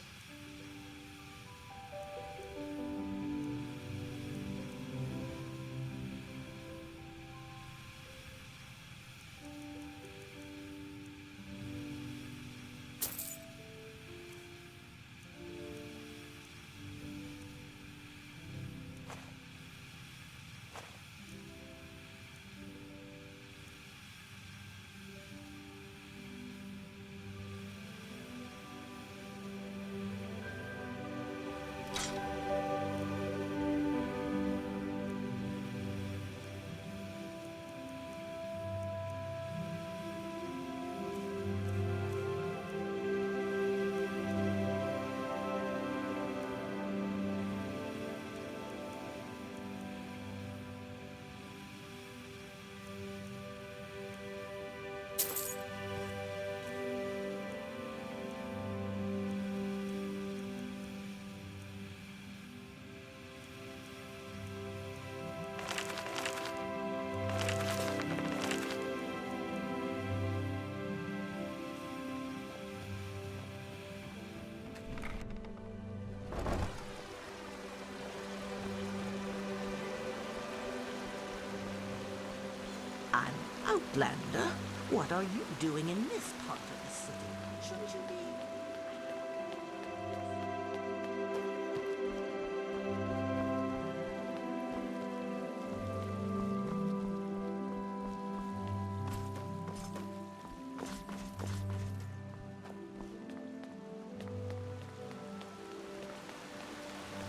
An outlander? What are you doing in this part of the city? Shouldn't you be...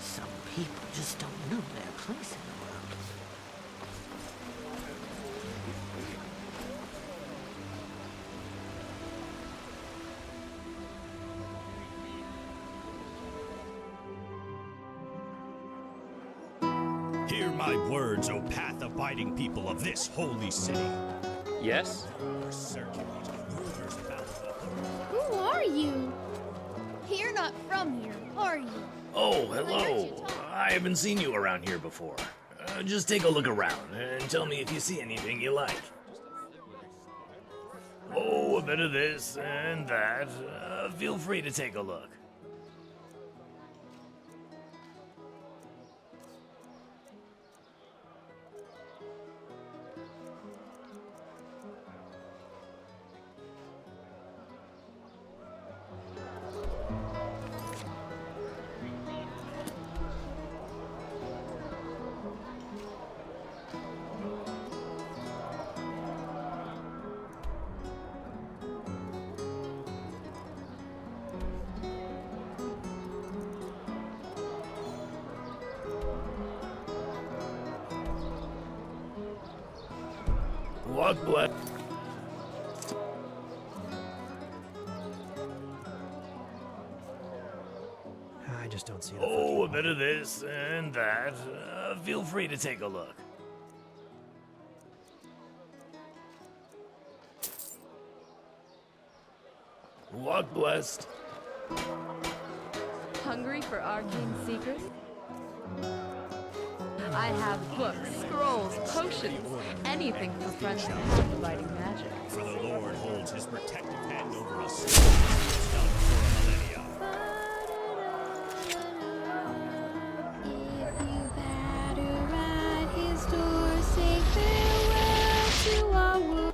Some people just don't know their place in the world.
Hear my words, O path-abiding people of this holy city.
Yes?
Who are you? You're not from here, are you?
Oh, hello. I haven't seen you around here before. Just take a look around and tell me if you see anything you like. Oh, a bit of this and that. Feel free to take a look. What blood?
I just don't see it.
Oh, a bit of this and that. Feel free to take a look. Walk blessed.
Hungry for arcane secrets? I have books, scrolls, potions, anything for friends who have abiding magic.
For the Lord holds his protective hand over us. It's done for a millennia.
If you had arrived his door, say farewell to our world.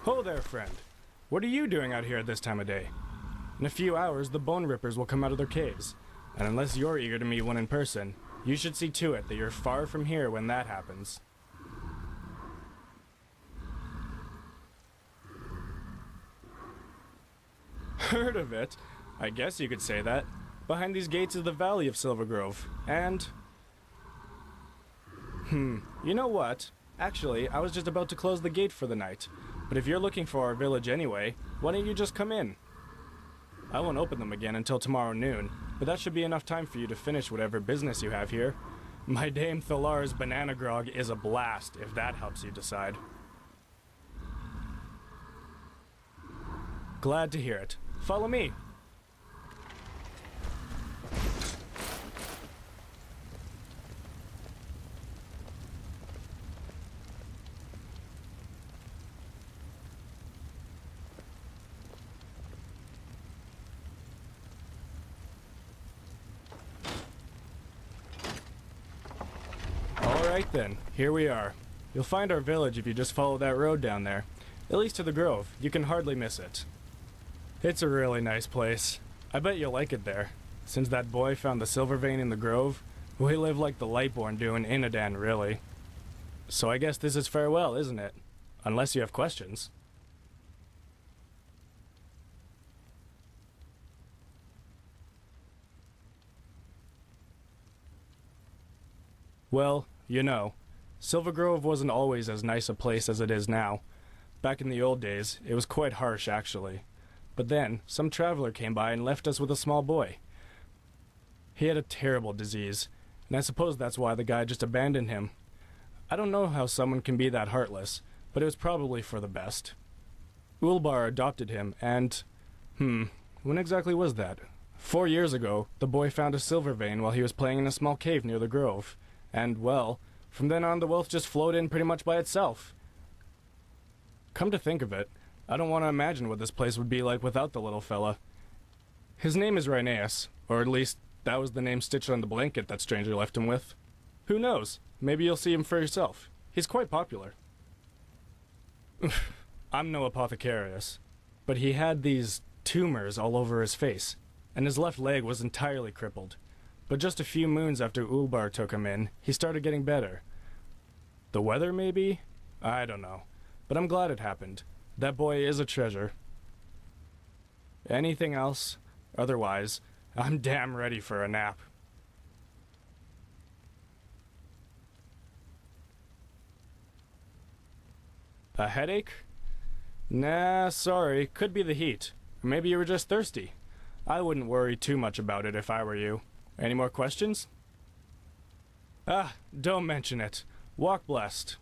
Ho there, friend. What are you doing out here at this time of day? In a few hours, the Bone Rippers will come out of their caves. And unless you're eager to meet one in person, you should see to it that you're far from here when that happens. Heard of it? I guess you could say that. Behind these gates is the Valley of Silvergrove, and... you know what? Actually, I was just about to close the gate for the night. But if you're looking for our village anyway, why don't you just come in? I won't open them again until tomorrow noon, but that should be enough time for you to finish whatever business you have here. My Dame Thalar's banana grog is a blast, if that helps you decide. Glad to hear it. Follow me. Alright then, here we are. You'll find our village if you just follow that road down there. At least to the grove, you can hardly miss it. It's a really nice place. I bet you'll like it there. Since that boy found the silver vein in the grove, we live like the Lightborn do in Inadan, really. So I guess this is farewell, isn't it? Unless you have questions. Well, you know, Silvergrove wasn't always as nice a place as it is now. Back in the old days, it was quite harsh, actually. But then, some traveler came by and left us with a small boy. He had a terrible disease, and I suppose that's why the guy just abandoned him. I don't know how someone can be that heartless, but it was probably for the best. Ulbar adopted him, and... when exactly was that? 4 years ago, the boy found a silver vein while he was playing in a small cave near the grove. And, well, from then on the wealth just flowed in pretty much by itself. Come to think of it, I don't want to imagine what this place would be like without the little fella. His name is Rhinaeus, or at least that was the name stitched on the blanket that stranger left him with. Who knows? Maybe you'll see him for yourself. He's quite popular. I'm no apothecarius, but he had these tumors all over his face, and his left leg was entirely crippled. But just a few moons after Ulbar took him in, he started getting better. The weather, maybe? I don't know. But I'm glad it happened. That boy is a treasure. Anything else? Otherwise, I'm damn ready for a nap. A headache? Nah, sorry. Could be the heat. Or maybe you were just thirsty. I wouldn't worry too much about it if I were you. Any more questions? Ah, don't mention it. Walk blessed.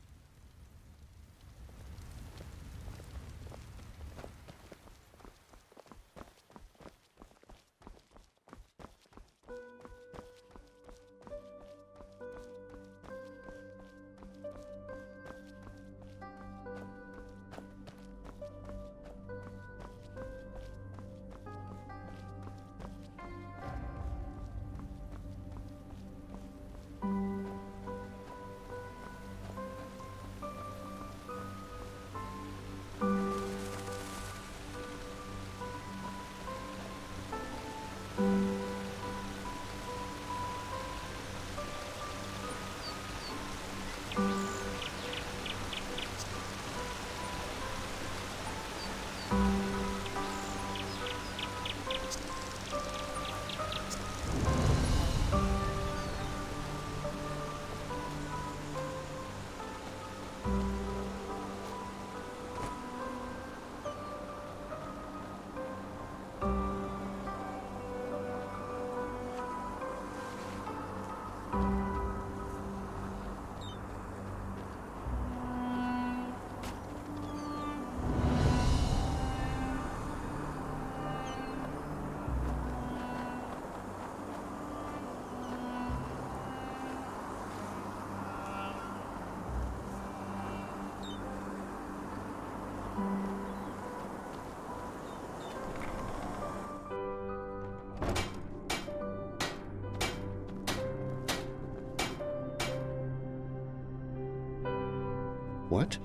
What?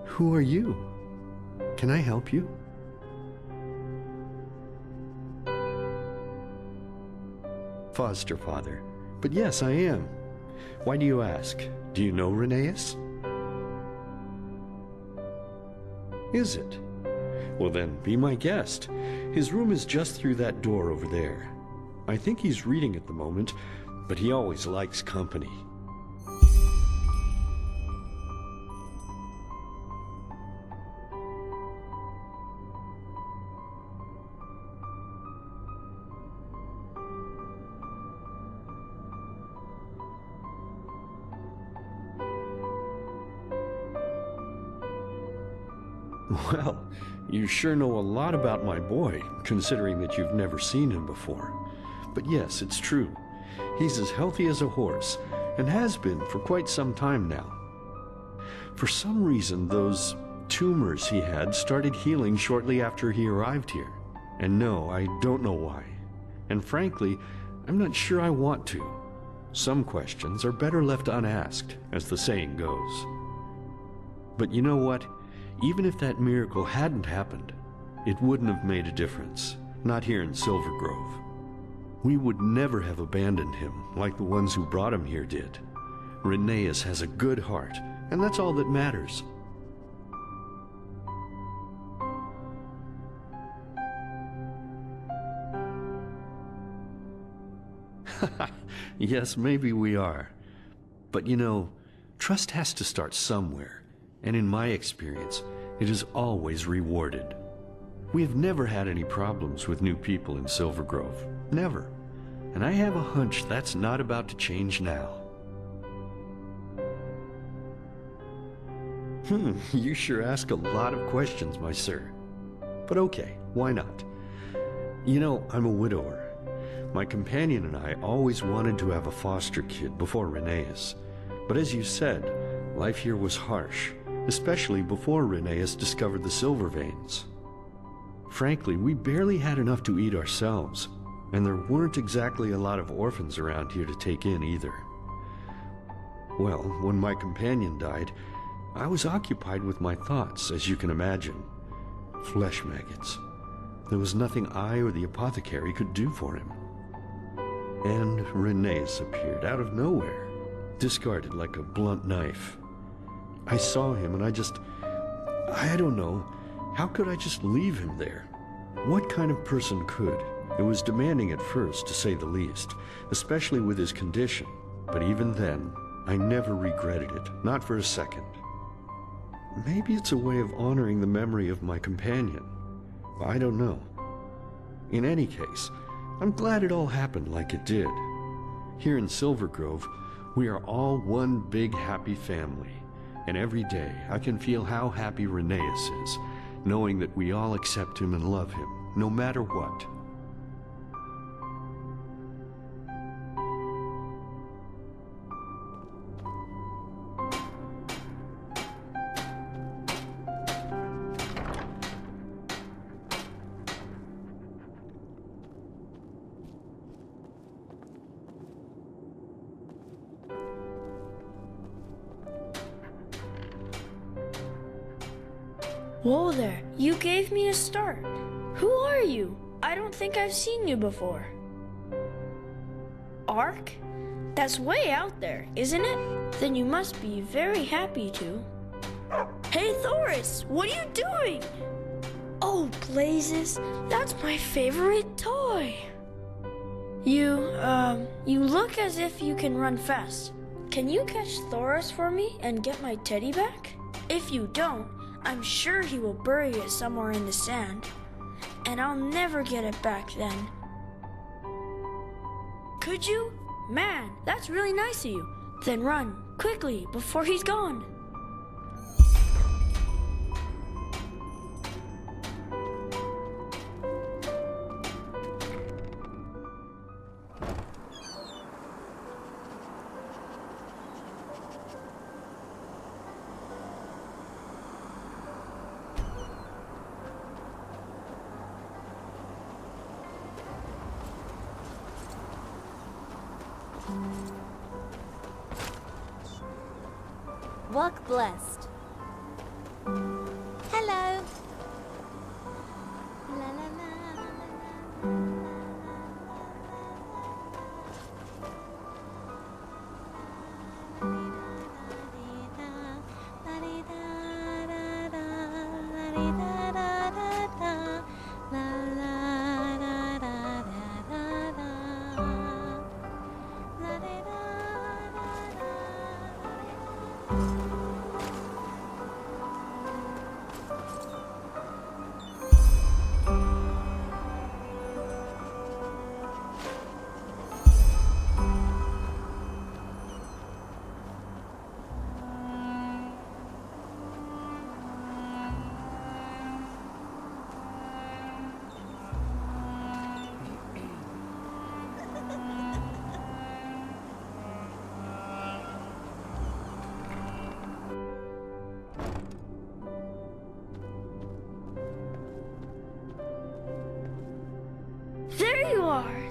Who are you? Can I help you? Foster father. But yes, I am. Why do you ask? Do you know Reneus? Is it? Well then, be my guest. His room is just through that door over there. I think he's reading at the moment, but he always likes company. Well, you sure know a lot about my boy, considering that you've never seen him before. But yes, it's true. He's as healthy as a horse, and has been for quite some time now. For some reason, those tumors he had started healing shortly after he arrived here. And no, I don't know why. And frankly, I'm not sure I want to. Some questions are better left unasked, as the saying goes. But you know what? Even if that miracle hadn't happened, it wouldn't have made a difference. Not here in Silver Grove. We would never have abandoned him like the ones who brought him here did. Reneus has a good heart, and that's all that matters. Yes, maybe we are. But you know, trust has to start somewhere. And in my experience, it is always rewarded. We have never had any problems with new people in Silver Grove. Never. And I have a hunch that's not about to change now. You sure ask a lot of questions, my sir. But okay, why not? You know, I'm a widower. My companion and I always wanted to have a foster kid before Reneus. But as you said, life here was harsh. Especially before Reneus discovered the silver veins. Frankly, we barely had enough to eat ourselves, and there weren't exactly a lot of orphans around here to take in either. Well, when my companion died, I was occupied with my thoughts, as you can imagine. Flesh maggots. There was nothing I or the apothecary could do for him. And Reneus appeared out of nowhere, discarded like a blunt knife. I saw him and I don't know, how could I just leave him there? What kind of person could? It was demanding at first, to say the least, especially with his condition. But even then, I never regretted it, not for a second. Maybe it's a way of honoring the memory of my companion. I don't know. In any case, I'm glad it all happened like it did. Here in Silver Grove, we are all one big happy family. And every day, I can feel how happy Reneus is, knowing that we all accept him and love him, no matter what.
Whoa there, you gave me a start. Who are you? I don't think I've seen you before. Ark? That's way out there, isn't it? Then you must be very happy to. Hey Thoris, what are you doing? Oh, Blazes, that's my favorite toy. You look as if you can run fast. Can you catch Thoris for me and get my teddy back? If you don't, I'm sure he will bury it somewhere in the sand, and I'll never get it back then. Could you? Man, that's really nice of you. Then run, quickly, before he's gone.
Walk blessed. Hello.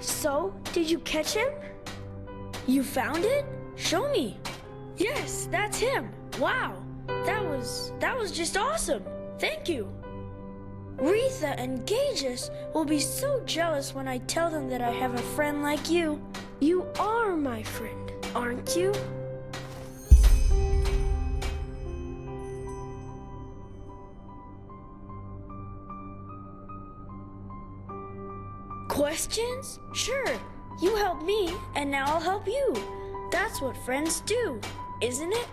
So, did you catch him? You found it? Show me. Yes, that's him. Wow, that was just awesome. Thank you. Retha and Gages will be so jealous when I tell them that I have a friend like you. You are my friend, aren't you? Questions? Sure. You helped me, and now I'll help you. That's what friends do, isn't it?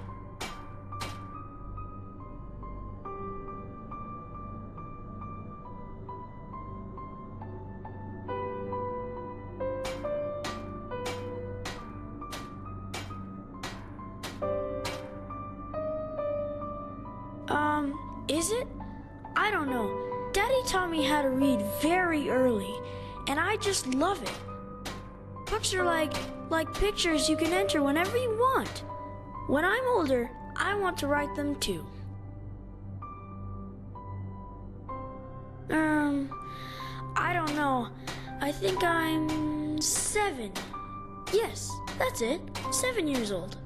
Is it? I don't know. Daddy taught me how to read very early, and I just love it. Books are like pictures you can enter whenever you want. When I'm older, I want to write them too. I don't know. I think I'm 7. Yes, that's it. 7 years old.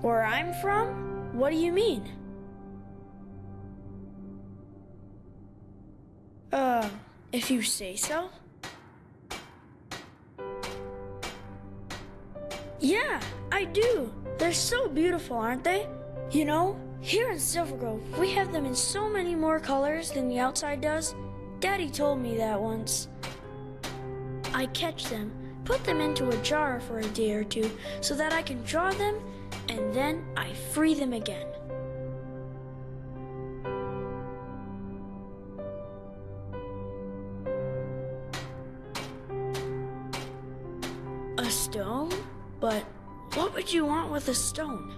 Where I'm from? What do you mean? If you say so. Yeah, I do. They're so beautiful, aren't they? You know, here in Silvergrove, we have them in so many more colors than the outside does. Daddy told me that once. I catch them, put them into a jar for a day or two so that I can draw them, and then I free them again. A stone? But what would you want with a stone?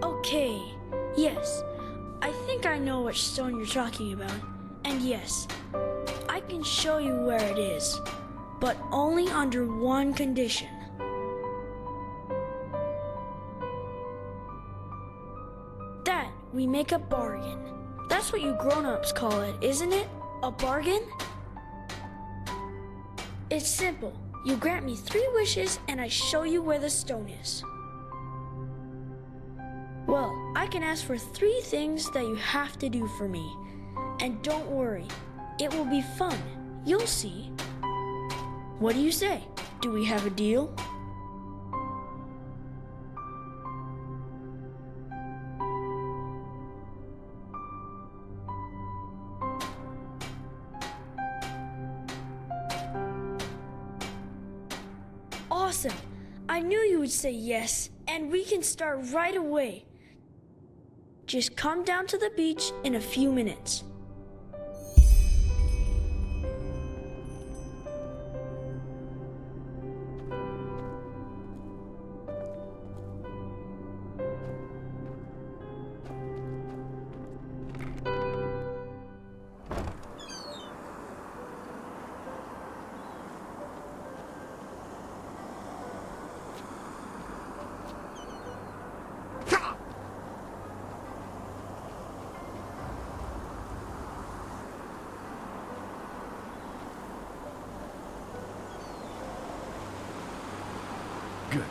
Okay, yes. I think I know which stone you're talking about. And yes, I can show you where it is, but only under one condition. That we make a bargain. That's what you grown-ups call it, isn't it? A bargain? It's simple. You grant me 3 wishes and I show you where the stone is. Well, I can ask for 3 things that you have to do for me. And don't worry, it will be fun. You'll see. What do you say? Do we have a deal? Awesome! I knew you would say yes, and we can start right away. Just come down to the beach in a few minutes.
Good.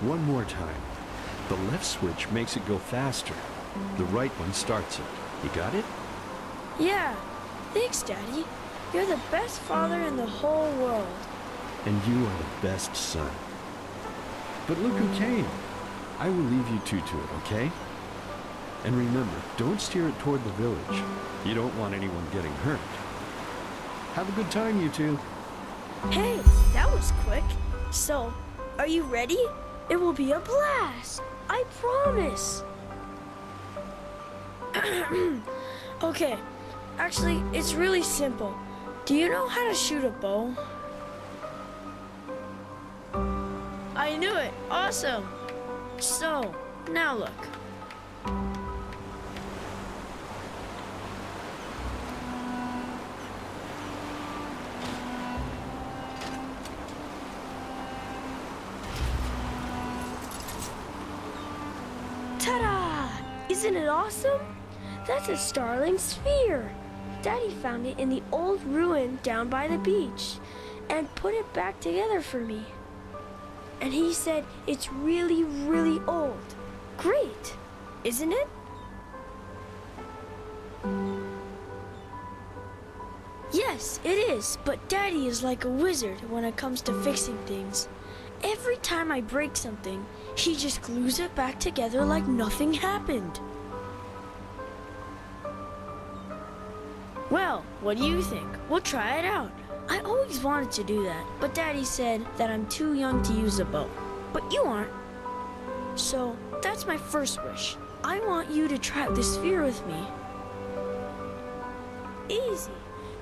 One more time. The left switch makes it go faster. The right one starts it. You got it?
Yeah. Thanks, Daddy. You're the best father in the whole world.
And you are the best son. But look who came. I will leave you two to it, okay? And remember, don't steer it toward the village. You don't want anyone getting hurt. Have a good time, you two.
Hey, that was quick. So, are you ready? It will be a blast. I promise. Okay, Actually, it's really simple. Do you know how to shoot a bow? I knew it! Awesome! So, now look. Ta-da! Isn't it awesome? That's a starling sphere. Daddy found it in the old ruin down by the beach and put it back together for me. And he said it's really, really old. Great, isn't it? Yes, it is, but Daddy is like a wizard when it comes to fixing things. Every time I break something, he just glues it back together like nothing happened. Well, what do you think? We'll try it out. I always wanted to do that, but Daddy said that I'm too young to use a bow. But you aren't. So, that's my first wish. I want you to try out the sphere with me. Easy.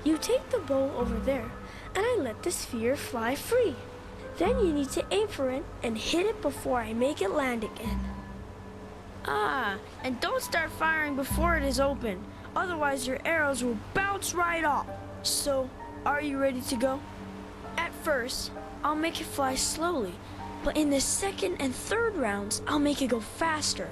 You take the bow over there, and I let the sphere fly free. Then you need to aim for it and hit it before I make it land again. Ah, and don't start firing before it is open. Otherwise your arrows will bounce right off. So, are you ready to go? At first, I'll make it fly slowly, but in the second and third rounds, I'll make it go faster.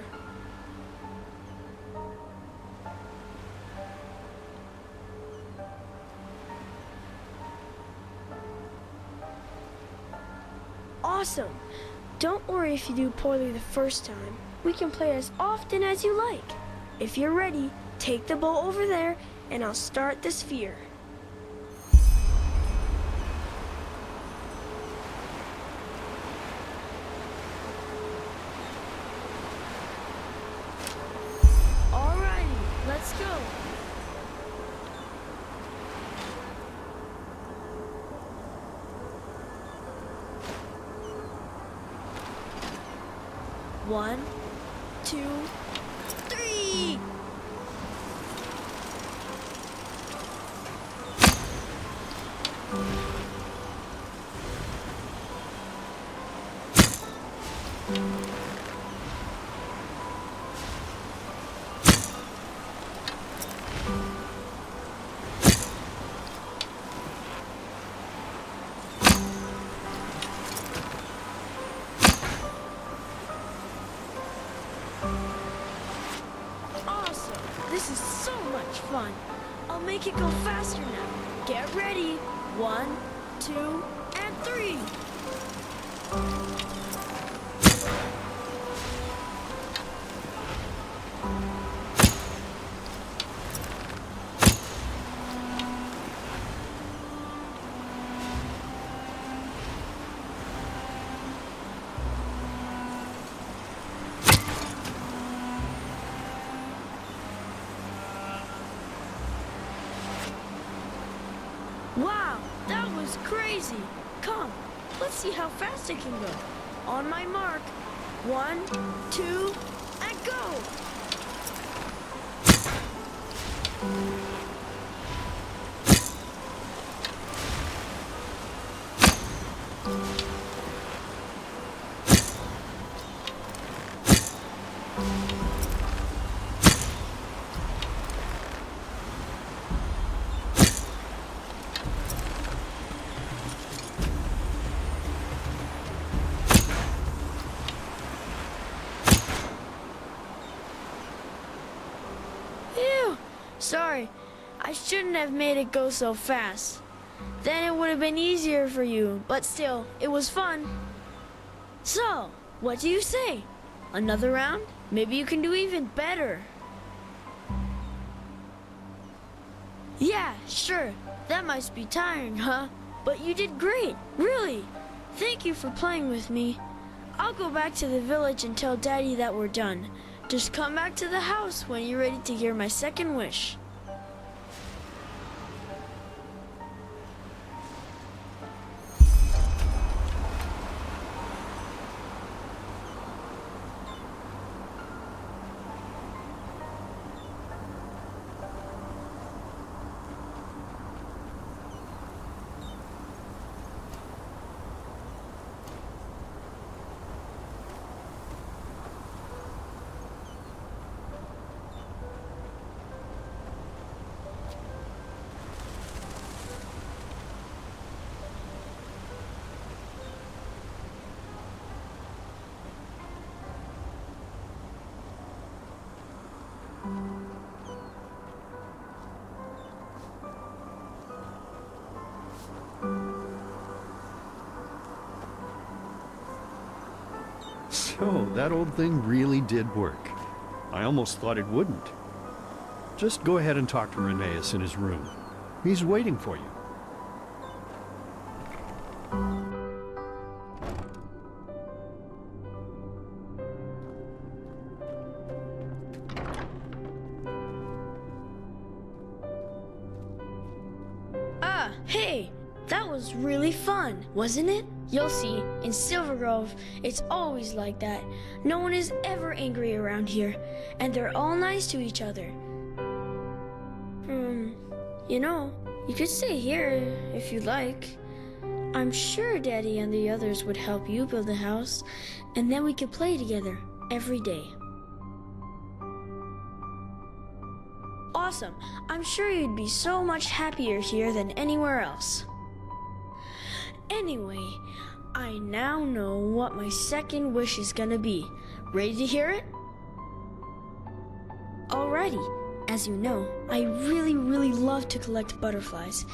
Awesome! Don't worry if you do poorly the first time. We can play as often as you like. If you're ready, take the bow over there, and I'll start the sphere. Alrighty, let's go. One, two, three! Awesome! This is so much fun. I'll make it go faster now. Get ready. 1, 2, and 3. Wow, that was crazy. Come, let's see how fast it can go. On my mark. 1, 2, and go! Sorry, I shouldn't have made it go so fast. Then it would have been easier for you, but still, it was fun. So, what do you say? Another round? Maybe you can do even better. Yeah, sure. That must be tiring, huh? But you did great, really. Thank you for playing with me. I'll go back to the village and tell Daddy that we're done. Just come back to the house when you're ready to hear my second wish.
So, that old thing really did work. I almost thought it wouldn't. Just go ahead and talk to Reneus in his room. He's waiting for you.
Hey, that was really fun, wasn't it? You'll see, in Silver Grove, it's always like that. No one is ever angry around here, and they're all nice to each other. You know, you could stay here if you'd like. I'm sure Daddy and the others would help you build a house, and then we could play together every day. Awesome. I'm sure you'd be so much happier here than anywhere else. Anyway, I now know what my second wish is gonna be. Ready to hear it? Alrighty. As you know, I really love to collect butterflies,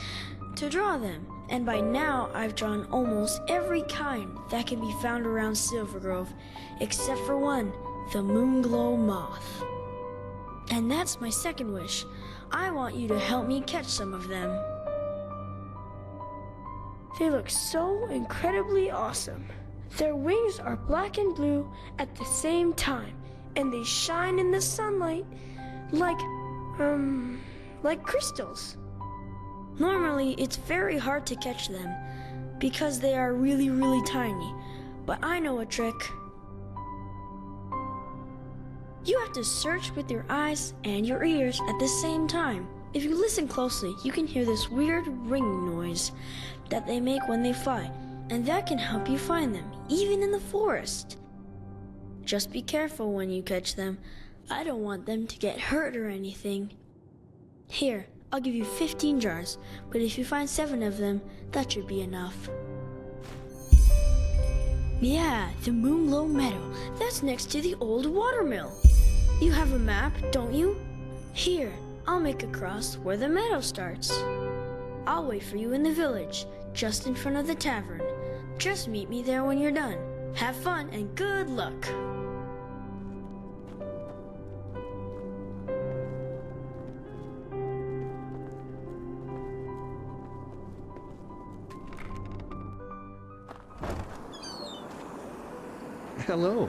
to draw them, and by now I've drawn almost every kind that can be found around Silver Grove, except for one, the Moonglow Moth. And that's my second wish. I want you to help me catch some of them. They look so incredibly awesome. Their wings are black and blue at the same time, and they shine in the sunlight like crystals. Normally, it's very hard to catch them because they are really tiny, but I know a trick. You have to search with your eyes and your ears at the same time. If you listen closely, you can hear this weird ringing noise that they make when they fly, and that can help you find them, even in the forest. Just be careful when you catch them. I don't want them to get hurt or anything. Here, I'll give you 15 jars, but if you find 7 of them, that should be enough. Yeah, the Moonglow Meadow. That's next to the old watermill. You have a map, don't you? Here, I'll make a cross where the meadow starts. I'll wait for you in the village, just in front of the tavern. Just meet me there when you're done. Have fun and good luck.
Hello.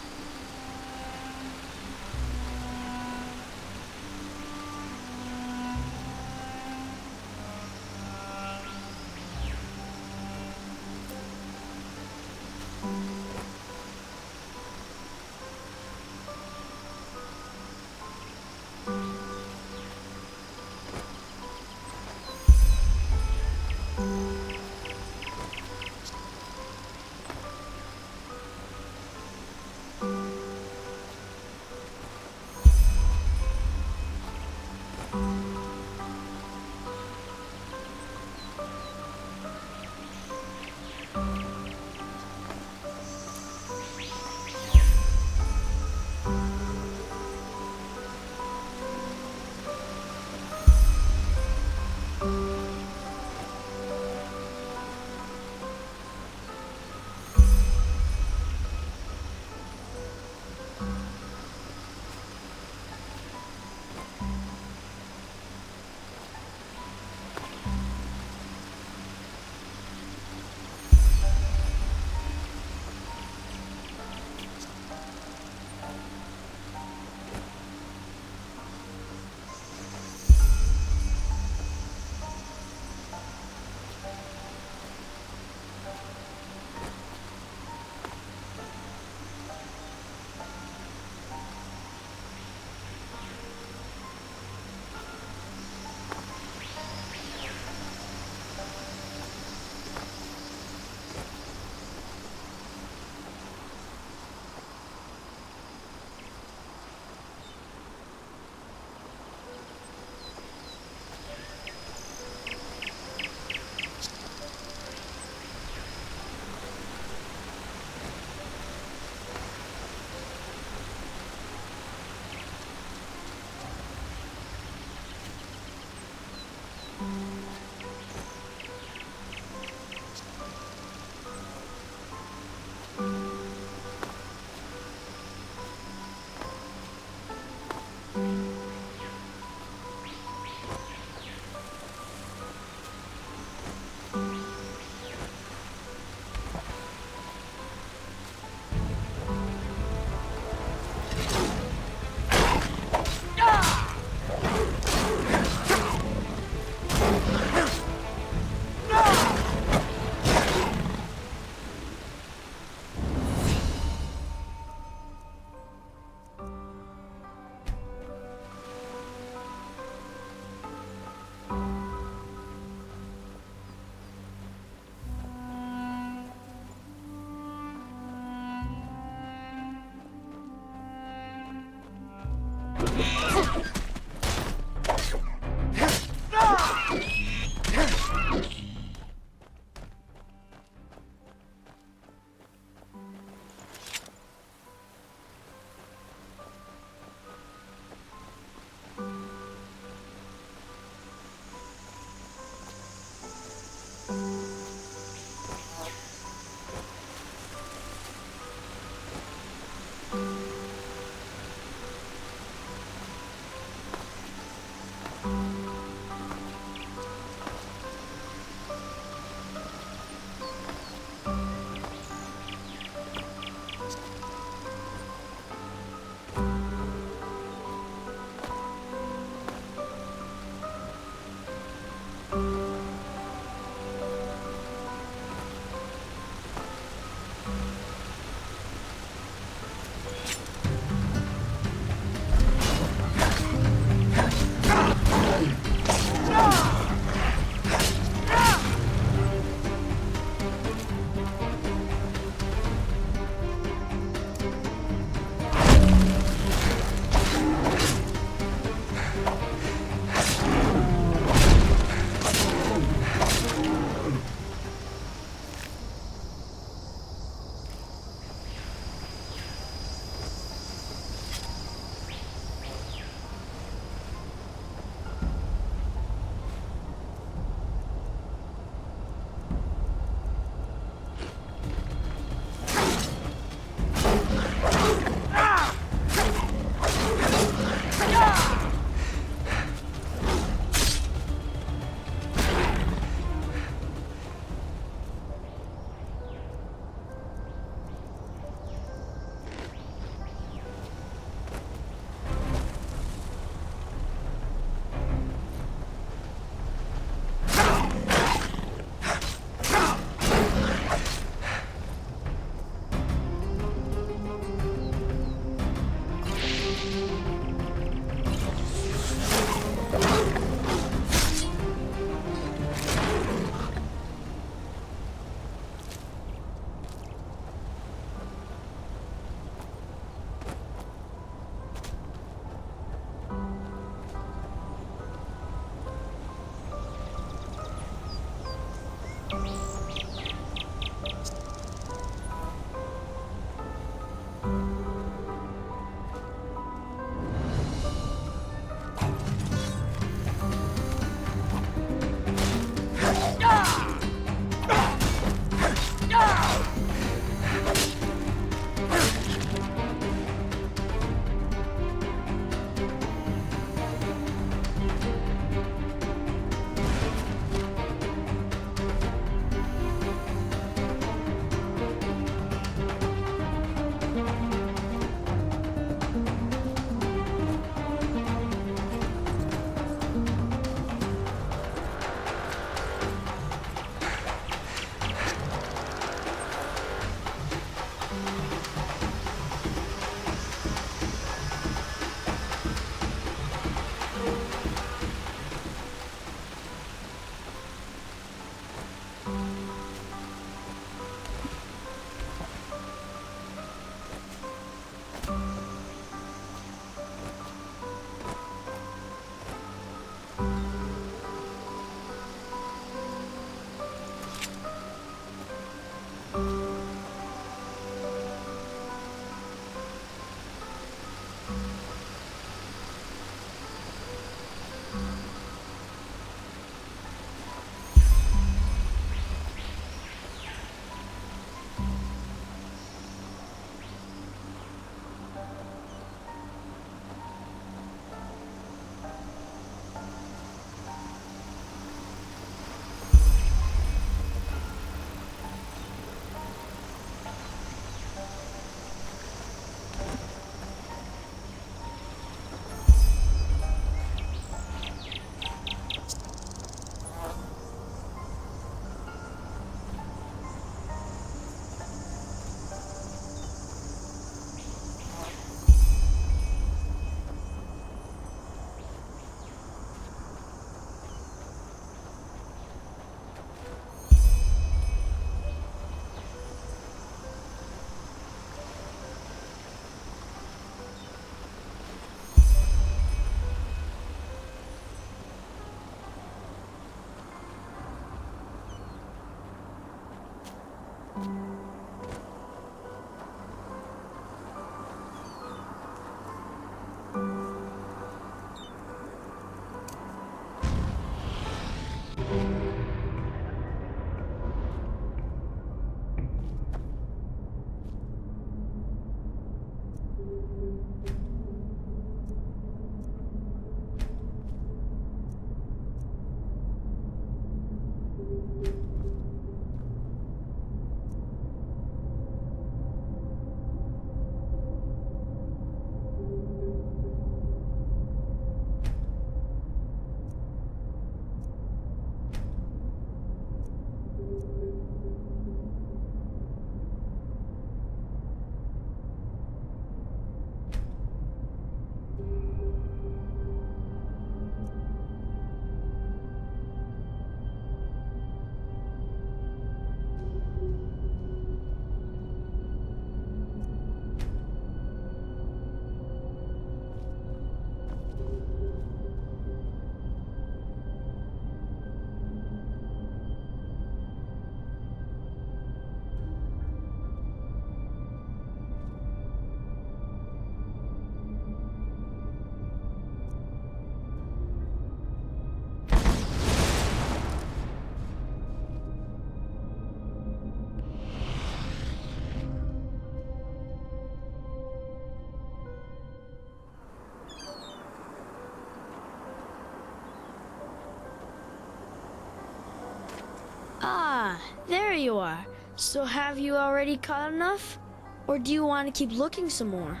you are. So have you already caught enough? Or do you want to keep looking some more?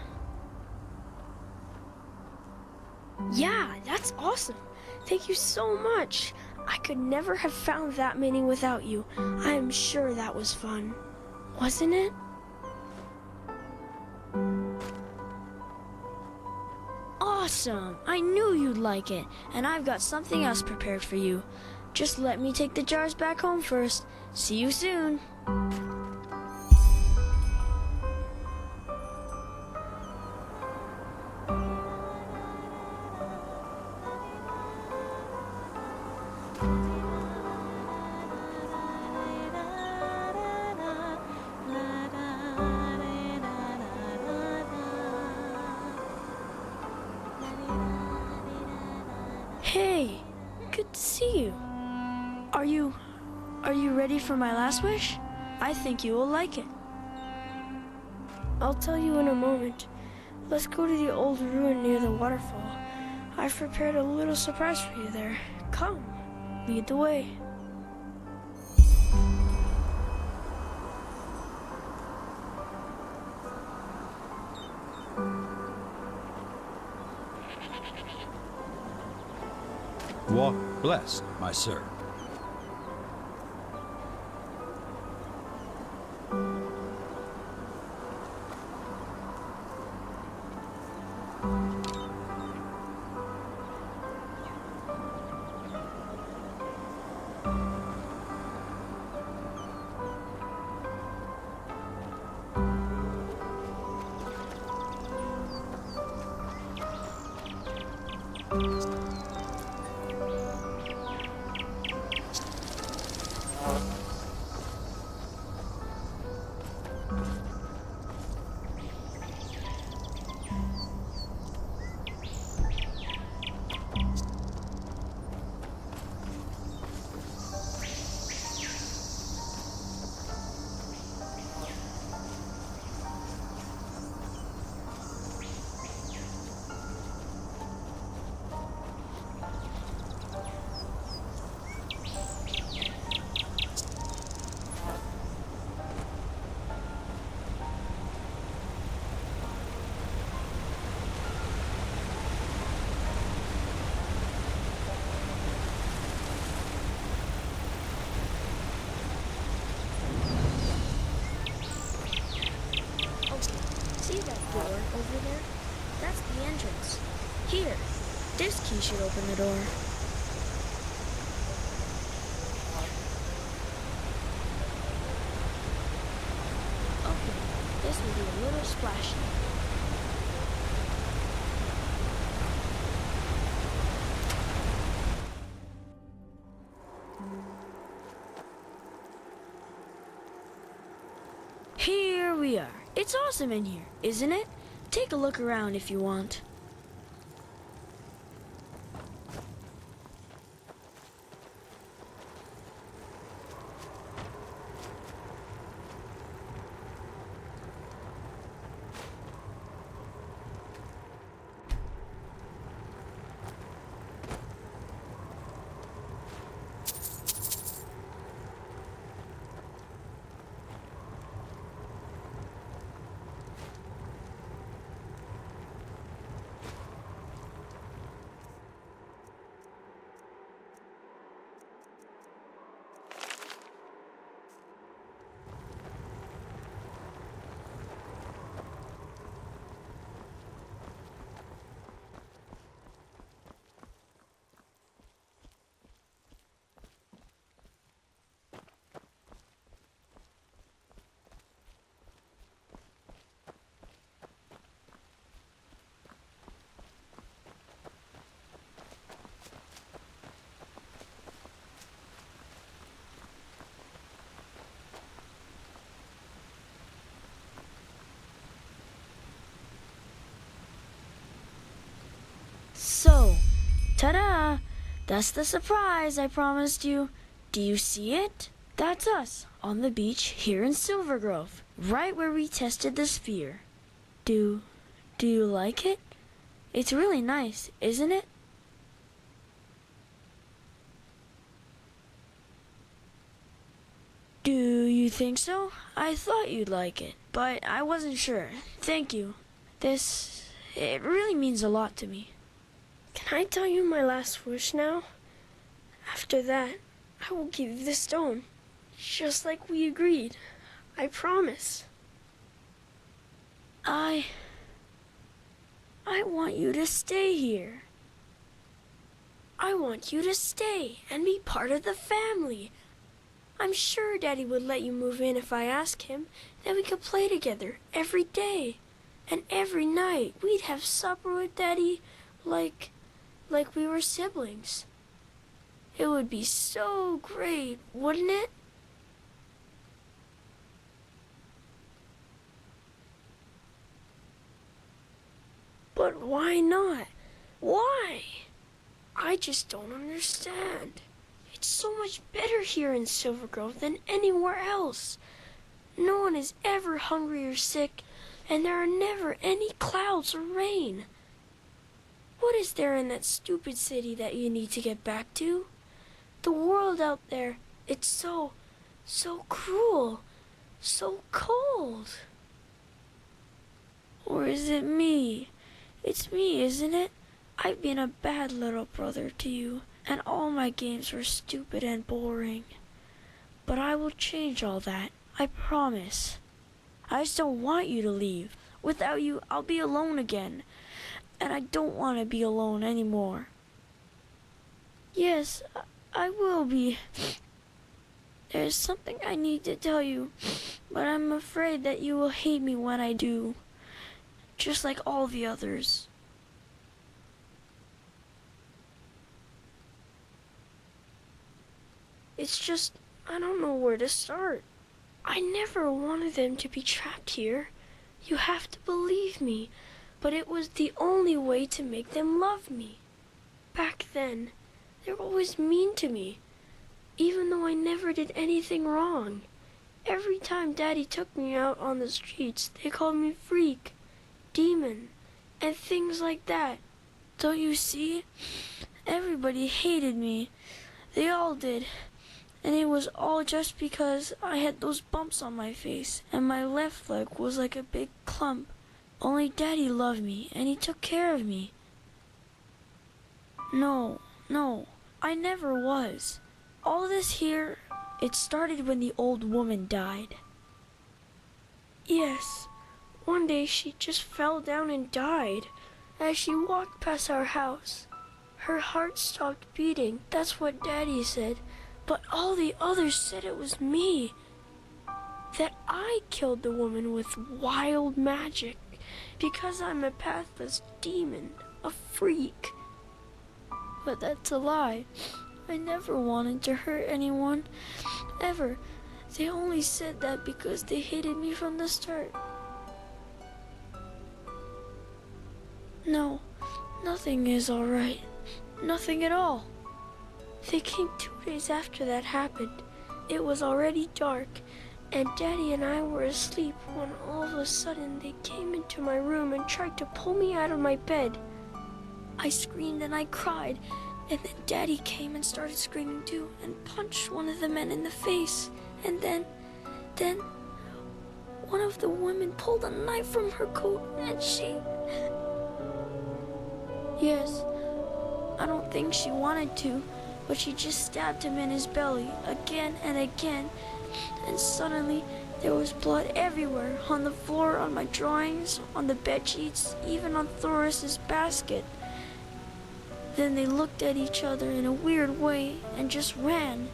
Yeah, that's awesome. Thank you so much. I could never have found that many without you. I am sure that was fun. Wasn't it? Awesome! I knew you'd like it, and I've got something else prepared for you. Just let me take the jars back home first. See you soon. Hey, good to see you. Are you ready for my last wish? I think you will like it. I'll tell you in a moment. Let's go to the old ruin near the waterfall. I've prepared a little surprise for you there. Come, lead the way.
Walk blessed, my sir.
See that door over there? That's the entrance. Here, this key should open the door. Okay, this will be a little splashy. Here we are. It's awesome in here, isn't it? Take a look around if you want. So, ta-da! That's the surprise I promised you. Do you see it? That's us, on the beach here in Silver Grove, right where we tested the sphere. Do you like it? It's really nice, isn't it? Do you You think so? I thought you'd like it, but I wasn't sure. Thank you. It really means a lot to me.
Can I tell you my last wish now? After that, I will give you the stone, just like we agreed. I promise.
I want you to stay here. I want you to stay and be part of the family. I'm sure Daddy would let you move in if I asked him. Then we could play together every day. And every night we'd have supper with Daddy like we were siblings. It would be so great, wouldn't it? But why not? Why? I just don't understand. It's so much better here in Silver Grove than anywhere else. No one is ever hungry or sick, and there are never any clouds or rain. What is there in that stupid city that you need to get back to? The world out there, it's so cruel, so cold. Or is it me? It's me, isn't it? I've been a bad little brother to you, and all my games were stupid and boring. But I will change all that, I promise. I just don't want you to leave. Without you, I'll be alone again. And I don't want to be alone anymore. Yes, I will be. There's something I need to tell you, but I'm afraid that you will hate me when I do. Just like all the others. It's just, I don't know where to start. I never wanted them to be trapped here. You have to believe me, but it was the only way to make them love me. Back then, they were always mean to me, even though I never did anything wrong. Every time Daddy took me out on the streets, they called me freak, demon, and things like that. Don't you see? Everybody hated me. They all did. And it was all just because I had those bumps on my face, and my left leg was like a big clump. Only Daddy loved me, and he took care of me. No, I never was. All this here, it started when the old woman died. Yes, one day she just fell down and died. As she walked past our house, her heart stopped beating. That's what Daddy said. But all the others said it was me. That I killed the woman with wild magic. Because I'm a pathless demon, a freak. But that's a lie. I never wanted to hurt anyone. Ever. They only said that because they hated me from the start. No, nothing is alright. Nothing at all. They came 2 days after that happened. It was already dark, and Daddy and I were asleep when all of a sudden they came into my room and tried to pull me out of my bed. I screamed and I cried, and then Daddy came and started screaming too and punched one of the men in the face. And then one of the women pulled a knife from her coat and she... Yes, I don't think she wanted to, but she just stabbed him in his belly again and again, and suddenly there was blood everywhere, on the floor, on my drawings, on the bed sheets, even on Thoris's basket. Then they looked at each other in a weird way and just ran.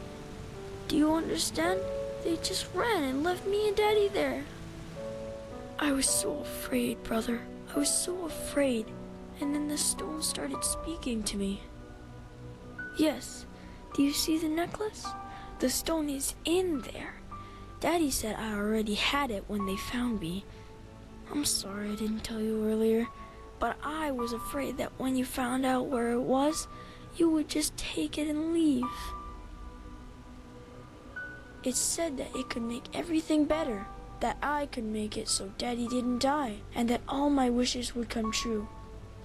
Do you understand? They just ran and left me and Daddy there. I was so afraid, brother. I was so afraid. And then the stone started speaking to me. Yes, do you see the necklace? The stone is in there. Daddy said I already had it when they found me. I'm sorry I didn't tell you earlier, but I was afraid that when you found out where it was, you would just take it and leave. It said that it could make everything better, that I could make it so Daddy didn't die, and that all my wishes would come true.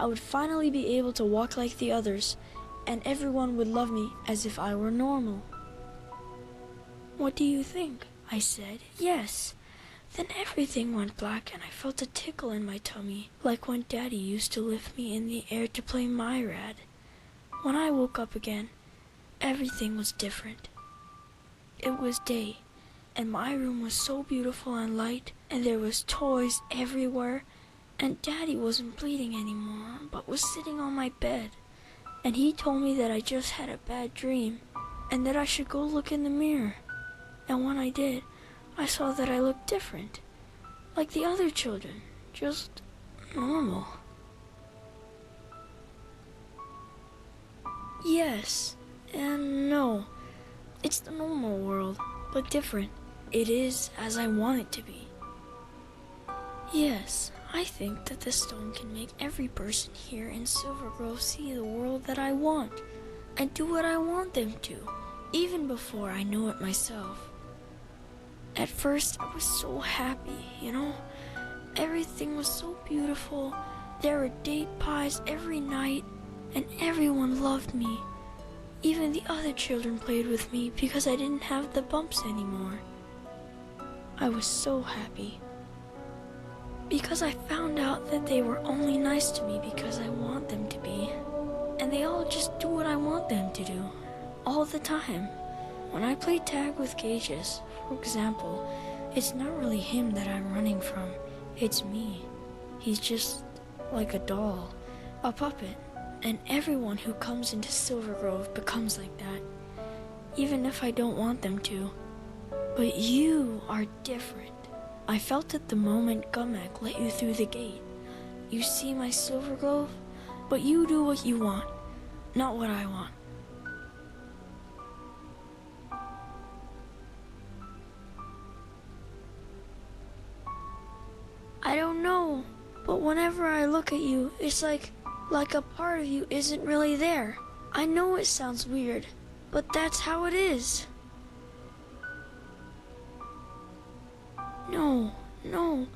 I would finally be able to walk like the others, and everyone would love me as if I were normal. What do you think?
I said, yes. Then everything went black and I felt a tickle in my tummy, like when Daddy used to lift me in the air to play Myrad. When I woke up again, everything was different. It was day, and my room was so beautiful and light, and there was toys everywhere, and Daddy wasn't bleeding anymore, but was sitting on my bed. And he told me that I just had a bad dream, and that I should go look in the mirror. And when I did, I saw that I looked different, like the other children, just normal. Yes and no. It's the normal world, but different. It is as I want it to be. Yes, I think that the stone can make every person here in Silver Grove see the world that I want, and do what I want them to, even before I know it myself. At first, I was so happy, you know? Everything was so beautiful. There were date pies every night, and everyone loved me. Even the other children played with me because I didn't have the bumps anymore. I was so happy. Because I found out that they were only nice to me because I want them to be. And they all just do what I want them to do, all the time. When I play tag with Gages, for example, it's not really him that I'm running from, it's me. He's just like a doll, a puppet, and everyone who comes into Silver Grove becomes like that, even if I don't want them to. But you are different. I felt it the moment Gumek let you through the gate. You see my Silver Grove, but you do what you want, not what I want. I don't know, but whenever I look at you, it's like a part of you isn't really there. I know it sounds weird, but that's how it is. No,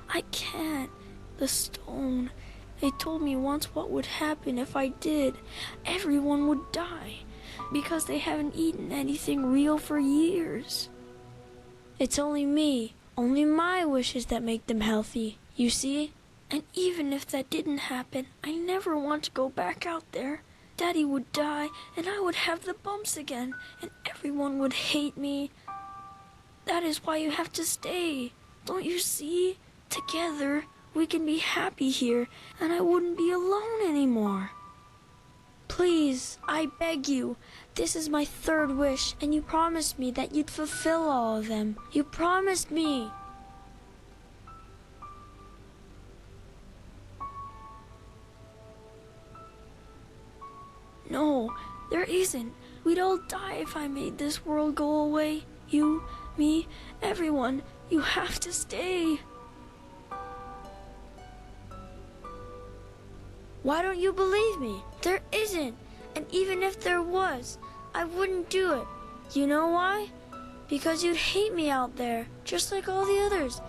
I can't. The stone. They told me once what would happen if I did. Everyone would die, because they haven't eaten anything real for years. It's only me, only my wishes that make them healthy, you see? And even if that didn't happen, I never want to go back out there. Daddy would die, and I would have the bumps again, and everyone would hate me. That is why you have to stay. Don't you see? Together, we can be happy here, and I wouldn't be alone anymore. Please, I beg you. This is my third wish, and you promised me that you'd fulfill all of them. You promised me. No, there isn't. We'd all die if I made this world go away. You, me, everyone. You have to stay. Why don't you believe me? There isn't. And even if there was, I wouldn't do it. You know why? Because you'd hate me out there, just like all the others.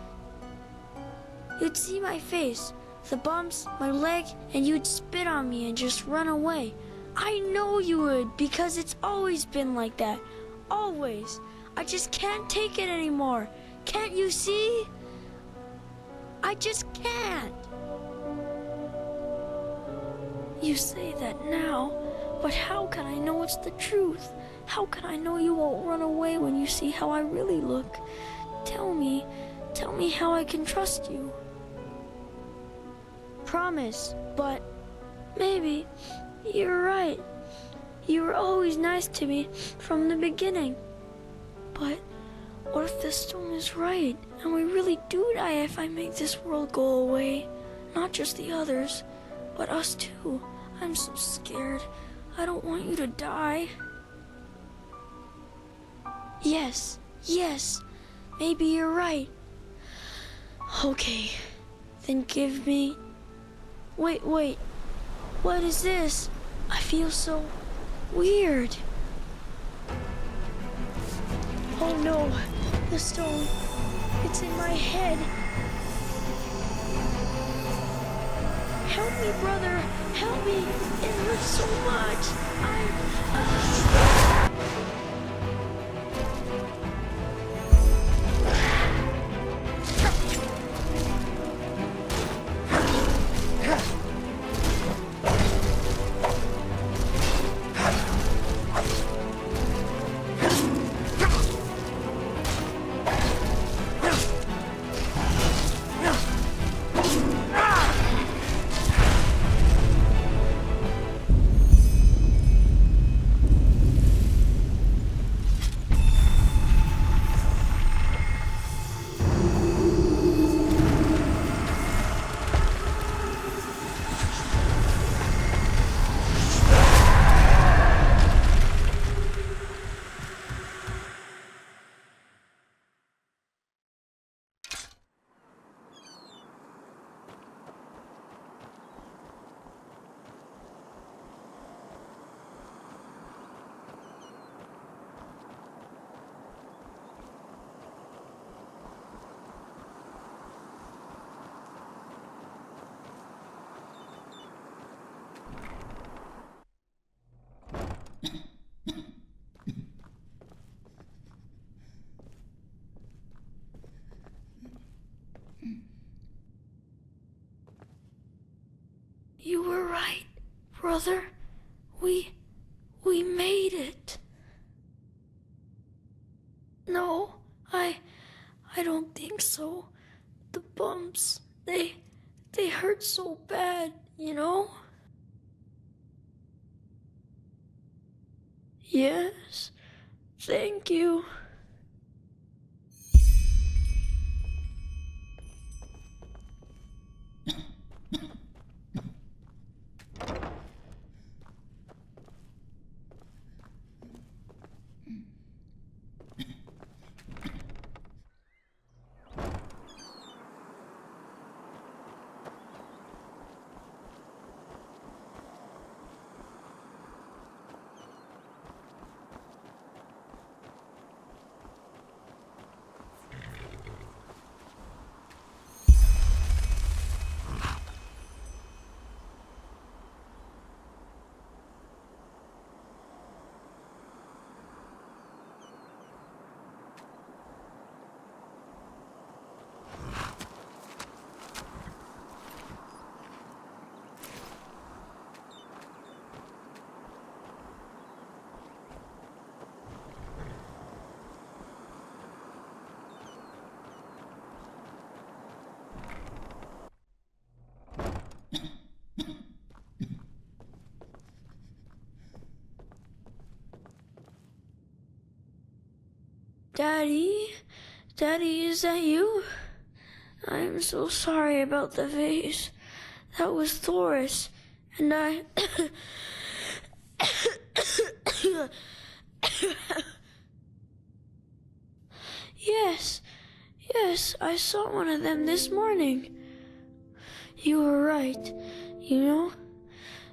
You'd see my face, the bumps, my leg, and you'd spit on me and just run away. I know you would, because it's always been like that. Always. I just can't take it anymore. Can't you see? I just can't. You say that now, but how can I know it's the truth? How can I know you won't run away when you see how I really look? Tell me how I can trust you. Promise, but maybe you're right. You were always nice to me from the beginning. But what if the stone is right, and we really do die if I make this world go away? Not just the others, but us too. I'm so scared. I don't want you to die. Yes, maybe you're right. Okay, then give me... Wait, what is this? I feel so weird. Oh no, the stone, it's in my head. Help me, brother, help me. It hurts so much.
right, brother? We made it. No, I don't think so. The bumps, they hurt so bad, you know? Yes, thank you. Daddy, is that you? I am so sorry about the vase. That was Thoris, and I... Yes, I saw one of them this morning. You were right. You know,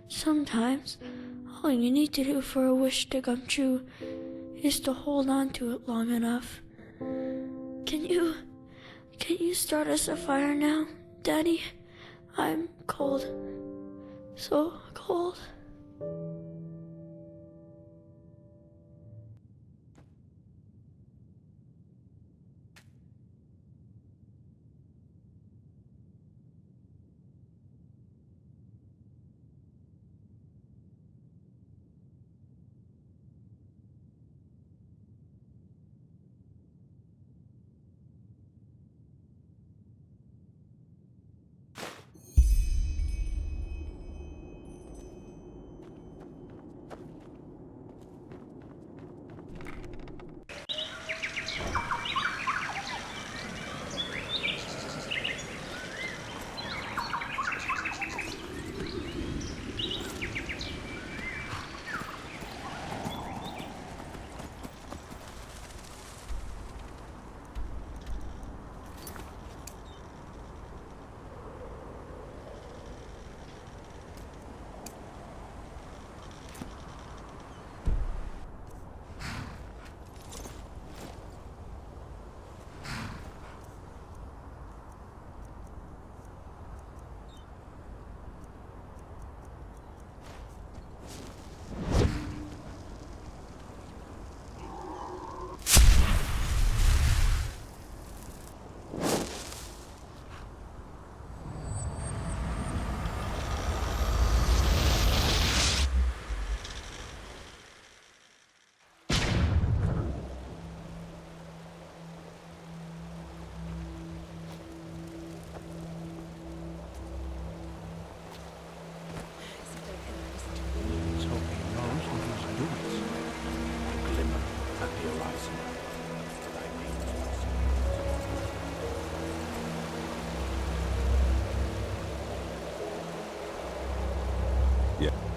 sometimes all you need to do for a wish to come true is to hold on to it long enough. Can you start us a fire now, Daddy? I'm cold. So cold.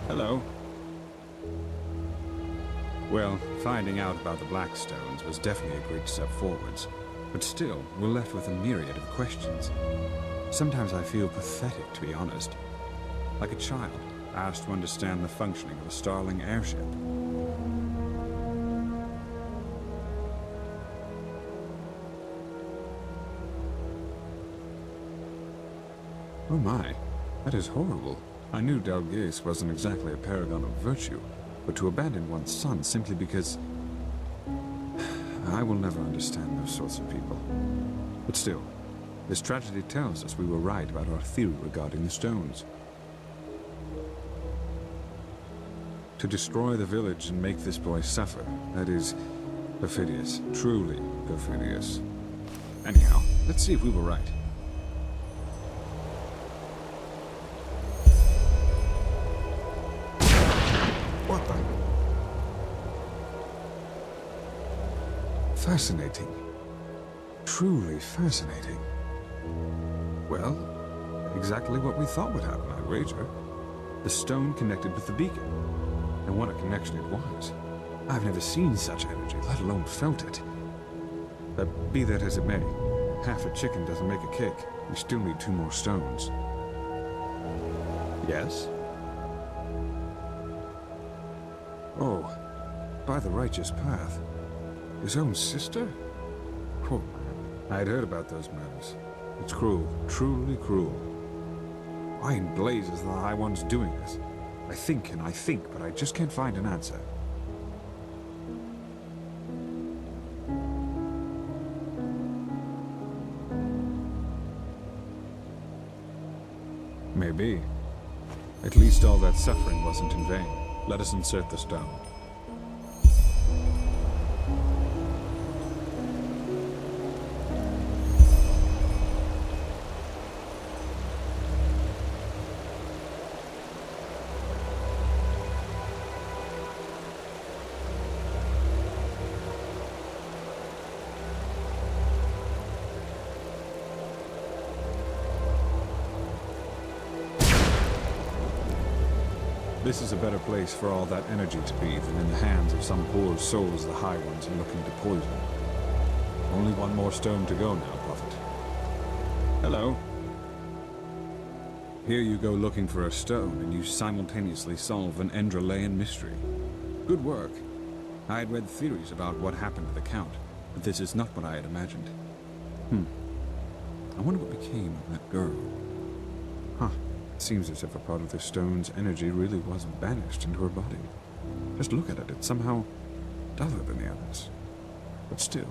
Hello. Well, finding out about the Blackstones was definitely a great step forwards, but still, we're left with a myriad of questions. Sometimes I feel pathetic, to be honest. Like a child, asked to understand the functioning of a Starling airship. Oh my, that is horrible. I knew Dalgais wasn't exactly a paragon of virtue, but to abandon one's son simply because... I will never understand those sorts of people. But still, this tragedy tells us we were right about our theory regarding the stones. To destroy the village and make this boy suffer, that is perfidious. Truly perfidious. Anyhow, let's see if we were right. What the? Fascinating. Truly fascinating. Well, exactly what we thought would happen, I'd wager. The stone connected with the beacon. And what a connection it was. I've never seen such energy, let alone felt it. But be that as it may, half a chicken doesn't make a cake. We still need 2 more stones. Yes? Oh, by the righteous path. His own sister? Oh, I'd heard about those matters. It's cruel, truly cruel. Why in blazes are the High Ones doing this? I think and I think, but I just can't find an answer. Maybe. At least all that suffering wasn't in vain. Let us insert the stone. This is a better place for all that energy to be than in the hands of some poor souls the High Ones are looking to poison. Only 1 more stone to go now, Prophet. Hello. Here you go looking for a stone, and you simultaneously solve an Enderalian mystery. Good work. I had read theories about what happened to the Count, but this is not what I had imagined. I wonder what became of that girl. Huh. Seems as if a part of the stone's energy really was banished into her body. Just look at it, it's somehow duller than the others. But still,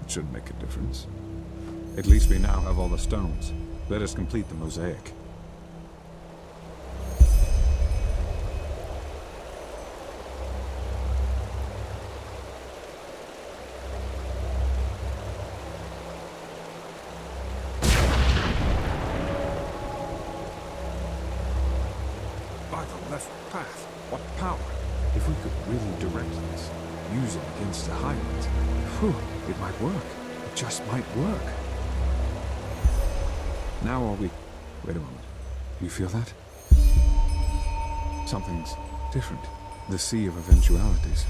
it shouldn't make a difference. At least we now have all the stones. Let us complete the mosaic. Path. What power? If we could really direct this, use it against the High Ones, it might work. It just might work. Now are we... Wait a moment. You feel that? Something's different. The sea of eventualities.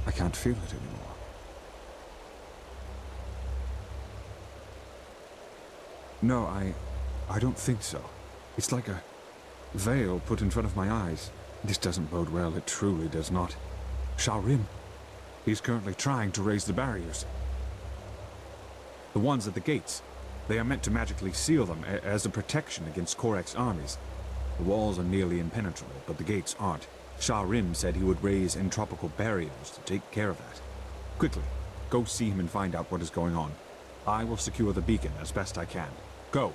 I can't feel it anymore. No, I don't think so. It's like a veil put in front of my eyes. This doesn't bode well, it truly does not. Skyrim. He's currently trying to raise the barriers. The ones at the gates. They are meant to magically seal them as a protection against Coarek's armies. The walls are nearly impenetrable, but the gates aren't. Skyrim said he would raise entropical barriers to take care of that. Quickly, go see him and find out what is going on. I will secure the beacon as best I can. Go!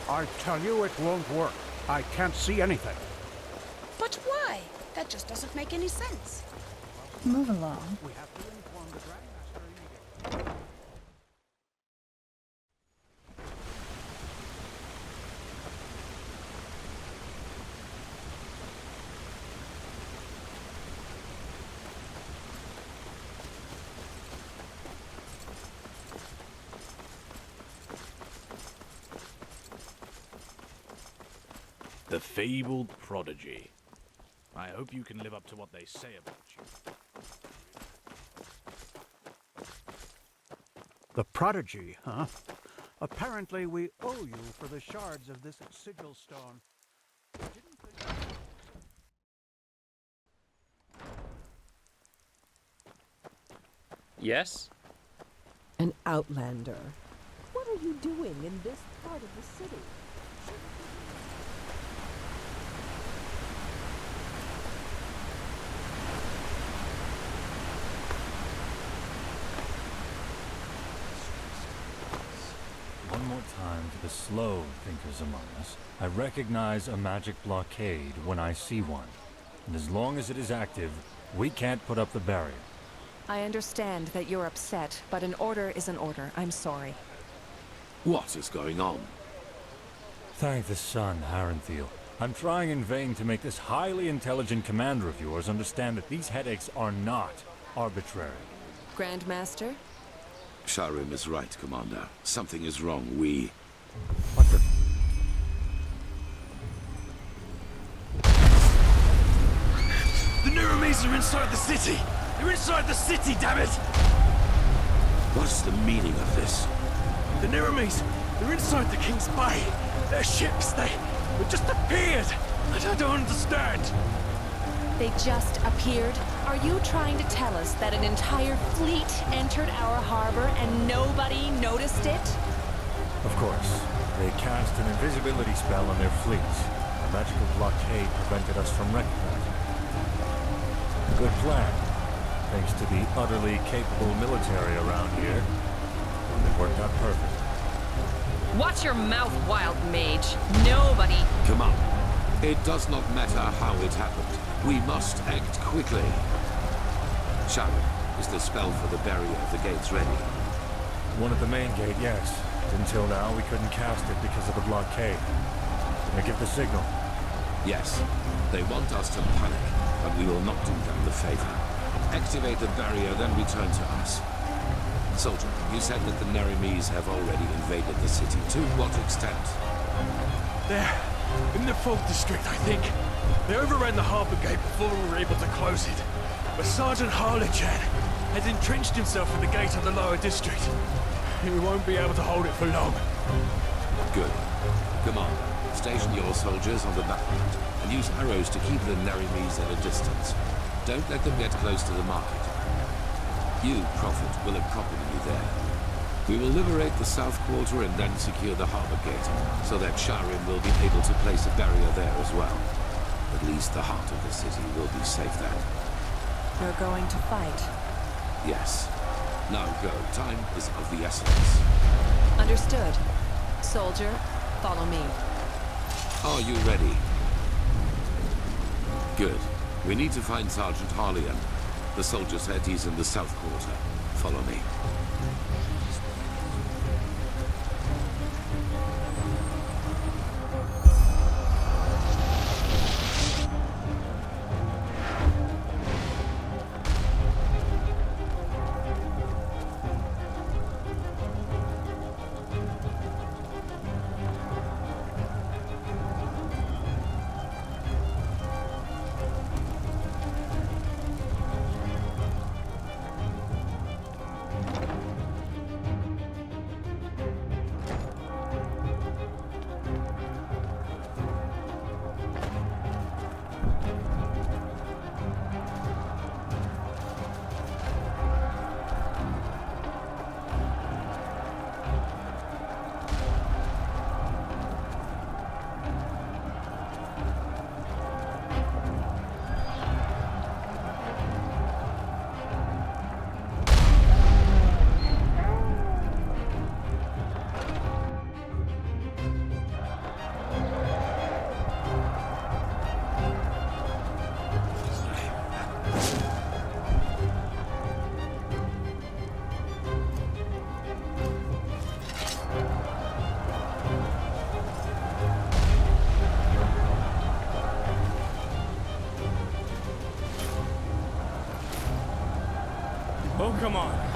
I tell you it won't work. I can't see anything.
But why? That just doesn't make any sense.
Move along.
We have to inform the Grandmaster immediately.
The fabled prodigy. I hope you can live up to what they say about you.
The prodigy, huh? Apparently we owe you for the shards of this sigil stone.
Yes?
An outlander. What are you doing in this part of the city?
slow thinkers among us, I recognize a magic blockade when I see one. And as long as it is active, we can't put up the barrier.
I understand that you're upset, but an order is an order. I'm sorry.
What is going on?
Thank the sun, Harenthiel. I'm trying in vain to make this highly intelligent commander of yours understand that these headaches are not arbitrary.
Grandmaster?
Skyrim is right, Commander. Something is wrong.
What the...
The Nurames are inside the city! They're inside the city, damn it!
What's the meaning of this?
The Nurames, they're inside the King's Bay. Their ships, they just appeared. I don't understand.
They just appeared? Are you trying to tell us that an entire fleet entered our harbor and nobody noticed it?
Of course. They cast an invisibility spell on their fleets. A magical blockade prevented us from recognizing it. A good plan. Thanks to the utterly capable military around here. It worked out perfect.
Watch your mouth, wild mage. Nobody...
Come on. It does not matter how it happened. We must act quickly. Sharon, is the spell for the barrier of the gates ready?
One at the main gate, yes. Until now, we couldn't cast it because of the blockade. Now give the signal.
Yes. They want us to panic, but we will not do them the favor. Activate the barrier, then return to us. Soldier, you said that the Nurames have already invaded the city. To what extent?
They're in the Fog District, I think. They overran the harbor gate before we were able to close it. But Sergeant Harlechan has entrenched himself in the gate of the lower district. He won't be able to hold it for long.
Good. Commander, station your soldiers on the battlement and use arrows to keep the Nurames at a distance. Don't let them get close to the market. You, Prophet, will accompany me there. We will liberate the South Quarter and then secure the harbor gate, so that Skyrim will be able to place a barrier there as well. At least the heart of the city will be safe then.
You're going to fight?
Yes. Now go. Time is of the essence.
Understood. Soldier, follow me.
Are you ready? Good. We need to find Sergeant Harleyan. The soldier said he's in the South Quarter. Follow me.
Oh, come on.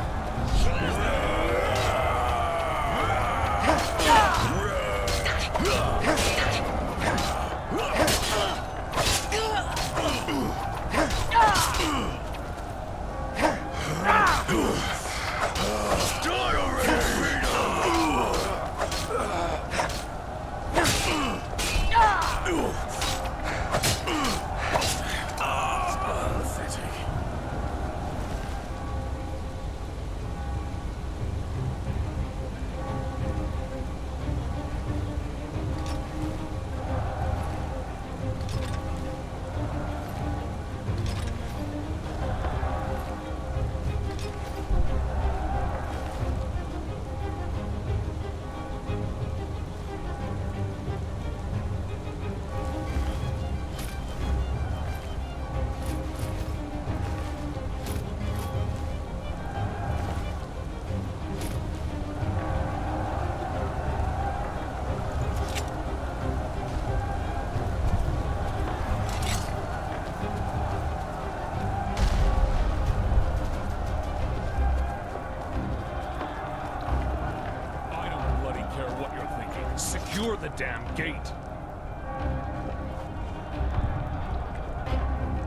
the damn gate!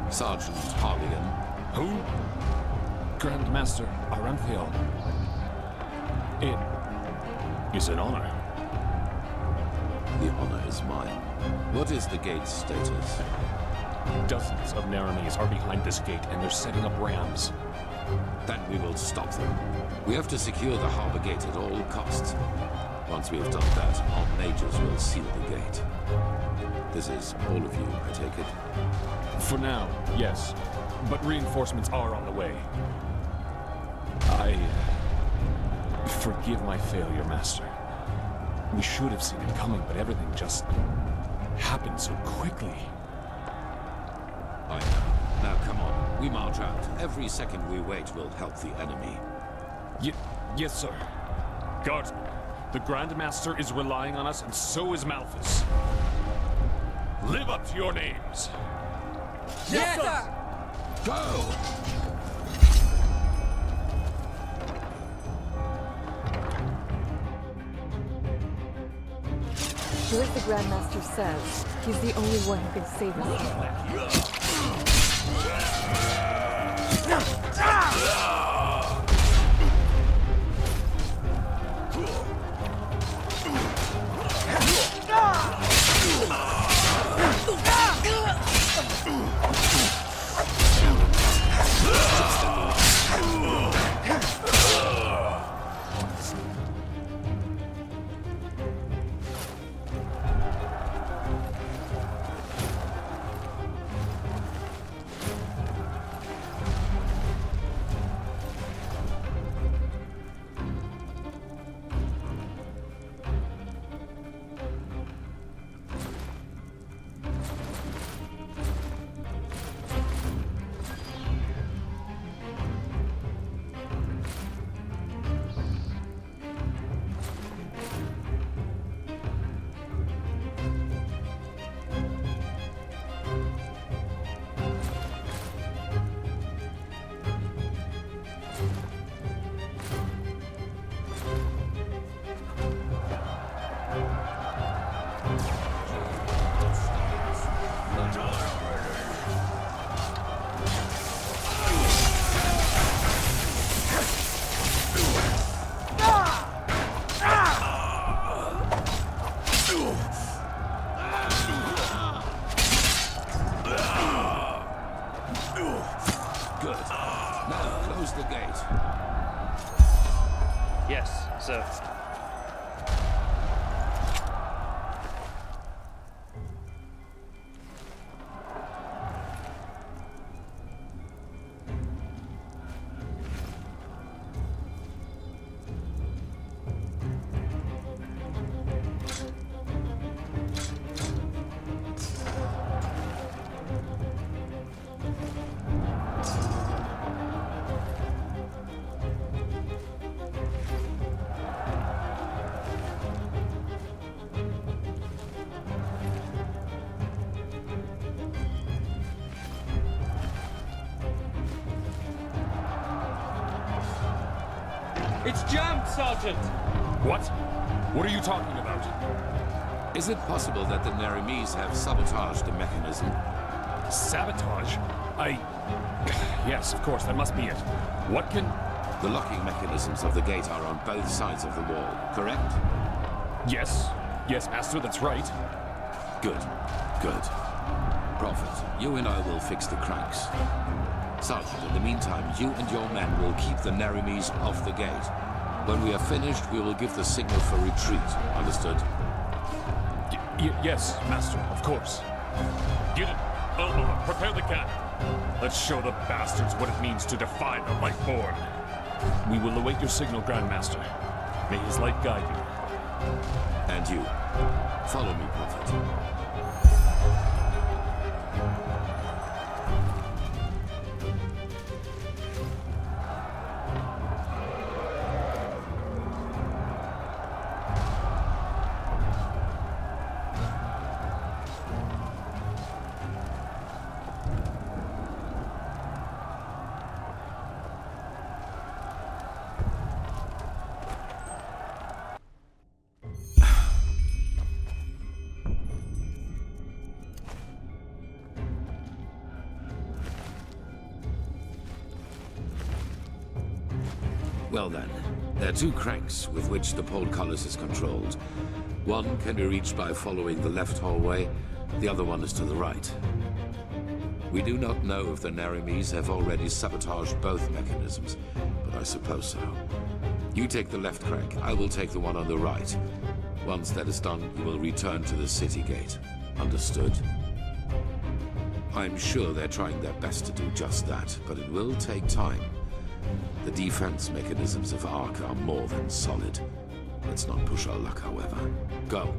Sergeant Pyrean.
Who? Grandmaster Aranthiel. It is an honor.
The honor is mine. What is the gate's status?
Dozens of Naramis are behind this gate, and they're setting up rams.
Then we will stop them. We have to secure the harbor gate at all costs. Once we have done that, our mages will seal the gate. This is all of you, I take it?
For now, yes. But reinforcements are on the way. I forgive my failure, Master. We should have seen it coming, but everything just happened so quickly.
I know. Now come on, we march out. Every second we wait will help the enemy.
Yes, sir. Guardsmen, the Grandmaster is relying on us, and so is Malthus. Live up to your names!
Yes, sir!
Go!
Do as the Grandmaster says. He's the only one who can save us.
It's jammed, Sergeant!
What? What are you talking about?
Is it possible that the Naramis have sabotaged the mechanism?
Sabotage? Yes, of course, that must be it. What can...
The locking mechanisms of the gate are on both sides of the wall, correct?
Yes. Yes, Master, that's right.
Good. Good. Prophet, you and I will fix the cranks. Sergeant, in the meantime, you and your men will keep the Naramis off the gate. When we are finished, we will give the signal for retreat. Understood?
Yes, Master, of course. Get it. Elbow, prepare the cannon. Let's show the bastards what it means to defy the Lightborn. We will await your signal, Grandmaster. May his light guide you.
And you. Follow me, Prophet. Well then, there are two cranks with which the portcullis is controlled. One can be reached by following the left hallway, the other one is to the right. We do not know if the Narimes have already sabotaged both mechanisms, but I suppose so. You take the left crank, I will take the one on the right. Once that is done, you will return to the city gate. Understood? I'm sure they're trying their best to do just that, but it will take time. The defense mechanisms of Ark are more than solid. Let's not push our luck, however. Go.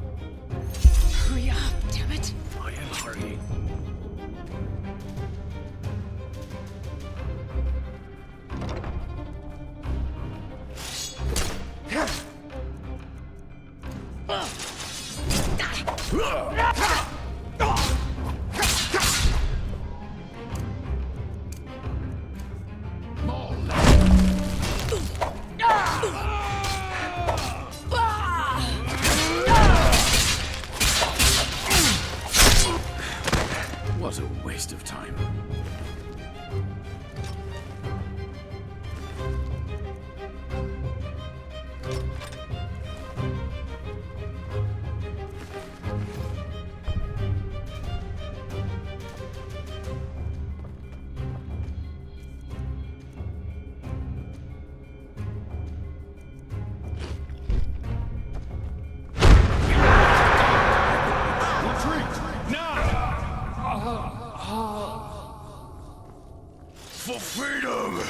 Hurry up, damn it!
I am hurrying. What a waste of time.
For freedom!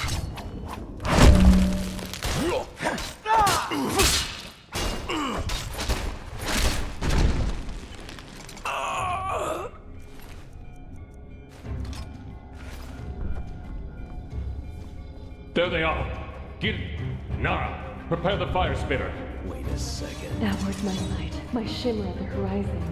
There they are. Get it. Nara, prepare the fire spitter.
Wait a second.
That was my light, my shimmer at the horizon.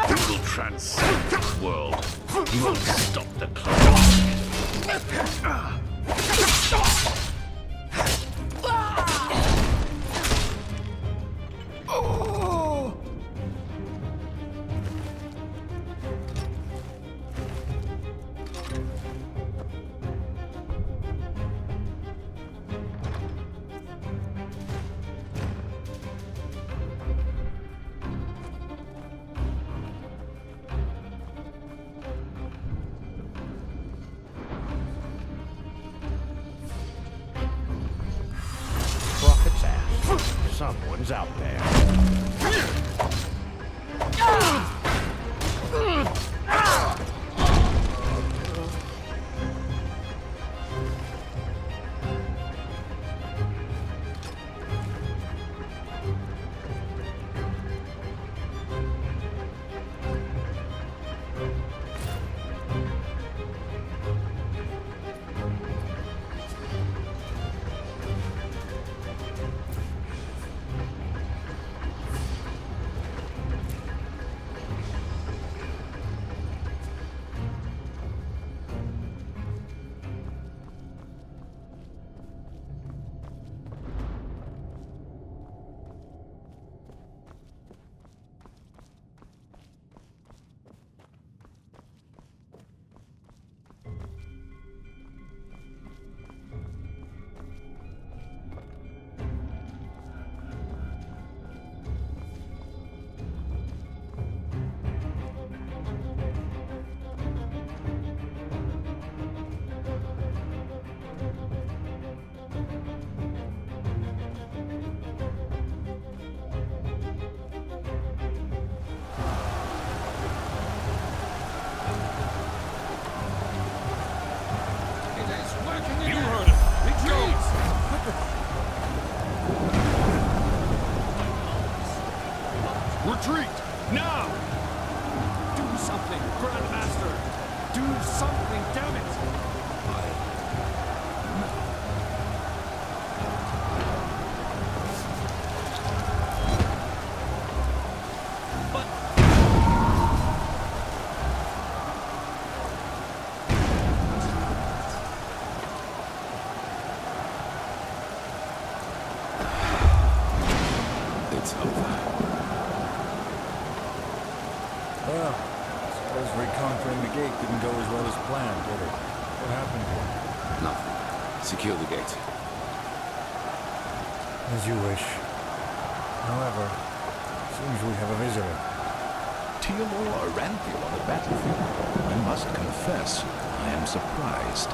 You will transcend this world. You will stop the clock.
Prophet's ass. Someone's out there.
Retreat! Now! Do something, Grandmaster! Do something, damn it!
reconquering the gate didn't go as well as planned, did it? What happened here?
Nothing. Secure the gate.
As you wish. However, seems we have a visitor.
Taranor Coarek on the battlefield. I must confess, I am surprised.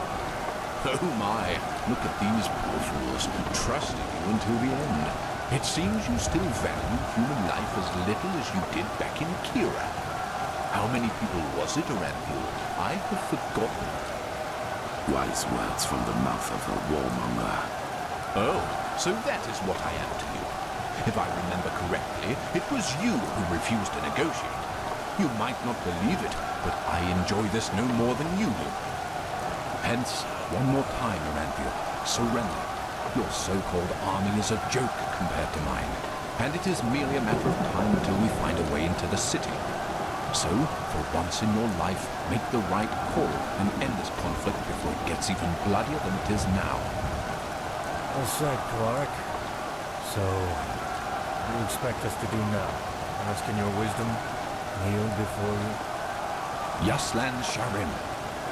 Oh my, look at these poor fools, trusting you until the end. It seems you still value human life as little as you did back in Kira. How many people was it around you? I have forgotten.
Wise words from the mouth of a warmonger.
Oh, so that is what I am to you. If I remember correctly, it was you who refused to negotiate. You might not believe it, but I enjoy this no more than you do. Hence, one more time, Aranthiel, surrender. Your so-called army is a joke compared to mine, and it is merely a matter of time until we find a way into the city. So, for once in your life, make the right call and end this conflict before it gets even bloodier than it is now.
Well said, Coarek. So, what do you expect us to do now? Ask in your wisdom? Kneel before you?
Yaslan Sharim,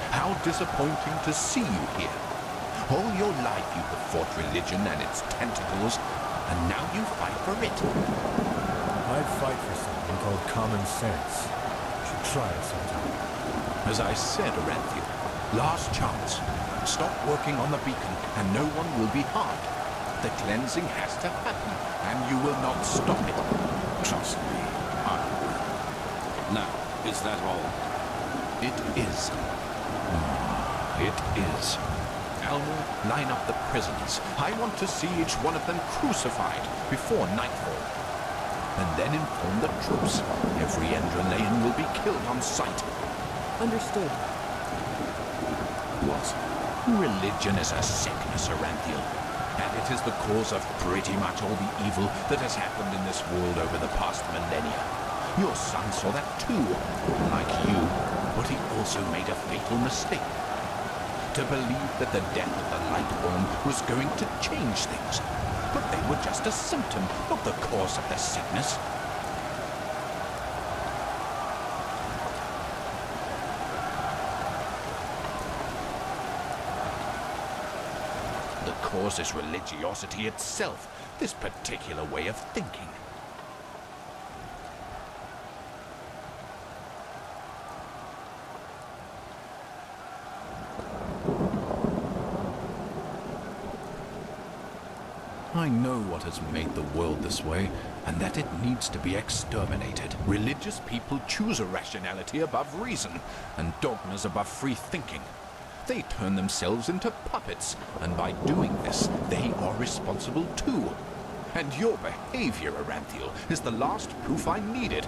how disappointing to see you here. All your life you have fought religion and its tentacles, and now you fight for it.
I'd fight for something called common sense. Should try it sometime.
As I said, Aranthiel, last chance. Stop working on the beacon, and no one will be harmed. The cleansing has to happen, and you will not stop it. Trust me, I will.
Now, is that all?
It is. It is. Elmer, line up the prisoners. I want to see each one of them crucified before nightfall. And then inform the troops. Every Enderalayan will be killed on sight.
Understood.
What? Religion is a sickness, Aranthiel. And it is the cause of pretty much all the evil that has happened in this world over the past millennia. Your son saw that too, like you, but he also made a fatal mistake. To believe that the death of the Lightborn was going to change things. But they were just a symptom, not the cause of the sickness. The cause is religiosity itself, this particular way of thinking. I know what has made the world this way, and that it needs to be exterminated. Religious people choose irrationality above reason, and dogmas above free thinking. They turn themselves into puppets, and by doing this, they are responsible too. And your behavior, Aranthiel, is the last proof I needed.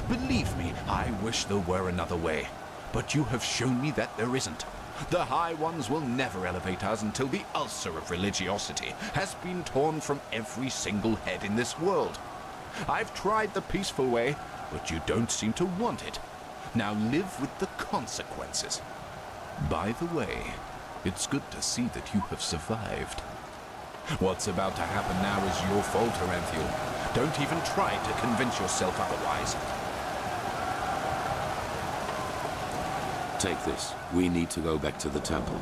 Believe me, I wish there were another way, but you have shown me that there isn't. The High Ones will never elevate us until the ulcer of religiosity has been torn from every single head in this world. I've tried the peaceful way, but you don't seem to want it. Now live with the consequences. By the way, it's good to see that you have survived. What's about to happen now is your fault, Aranthiel. Don't even try to convince yourself otherwise.
Take this. We need to go back to the temple.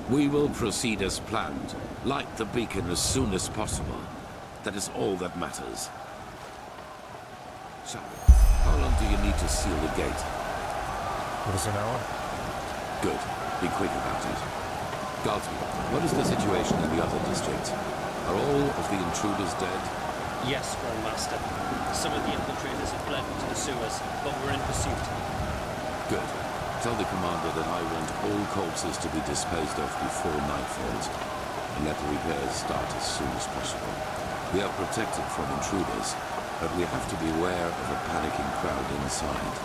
We will proceed as planned. Light the beacon as soon as possible. That is all that matters. So, how long do you need to seal the gate?
Give us an hour.
Good. Be quick about it. Galti, what is the situation in the other districts? Are all of the intruders dead?
Yes, Grandmaster. Some of the infiltrators have fled into the sewers, but we're in pursuit.
Good. Tell the commander that I want all corpses to be disposed of before night falls, and let the repairs start as soon as possible. We are protected from intruders, but we have to beware of a panicking crowd inside.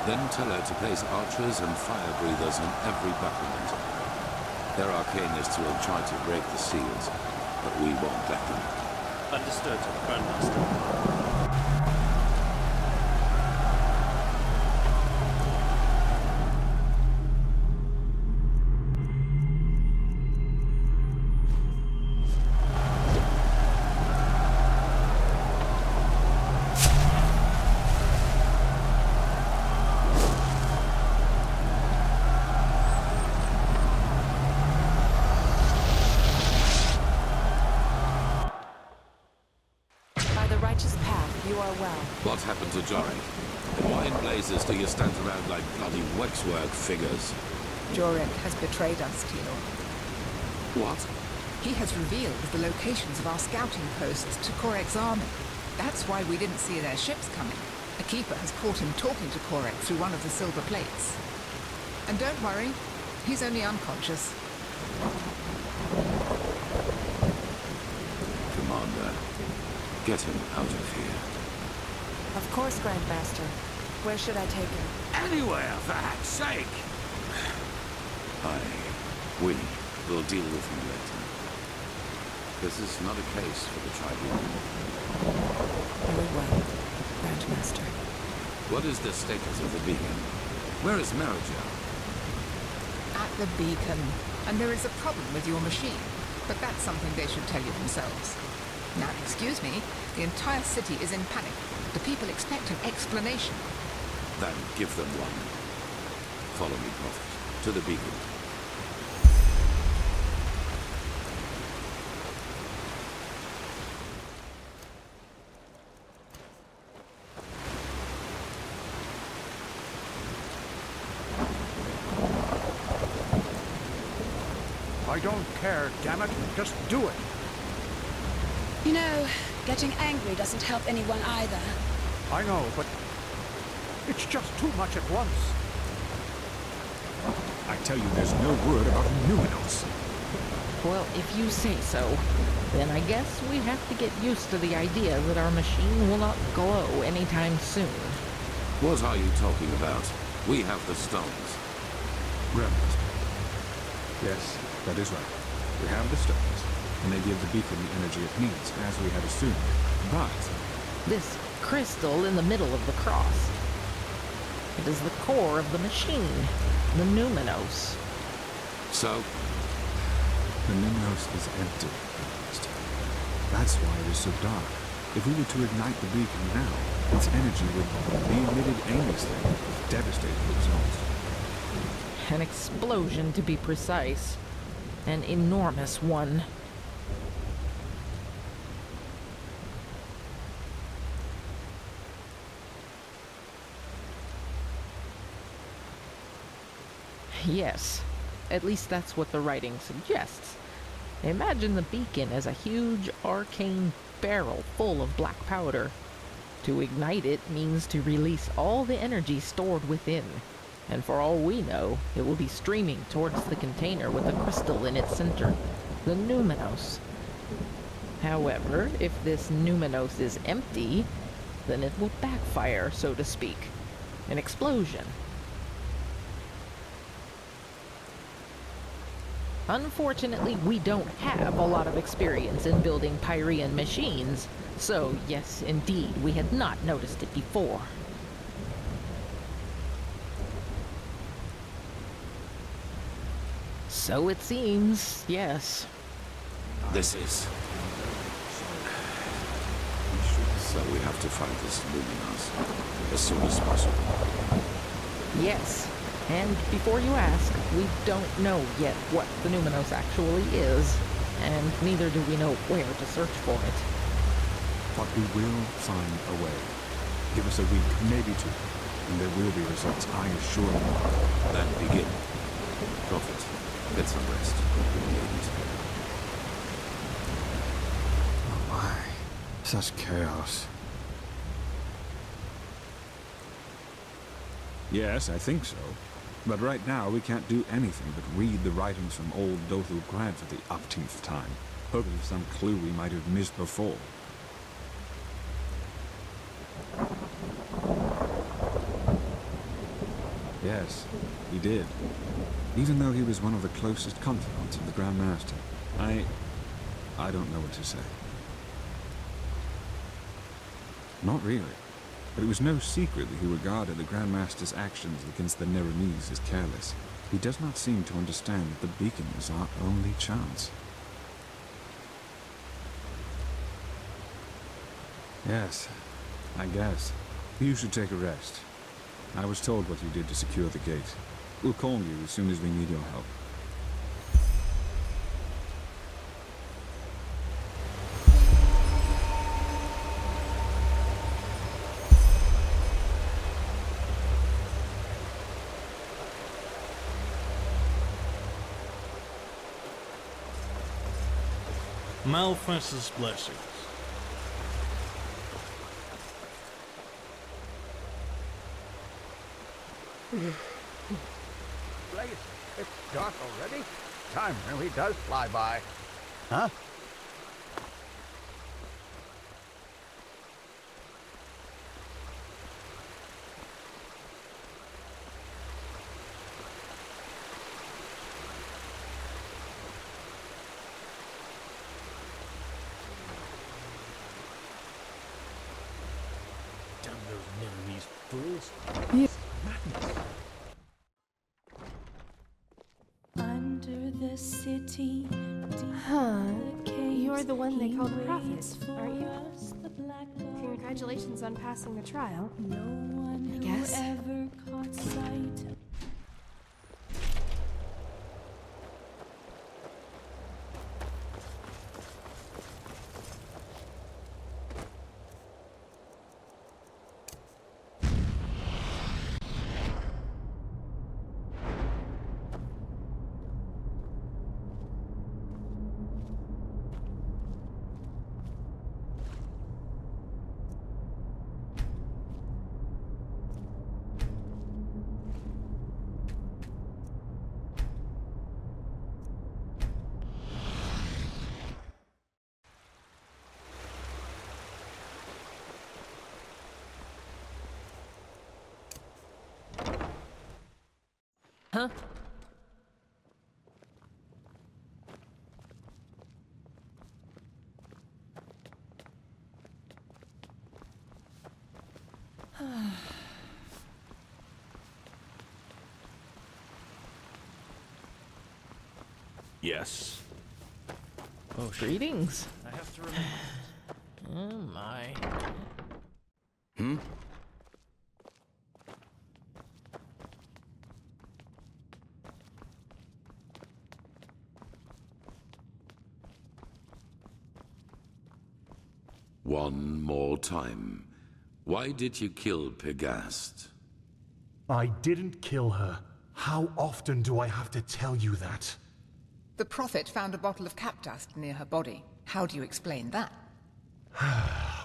Then tell her to place archers and fire breathers on every battlement. Their arcanists will try to break the seals, but we won't let them.
Understood, Grandmaster.
happened to Jorek? And why in blazes do you stand around like bloody waxwork figures?
Jorek has betrayed us, Tino.
What?
He has revealed the locations of our scouting posts to Corek's army. That's why we didn't see their ships coming. A keeper has caught him talking to Corekk through one of the silver plates. And don't worry, he's only unconscious.
Commander, get him out of here.
Of course, Grandmaster. Where should I take him?
Anywhere, for heck's sake! We will deal with him later. This is not a case for the tribunal.
Very well, Grandmaster.
What is the status of the beacon? Where is Marija?
At the beacon. And there is a problem with your machine. But that's something they should tell you themselves. Now, excuse me, the entire city is in panic. The people expect an explanation.
Then give them one. Follow me, Prophet, to the beacon.
I don't care, damn it. Just do it.
You know, getting angry doesn't help anyone either.
I know, but it's just too much at once.
I tell you, there's no word about Numenos.
Well, if you say so, then I guess we have to get used to the idea that our machine will not glow anytime soon.
What are you talking about? We have the stones.
Grandmaster. Yes, that is right. We have the stones, and they give the beacon the energy it needs, as we had assumed. But
this crystal in the middle of the cross, it is the core of the machine, the Numenos.
So?
The Numenos is empty. That's why it is so dark. If we were to ignite the beacon now, its energy would be emitted aimlessly, with devastating results.
An explosion, to be precise. An enormous one. Yes, at least that's what the writing suggests. Imagine the beacon as a huge arcane barrel full of black powder. To ignite it means to release all the energy stored within. And for all we know, it will be streaming towards the container with a crystal in its center, the Numenos. However, if this Numenos is empty, then it will backfire, so to speak. An explosion. Unfortunately, we don't have a lot of experience in building Pyrean machines, so yes, indeed, we had not noticed it before. So it seems, yes.
This is... So we have to find this Numenos as soon as possible.
Yes. And before you ask, we don't know yet what the Numenos actually is, and neither do we know where to search for it.
But we will find a way. Give us a week, maybe two, and there will be results, I assure you.
Then begin. Prophet, get some rest. You need it.
Oh my, such chaos. Yes, I think so. But right now, we can't do anything but read the writings from old Dothul Grad for the upteenth time, hoping for some clue we might have missed before. Yes, he did. Even though he was one of the closest confidants of the Grand Master. I don't know what to say. Not really. But it was no secret that he regarded the Grand Master's actions against the Nerimese as careless. He does not seem to understand that the beacon is our only chance. Yes, I guess. You should take a rest. I was told what you did to secure the gate. We'll call you as soon as we need your help.
Malphas's blessings.
Blaze, it's dark already? Time really does fly by. Huh?
Damn those Milanese fools.
Yes.
Under the city.
Huh. You're the one they call the prophet, aren't you? Congratulations on passing the trial. I guess.
Ever caught sight.
Huh?
Yes.
Oh, greetings.
I have to remember.
Oh my.
Hmm? One more time. Why did you kill Pegast?
I didn't kill her. How often do I have to tell you that?
The Prophet found a bottle of cap dust near her body. How do you explain that?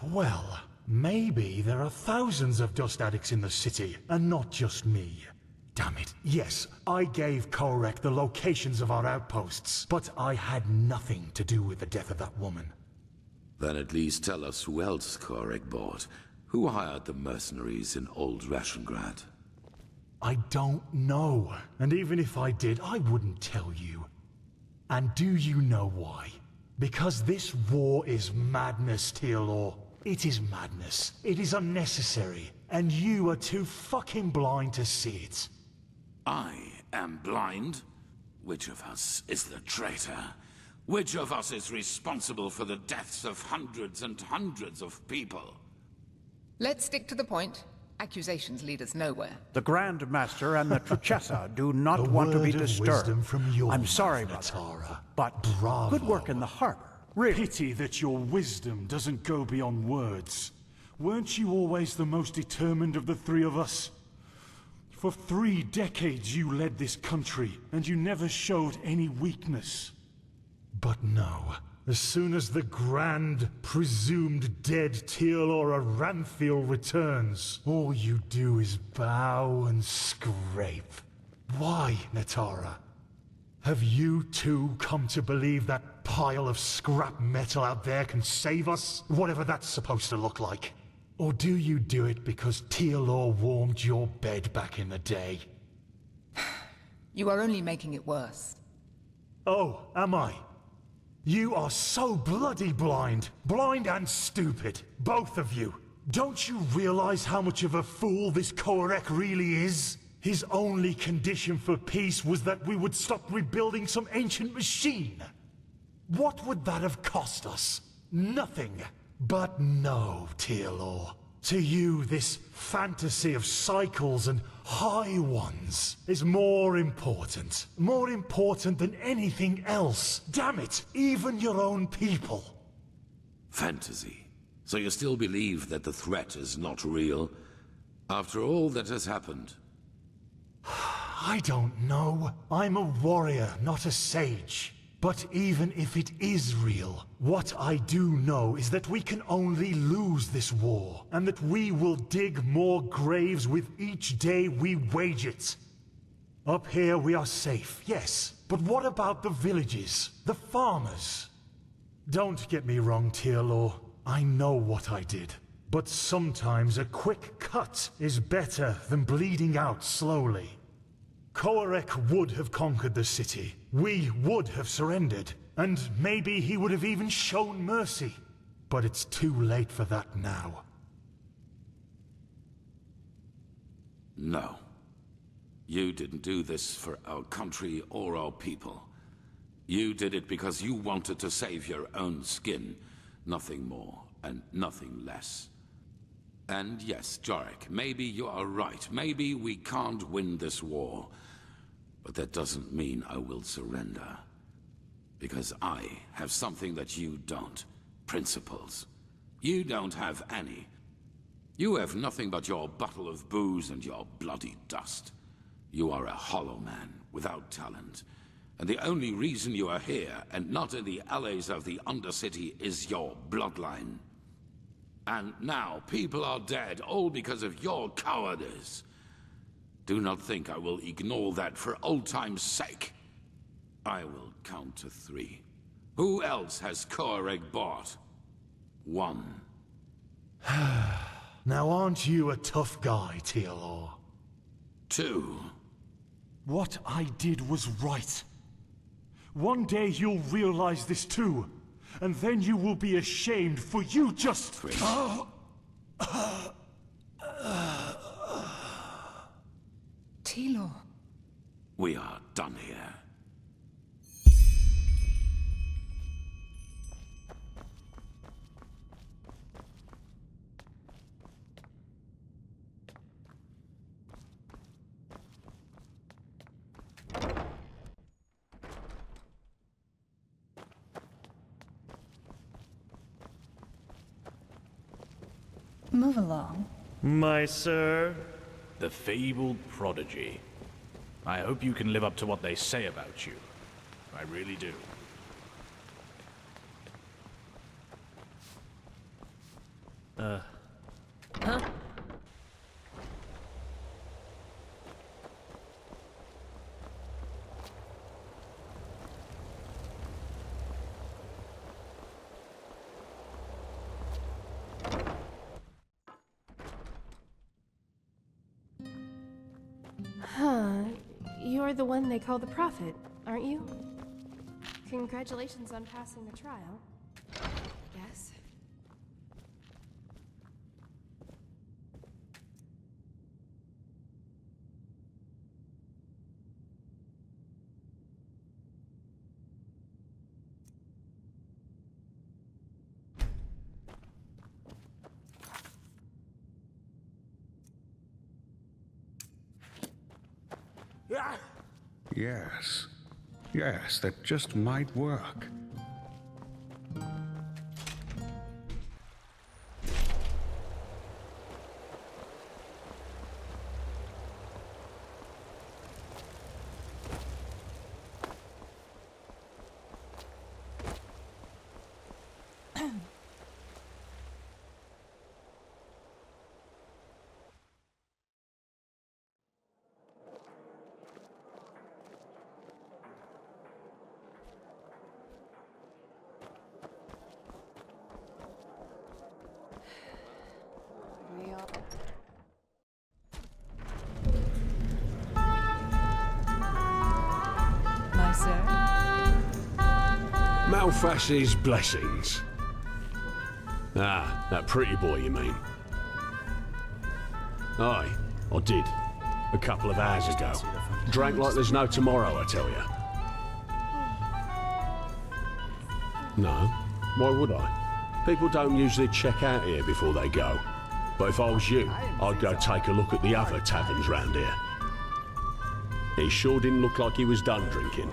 Well, maybe there are thousands of dust addicts in the city, and not just me. Damn it. Yes, I gave Coarek the locations of our outposts, but I had nothing to do with the death of that woman.
Then at least tell us who else Coarek bought. Who hired the mercenaries in Old Rashengrad?
I don't know. And even if I did, I wouldn't tell you. And do you know why? Because this war is madness, Taranor. It is madness. It is unnecessary. And you are too fucking blind to see it.
I am blind? Which of us is the traitor? Which of us is responsible for the deaths of hundreds and hundreds of people?
Let's stick to the point. Accusations lead us nowhere.
The Grand Master and the Truchessa do not want to be disturbed. I'm sorry, Brother, but
bravo.
Good work in the harbor. Really.
Pity that your wisdom doesn't go beyond words. Weren't you always the most determined of the three of us? For 3 decades you led this country, and you never showed any weakness. But no. As soon as the grand, presumed dead Taranor Ranthiel returns, all you do is bow and scrape. Why, Natara? Have you too come to believe that pile of scrap metal out there can save us? Whatever that's supposed to look like. Or do you do it because Taranor warmed your bed back in the day?
You are only making it worse.
Oh, am I? You are so bloody blind. Blind and stupid. Both of you. Don't you realize how much of a fool this Coarek really is? His only condition for peace was that we would stop rebuilding some ancient machine. What would that have cost us? Nothing. But no, Taranor. To you, this fantasy of cycles and high ones is more important. More important than anything else. Damn it, even your own people.
Fantasy. So you still believe that the threat is not real? After all that has happened?
I don't know. I'm a warrior, not a sage. But even if it is real, what I do know is that we can only lose this war, and that we will dig more graves with each day we wage it. Up here we are safe, yes, but what about the villages, the farmers? Don't get me wrong, Taranor. I know what I did. But sometimes a quick cut is better than bleeding out slowly. Coarek would have conquered the city. We would have surrendered. And maybe he would have even shown mercy. But it's too late for that now.
No. You didn't do this for our country or our people. You did it because you wanted to save your own skin. Nothing more and nothing less. And yes, Coarek, maybe you are right. Maybe we can't win this war. But that doesn't mean I will surrender. Because I have something that you don't. Principles. You don't have any. You have nothing but your bottle of booze and your bloody dust. You are a hollow man without talent. And the only reason you are here and not in the alleys of the Undercity is your bloodline. And now people are dead, all because of your cowardice. Do not think I will ignore that for old time's sake. I will count to 3. Who else has Coarek bought? 1.
Now aren't you a tough guy, Taranor?
2.
What I did was right. One day you'll realize this too. And then you will be ashamed for you just...
3.
Taranor.
We are done here.
Move along.
My sir, the fabled prodigy. I hope you can live up to what they say about you. I really do.
Huh?
Huh. You're the one they call the Prophet, aren't you? Congratulations on passing the trial.
Yes?
Yes. Yes, that just might work.
Malfash's blessings. Ah, that pretty boy, you mean? Aye, I did. A couple of hours ago. Drank like there's no tomorrow, I tell you. No, why would I? People don't usually check out here before they go. But if I was you, I'd go take a look at the other taverns round here. He sure didn't look like he was done drinking.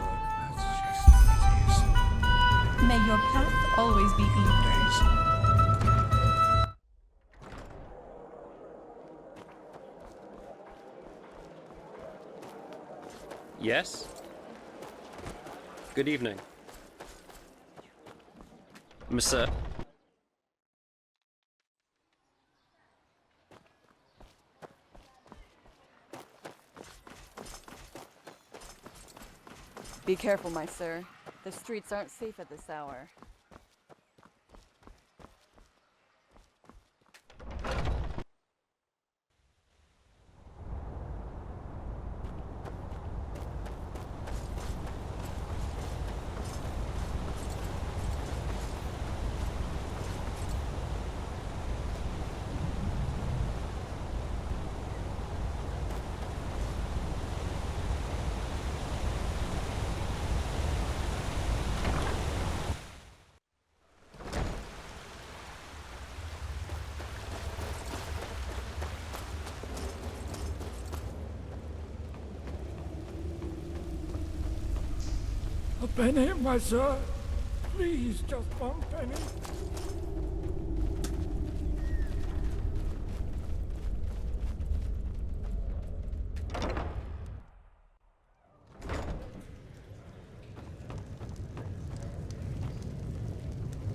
May your path always be easy.
Yes? Good evening. Mister.
Be careful, my sir. The streets aren't safe at this hour.
A penny, my sir. Please, just one penny.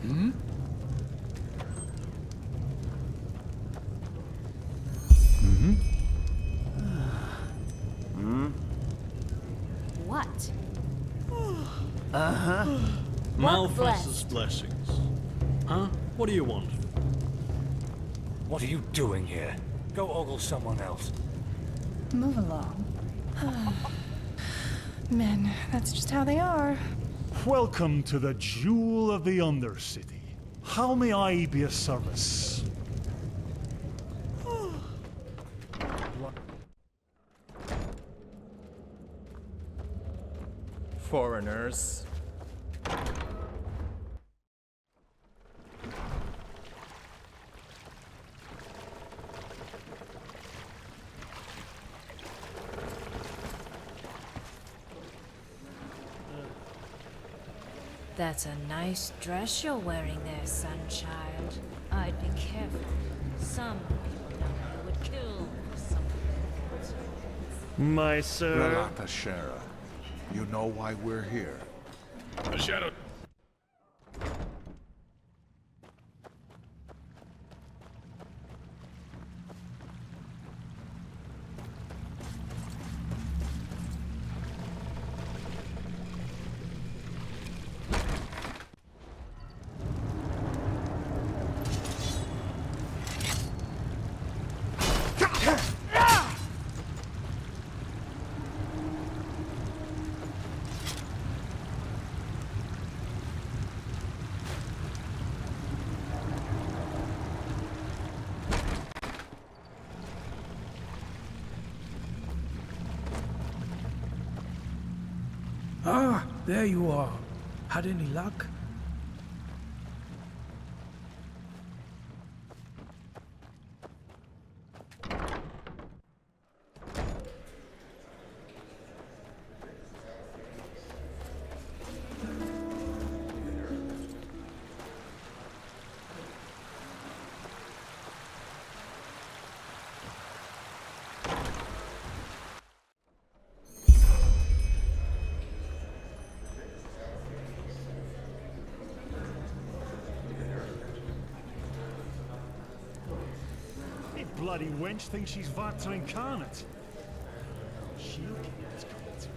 Hmm? Mm-hmm.
What?
Uh-huh. Malphas's blessings. Huh? What do you want?
What are you doing here? Go ogle someone else.
Move along. Men, that's just how they are.
Welcome to the Jewel of the Undercity. How may I be of service?
Foreigners.
That's a nice dress you're wearing there, sonchild. I'd be careful. Some people down there would kill for something.
My sir.
Relata Shara. You know why we're here.
The shadow.
Ah, there you are. Had any luck?
Bloody wench thinks she's Vata incarnate. She'll get what's coming to her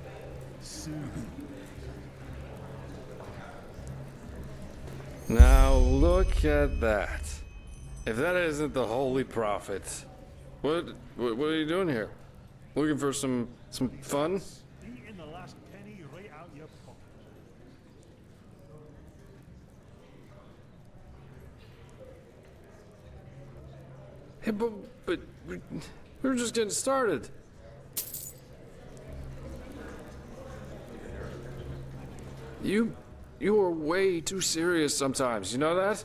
soon.
Now look at that. If that isn't the Holy Prophet, what are you doing here? Looking for some fun?
Eating the last penny right out your pocket.
Hey, but we were just getting started. You are way too serious sometimes, you know that?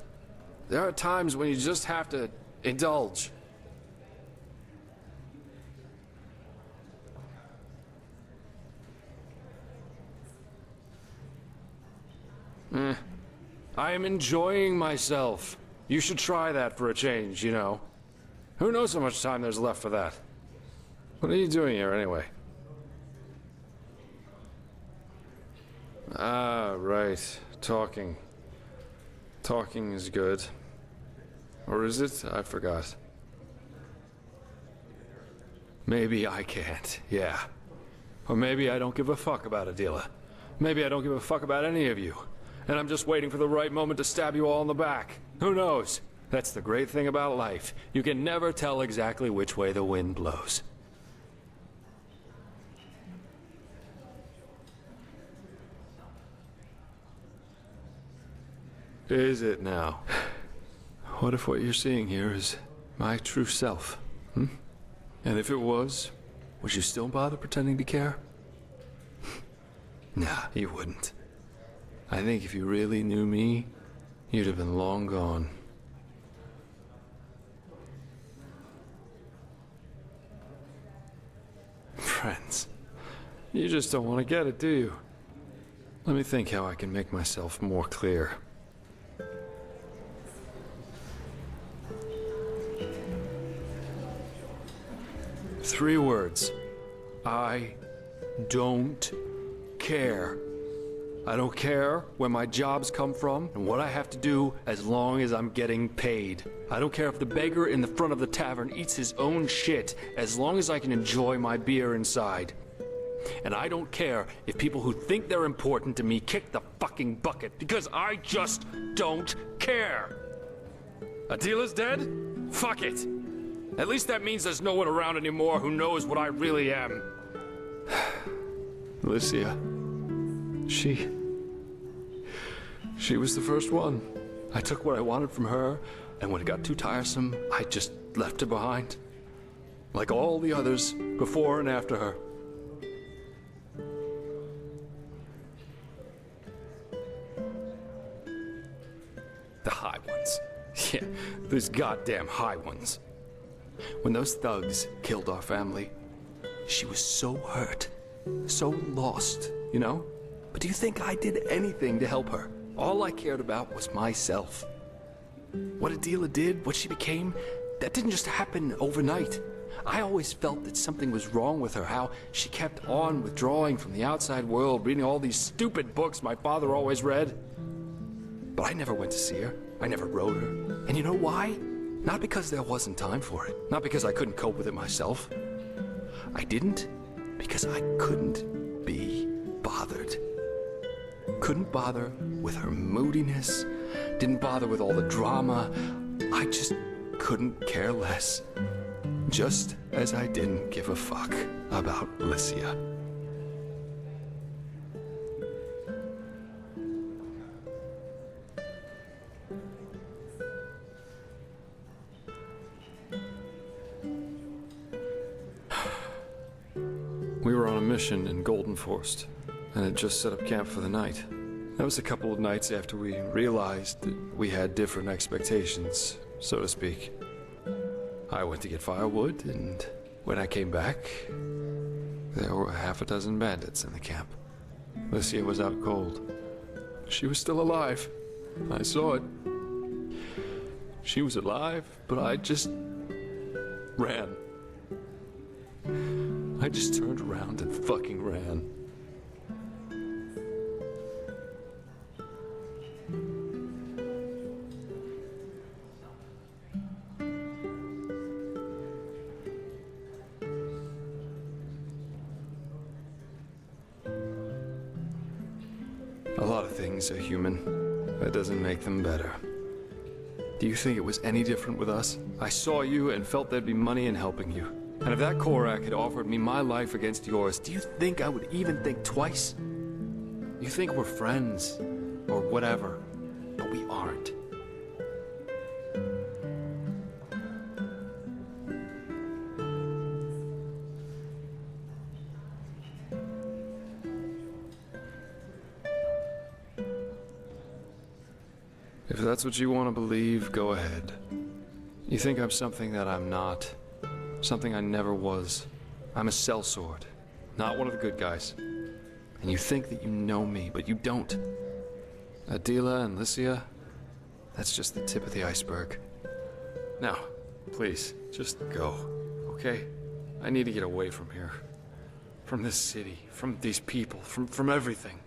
There are times when you just have to indulge. I am enjoying myself. You should try that for a change, you know. Who knows how much time there's left for that? What are you doing here, anyway? Ah, right. Talking Talking is good. Or is it? I forgot. Maybe I can't, yeah. Or maybe I don't give a fuck about Adila. Maybe I don't give a fuck about any of you. And I'm just waiting for the right moment to stab you all in the back. Who knows? That's the great thing about life. You can never tell exactly which way the wind blows. Is it now? What if what you're seeing here is my true self? And if it was, would you still bother pretending to care? Nah, you wouldn't. I think if you really knew me, you'd have been long gone. Friends, you just don't want to get it, do you? Let me think how I can make myself more clear. Three words. I don't care. I don't care where my jobs come from and what I have to do as long as I'm getting paid. I don't care if the beggar in the front of the tavern eats his own shit as long as I can enjoy my beer inside. And I don't care if people who think they're important to me kick the fucking bucket, because I just don't care. Adila's dead? Fuck it. At least that means there's no one around anymore who knows what I really am. Alicia. She was the first one. I took what I wanted from her, and when it got too tiresome, I just left her behind. Like all the others, before and after her. The high ones. Yeah, those goddamn high ones. When those thugs killed our family, she was so hurt, so lost, you know? But do you think I did anything to help her? All I cared about was myself. What Adila did, what she became, that didn't just happen overnight. I always felt that something was wrong with her, how she kept on withdrawing from the outside world, reading all these stupid books my father always read. But I never went to see her. I never wrote her. And you know why? Not because there wasn't time for it. Not because I couldn't cope with it myself. I didn't because I couldn't be bothered. Couldn't bother with her moodiness. Didn't bother with all the drama. I just couldn't care less. Just as I didn't give a fuck about Alicia. We were on a mission in Golden Forest, and had just set up camp for the night. That was a couple of nights after we realized that we had different expectations, so to speak. I went to get firewood, and when I came back, there were half a dozen bandits in the camp. Alicia was out cold. She was still alive. I saw it. She was alive, but I just ran. I just turned around and fucking ran. A lot of things are human. That doesn't make them better. Do you think it was any different with us? I saw you and felt there'd be money in helping you. And if that Coarek had offered me my life against yours, do you think I would even think twice? You think we're friends, or whatever, but we aren't. If that's what you want to believe, go ahead. You think I'm something that I'm not. Something I never was. I'm a sellsword, not one of the good guys. And you think that you know me, but you don't. Adila and Alicia, that's just the tip of the iceberg. Now, please, just go, okay? I need to get away from here. From this city, from these people, from everything.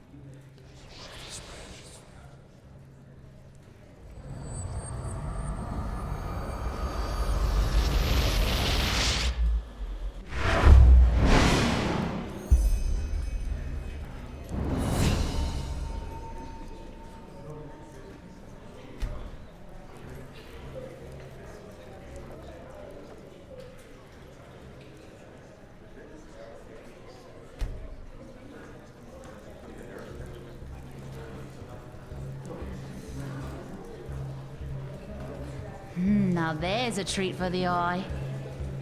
Now there's a treat for the eye.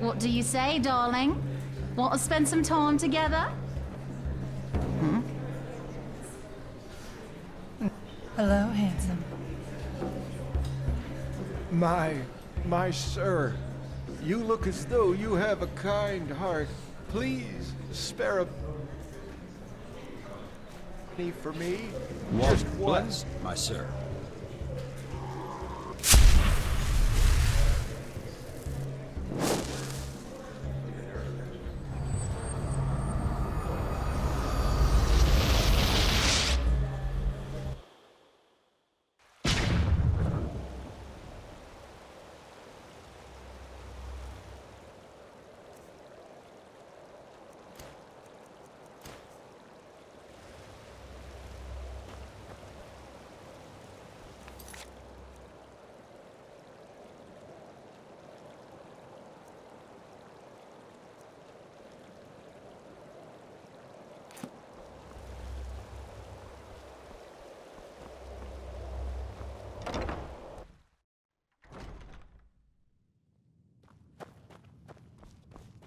What do you say, darling? Want to spend some time together? Hmm?
Hello, handsome.
My sir, you look as though you have a kind heart. Please, spare a penny for me. Just one.
Blessed, my sir.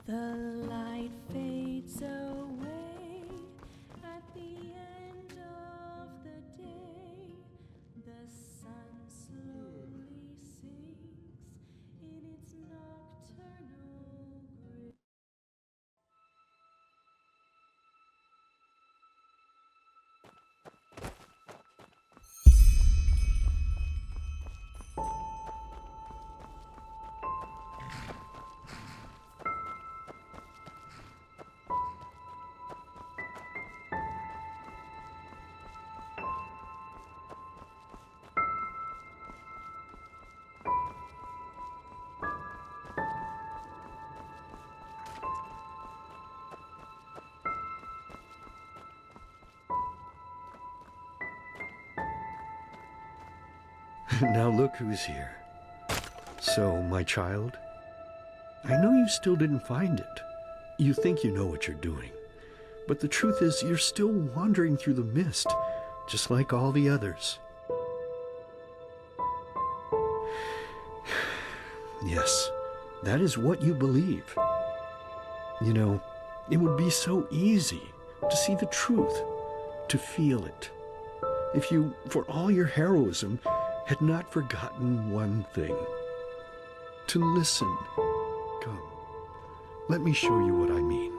The light fades away at the end of the day. The sun slowly sinks in its nocturnal grave.
Now look who's here. So, my child, I know you still didn't find it. You think you know what you're doing. But the truth is, you're still wandering through the mist, just like all the others. Yes, that is what you believe. You know, it would be so easy to see the truth, to feel it, if you, for all your heroism, had not forgotten one thing. To listen. Come, let me show you what I mean.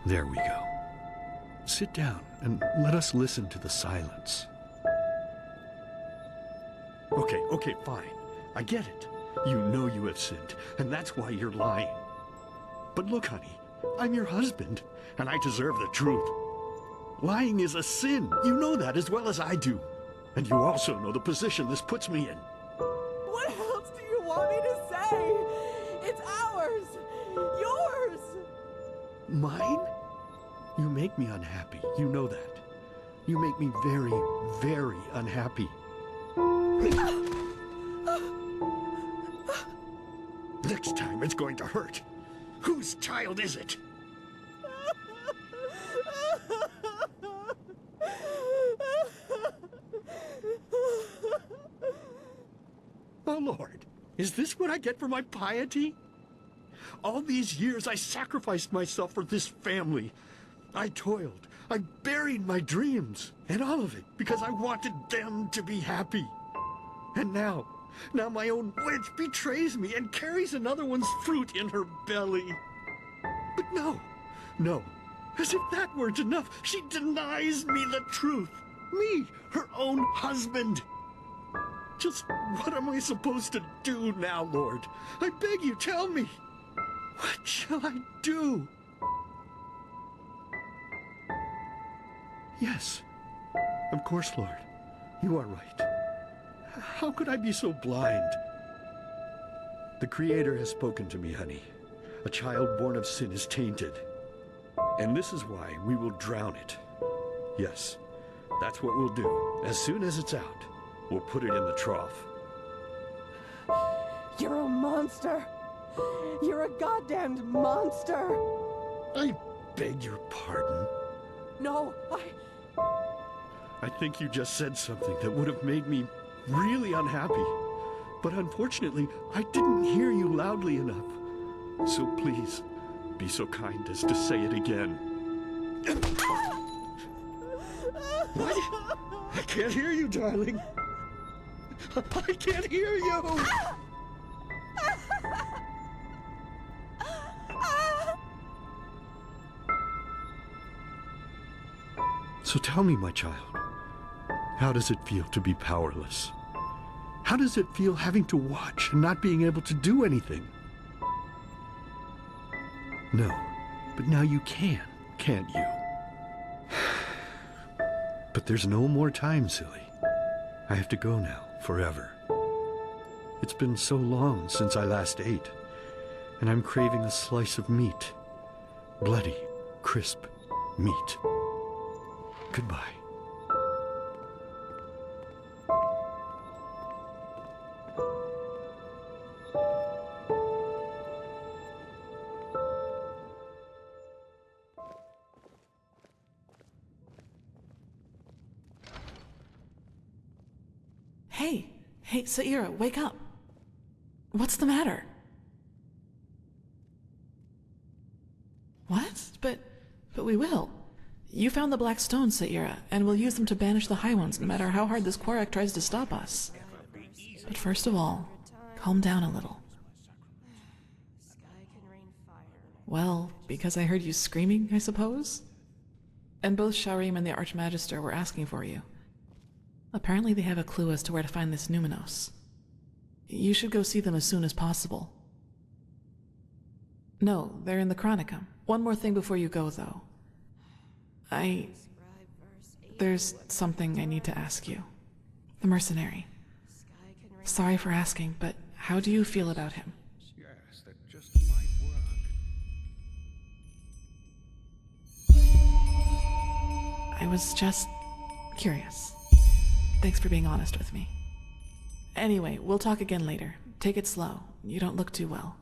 There we go. Sit down and let us listen to the silence. Okay, fine. I get it. You know you have sinned, and that's why you're lying. But look, honey, I'm your husband, and I deserve the truth. Lying is a sin. You know that as well as I do. And you also know the position this puts me in.
What else do you want me to say? It's ours! Yours!
Mine? You make me unhappy. You know that. You make me very, very unhappy. Next time it's going to hurt. Whose child is it? Oh, Lord, is this what I get for my piety? All these years I sacrificed myself for this family. I toiled, I buried my dreams, and all of it because I wanted them to be happy. And now my own witch betrays me and carries another one's fruit in her belly. But no, as if that weren't enough, she denies me the truth. Me, her own husband. Just what am I supposed to do now, Lord? I beg you, tell me. What shall I do? Yes, of course, Lord. You are right. How could I be so blind? The Creator has spoken to me, honey. A child born of sin is tainted. And this is why we will drown it. Yes, that's what we'll do. As soon as it's out, we'll put it in the trough.
You're a monster! You're a goddamned monster!
I beg your pardon.
No,
I think you just said something that would have made me really unhappy. But unfortunately, I didn't hear you loudly enough. So please, be so kind as to say it again. What? I can't hear you, darling. I can't hear you! So tell me, my child, how does it feel to be powerless? How does it feel having to watch and not being able to do anything? No, but now you can, can't you? But there's no more time, silly. I have to go now, forever. It's been so long since I last ate, and I'm craving a slice of meat. Bloody, crisp meat. Goodbye.
Hey, Saira, wake up. What's the matter? What? But we will. You found the black stones, Saira, and we'll use them to banish the High Ones, no matter how hard this Coarek tries to stop us. But first of all, calm down a little. Well, because I heard you screaming, I suppose? And both Sharim and the Archmagister were asking for you. Apparently they have a clue as to where to find this Numenos. You should go see them as soon as possible. No, they're in the Chronicum. One more thing before you go, though. There's something I need to ask you. The mercenary. Sorry for asking, but how do you feel about him?
Yes, that just might work.
I was just curious. Thanks for being honest with me. Anyway, we'll talk again later. Take it slow. You don't look too well.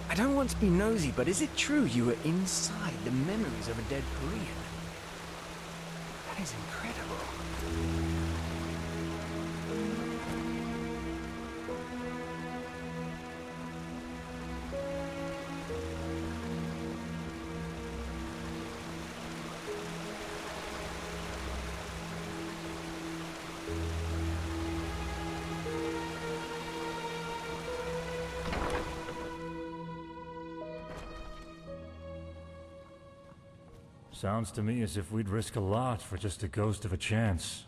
I don't want to be nosy, but is it true you were inside the memories of a dead Pyrean? That is incredible.
Sounds to me as if we'd risk a lot for just a ghost of a chance.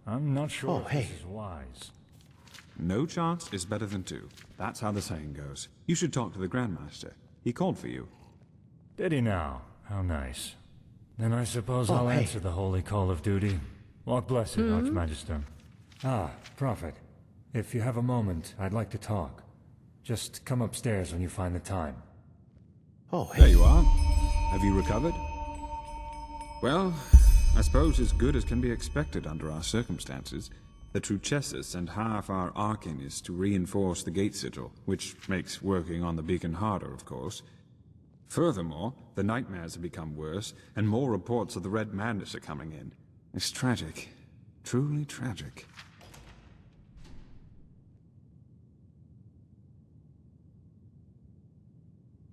I'm not sure if this is wise.
No chance is better than two. That's how the saying goes. You should talk to the Grandmaster. He called for you.
Did he now? How nice. Then I suppose I'll answer the holy call of duty. Lord bless it, Archmagister. Ah, Prophet. If you have a moment, I'd like to talk. Just come upstairs when you find the time.
There you are. Have you recovered? Well, I suppose as good as can be expected under our circumstances. The Truchessus sent half our Arcanists to reinforce the gate sigil, which makes working on the beacon harder, of course. Furthermore, the nightmares have become worse, and more reports of the Red Madness are coming in. It's tragic. Truly tragic.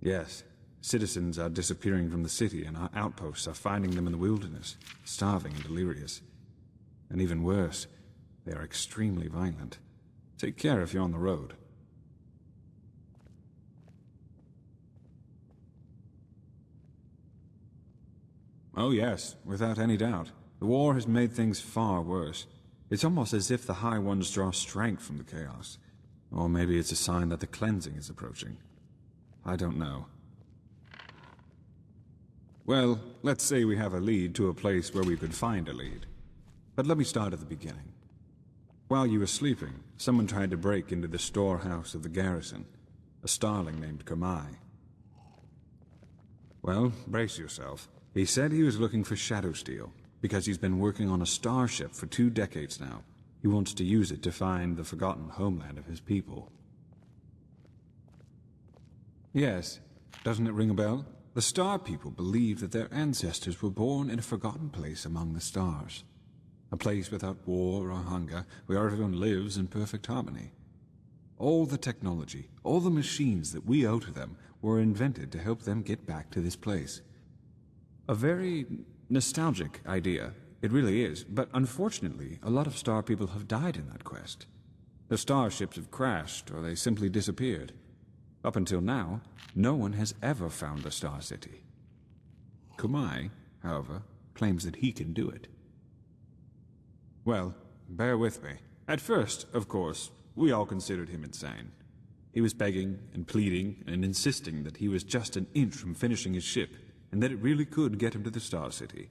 Yes. Citizens are disappearing from the city, and our outposts are finding them in the wilderness, starving and delirious. And even worse, they are extremely violent. Take care if you're on the road. Oh yes, without any doubt. The war has made things far worse. It's almost as if the High Ones draw strength from the chaos. Or maybe it's a sign that the cleansing is approaching. I don't know. Well, let's say we have a lead to a place where we could find a lead. But let me start at the beginning. While you were sleeping, someone tried to break into the storehouse of the garrison. A starling named Kurmai. Well, brace yourself. He said he was looking for shadow steel, because he's been working on a starship for 2 decades now. He wants to use it to find the forgotten homeland of his people. Yes, doesn't it ring a bell? The Star People believe that their ancestors were born in a forgotten place among the stars. A place without war or hunger, where everyone lives in perfect harmony. All the technology, all the machines that we owe to them were invented to help them get back to this place. A very nostalgic idea, it really is, but unfortunately, a lot of Star People have died in that quest. The starships have crashed, or they simply disappeared. Up until now, no one has ever found the Star City. Kurmai, however, claims that he can do it. Well, bear with me. At first, of course, we all considered him insane. He was begging and pleading and insisting that he was just an inch from finishing his ship, and that it really could get him to the Star City.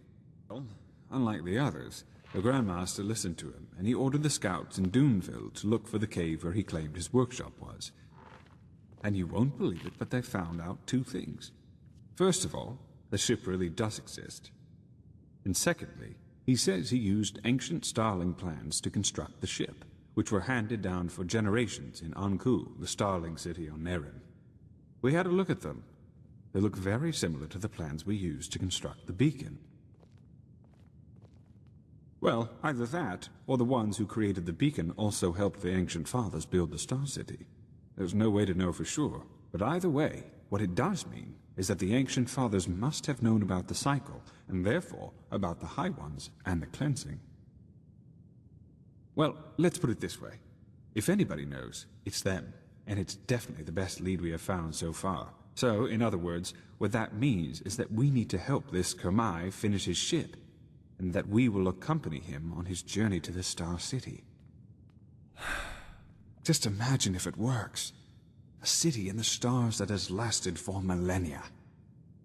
Well, unlike the others, the Grandmaster listened to him, and he ordered the scouts in Duneville to look for the cave where he claimed his workshop was. And you won't believe it, but they found out 2 things. First of all, the ship really does exist. And secondly, he says he used ancient Starling plans to construct the ship, which were handed down for generations in Anku, the Starling city on Nerim. We had a look at them. They look very similar to the plans we used to construct the beacon. Well, either that, or the ones who created the beacon also helped the Ancient Fathers build the Star City. There's no way to know for sure, but either way, what it does mean is that the Ancient Fathers must have known about the cycle, and therefore about the High Ones and the cleansing. Well, let's put it this way. If anybody knows, it's them, and it's definitely the best lead we have found so far. So, in other words, what that means is that we need to help this Kurmai finish his ship, and that we will accompany him on his journey to the Star City. Just imagine if it works. A city in the stars that has lasted for millennia.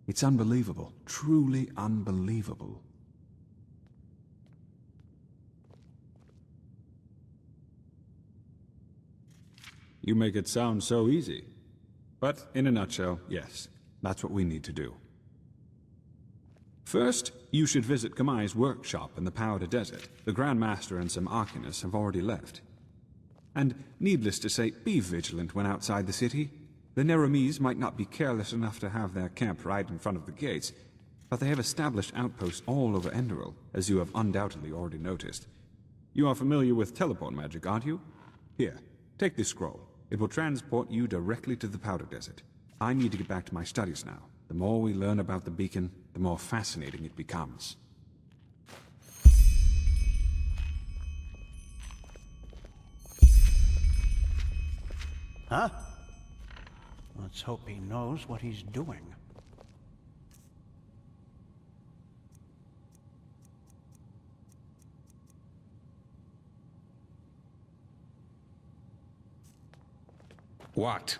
It's unbelievable, truly unbelievable. You make it sound so easy. But in a nutshell, yes, that's what we need to do. First, you should visit Kurmai's workshop in the Powder Desert. The Grand Master and some Arcanists have already left. And needless to say, be vigilant when outside the city. The Neremese might not be careless enough to have their camp right in front of the gates, but they have established outposts all over Enderal, as you have undoubtedly already noticed. You are familiar with teleport magic, aren't you? Here, take this scroll. It will transport you directly to the Powder Desert. I need to get back to my studies now. The more we learn about the beacon, the more fascinating it becomes.
Huh? Let's hope he knows what he's doing.
What?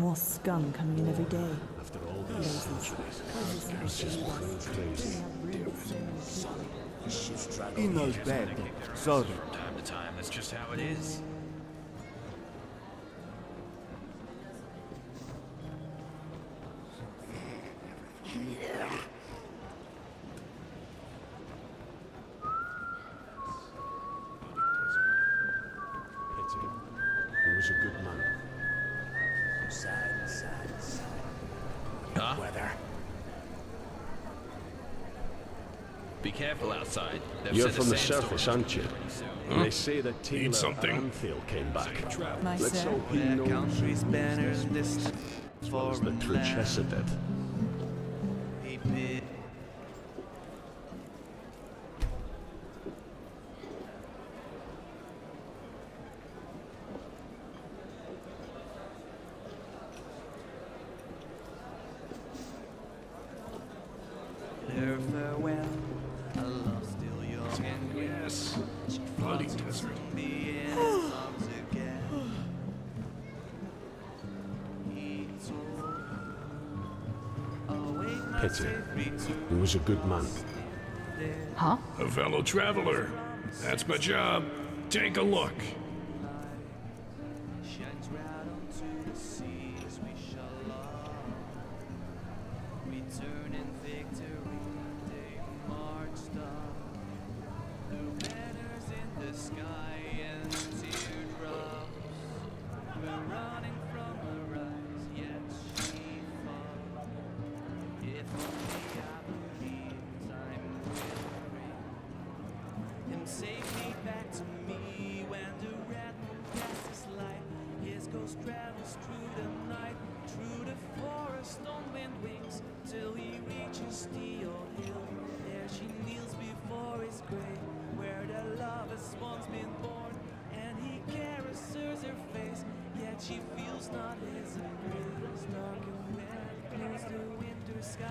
More scum coming in every day.
After all these centuries, it's just plain crazy.
In those bed, sorry.
From time to time, that's just how it is.
He was a good man.
Huh?
Weather.
Be careful outside. They've
You're
sent a
from the
sandstorm
surface, aren't you?
pretty soon.
And they say that
Need
Tila
something?
Anfield came back.
My
Let's
sir.
hope he knows
Country's banners distant
as well as the true Chessa did.
Farewell, a love still young and green.
Yes. Bloody desert.
Pity. He was a good man.
Huh?
A fellow traveler. That's my job. Take a look.
Shines right onto the seas we shall love. Return in victory, they marched on. The banners in the sky and teardrops. We're running from the rise, yet she falls. If only I believed I'm weary. Him save me back to me when the red moon casts light. His ghost travels through the night, through the forest on wind wings, till he reaches the old hill. There she kneels before his grave, where the love has once been born, and he caresses her face, yet she feels not his embrace. Dark and wet close the winter sky,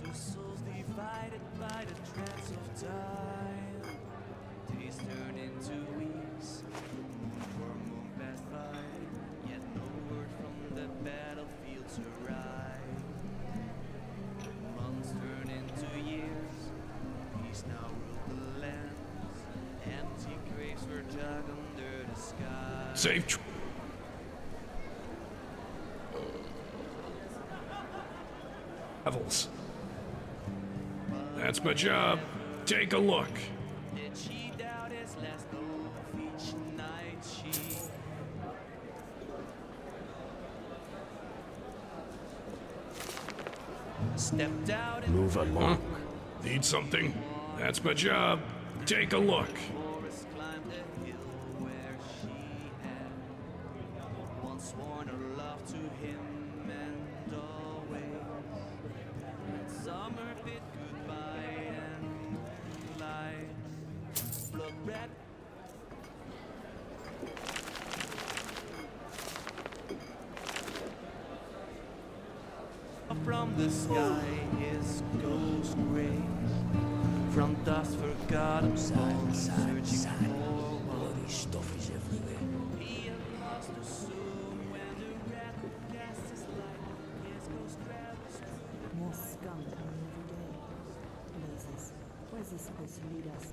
two souls divided by the threads of time. Days turn into weeks, moon for moon passed by, yet no word from the battlefield to ride. Months turn into years, peace now ruled the lands, empty graves were dug under the sky.
Safe. Travels. That's my job. Take a look.
Did she doubt his last oath each night she stepped out in
Move along.
Need something? That's my job. Take a look.
forest, climbed the hill where she had once sworn her love to him and always. Summer bid goodbye and moonlight, blood red. From the sky his ghost rays, from dust forgotten bones, searching for bloody stuff is everywhere. He had lost the soul when the red cast his light, his ghost travels through.
More scum coming every day. Blazes. Where's this supposed to lead us?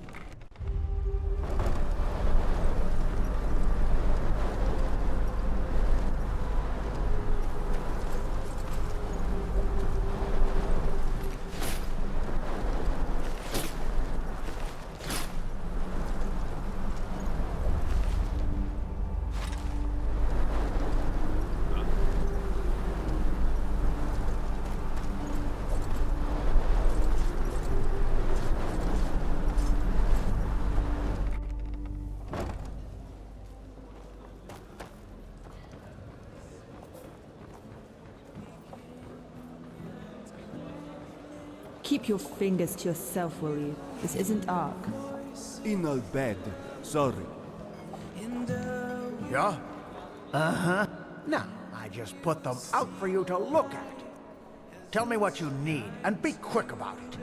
Keep your fingers to yourself, will you? This isn't Ark.
In a bed, sorry.
Yeah? Uh-huh. Now, I just put them out for you to look at. Tell me what you need, and be quick about it.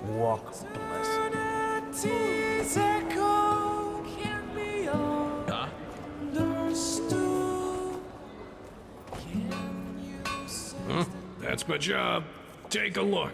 Walk blessed.
Huh?
That's my job. Take a look.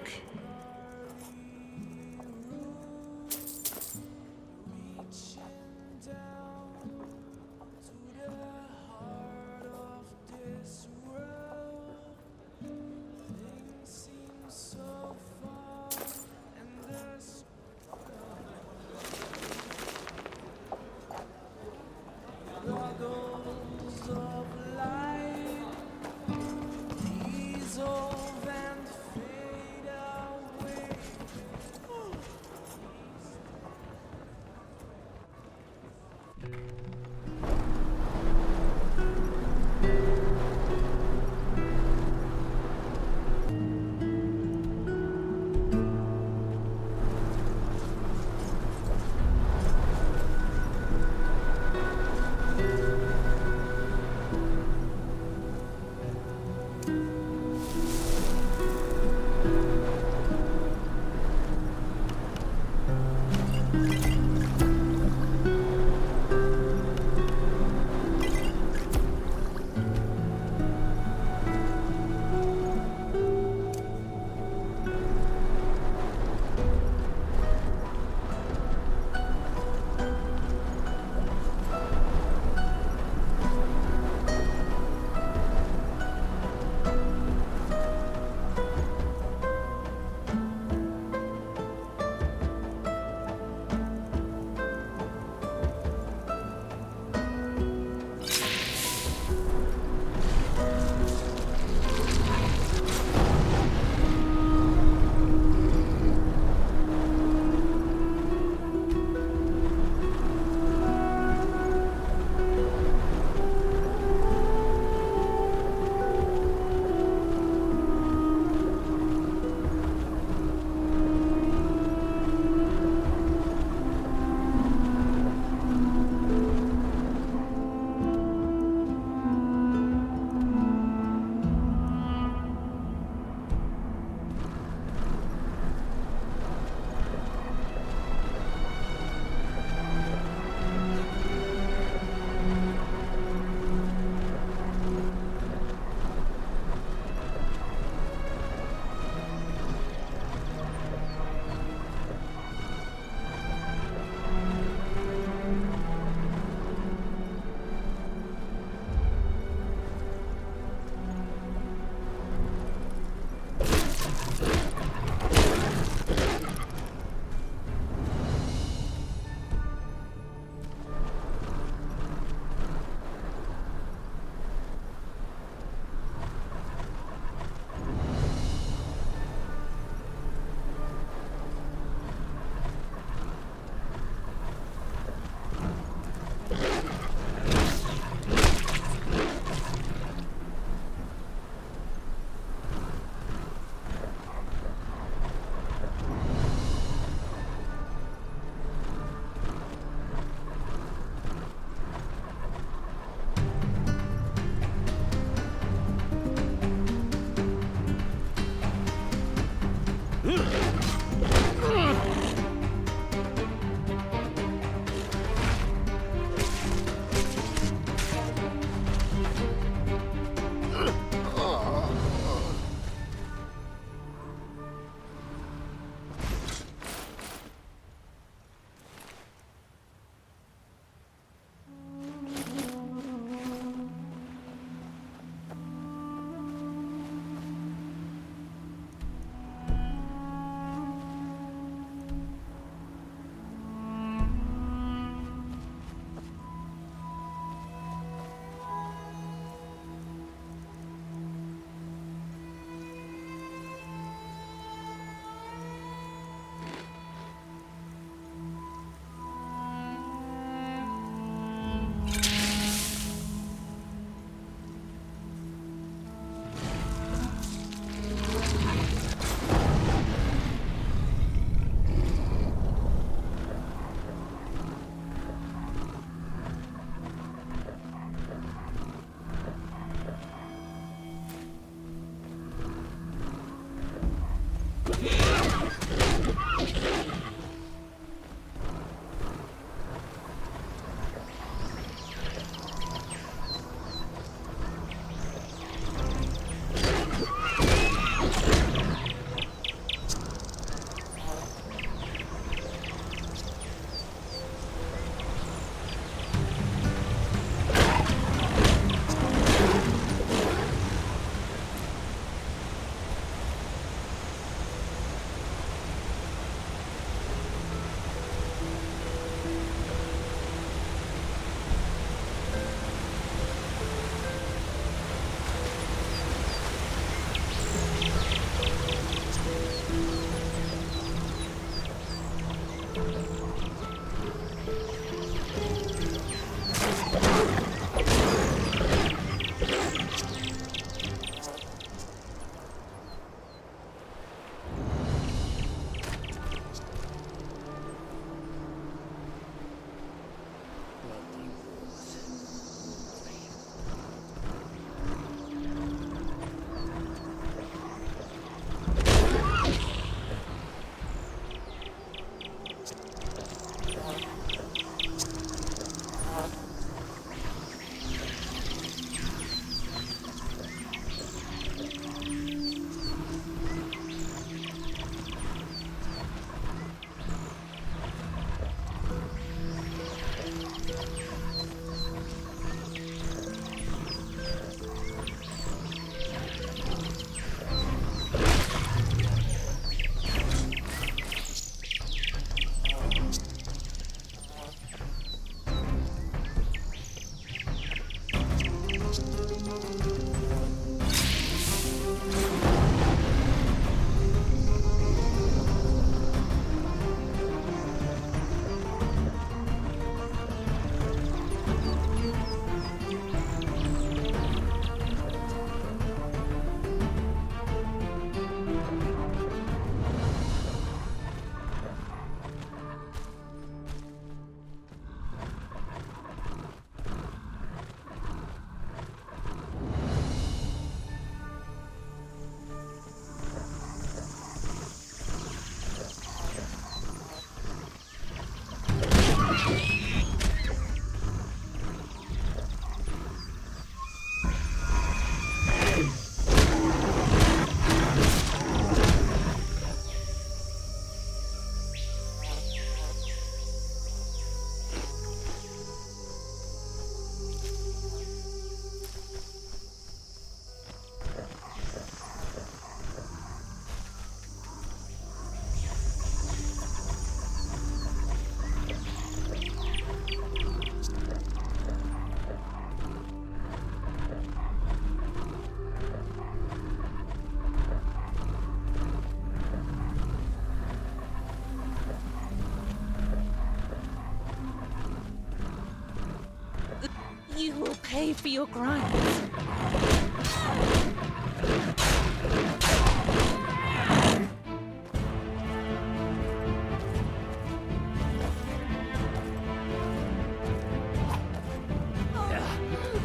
you will pay for your crimes.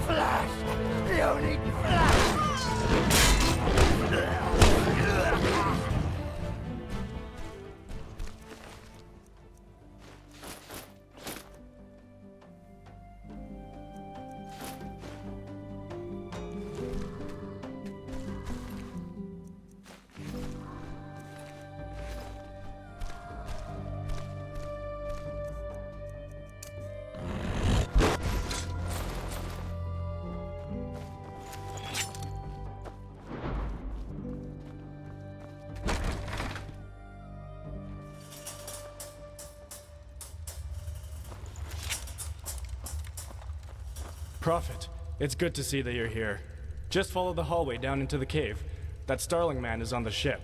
Flash! You need flash!
Prophet, it's good to see that you're here. Just follow the hallway down into the cave. That Starling man is on the ship.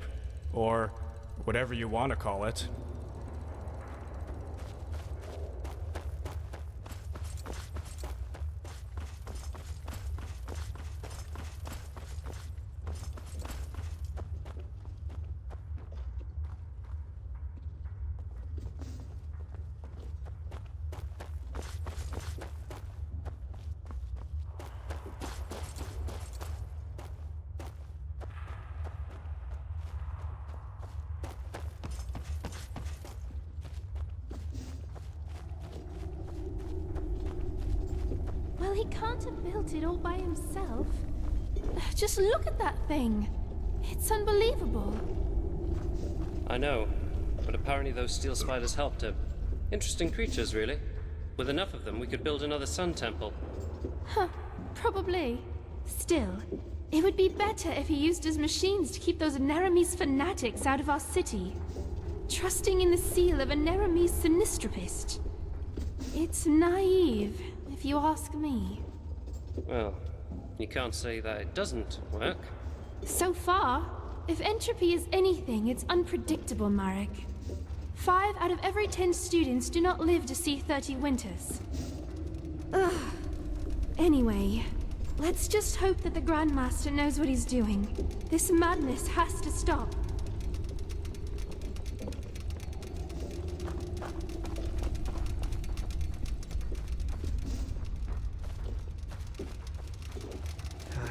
Or whatever you want to call it.
Well, he can't have built it all by himself. Just look at that thing. It's unbelievable.
I know, but apparently those steel spiders helped him. Interesting creatures, really. With enough of them, we could build another sun temple.
Huh, probably. Still, it would be better if he used his machines to keep those Neramese fanatics out of our city. Trusting in the seal of a Neramese sinistropist. It's naive, if you ask me.
Well, you can't say that it doesn't work.
So far, if entropy is anything, it's unpredictable, Marek. 5 out of every 10 students do not live to see 30 winters. Ugh. Anyway, let's just hope that the Grandmaster knows what he's doing. This madness has to stop.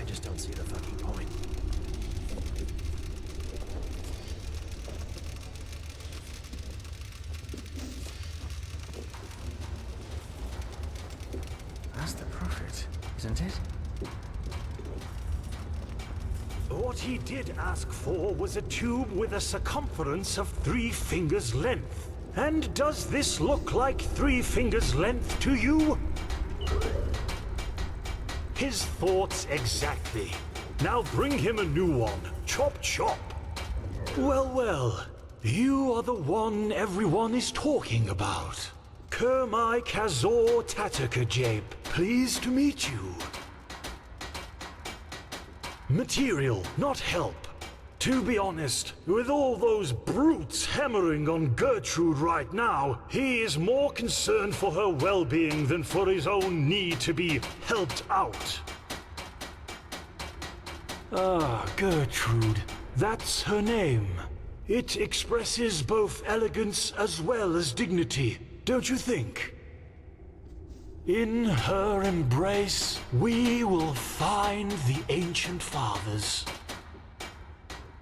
I just don't see the fucking point. That's the prophet, isn't it?
What he did ask for was a tube with a circumference of 3 fingers' length. And does this look like 3 fingers' length to you? His thoughts exactly. Now bring him a new one. Chop chop. Well, well. You are the one everyone is talking about. Kurmai Betrayal. Pleased to meet you. Material, not help. To be honest, with all those brutes hammering on Gertrude right now, he is more concerned for her well-being than for his own need to be helped out. Ah, Gertrude. That's her name. It expresses both elegance as well as dignity, don't you think? In her embrace, we will find the ancient fathers.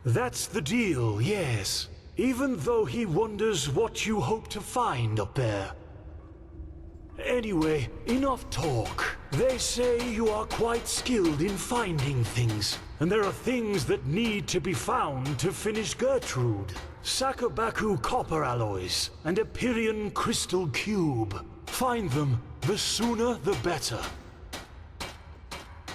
That's the deal, yes. Even though he wonders what you hope to find up there. Anyway, enough talk. They say you are quite skilled in finding things, and there are things that need to be found to finish Gertrude. Sakabaku copper alloys and a Pyrean crystal cube. Find them, the sooner the better.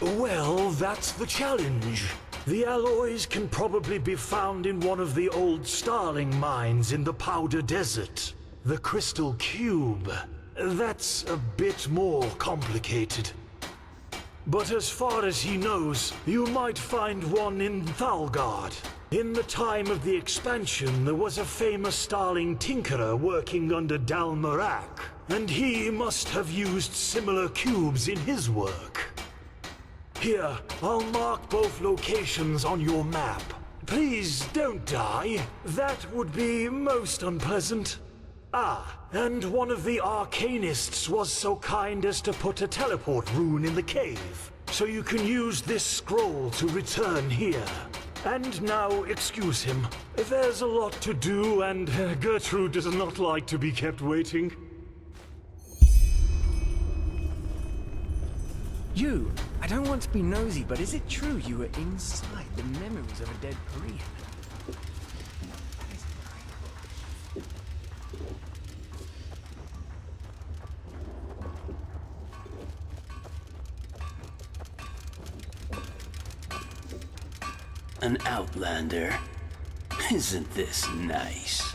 Well, that's the challenge. The alloys can probably be found in one of the old Starling mines in the Powder Desert. The crystal cube, that's a bit more complicated. But as far as he knows, you might find one in Thalgard. In the time of the expansion, there was a famous Starling tinkerer working under Dalmarak, and he must have used similar cubes in his work. Here, I'll mark both locations on your map. Please don't die. That would be most unpleasant. Ah, and one of the arcanists was so kind as to put a teleport rune in the cave, so you can use this scroll to return here. And now, excuse him. There's a lot to do, and Gertrude does not like to be kept waiting.
You! I don't want to be nosy, but is it true you were inside the memories of a dead Pyrean?
An outlander? Isn't this nice?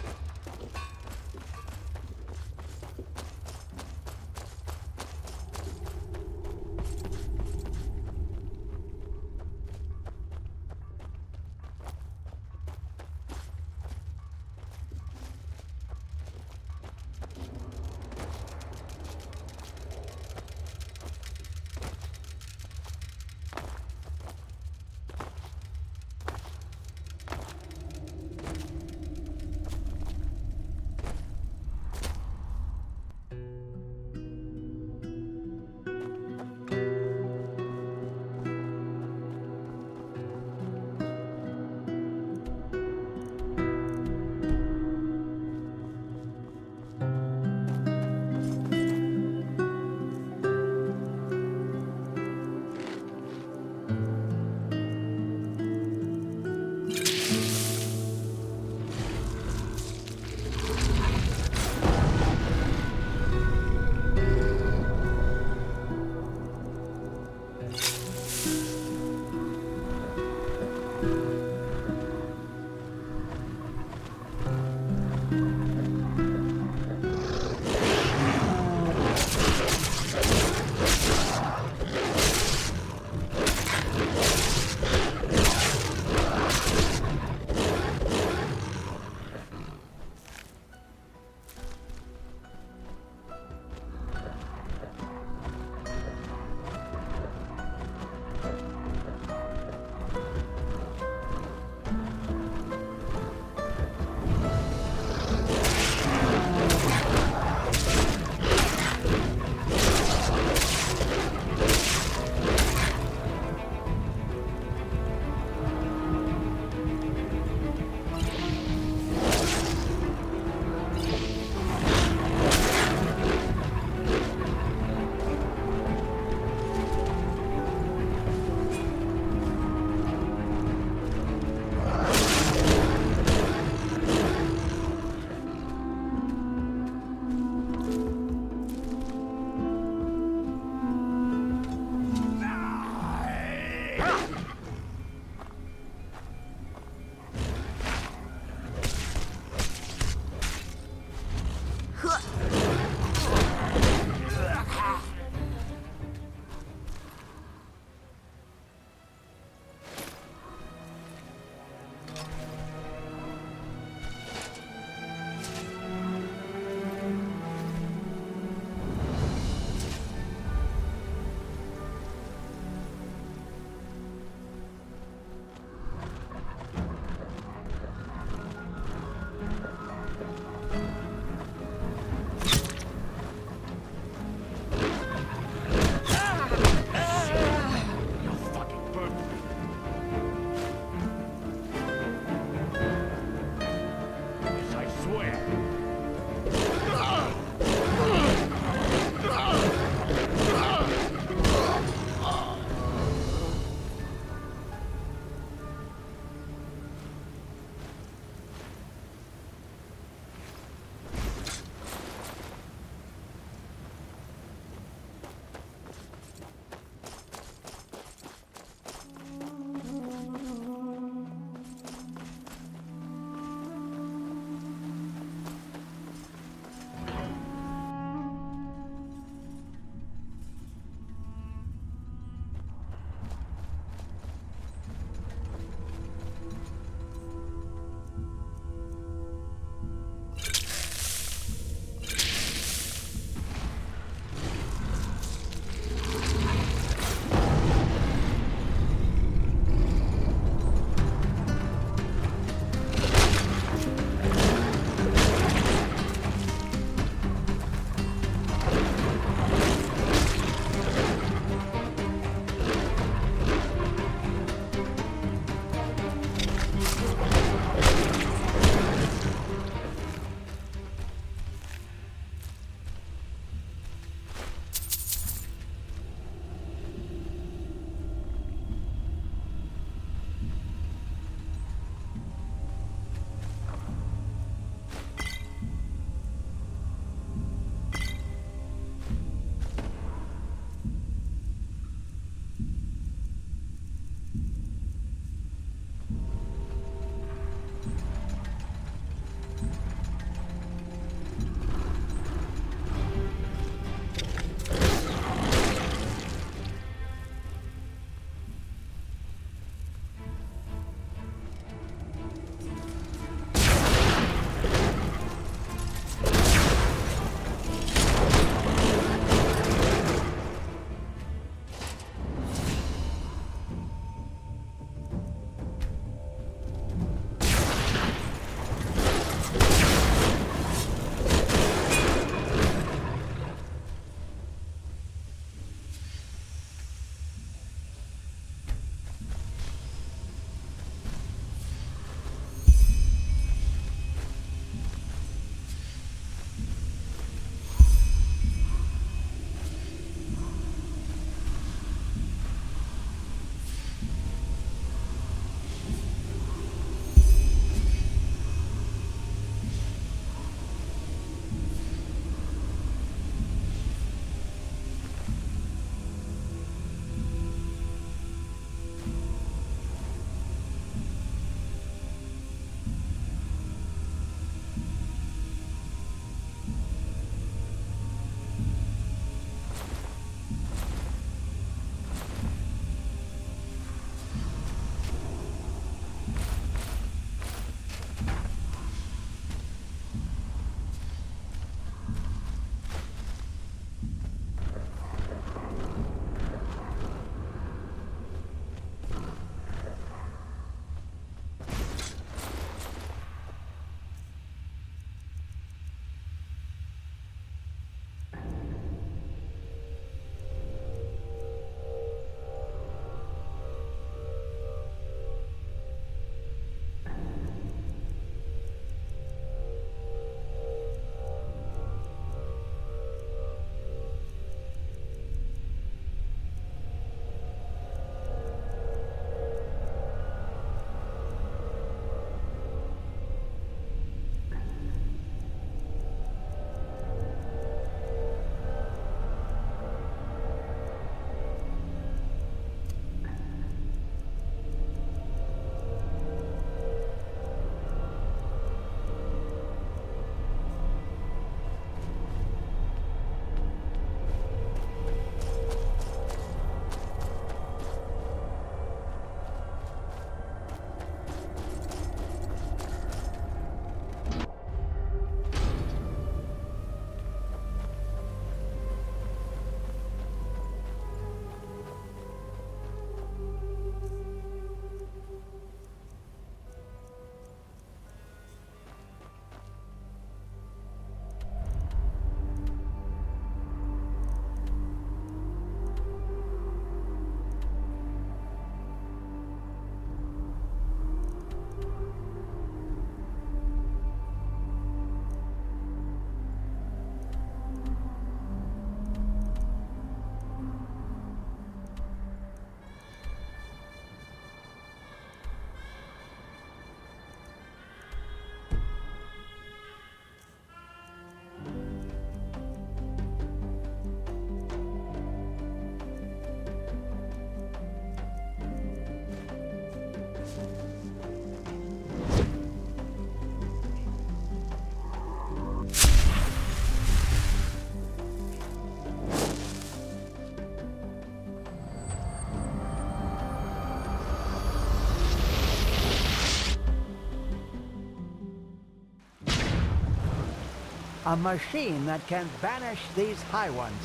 A machine that can banish these High Ones.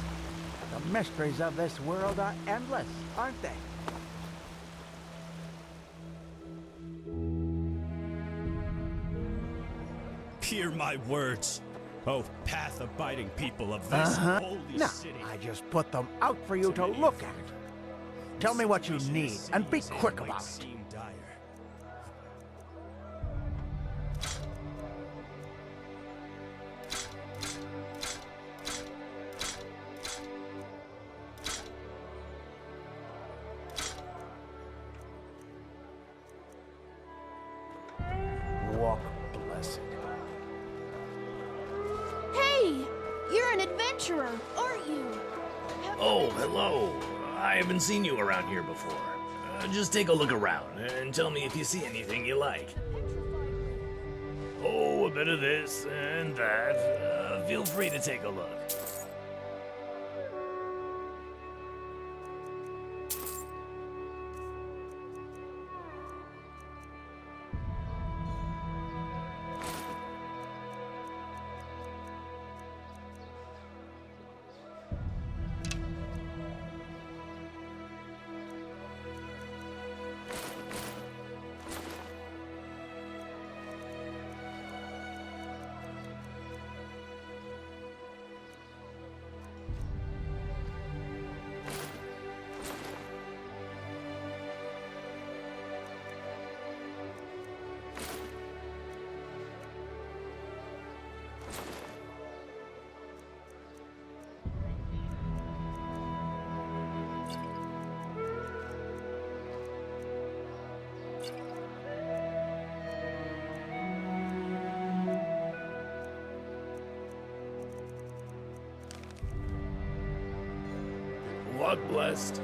The mysteries of this world are endless, aren't they?
Hear my words, oh path-abiding people of this holy
No,
city.
I just put them out for you to look at. Tell me what you need, and be quick about it. Walk blessed.
Hey! You're an adventurer, aren't you?
Oh, hello. I haven't seen you around here before. Just take a look around and tell me if you see anything you like. Oh, a bit of this and that. Feel free to take a look. Walk blessed.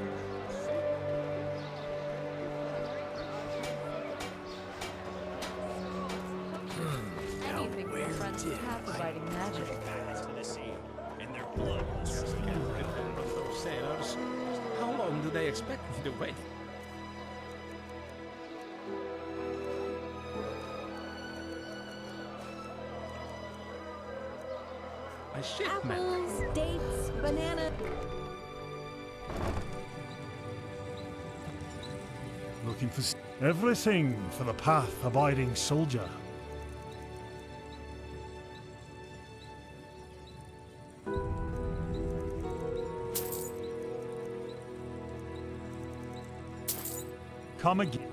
Anything for friends with path-abiding magic.
And their blood will just get rid of those sailors. How long do they expect me to wait? A shipment.
Apples, dates, banana.
Looking for everything for the path-abiding soldier. Come again.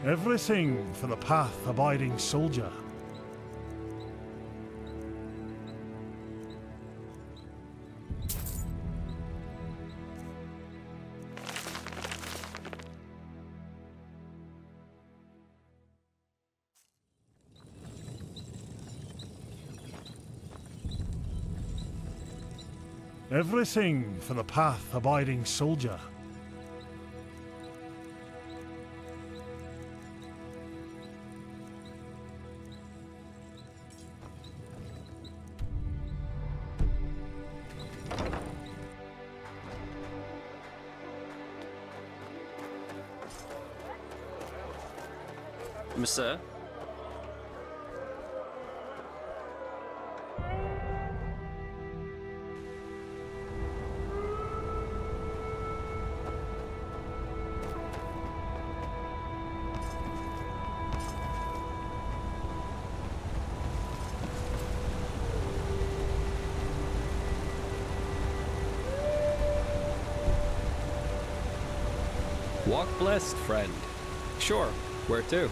Everything for the path-abiding soldier. Everything for the path-abiding soldier.
Monsieur?
Walk blessed, friend. Sure, where to?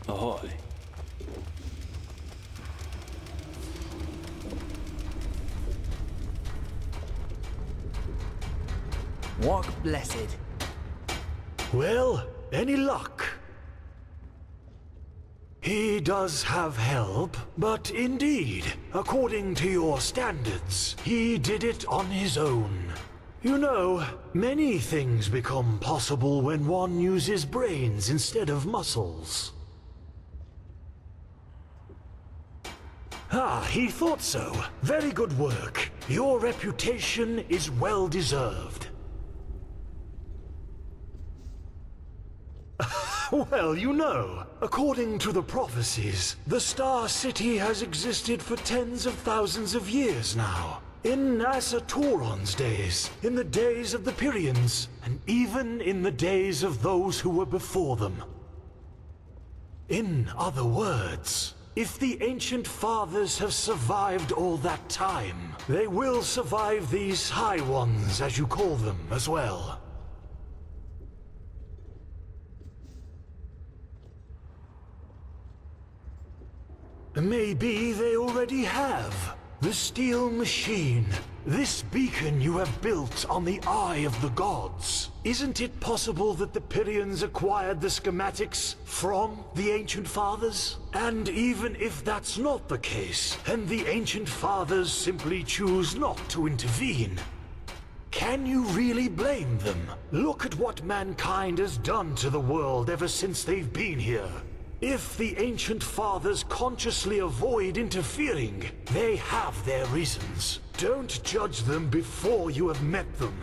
Ahoy.
Walk blessed.
Well, any luck? He does have help, but indeed, according to your standards, he did it on his own. You know, many things become possible when one uses brains instead of muscles. Ah, he thought so. Very good work. Your reputation is well deserved. Well, you know, according to the prophecies, the Star City has existed for tens of thousands of years now. In Asatoron's days, in the days of the Pyreans, and even in the days of those who were before them. In other words, if the Ancient Fathers have survived all that time, they will survive these High Ones, as you call them, as well. Maybe they already have. The steel machine. This beacon you have built on the Eye of the Gods. Isn't it possible that the Pyreans acquired the schematics from the Ancient Fathers? And even if that's not the case, and the Ancient Fathers simply choose not to intervene, can you really blame them? Look at what mankind has done to the world ever since they've been here. If the Ancient Fathers consciously avoid interfering, they have their reasons. Don't judge them before you have met them.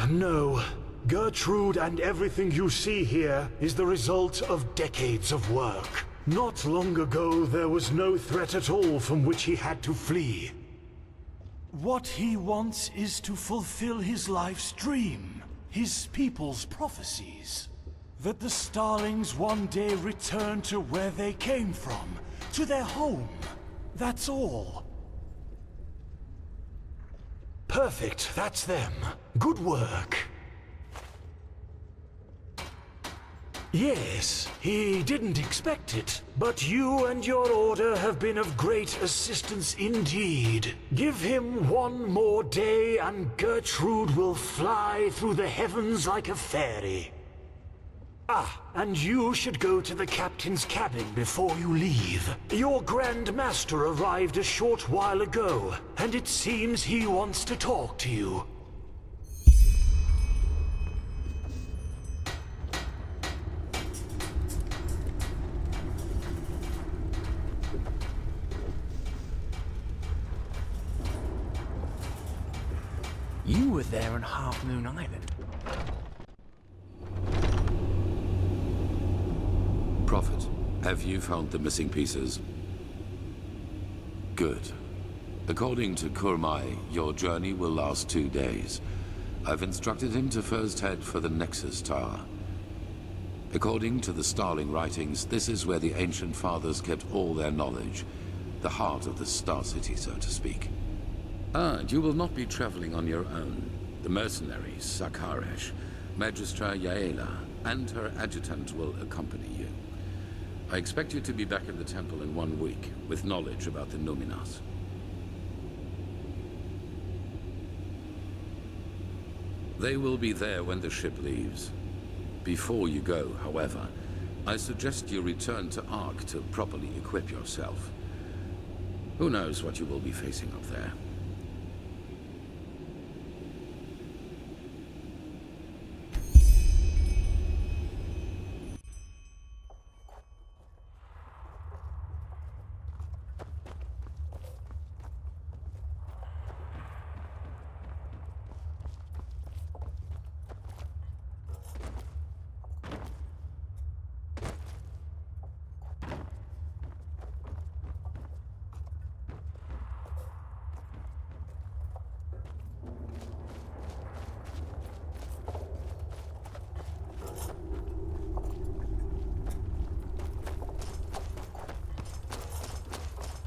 No. Gertrude and everything you see here is the result of decades of work. Not long ago, there was no threat at all from which he had to flee. What he wants is to fulfill his life's dream, his people's prophecies. That the Starlings one day return to where they came from, to their home. That's all. Perfect, that's them. Good work. Yes, he didn't expect it, but you and your order have been of great assistance indeed. Give him one more day and Gertrude will fly through the heavens like a fairy. Ah, and you should go to the captain's cabin before you leave. Your Grand Master arrived a short while ago, and it seems he wants to talk to you.
You were there on Half Moon Island.
Prophet, have you found the missing pieces? Good. According to Kurmai, your journey will last 2 days. I've instructed him to first head for the Nexus Tower. According to the Starling writings, this is where the Ancient Fathers kept all their knowledge. The heart of the Star City, so to speak. And you will not be traveling on your own. The mercenaries, Sakaresh, Magistra Yaela, and her adjutant will accompany you. I expect you to be back in the temple in 1 week, with knowledge about the Numinas. They will be there when the ship leaves. Before you go, however, I suggest you return to Ark to properly equip yourself. Who knows what you will be facing up there?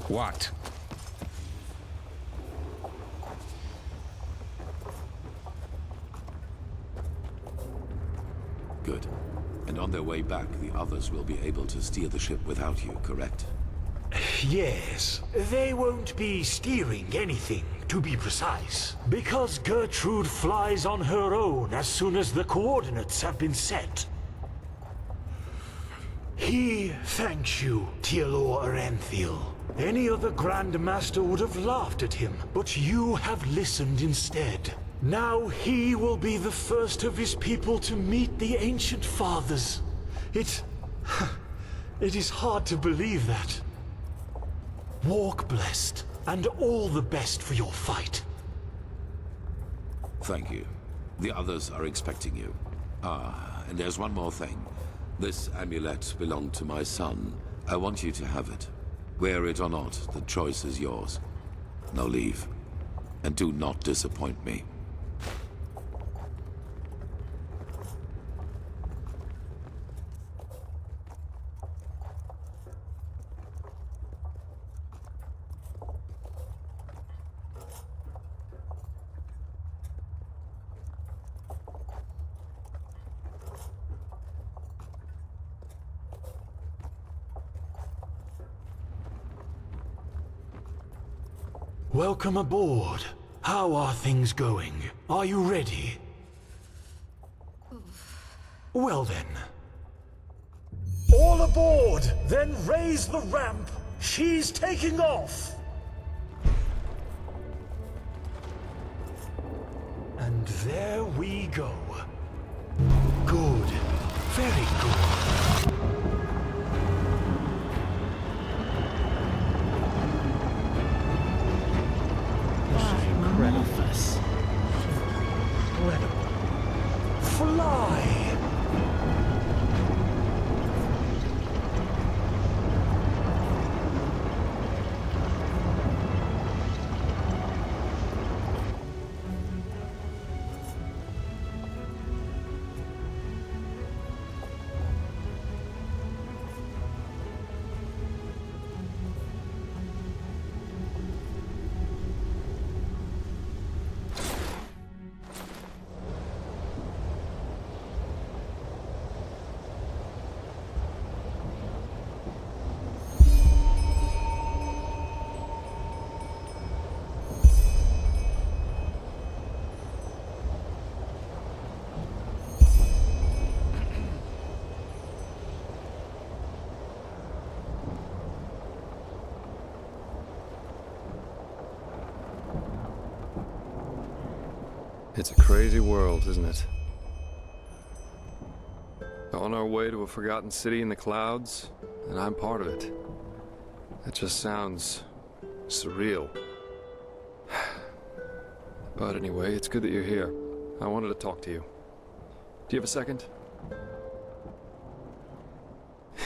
What?
Good. And on their way back, the others will be able to steer the ship without you, correct?
Yes, they won't be steering anything, to be precise, because Gertrude flies on her own as soon as the coordinates have been set. He thanks you, Taranor Coarek. Any other Grand Master would have laughed at him, but you have listened instead. Now he will be the first of his people to meet the Ancient Fathers. It is hard to believe that. Walk blessed, and all the best for your fight.
Thank you. The others are expecting you. Ah, and there's one more thing. This amulet belonged to my son. I want you to have it. Wear it or not, the choice is yours. Now leave. And do not disappoint me.
Welcome aboard. How are things going? Are you ready? Well then. All aboard! Then raise the ramp! She's taking off! And there we go. Good. Very good.
Momentous.
Incredible. Fly!
It's a crazy world, isn't it? On our way to a forgotten city in the clouds, and I'm part of it. That just sounds surreal. But anyway, it's good that you're here. I wanted to talk to you. Do you have a second?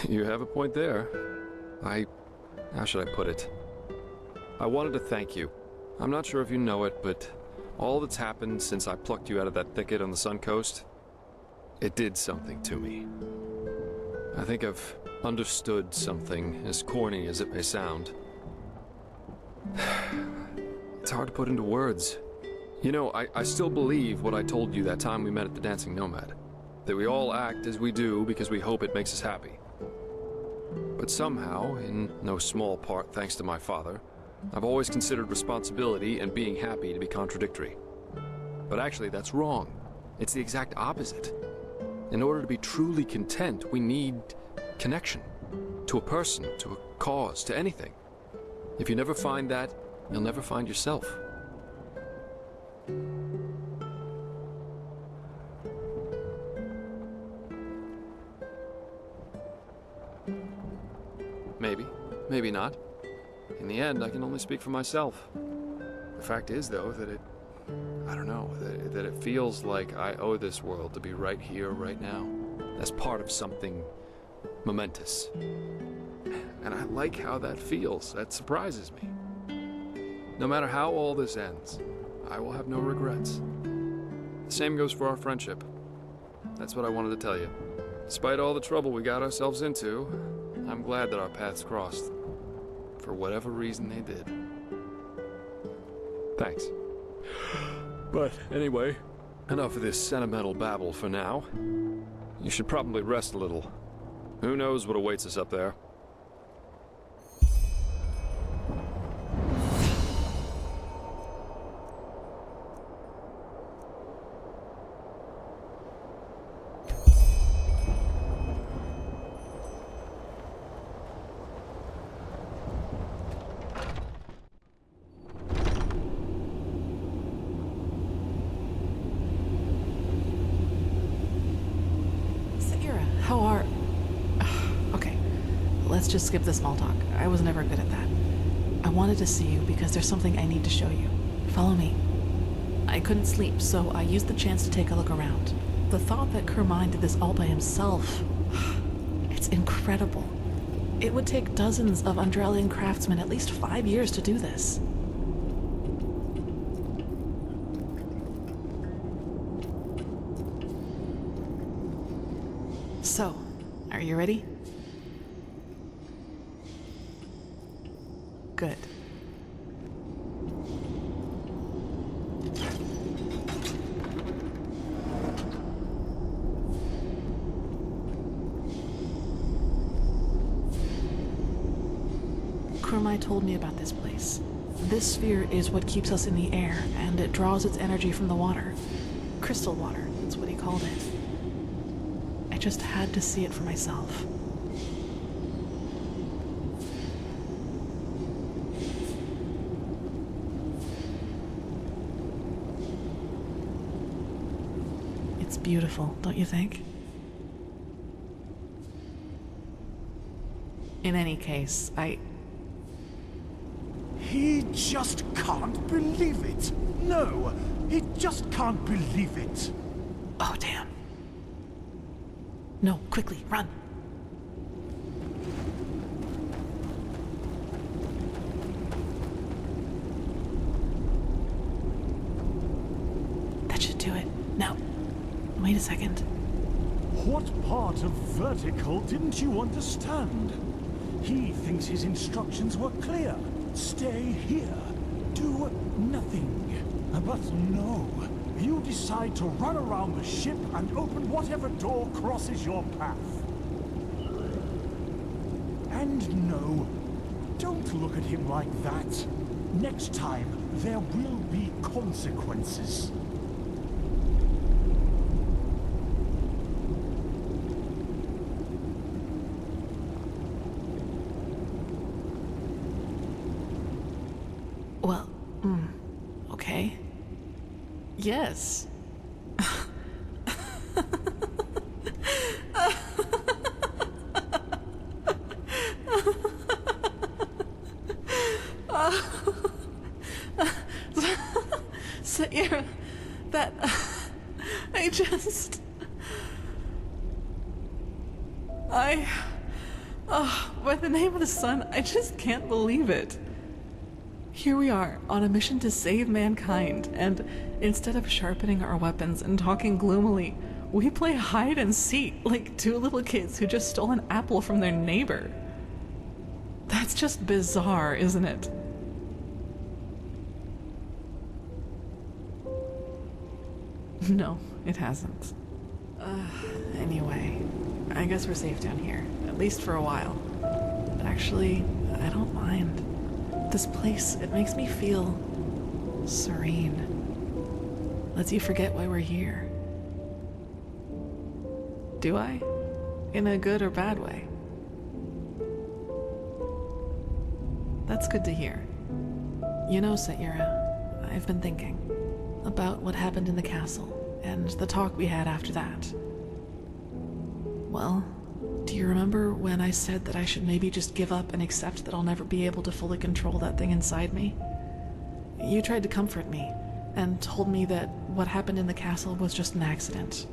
You have a point there. How should I put it? I wanted to thank you. I'm not sure if you know it, but all that's happened since I plucked you out of that thicket on the Sun Coast, it did something to me. I think I've understood something, as corny as it may sound. It's hard to put into words. You know, I still believe what I told you that time we met at the Dancing Nomad. That we all act as we do because we hope it makes us happy. But somehow, in no small part thanks to my father, I've always considered responsibility and being happy to be contradictory. But actually, that's wrong. It's the exact opposite. In order to be truly content, we need connection. To a person, to a cause, to anything. If you never find that, you'll never find yourself. Maybe, maybe not. In the end, I can only speak for myself. The fact is, though, that that it feels like I owe this world to be right here, right now. As part of something momentous. And I like how that feels. That surprises me. No matter how all this ends, I will have no regrets. The same goes for our friendship. That's what I wanted to tell you. Despite all the trouble we got ourselves into, I'm glad that our paths crossed. For whatever reason they did. Thanks. But anyway, enough of this sentimental babble for now. You should probably rest a little. Who knows what awaits us up there?
Let's just skip the small talk. I was never good at that. I wanted to see you because there's something I need to show you. Follow me. I couldn't sleep, so I used the chance to take a look around. The thought that Kurmai did this all by himself, it's incredible. It would take dozens of Enderalian craftsmen at least 5 years to do this. So, are you ready? Good. Kurmai told me about this place. This sphere is what keeps us in the air, and it draws its energy from the water. Crystal water, that's what he called it. I just had to see it for myself. It's beautiful, don't you think? In any case,
He just can't believe it. No, he just can't believe it.
Oh, damn. No, quickly, run. That should do it. Now, wait a second.
What part of vertical didn't you understand? He thinks his instructions were clear. Stay here. Do nothing. But no. You decide to run around the ship and open whatever door crosses your path. And no, don't look at him like that. Next time, there will be consequences.
Well, okay. Yes. Saira, that... by the name of the sun, I just can't believe it. Here we are, on a mission to save mankind, and instead of sharpening our weapons and talking gloomily, we play hide and seek like two little kids who just stole an apple from their neighbor. That's just bizarre, isn't it? No, it hasn't. Anyway, I guess we're safe down here, at least for a while. Actually, I don't mind. This place, it makes me feel serene. Lets you forget why we're here. Do I? In a good or bad way? That's good to hear. You know, Saira, I've been thinking about what happened in the castle and the talk we had after that. Well, do you remember when I said that I should maybe just give up and accept that I'll never be able to fully control that thing inside me? You tried to comfort me and told me that what happened in the castle was just an accident,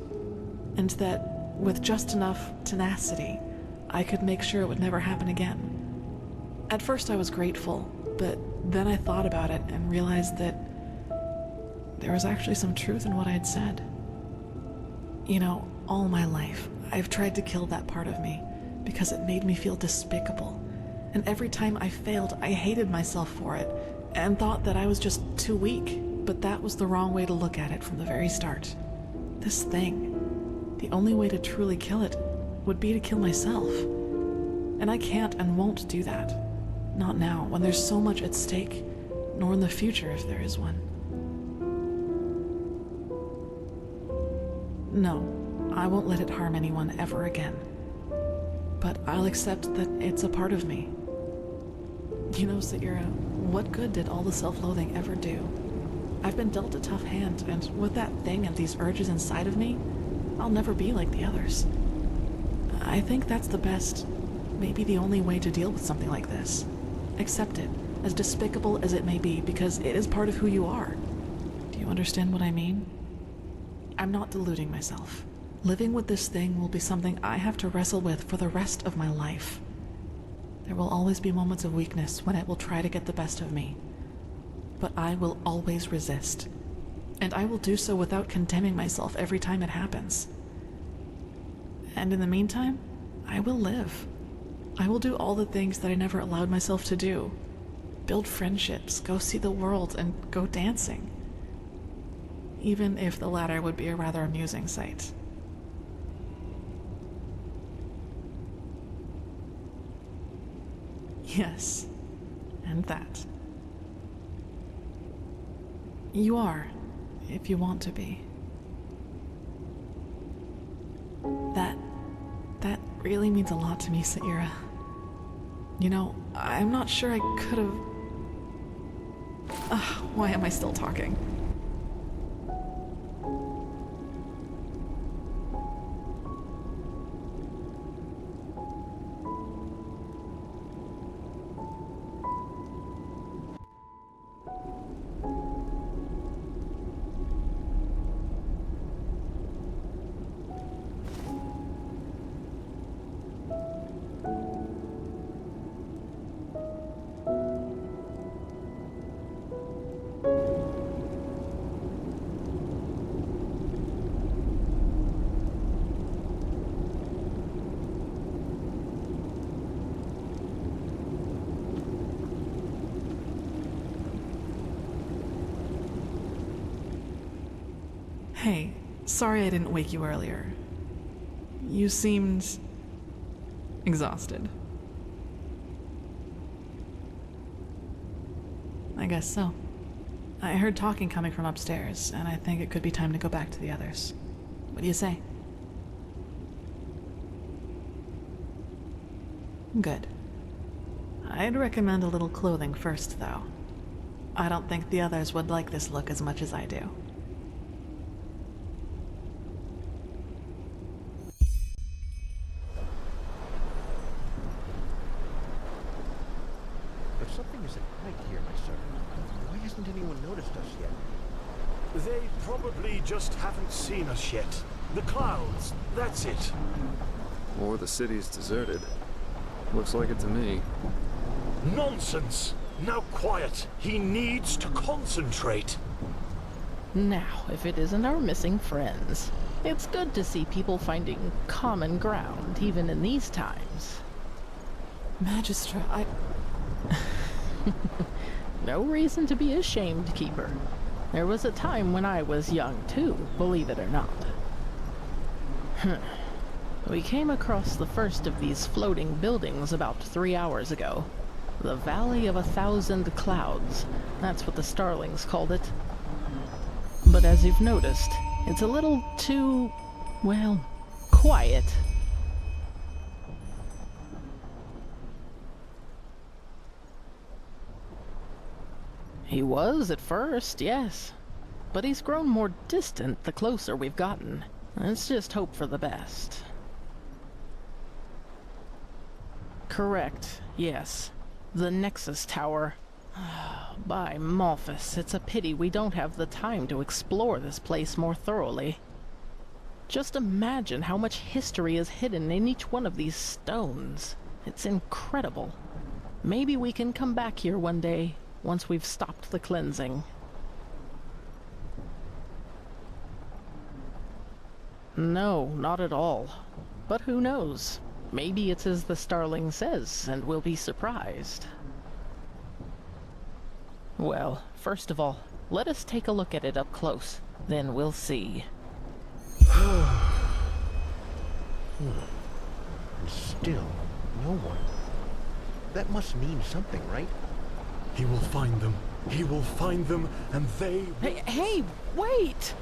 and that with just enough tenacity, I could make sure it would never happen again. At first I was grateful, but then I thought about it and realized that there was actually some truth in what I had said. You know, all my life, I've tried to kill that part of me because it made me feel despicable. And every time I failed, I hated myself for it and thought that I was just too weak. But that was the wrong way to look at it from the very start. This thing, The only way to truly kill it would be to kill myself. And I can't and won't do that. Not now, when there's so much at stake, nor in the future if there is one. No, I won't let it harm anyone ever again. But I'll accept that it's a part of me. You know, Saira, what good did all the self-loathing ever do? I've been dealt a tough hand, and with that thing and these urges inside of me, I'll never be like the others. I think that's the best, maybe the only way to deal with something like this. Accept it, as despicable as it may be, because it is part of who you are. Do you understand what I mean? I'm not deluding myself. Living with this thing will be something I have to wrestle with for the rest of my life. There will always be moments of weakness when it will try to get the best of me. But I will always resist. And I will do so without condemning myself every time it happens. And in the meantime, I will live. I will do all the things that I never allowed myself to do. Build friendships, go see the world, and go dancing. Even if the latter would be a rather amusing sight. Yes, and that. You are, if you want to be. That really means a lot to me, Saira. You know, I'm not sure I could have... Why am I still talking? Hey, sorry I didn't wake you earlier. You seemed... exhausted. I guess so. I heard talking coming from upstairs, and I think it could be time to go back to the others. What do you say? Good. I'd recommend a little clothing first, though. I don't think the others would like this look as much as I do.
But something isn't right here, my servant. Why hasn't anyone noticed us yet?
They probably just haven't seen us yet. The clouds, that's it.
Or the city's deserted. Looks like it to me.
Nonsense! Now quiet. He needs to concentrate.
Now, if it isn't our missing friends. It's good to see people finding common ground, even in these times.
Magistra, I...
No reason to be ashamed, Keeper. There was a time when I was young, too, believe it or not. We came across the first of these floating buildings about 3 hours ago. The Valley of 1,000 Clouds. That's what the Starlings called it. But as you've noticed, it's a little too, well, quiet. He was at first, yes. But he's grown more distant the closer we've gotten. Let's just hope for the best. Correct, yes. The Nexus Tower. By Momentous, it's a pity we don't have the time to explore this place more thoroughly. Just imagine how much history is hidden in each one of these stones. It's incredible. Maybe we can come back here one day, once we've stopped the cleansing. No, not at all. But who knows? Maybe it's as the Starling says, and we'll be surprised. Well, first of all, let us take a look at it up close. Then we'll see.
And still, no one. That must mean something, right?
He will find them. He will find them, and they...
Hey, wait!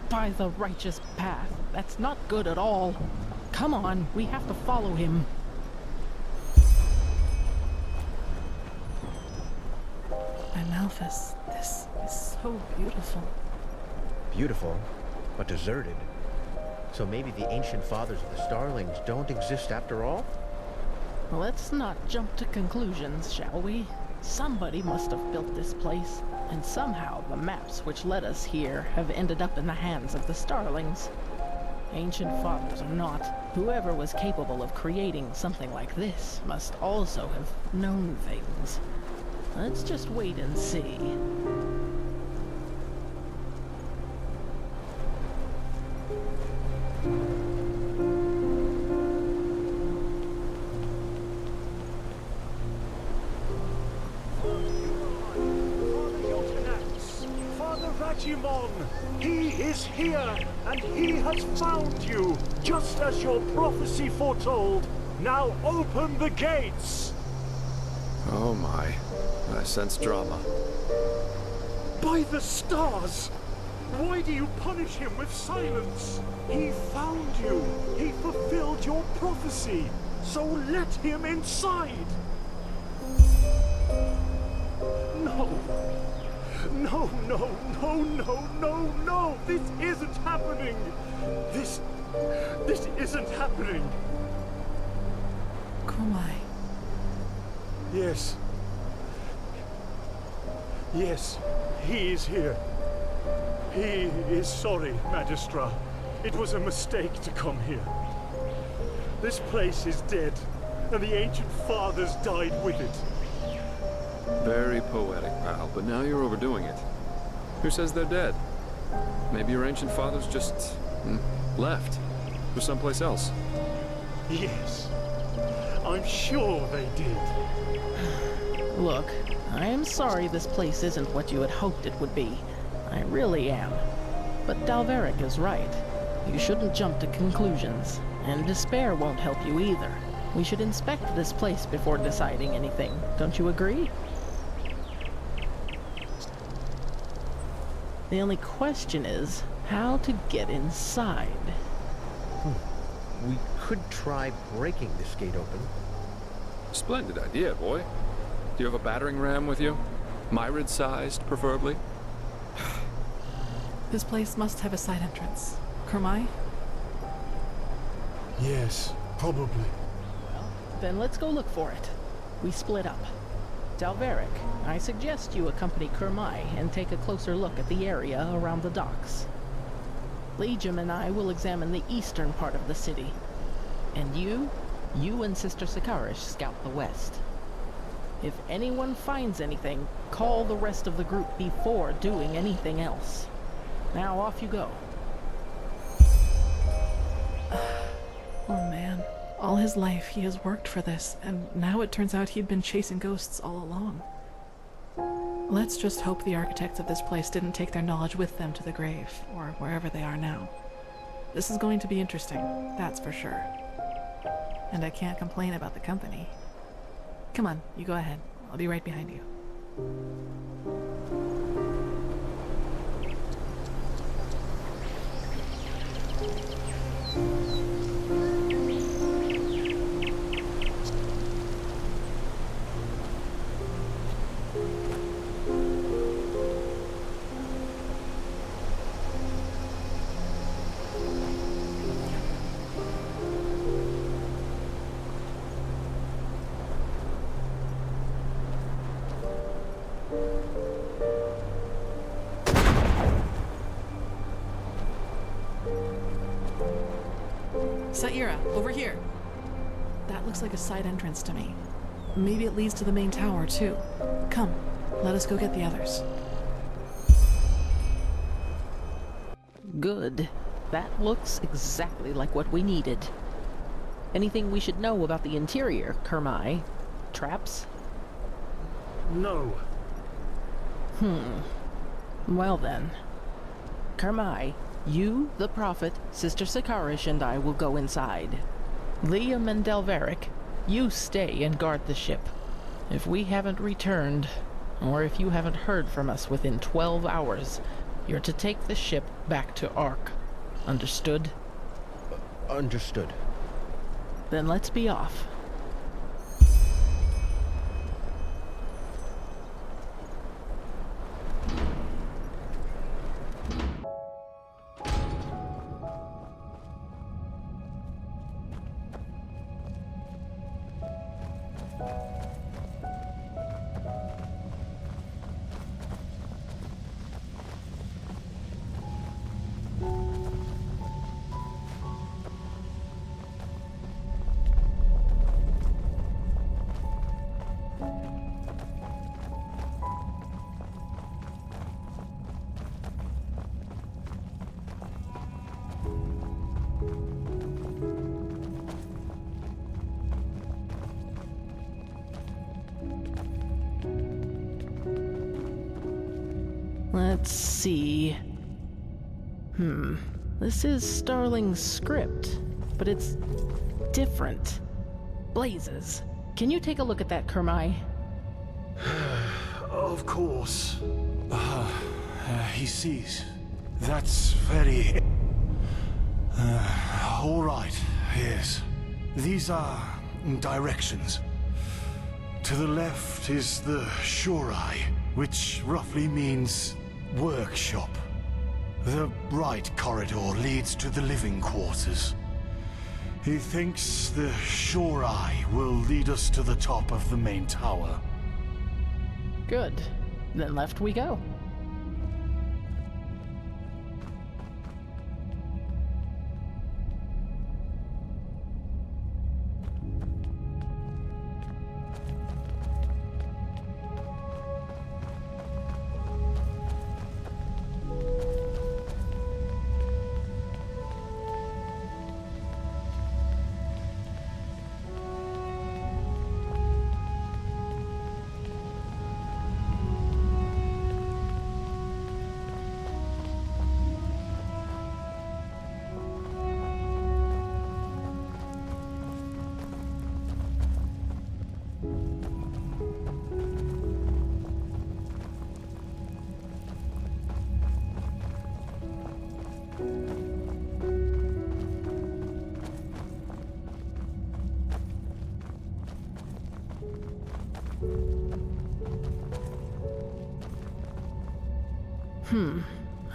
By the righteous path. That's not good at all. Come on, we have to follow him.
Amalthus, this is so beautiful.
Beautiful, but deserted. So maybe the ancient fathers of the Starlings don't exist after all?
Let's not jump to conclusions, shall we? Somebody must have built this place, and somehow the maps which led us here have ended up in the hands of the Starlings. Ancient fathers or not, whoever was capable of creating something like this must also have known things. Let's just wait and see.
He is here, and he has found you, just as your prophecy foretold. Now open the gates!
Oh my. I sense drama.
By the stars! Why do you punish him with silence? He found you. He fulfilled your prophecy. So let him inside. No. No, no, no, no, no, no! This isn't happening! This isn't happening!
Kurmai.
Yes. Yes, he is here. He is sorry, Magistra. It was a mistake to come here. This place is dead, and the ancient fathers died with it.
Very poetic, pal, but now you're overdoing it. Who says they're dead? Maybe your ancient fathers just... left. For someplace else.
Yes. I'm sure they did.
Look, I am sorry this place isn't what you had hoped it would be. I really am. But Dalveric is right. You shouldn't jump to conclusions, and despair won't help you either. We should inspect this place before deciding anything. Don't you agree? The only question is how to get inside.
We could try breaking this gate open.
Splendid idea, boy. Do you have a battering ram with you? Myrid-sized, preferably?
This place must have a side entrance. Kurmai?
Yes, probably.
Well, then let's go look for it. We split up. Dalveric, I suggest you accompany Kurmai and take a closer look at the area around the docks. Legium and I will examine the eastern part of the city. And you and Sister Sakarish scout the west. If anyone finds anything, call the rest of the group before doing anything else. Now off you go.
Oh man. All his life he has worked for this, and now it turns out he'd been chasing ghosts all along. Let's just hope the architects of this place didn't take their knowledge with them to the grave, or wherever they are now. This is going to be interesting, that's for sure. And I can't complain about the company. Come on, you go ahead. I'll be right behind you. Saira, over here. That looks like a side entrance to me. Maybe it leads to the main tower, too. Come, let us go get the others.
Good. That looks exactly like what we needed. Anything we should know about the interior, Kurmai? Traps?
No.
Well then. Kurmai, You, the Prophet, Sister Sakarish, and I will go inside. Liam and Delveric, you stay and guard the ship. If we haven't returned, or if you haven't heard from us within 12 hours, you're to take the ship back to Ark. Understood?
Understood.
Then let's be off. Let's see. This is Starling's script, but it's different. Blazes. Can you take a look at that, Kurmai?
Of course. He sees. That's very... all right, yes. These are directions. To the left is the Shorai, which roughly means workshop. The right corridor leads to the living quarters. He thinks the Shorai will lead us to the top of the main tower.
Good. Then left we go.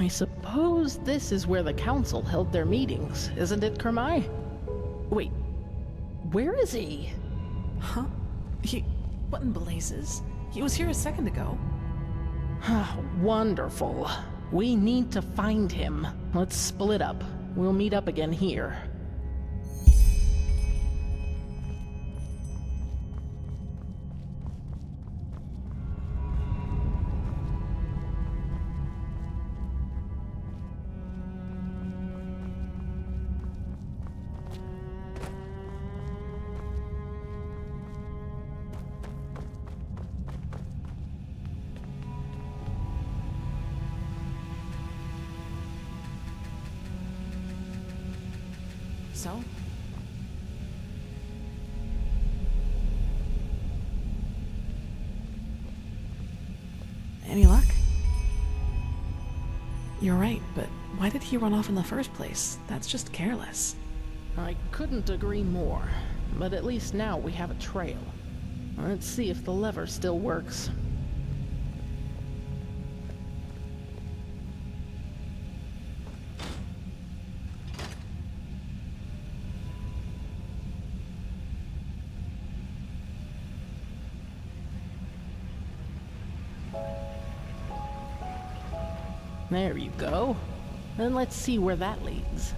I suppose this is where the council held their meetings, isn't it, Kurmai? Wait, where is he?
Huh? What in blazes? He was here a second ago.
Wonderful. We need to find him. Let's split up. We'll meet up again here.
So? Any luck? You're right, but why did he run off in the first place? That's just careless.
I couldn't agree more, but at least now we have a trail. Let's see if the lever still works. There you go. Then let's see where that leads.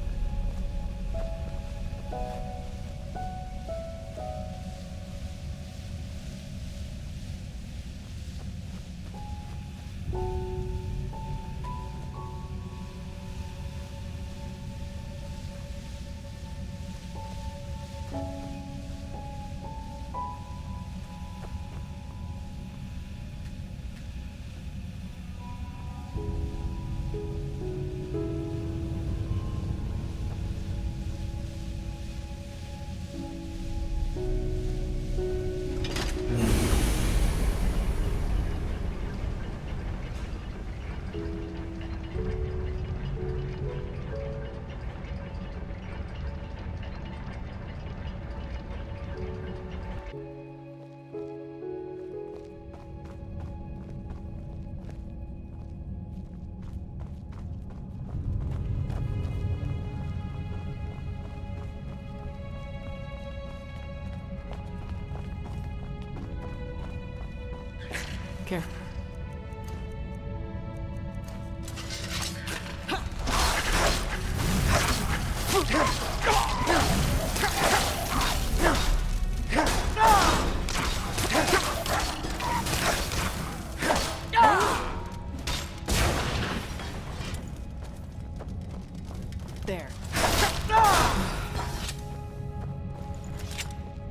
there.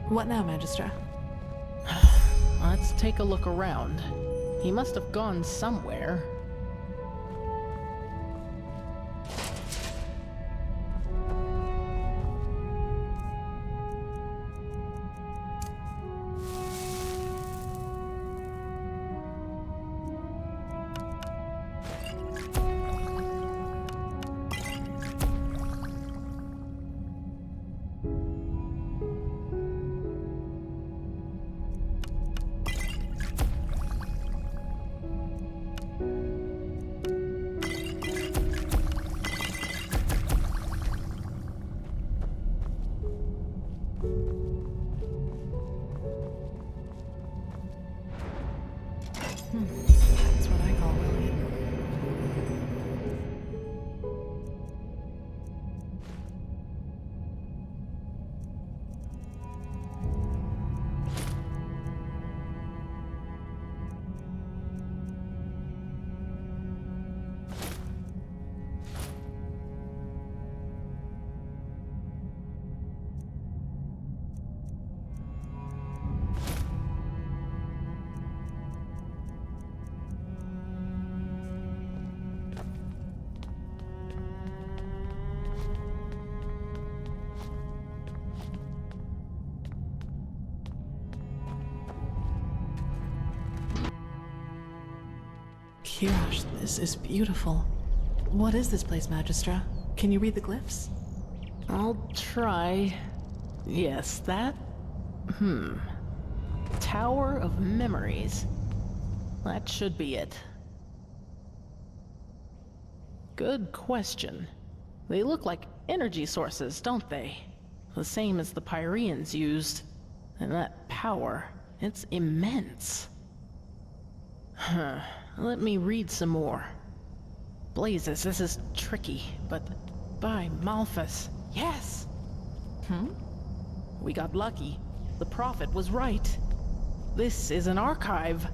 What now, Magistra?
Let's take a look around. He must have gone somewhere.
That's what I call well hidden. Kirash, this is beautiful. What is this place, Magistra? Can you read the glyphs?
I'll try. Yes, that? Tower of Memories. That should be it. Good question. They look like energy sources, don't they? The same as the Pyreans used. And that power, it's immense. Let me read some more. Blazes, this is tricky, but by Malphas, yes! We got lucky. The prophet was right. This is an archive.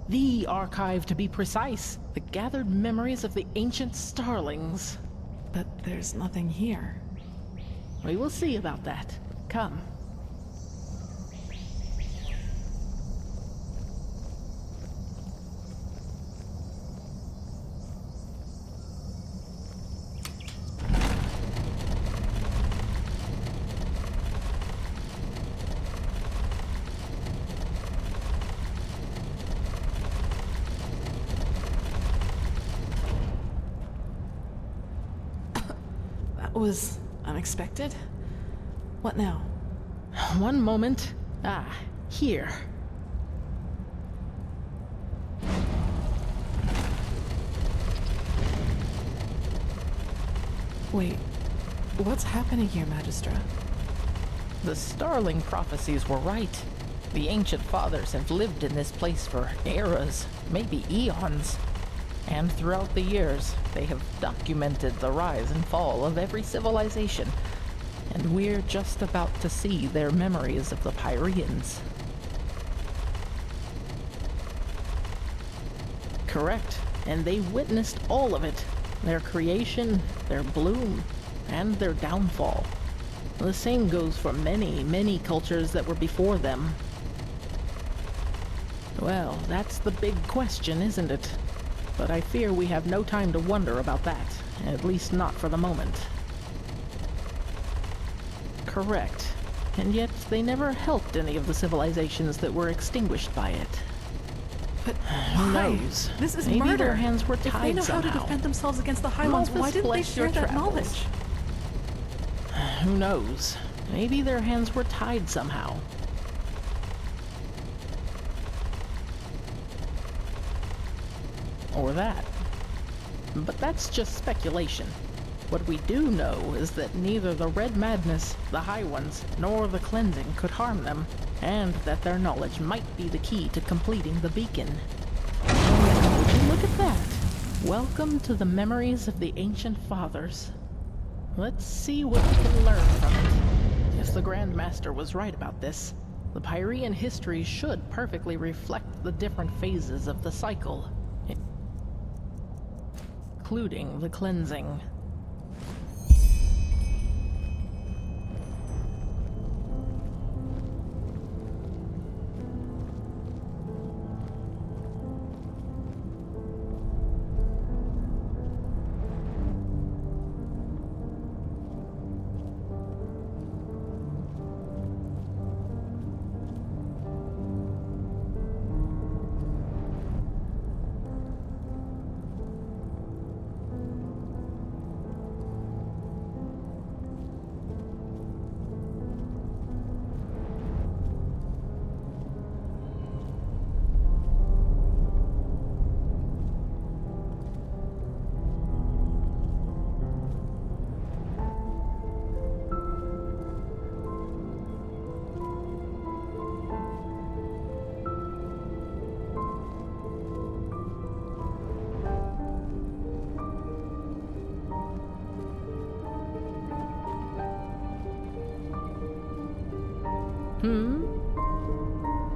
The archive, to be precise. The gathered memories of the ancient starlings.
But there's nothing here.
We will see about that. Come.
Was unexpected. What now?
One moment. Here.
Wait, what's happening here, Magistra?
The Starling prophecies were right. The ancient fathers have lived in this place for eras, maybe eons. And throughout the years, they have documented the rise and fall of every civilization. And we're just about to see their memories of the Pyreans. Correct. And they witnessed all of it. Their creation, their bloom, and their downfall. The same goes for many, many cultures that were before them. Well, that's the big question, isn't it? But I fear we have no time to wonder about that, at least not for the moment. Correct. And yet they never helped any of the civilizations that were extinguished by it.
But
who knows?
This is
Maybe
murder.
Their hands were tied
if they know
somehow.
how to defend themselves against the High Ones, why didn't they share that knowledge?
Who knows? Maybe their hands were tied somehow. Or that. But that's just speculation. What we do know is that neither the Red Madness, the High Ones, nor the Cleansing could harm them, and that their knowledge might be the key to completing the beacon. Would you look at that? Welcome to the memories of the ancient fathers. Let's see what we can learn from it. If the Grand Master was right about this, the Pyrean history should perfectly reflect the different phases of the cycle, including the cleansing.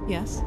Yes?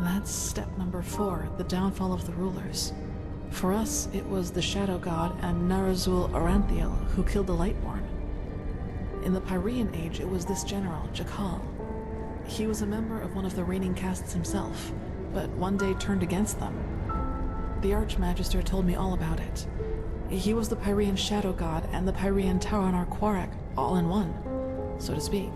That's step number 4, the downfall of the rulers. For us, it was the Shadow God and Narazul Aranthiel who killed the Lightborn. In the Pyrean age, it was this general, Jakal. He was a member of one of the reigning castes himself, but one day turned against them. The Archmagister told me all about it. He was the Pyrean Shadow God and the Pyrean Taranor Coarek, all in one, so to speak.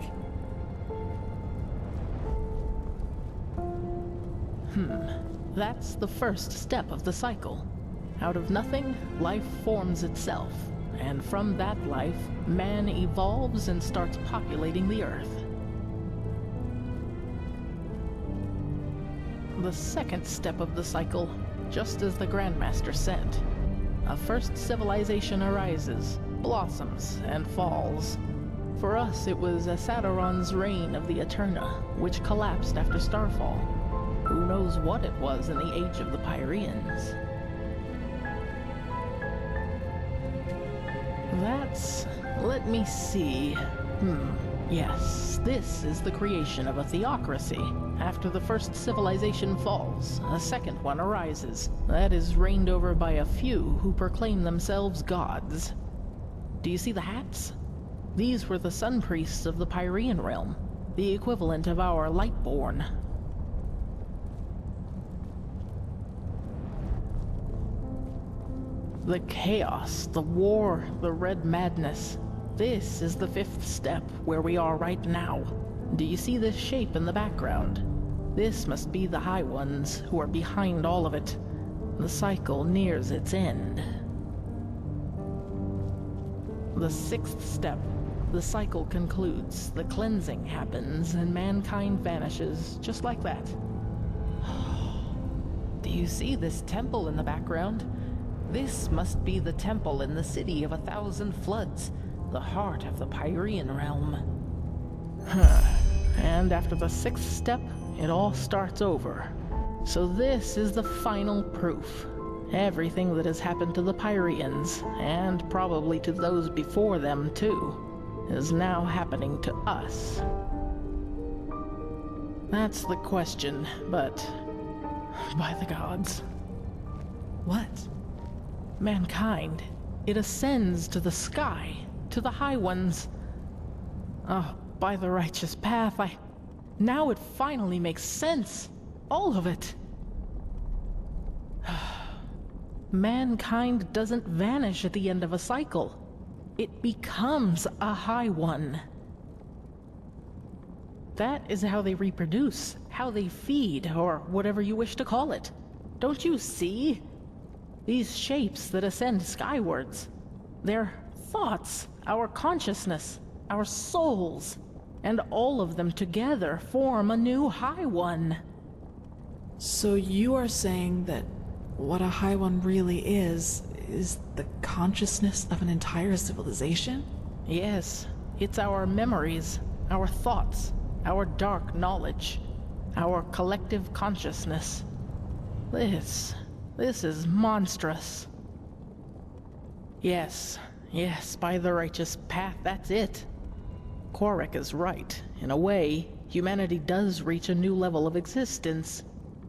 That's the first step of the cycle. Out of nothing, life forms itself. And from that life, man evolves and starts populating the earth. The second step of the cycle, just as the Grandmaster said. A first civilization arises, blossoms, and falls. For us, it was Asadaron's reign of the Eterna, which collapsed after Starfall. Who knows what it was in the age of the Pyreans? That's... let me see... Yes, this is the creation of a theocracy. After the first civilization falls, a second one arises. That is reigned over by a few who proclaim themselves gods. Do you see the hats? These were the sun priests of the Pyrean realm, the equivalent of our Lightborn. The chaos, the war, the red madness. This is the fifth step, where we are right now. Do you see this shape in the background? This must be the High Ones, who are behind all of it. The cycle nears its end. The sixth step. The cycle concludes, the cleansing happens, and mankind vanishes, just like that. Do you see this temple in the background? This must be the temple in the city of 1,000 floods, the heart of the Pyrean realm. And after the sixth step, it all starts over. So this is the final proof. Everything that has happened to the Pyreans, and probably to those before them too, is now happening to us. That's the question, but... by the gods.
What?
Mankind. It ascends to the sky, to the High Ones. Oh, by the righteous path, now it finally makes sense. All of it. Mankind doesn't vanish at the end of a cycle. It becomes a High One. That is how they reproduce, how they feed, or whatever you wish to call it. Don't you see? These shapes that ascend skywards. They're thoughts, our consciousness, our souls, and all of them together form a new High One.
So you are saying that what a High One really is the consciousness of an entire civilization?
Yes, it's our memories, our thoughts, our dark knowledge, our collective consciousness. This is monstrous. Yes, by the righteous path, that's it. Coarek is right. In a way, humanity does reach a new level of existence,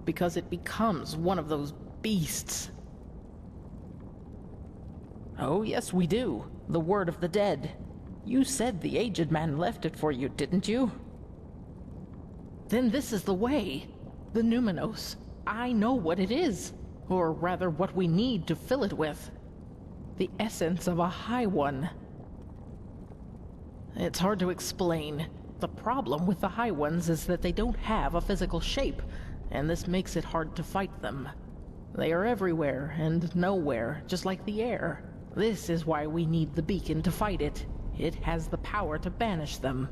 because it becomes one of those beasts. Oh, yes, we do. The word of the dead. You said the aged man left it for you, didn't you? Then this is the way. The Numenos. I know what it is. Or rather, what we need to fill it with. The essence of a High One. It's hard to explain. The problem with the High Ones is that they don't have a physical shape, and this makes it hard to fight them. They are everywhere and nowhere, just like the air. This is why we need the beacon to fight it. it has the power to banish them.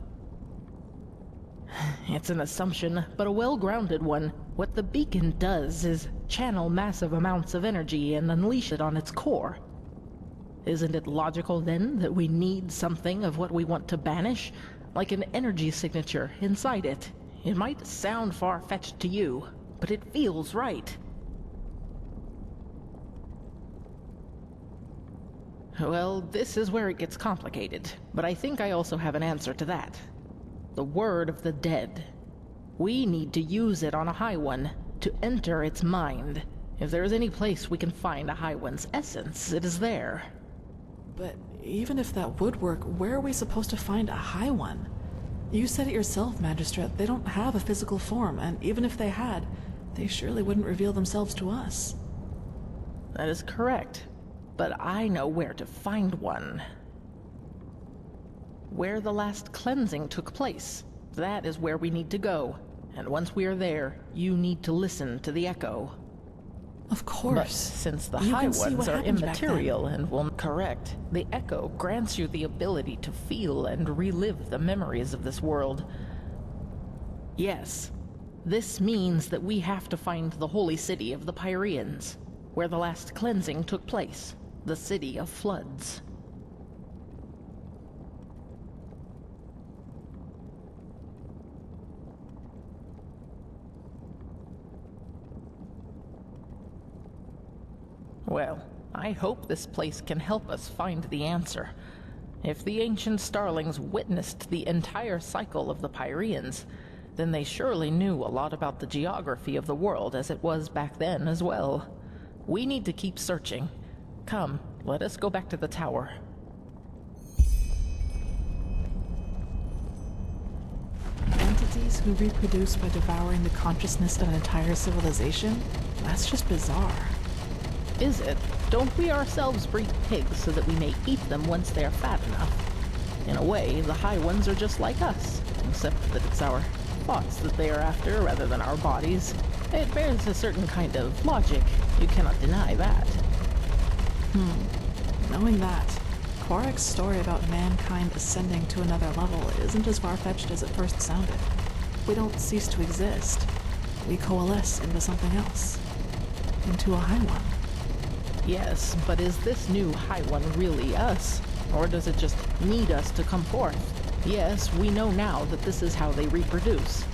It's an assumption, but a well-grounded one. What the beacon does is channel massive amounts of energy and unleash it on its core. Isn't it logical, then, that we need something of what we want to banish? Like an energy signature inside it. It might sound far-fetched to you, but it feels right. Well, this is where it gets complicated, but I think I also have an answer to that. The word of the dead. We need to use it on a High One, to enter its mind. If there is any place we can find a High One's essence, it is there.
But even if that would work, where are we supposed to find a High One? You said it yourself, Magistrate. They don't have a physical form, and even if they had, they surely wouldn't reveal themselves to us.
That is correct. But I know where to find one. Where the last cleansing took place. That is where we need to go. And once we are there, you need to listen to the echo.
Of course.
But since the High Ones are immaterial and will correct, the echo grants you the ability to feel and relive the memories of this world. Yes, this means that we have to find the holy city of the Pyreans, where the last cleansing took place, the city of floods. Well, I hope this place can help us find the answer. If the ancient starlings witnessed the entire cycle of the Pyreans, then they surely knew a lot about the geography of the world as it was back then as well. We need to keep searching. Come, let us go back to the tower.
Entities who reproduce by devouring the consciousness of an entire civilization? That's just bizarre.
Is it? Don't we ourselves breed pigs so that we may eat them once they are fat enough? In a way, the High Ones are just like us, except that it's our thoughts that they are after rather than our bodies. It bears a certain kind of logic. You cannot deny that.
Knowing that, Coarek's story about mankind ascending to another level isn't as far-fetched as it first sounded. We don't cease to exist. We coalesce into something else. Into a High One.
Yes, but is this new High One really us? Or does it just need us to come forth? Yes, we know now that this is how they reproduce.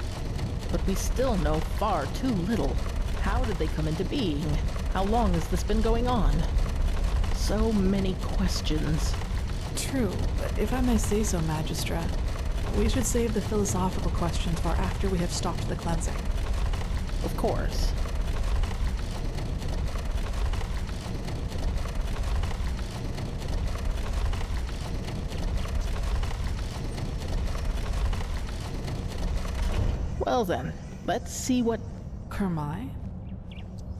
But we still know far too little. How did they come into being? How long has this been going on? So many questions.
True, but if I may say so, Magistra, we should save the philosophical questions for after we have stopped the cleansing.
Of course. Well then, let's see what...
Kurmai?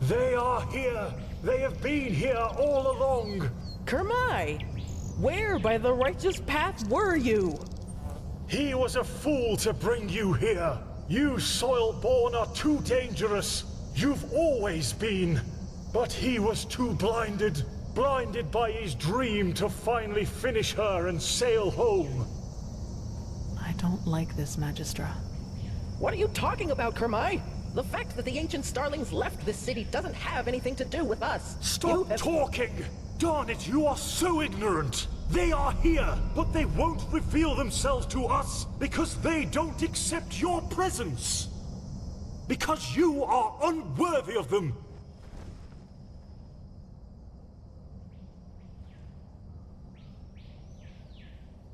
They are here! They have been here all along!
Kurmai! Where by the righteous path were you?
He was a fool to bring you here! You soil-born are too dangerous! You've always been! But he was too blinded! Blinded by his dream to finally finish her and sail home!
I don't like this, Magistra.
What are you talking about, Kurmai? The fact that the ancient starlings left this city doesn't have anything to do with us.
Stop talking! Darn it, you are so ignorant! They are here, but they won't reveal themselves to us because they don't accept your presence! Because you are unworthy of them!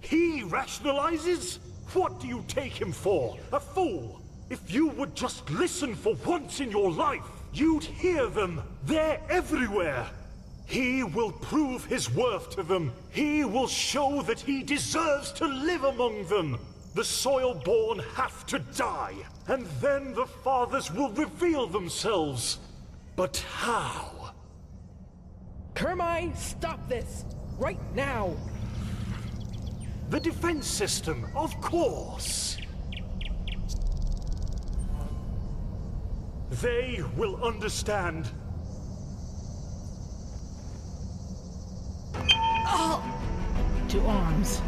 He rationalizes? What do you take him for? A fool? If you would just listen for once in your life, you'd hear them. They're everywhere. He will prove his worth to them. He will show that he deserves to live among them. The soil-born have to die, and then the fathers will reveal themselves. But how?
Kurmai, stop this! Right now!
The defense system, of course. They will understand.
To arms.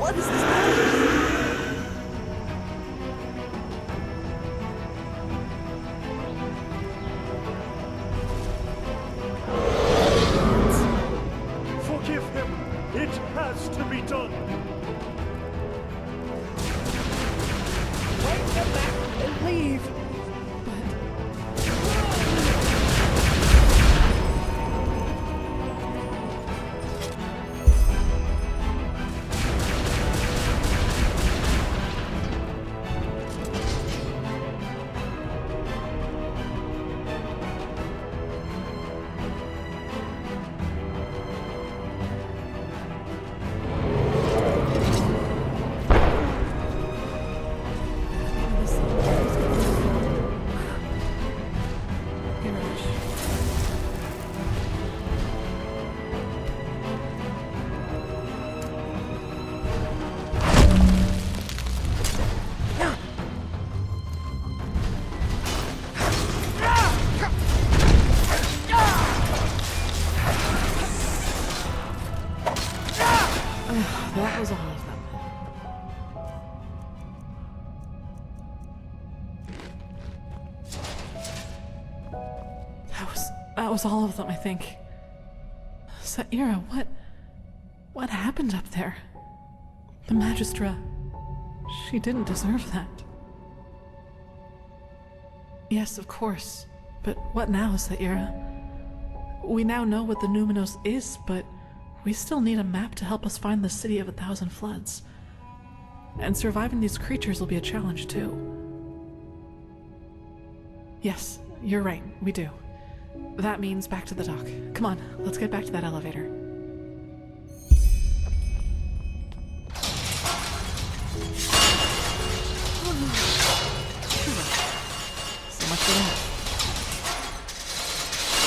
What is this madness?
Forgive him! It has to be done!
Bring them back and leave!
That was all of them. That was all of them, I think. Saira, what happened up there? The Magistra, she didn't deserve that. Yes, of course. But what now, Saira? We now know what the Numinos is, but we still need a map to help us find the City of 1,000 Floods. And surviving these creatures will be a challenge, too. Yes, you're right, we do. That means back to the dock. Come on, let's get back to that elevator. So much for that.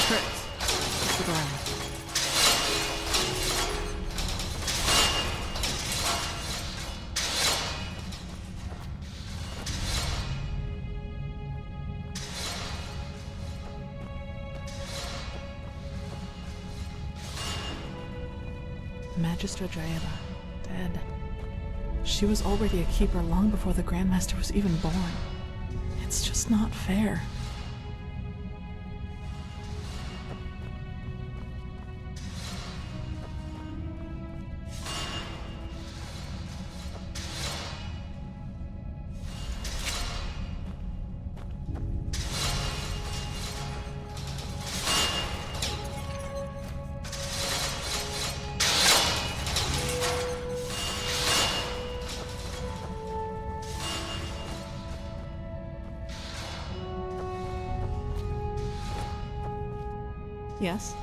Correct. Let's look around. Magistra Draela, dead. She was already a keeper long before the Grandmaster was even born. It's just not fair. Yes?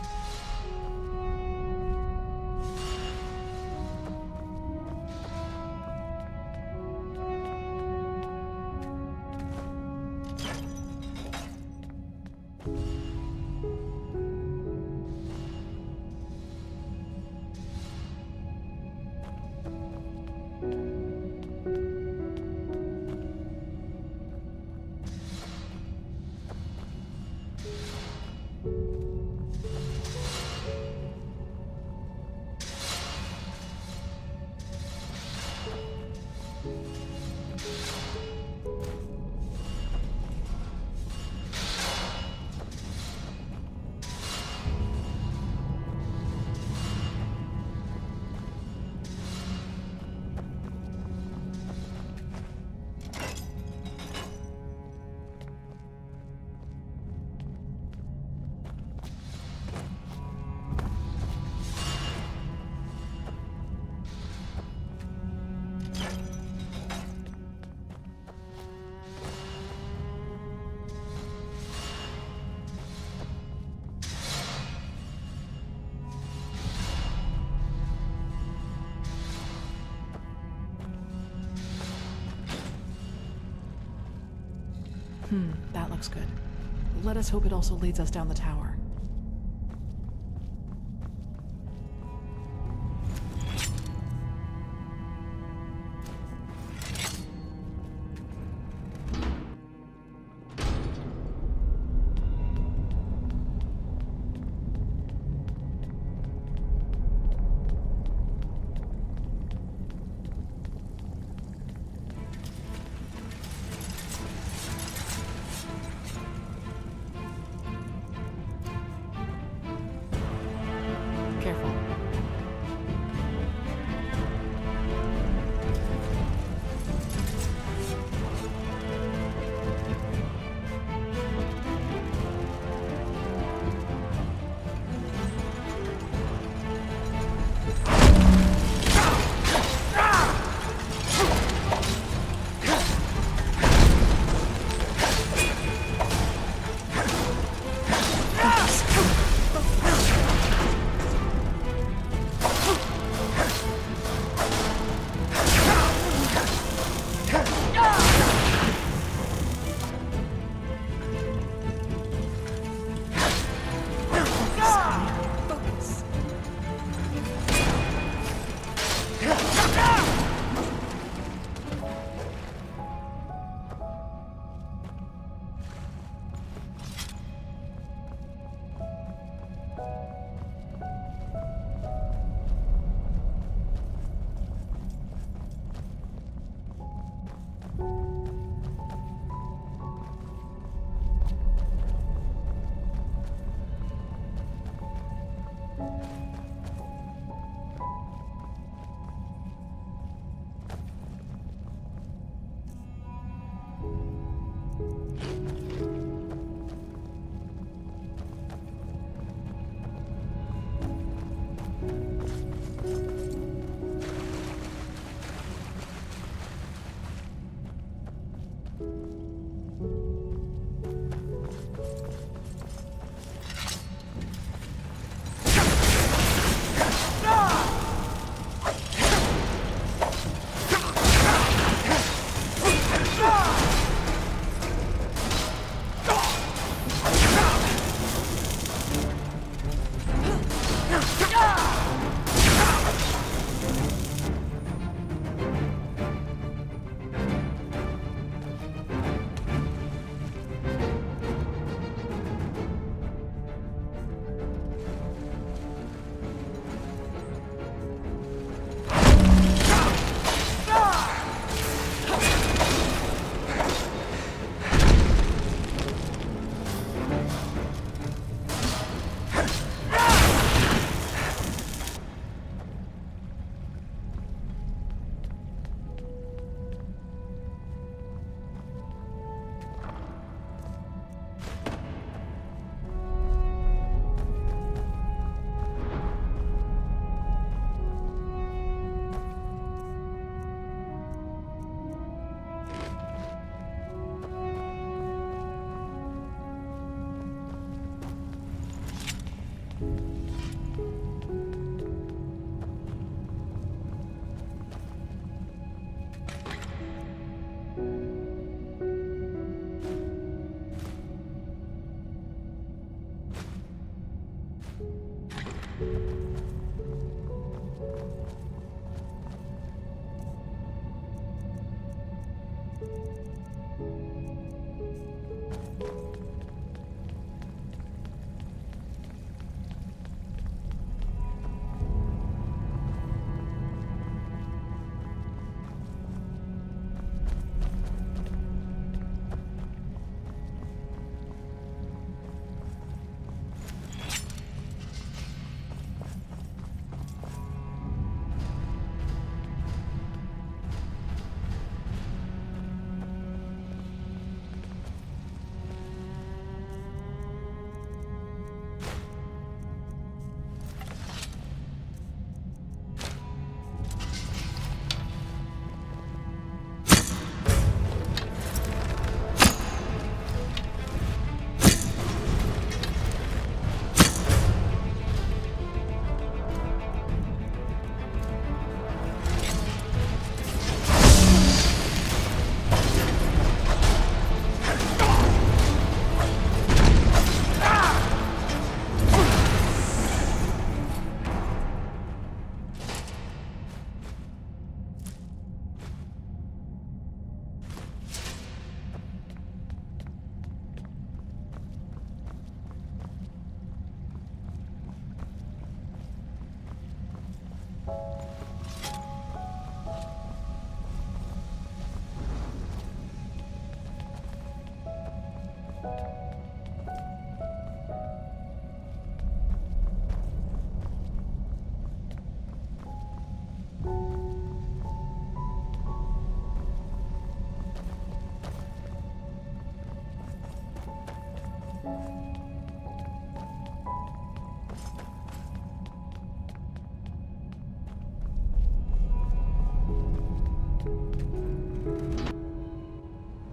That looks good. Let us hope it also leads us down the tower.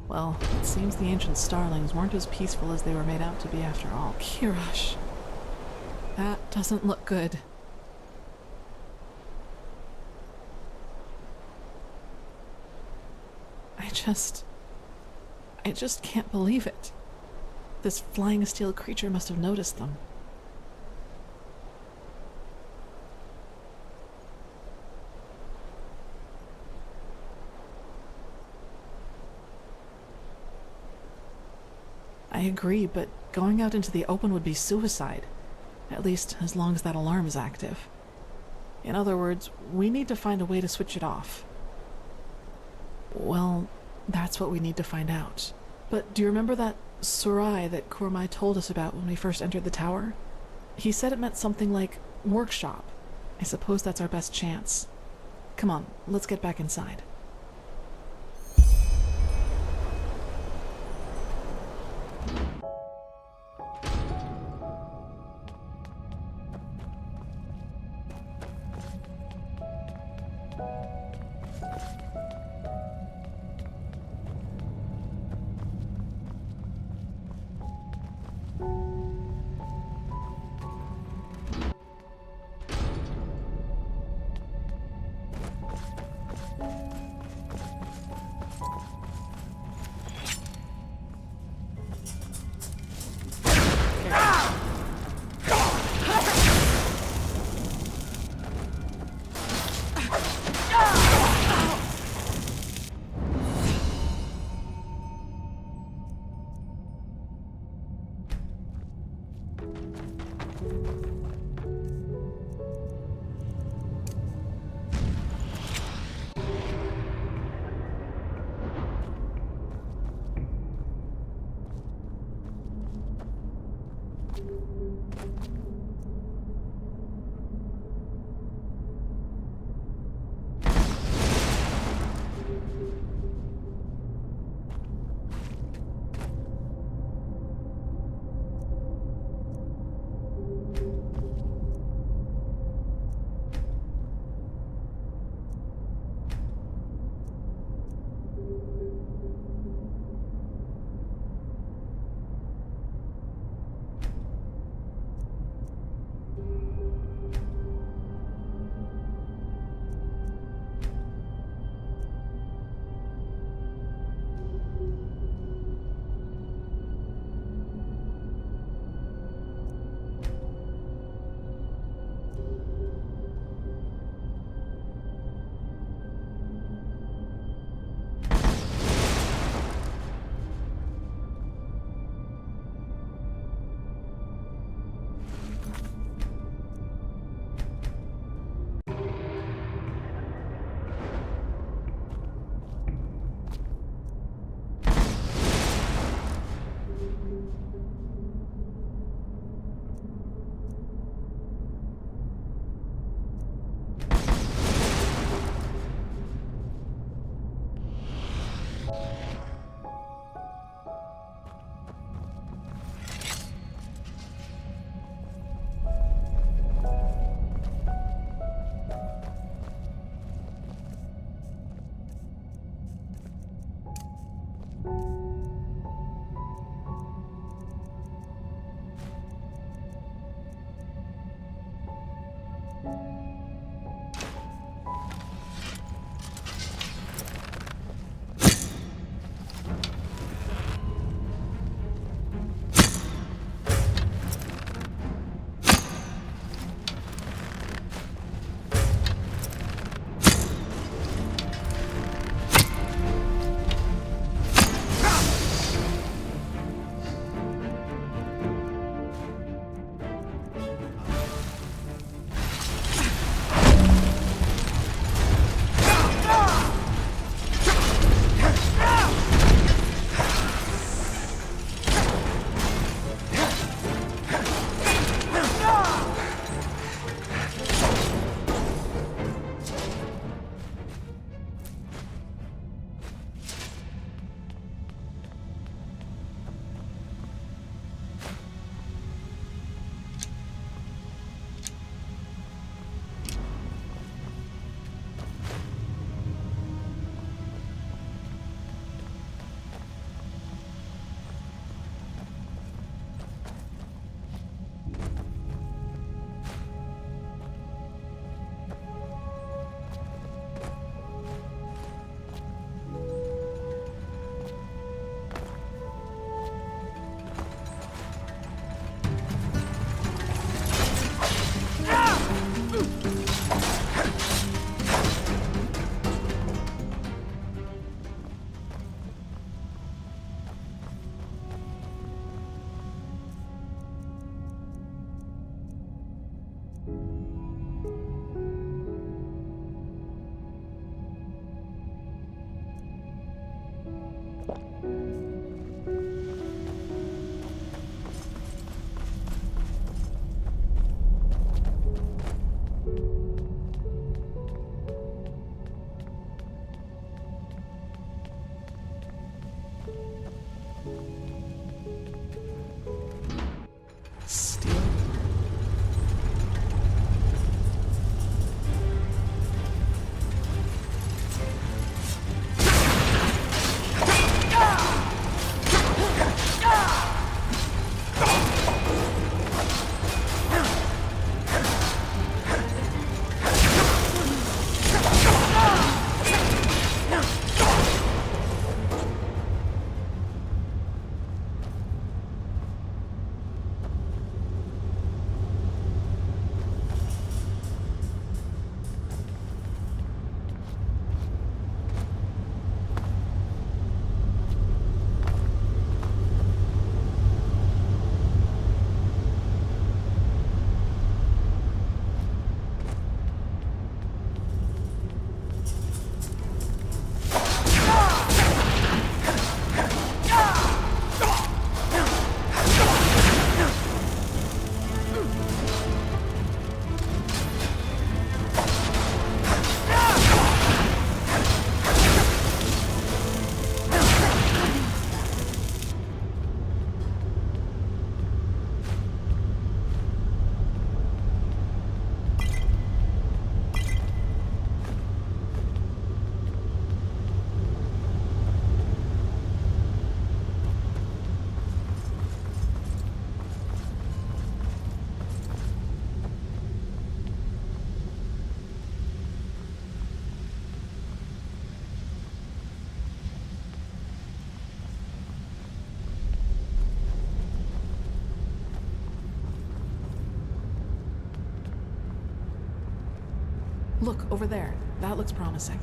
Well, it seems the ancient starlings weren't as peaceful as they were made out to be after all. Kirash. That doesn't look good. I just can't believe it. This flying steel creature must have noticed them. I agree, but going out into the open would be suicide. At least, as long as that alarm is active. In other words, we need to find a way to switch it off. Well, that's what we need to find out. But do you remember that Surai that Kurmai told us about when we first entered the tower? He said it meant something like workshop. I suppose that's our best chance. Come on, let's get back inside. Look, over there. That looks promising.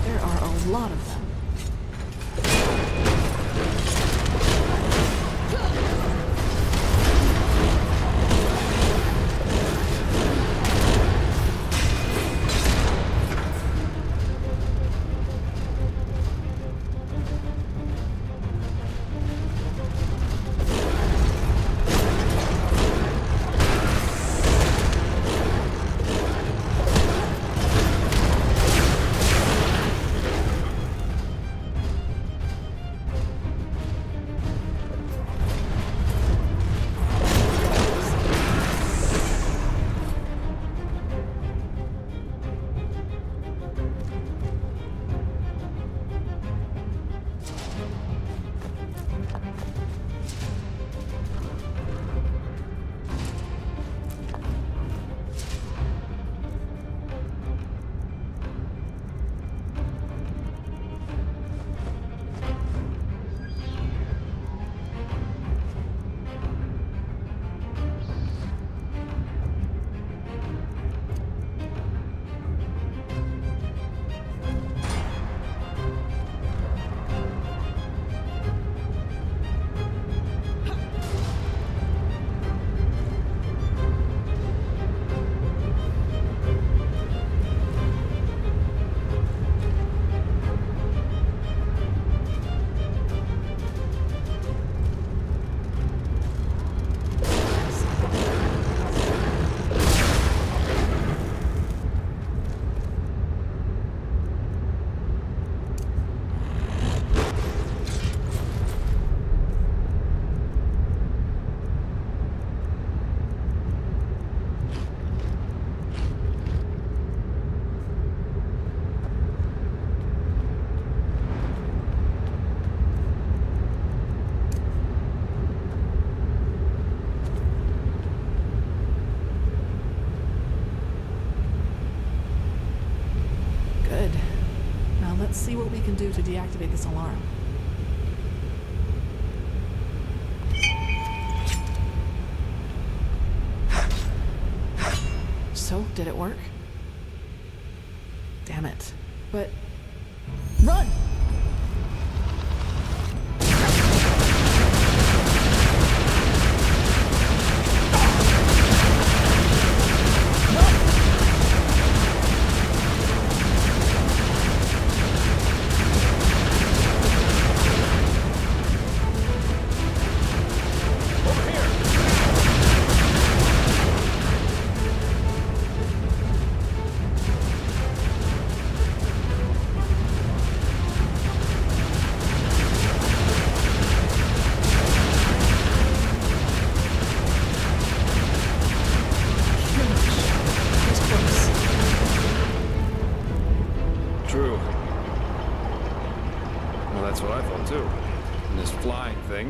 There are a lot of them. Let's see what we can do to deactivate this alarm. So, did it work? Damn it. But... Run!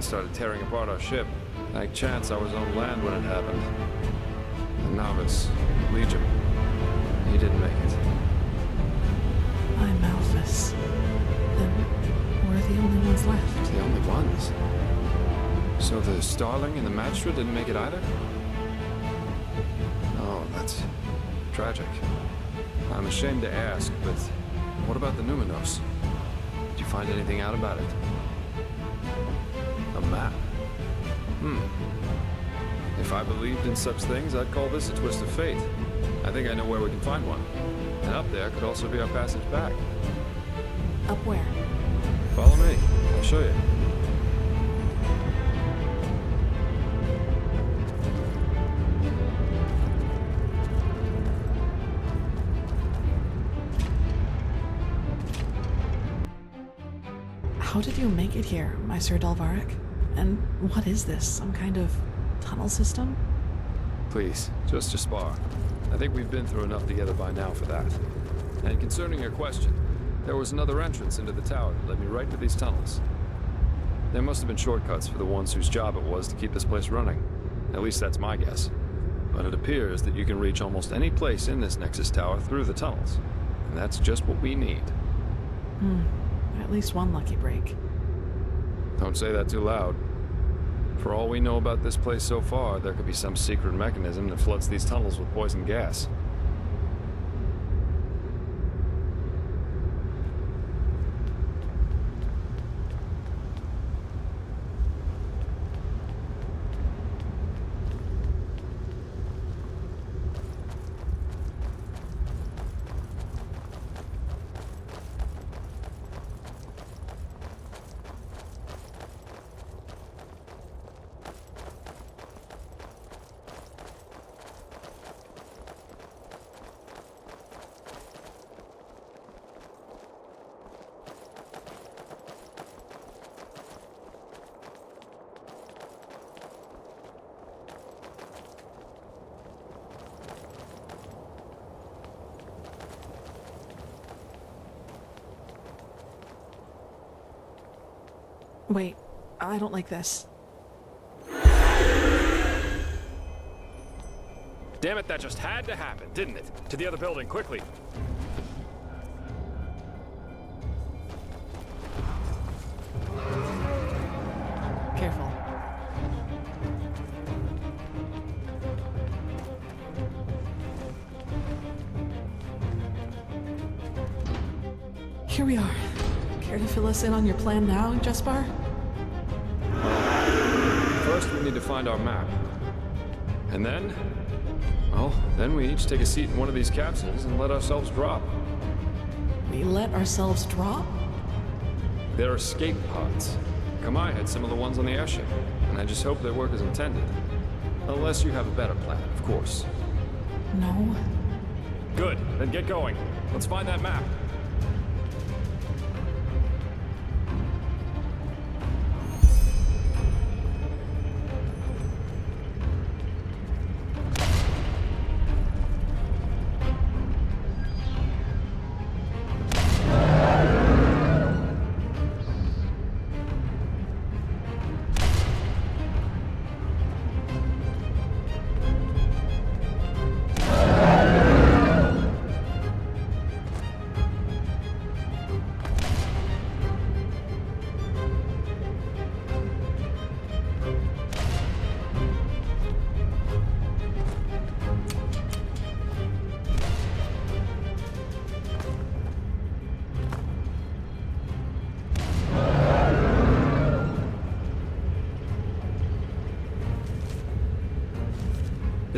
Started tearing apart our ship. Like chance I was on land when it happened. The novice, Legion, he didn't make it.
I'm Malphus. Then we're the only ones left.
The only ones? So the Starling and the Magistra didn't make it either? Oh, that's tragic. I'm ashamed to ask, but what about the Numinos? Did you find anything out about it? A map? If I believed in such things, I'd call this a twist of fate. I think I know where we can find one. And up there could also be our passage back.
Up where?
Follow me. I'll show you.
How did you make it here, my Sir Dalvarek? And what is this? Some kind of tunnel system?
Please, just to spar. I think we've been through enough together by now for that. And concerning your question, there was another entrance into the tower that led me right to these tunnels. There must have been shortcuts for the ones whose job it was to keep this place running. At least that's my guess. But it appears that you can reach almost any place in this Nexus Tower through the tunnels. And that's just what we need.
At least one lucky break.
Don't say that too loud. For all we know about this place so far, there could be some secret mechanism that floods these tunnels with poison gas.
Wait, I don't like this.
Damn it, that just had to happen, didn't it? To the other building, quickly.
Careful. Here we are. Care to fill us in on your plan now, Jespar?
First, we need to find our map. And then, well, then we each take a seat in one of these capsules and let ourselves drop.
We let ourselves drop?
They're escape pods. Kurmai had some of the ones on the airship, and I just hope they work as intended. Unless you have a better plan, of course.
No.
Good, then get going. Let's find that map.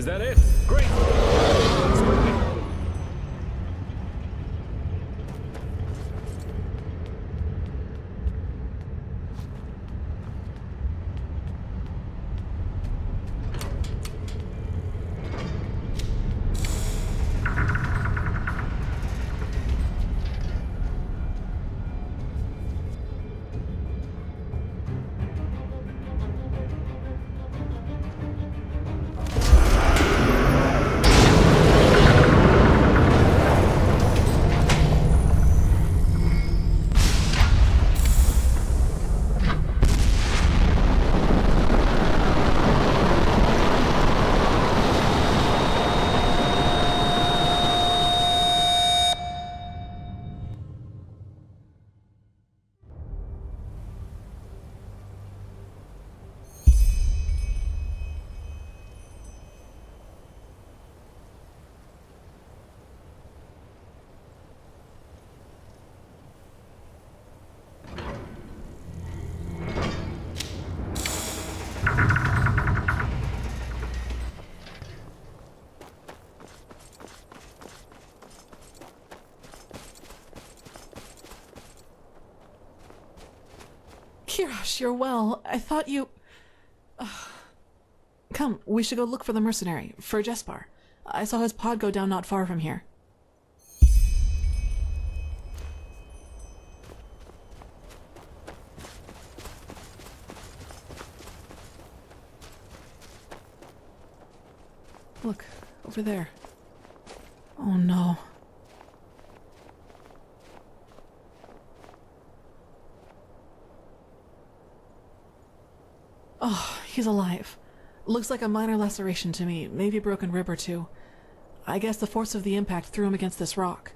that it? Great!
Kirash, you're well. I thought you... Come, we should go look for the mercenary, for Jespar. I saw his pod go down not far from here. Look, over there. Oh no. Oh, he's alive. Looks like a minor laceration to me, maybe a broken rib or two. I guess the force of the impact threw him against this rock.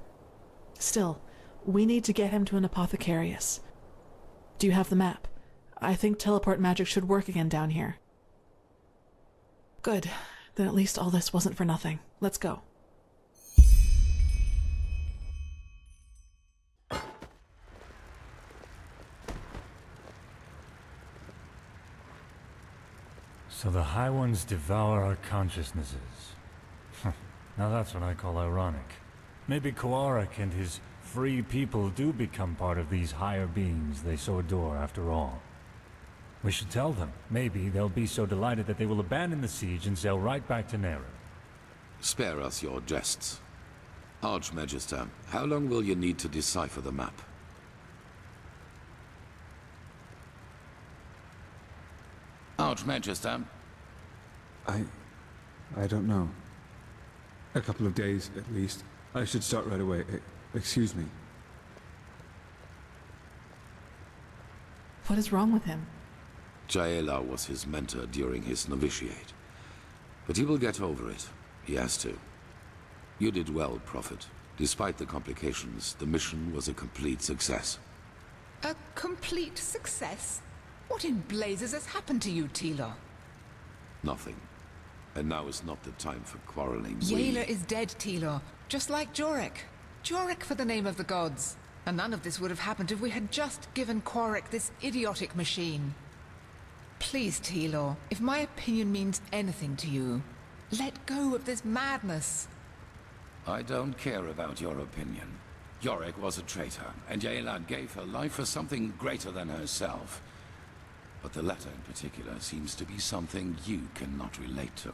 Still, we need to get him to an apothecarius. Do you have the map? I think teleport magic should work again down here. Good. Then at least all this wasn't for nothing. Let's go.
So the High Ones devour our consciousnesses. Now that's what I call ironic. Maybe Coarek and his free people do become part of these higher beings they so adore after all. We should tell them. Maybe they'll be so delighted that they will abandon the siege and sail right back to Nera.
Spare us your jests. Archmagister, how long will you need to decipher the map? Archmagister?
I don't know. A couple of days, at least. I should start right away. Excuse me.
What is wrong with him?
Jaela was his mentor during his novitiate. But he will get over it. He has to. You did well, Prophet. Despite the complications, the mission was a complete success.
A complete success? What in blazes has happened to you, Tila?
Nothing. And now is not the time for quarreling.
Jaela is dead, Tila. Just like Jorek. Jorek for the name of the gods. And none of this would have happened if we had just given Coarek this idiotic machine. Please, Tila, if my opinion means anything to you, let go of this madness.
I don't care about your opinion. Jorek was a traitor, and Jaela gave her life for something greater than herself. But the latter in particular seems to be something you cannot relate to.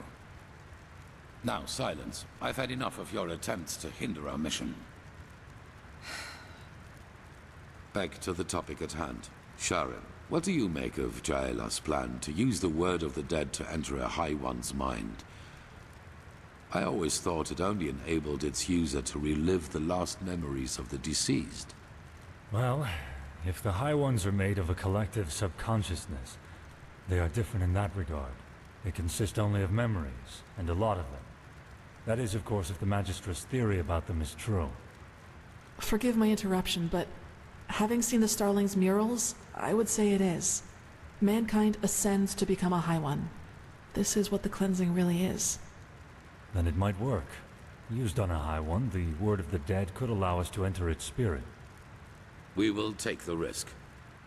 Now, silence. I've had enough of your attempts to hinder our mission. Back to the topic at hand. Sharon, what do you make of Jaela's plan to use the word of the dead to enter a High One's mind? I always thought it only enabled its user to relive the last memories of the deceased.
Well, if the High Ones are made of a collective subconsciousness, they are different in that regard. They consist only of memories, and a lot of them. That is, of course, if the Magistra's theory about them is true.
Forgive my interruption, but having seen the Starling's murals, I would say it is. Mankind ascends to become a High One. This is what the cleansing really is.
Then it might work. Used on a High One, the word of the dead could allow us to enter its spirit.
We will take the risk.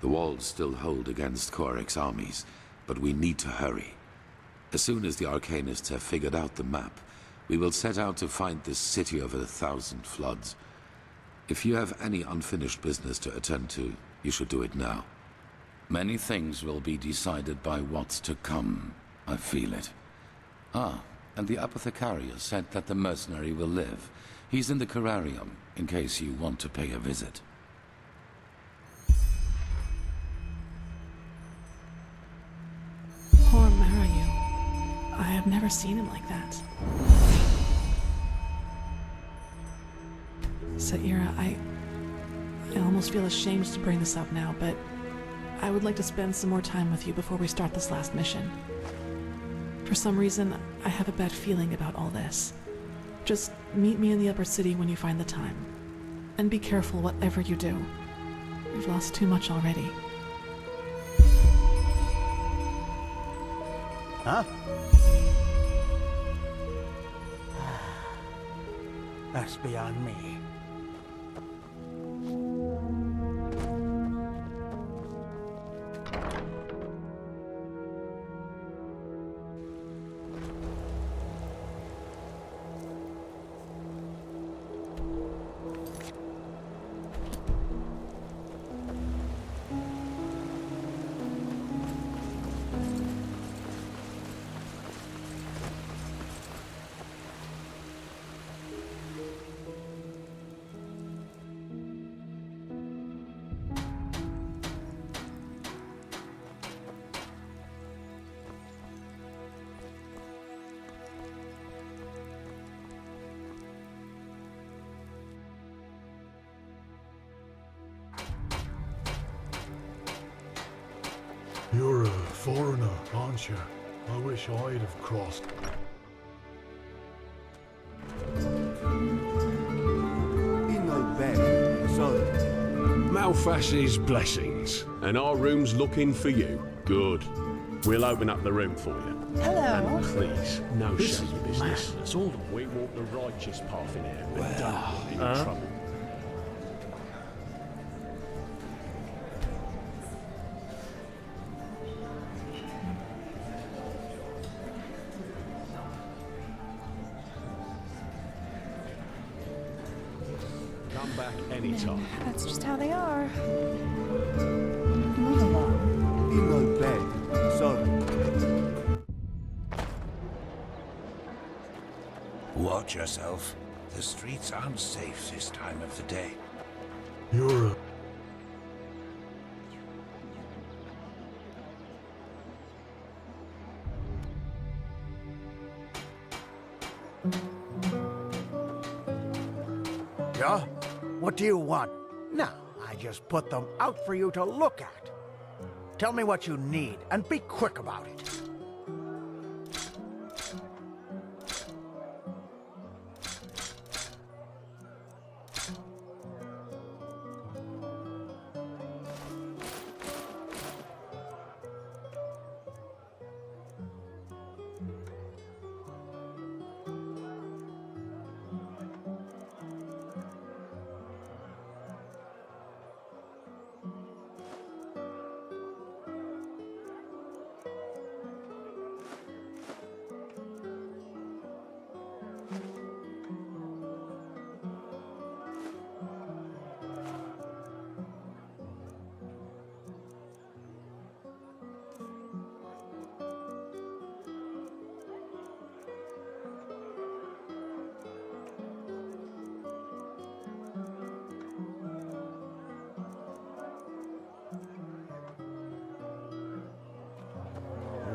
The walls still hold against Coarek's armies, but we need to hurry. As soon as the Arcanists have figured out the map, we will set out to find this city over 1,000 floods. If you have any unfinished business to attend to, you should do it now. Many things will be decided by what's to come. I feel it. Ah, and the apothecarius said that the mercenary will live. He's in the Curarium, in case you want to pay a visit.
Poor Marayu. I have never seen him like that. Saira, I almost feel ashamed to bring this up now, but I would like to spend some more time with you before we start this last mission. For some reason, I have a bad feeling about all this. Just meet me in the upper city when you find the time. And be careful whatever you do. We've lost too much already.
Huh? That's beyond me.
You're a foreigner, aren't you? I wish I'd have crossed.
In no bed, so.
Malfash's blessings, and our room's looking for you. Good. We'll open up the room for you.
Hello.
And please, no
This
show
is
your business.
madness, all of
We walk the righteous path in here, and don't get in trouble. Come back anytime.
That's just how they are. Move along.
In no bed, so.
Watch yourself. The streets aren't safe this time of the day.
You're a...
Yeah? What do you want? Now, I just put them out for you to look at. Tell me what you need, and be quick about it.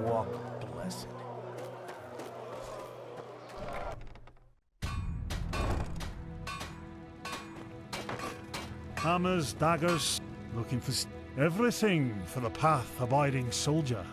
Walk blessed.
Hammers, daggers, looking for everything for the path-abiding soldier.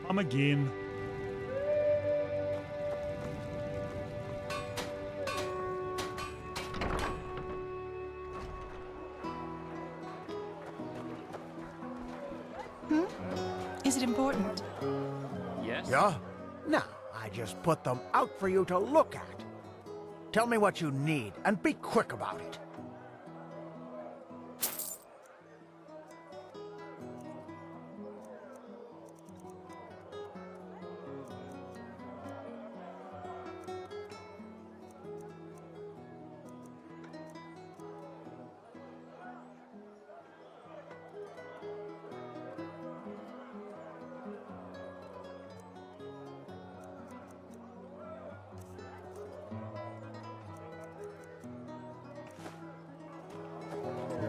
Come again.
Is it important?
Yes? Yeah? No, I just put them out for you to look at. Tell me what you need, and be quick about it.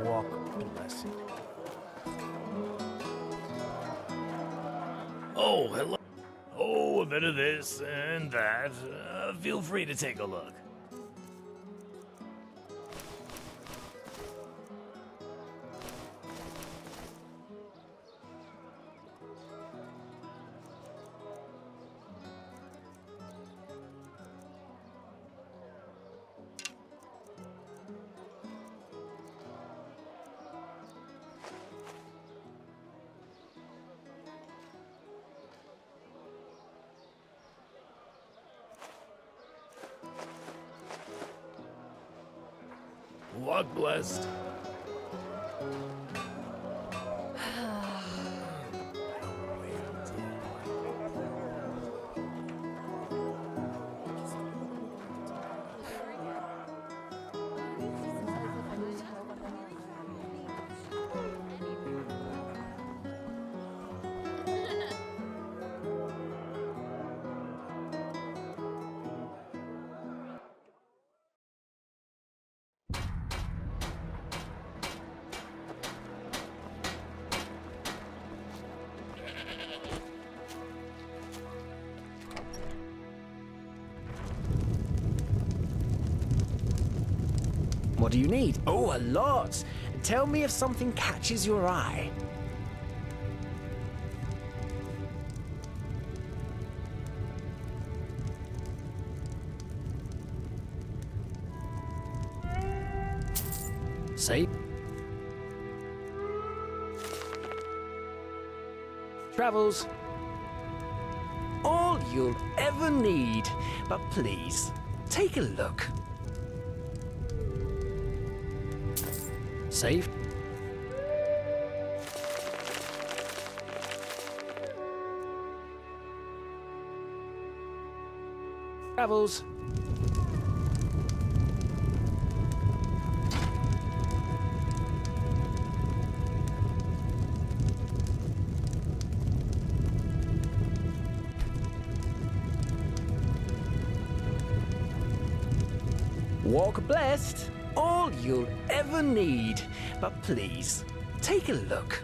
Walk blessed.
Oh, hello. Oh, a bit of this and that. Feel free to take a look. Walk blessed.
What do you need? Oh, a lot. Tell me if something catches your eye. Say. Travels. All you'll ever need. But please, take a look. Safe. Travels. Walk blessed. All you'll ever need. But please, take a look.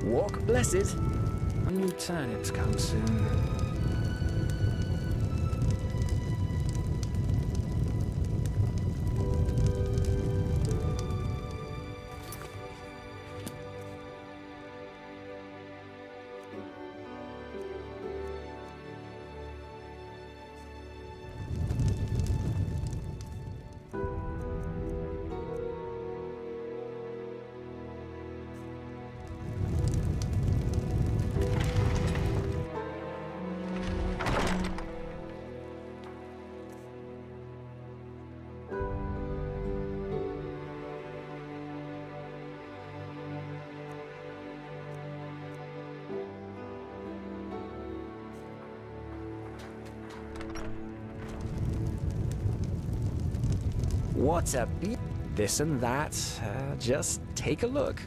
Walk blessed. A new turnips come soon. What a this and that. Just take a look.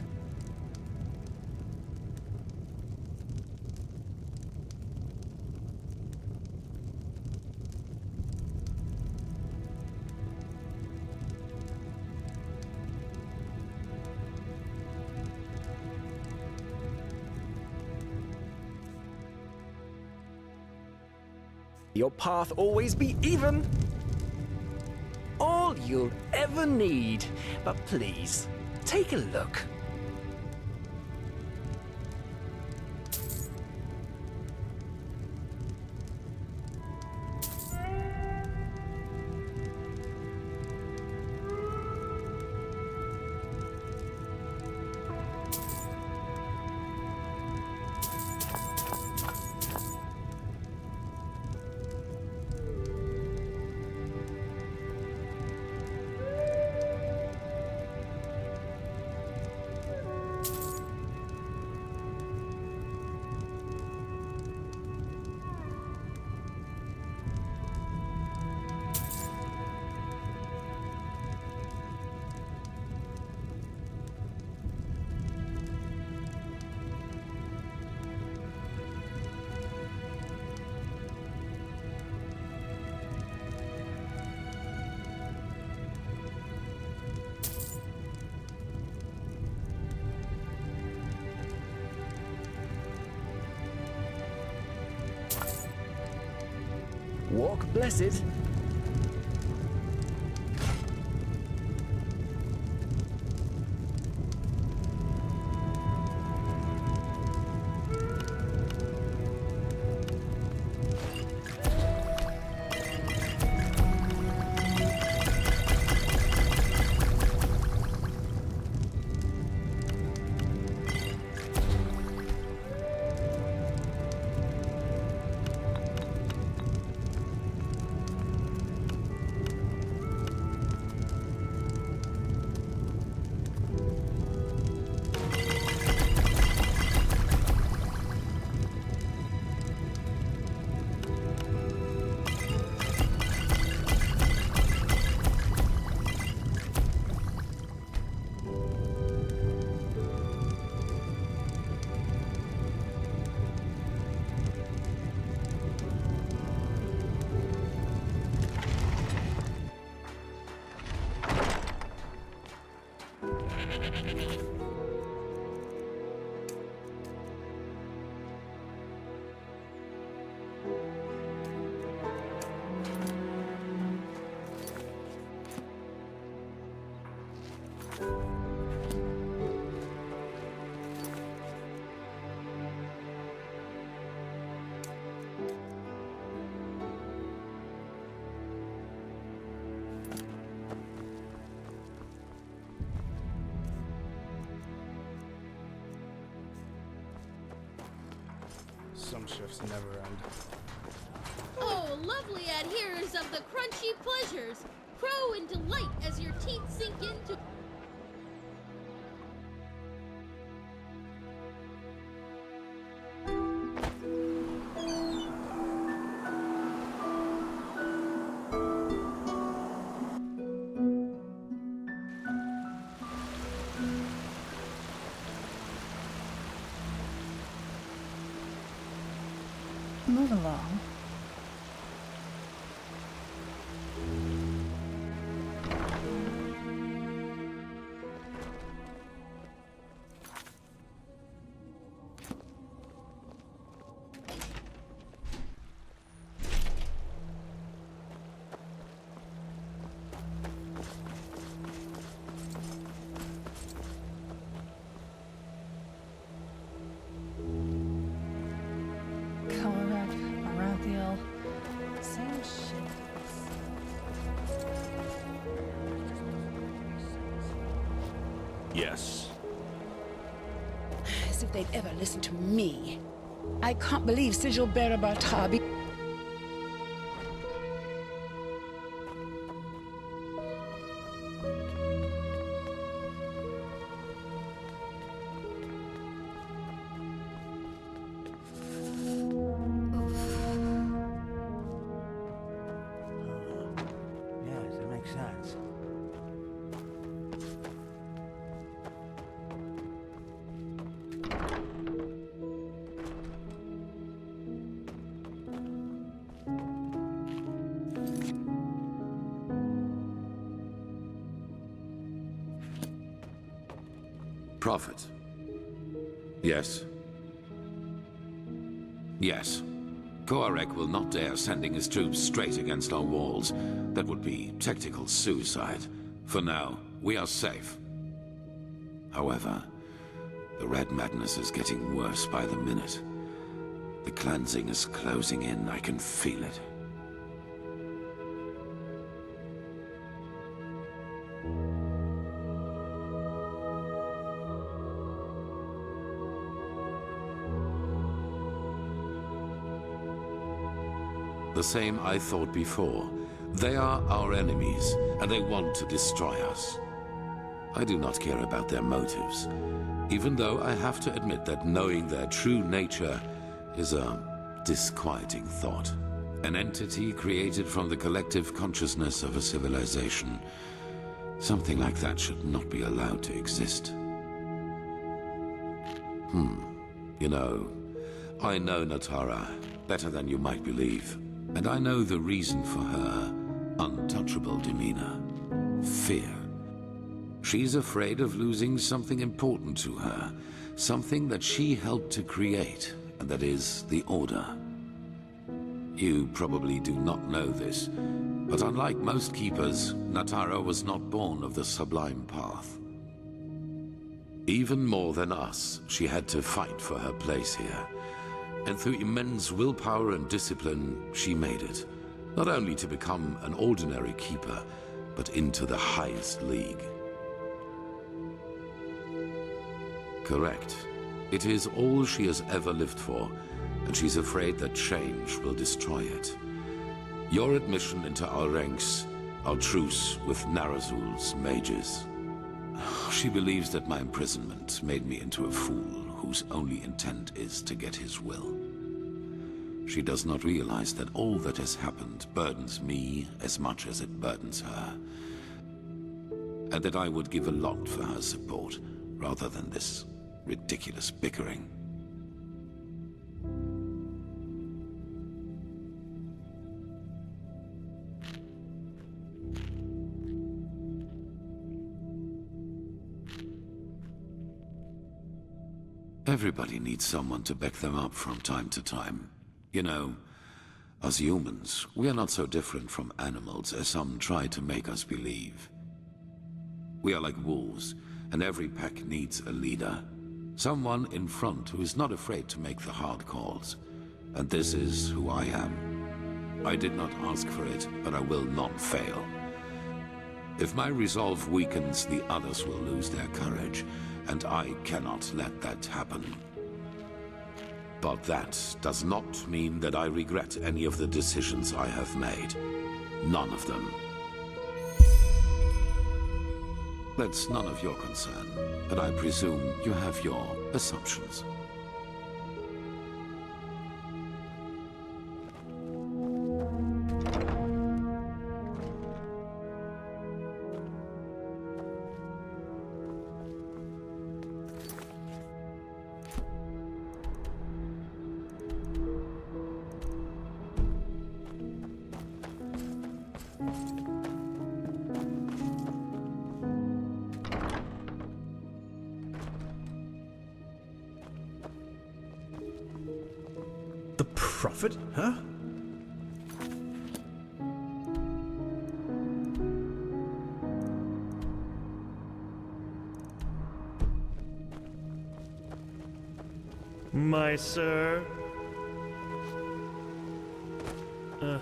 Your path always be even. All you'll ever need. But please, take a look. Walk blessed.
Some shifts never end.
Oh, lovely adherers of the crunchy pleasures! Crow in delight as your teeth sink into...
Move along. Same shit.
Yes.
As if they'd ever listen to me. I can't believe Sigil Bearer Bartabi.
Yes, it makes sense.
Prophet. Yes. Yes. Coarek will not dare sending his troops straight against our walls. That would be tactical suicide. For now, we are safe. However, the Red Madness is getting worse by the minute. The cleansing is closing in. I can feel it. The same I thought before. They are our enemies, and they want to destroy us. I do not care about their motives, even though I have to admit that knowing their true nature is a disquieting thought. An entity created from the collective consciousness of a civilization. Something like that should not be allowed to exist. You know, I know Natara better than you might believe. And I know the reason for her untouchable demeanor. Fear. She's afraid of losing something important to her. Something that she helped to create, and that is the Order. You probably do not know this, but unlike most keepers, Natara was not born of the Sublime Path. Even more than us, she had to fight for her place here. And through immense willpower and discipline, she made it. Not only to become an ordinary keeper, but into the highest league. Correct. It is all she has ever lived for, and she's afraid that change will destroy it. Your admission into our ranks, our truce with Narazul's mages. She believes that my imprisonment made me into a fool whose only intent is to get his will. She does not realize that all that has happened burdens me as much as it burdens her. And that I would give a lot for her support, rather than this ridiculous bickering. Everybody needs someone to back them up from time to time. You know, as humans, we are not so different from animals as some try to make us believe. We are like wolves, and every pack needs a leader. Someone in front who is not afraid to make the hard calls. And this is who I am. I did not ask for it, but I will not fail. If my resolve weakens, the others will lose their courage, and I cannot let that happen. But that does not mean that I regret any of the decisions I have made. None of them. That's none of your concern, but I presume you have your assumptions.
Prophet, huh?
My sir.
Huh?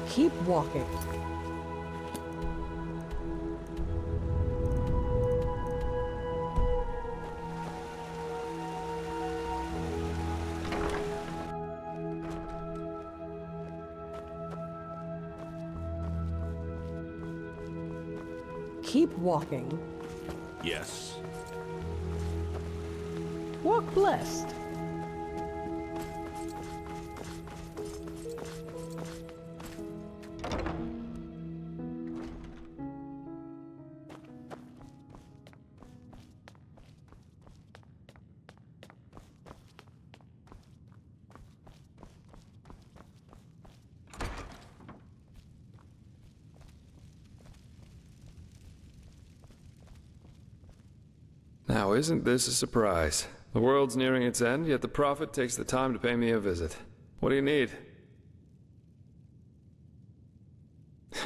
Keep walking. Keep walking.
Yes.
Walk blessed.
Now, isn't this a surprise? The world's nearing its end, yet the Prophet takes the time to pay me a visit. What do you need?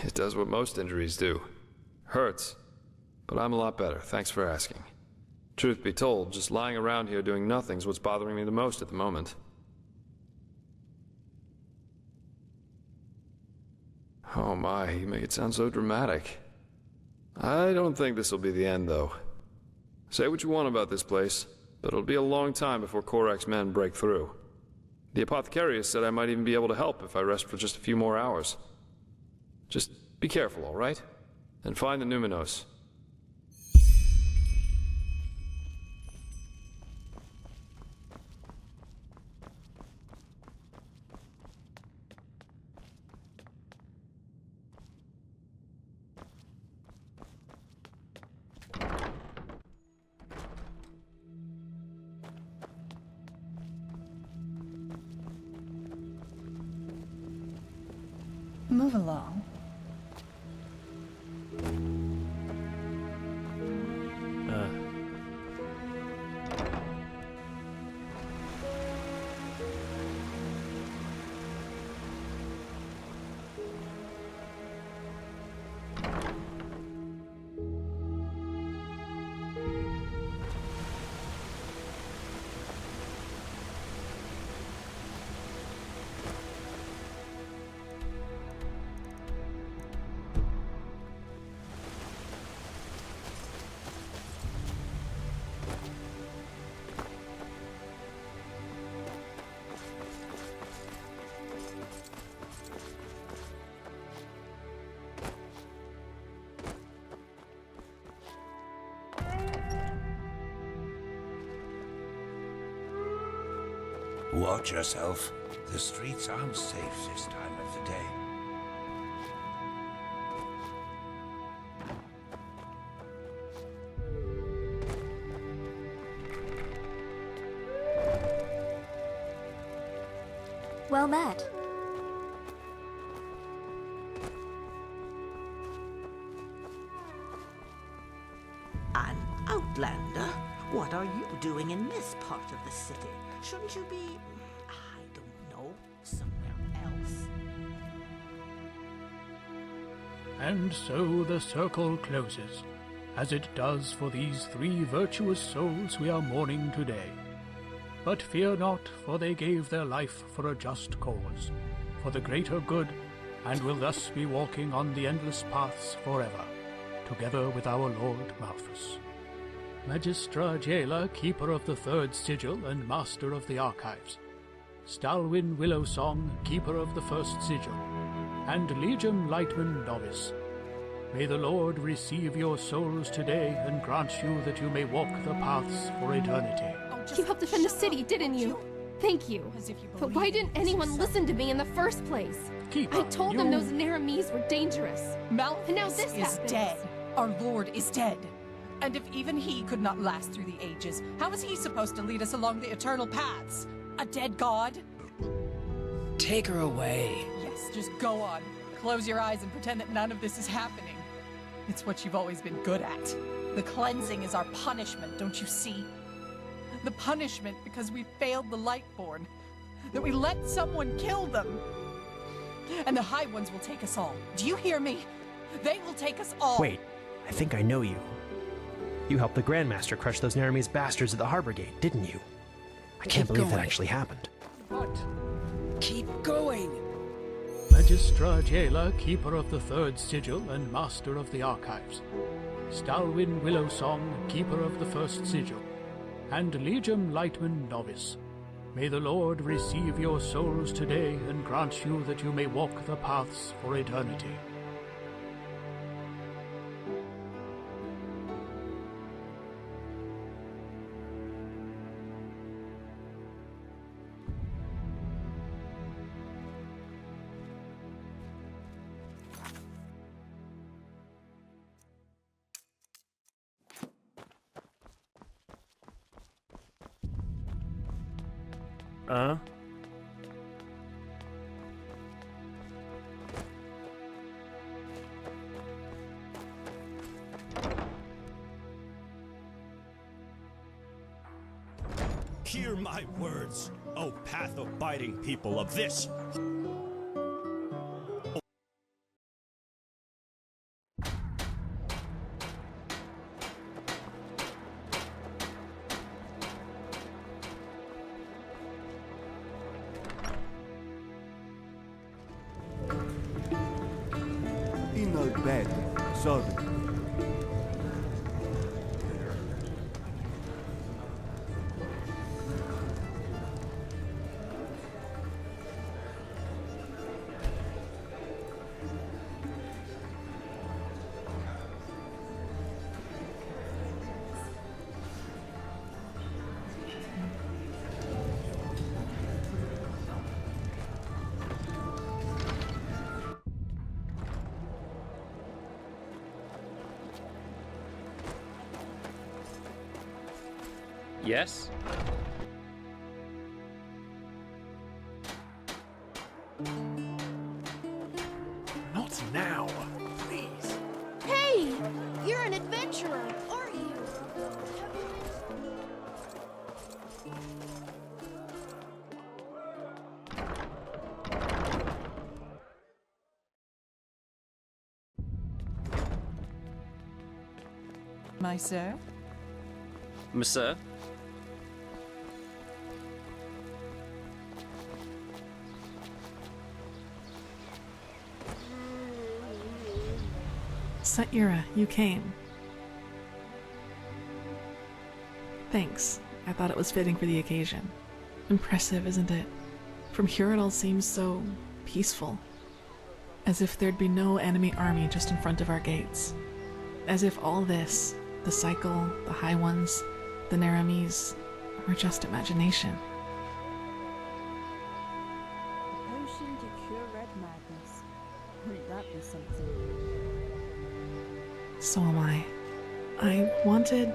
It does what most injuries do. Hurts. But I'm a lot better, thanks for asking. Truth be told, just lying around here doing nothing's what's bothering me the most at the moment. Oh my, you make it sound so dramatic. I don't think this'll be the end, though. Say what you want about this place, but it'll be a long time before Coarek's men break through. The apothecarius said I might even be able to help if I rest for just a few more hours. Just be careful, all right? And find the Numinos.
Move along.
Watch yourself. The streets aren't safe this time of the day.
Well met.
An outlander? What are you doing in this part of the city? Shouldn't you be, I don't know, somewhere else?
And so the circle closes, as it does for these 3 virtuous souls we are mourning today. But fear not, for they gave their life for a just cause, for the greater good, and will thus be walking on the endless paths forever, together with our Lord Malthus. Magistra Jaela, Keeper of the Third Sigil and Master of the Archives. Stalwyn Willowsong, Keeper of the First Sigil. And Legium Lightman, Novice. May the Lord receive your souls today and grant you that you may walk the paths for eternity.
You helped defend the city, didn't you? Thank you. But why didn't anyone listen to me in the first place? I told them those Naramis were dangerous.
Malthus
and now this
is
happens.
dead. Our Lord is dead. And if even he could not last through the ages, how is he supposed to lead us along the eternal paths? A dead god?
Take her away.
Yes, just go on. Close your eyes and pretend that none of this is happening. It's what you've always been good at. The cleansing is our punishment, don't you see? The punishment because we failed the Lightborn. That we let someone kill them. And the High Ones will take us all. Do you hear me? They will take us all.
Wait, I think I know you. You helped the Grandmaster crush those Naramis bastards at the harbor gate, didn't you? I can't believe that actually happened.
What?
Keep going!
Magistra Jaela, Keeper of the Third Sigil and Master of the Archives. Stalwyn Willowsong, Keeper of the First Sigil. And Legium Lightman, Novice. May the Lord receive your souls today and grant you that you may walk the paths for eternity.
Hear my words, O path-abiding people of this.
In a bed, sorry.
Yes?
Not now, please.
Hey! You're an adventurer, aren't you?
My sir?
Monsieur?
Satyura, you came. Thanks. I thought it was fitting for the occasion. Impressive, isn't it? From here it all seems so peaceful. As if there'd be no enemy army just in front of our gates. As if all this, the cycle, the High Ones, the Naramis, were just imagination.
Potion to cure red madness. Wouldn't that be something?
So am I. I wanted...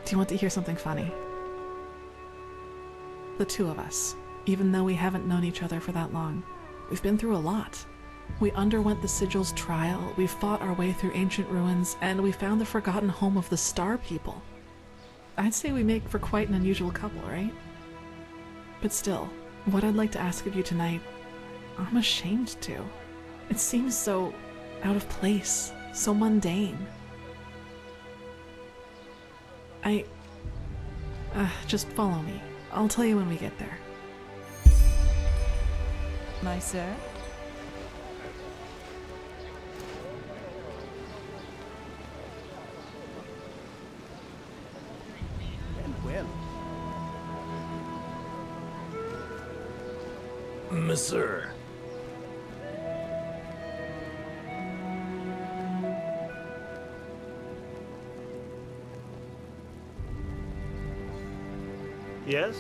Do you want to hear something funny? The two of us, even though we haven't known each other for that long, we've been through a lot. We underwent the Sigil's trial, we fought our way through ancient ruins, and we found the forgotten home of the Star People. I'd say we make for quite an unusual couple, right? But still, what I'd like to ask of you tonight, I'm ashamed to. It seems so out of place, so mundane. Just follow me. I'll tell you when we get there.
My sir?
Well.
Monsieur.
Yes?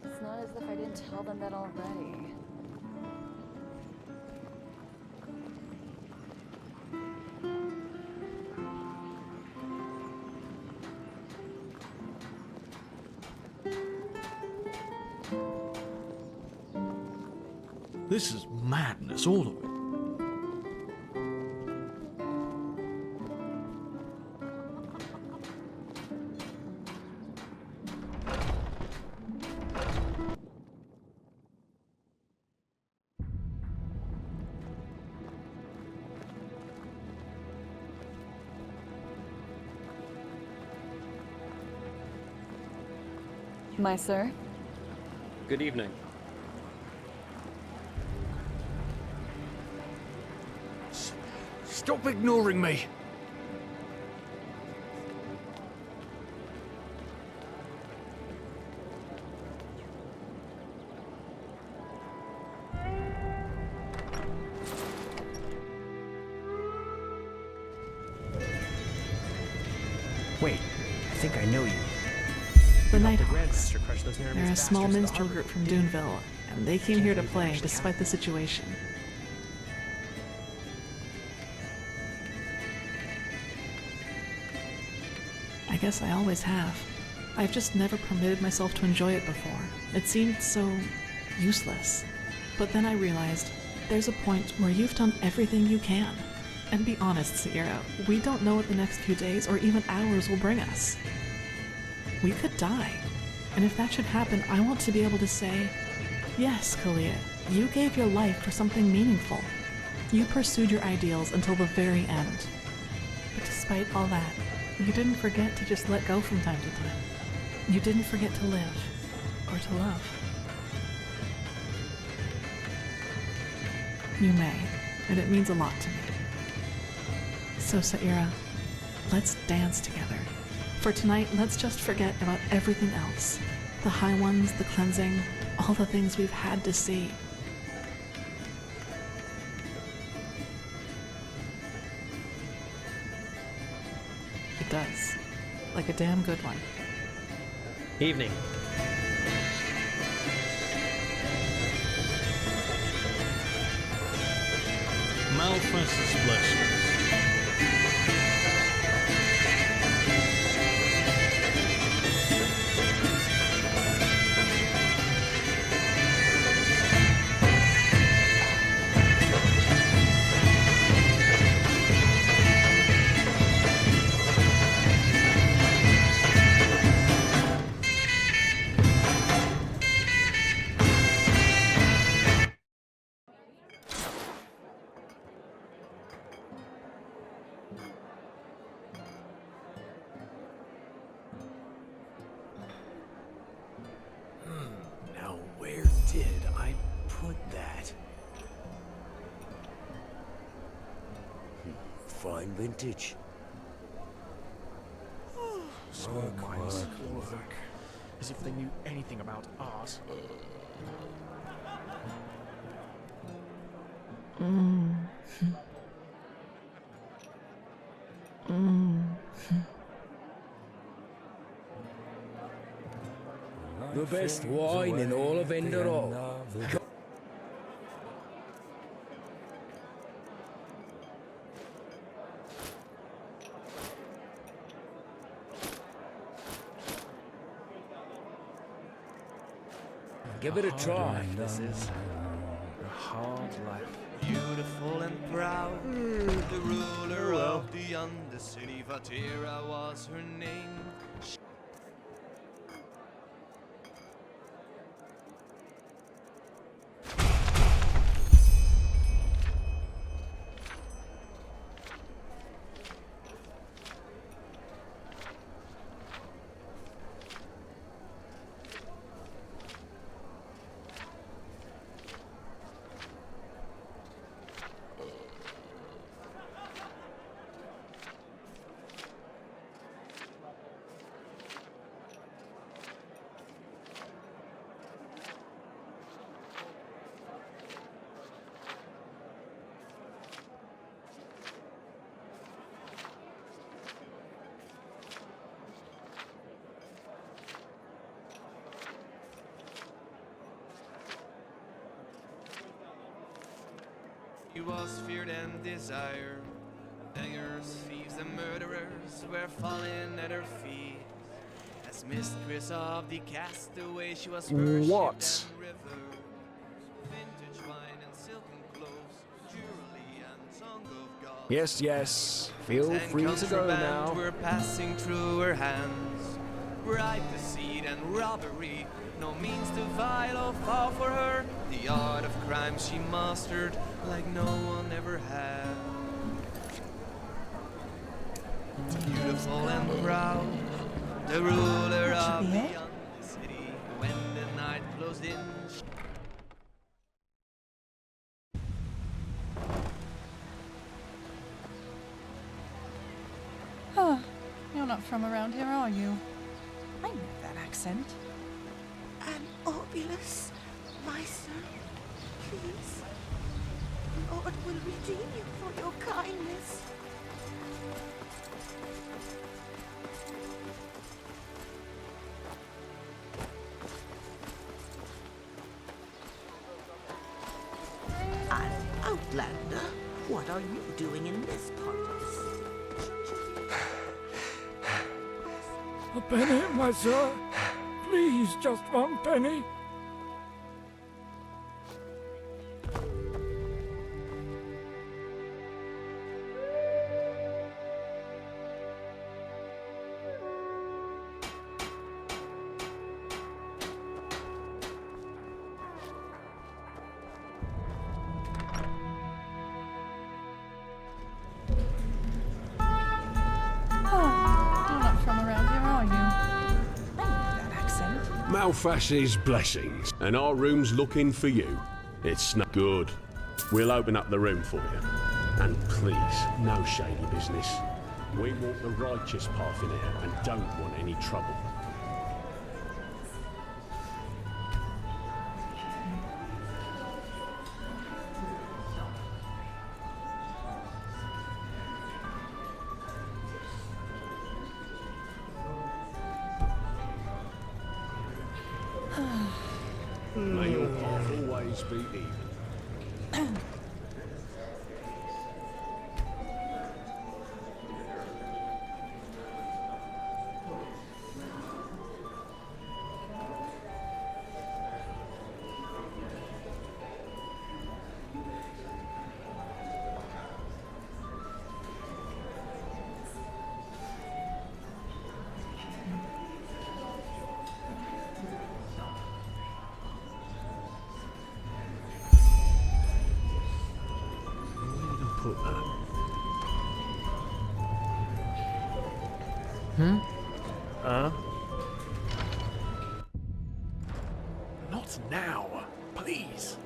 It's not as if I didn't tell them that already.
This is madness, all of it.
My sir?
Good evening.
Stop ignoring me!
Wait, I think I know you.
The
You helped
Nighthawks.
Grandmaster crush those
They're
Neremese
a small
bastards at the
minstrel
harbor
group from
gate.
Duneville, and they came here to play despite the situation. I guess I always have. I've just never permitted myself to enjoy it before. It seemed so useless. But then I realized there's a point where you've done everything you can. And be honest, Sierra, we don't know what the next few days or even hours will bring us. We could die. And if that should happen, I want to be able to say, yes, Kalia, you gave your life for something meaningful. You pursued your ideals until the very end. But despite all that, you didn't forget to just let go from time to time. You didn't forget to live, or to love. You may, and it means a lot to me. So, Saira, let's dance together. For tonight, let's just forget about everything else. The high ones, the cleansing, all the things we've had to see. It does. Like a damn good one.
Evening.
Malfast's blessings.
Now where did I put that?
Fine vintage.
So minds work. As if they knew anything about art.
The best wine in all of Enderal. Give it a try.
This is a hard life.
Beautiful and proud, the ruler of the Undercity, Vatira was her name. He was feared and desired. Beggars, thieves, and murderers were falling at her feet. As mistress of the castaway, she was worshipped
What?
and revered. Vintage wine and silken clothes, jewelry and tongue of God.
Yes, yes. Feel
And
free to go
contraband
now.
were passing through her hands. Bribe, deceit, and robbery, no means too vile or foul for her. The art of crime she mastered like no one ever had. Beautiful and proud, the ruler of the Undercity,
not from around here, are you? I know that accent.
An Orbulus, my son, please. Lord will redeem you for your kindness. An outlander? What are you doing in this part of the city?
A penny, my sir. Please, just one penny.
Malfash's blessings, and our room's looking for you. It's not good. We'll open up the room for you. And please, no shady business. We walk the righteous path in here and don't want any trouble. May your path always be even.
Not now, please.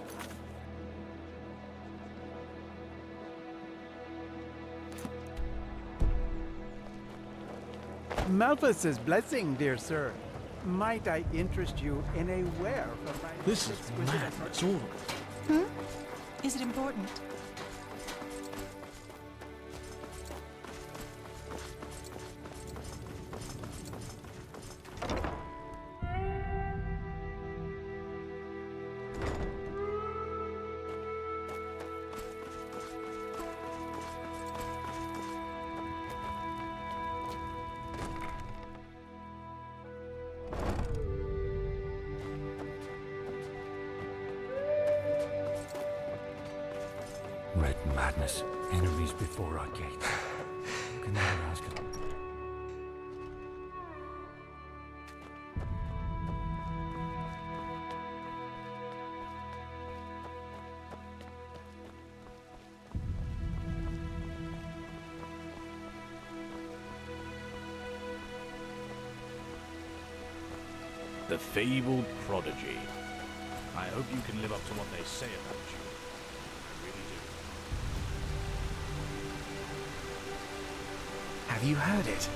Malthus's blessing, dear sir. Might I interest you in a ware from my...
This is madness, all of it.
Is it important?
Red madness. Enemies before our gates. How can they ask it?
The fabled prodigy. I hope you can live up to what they say about you. I really do.
Have you heard it?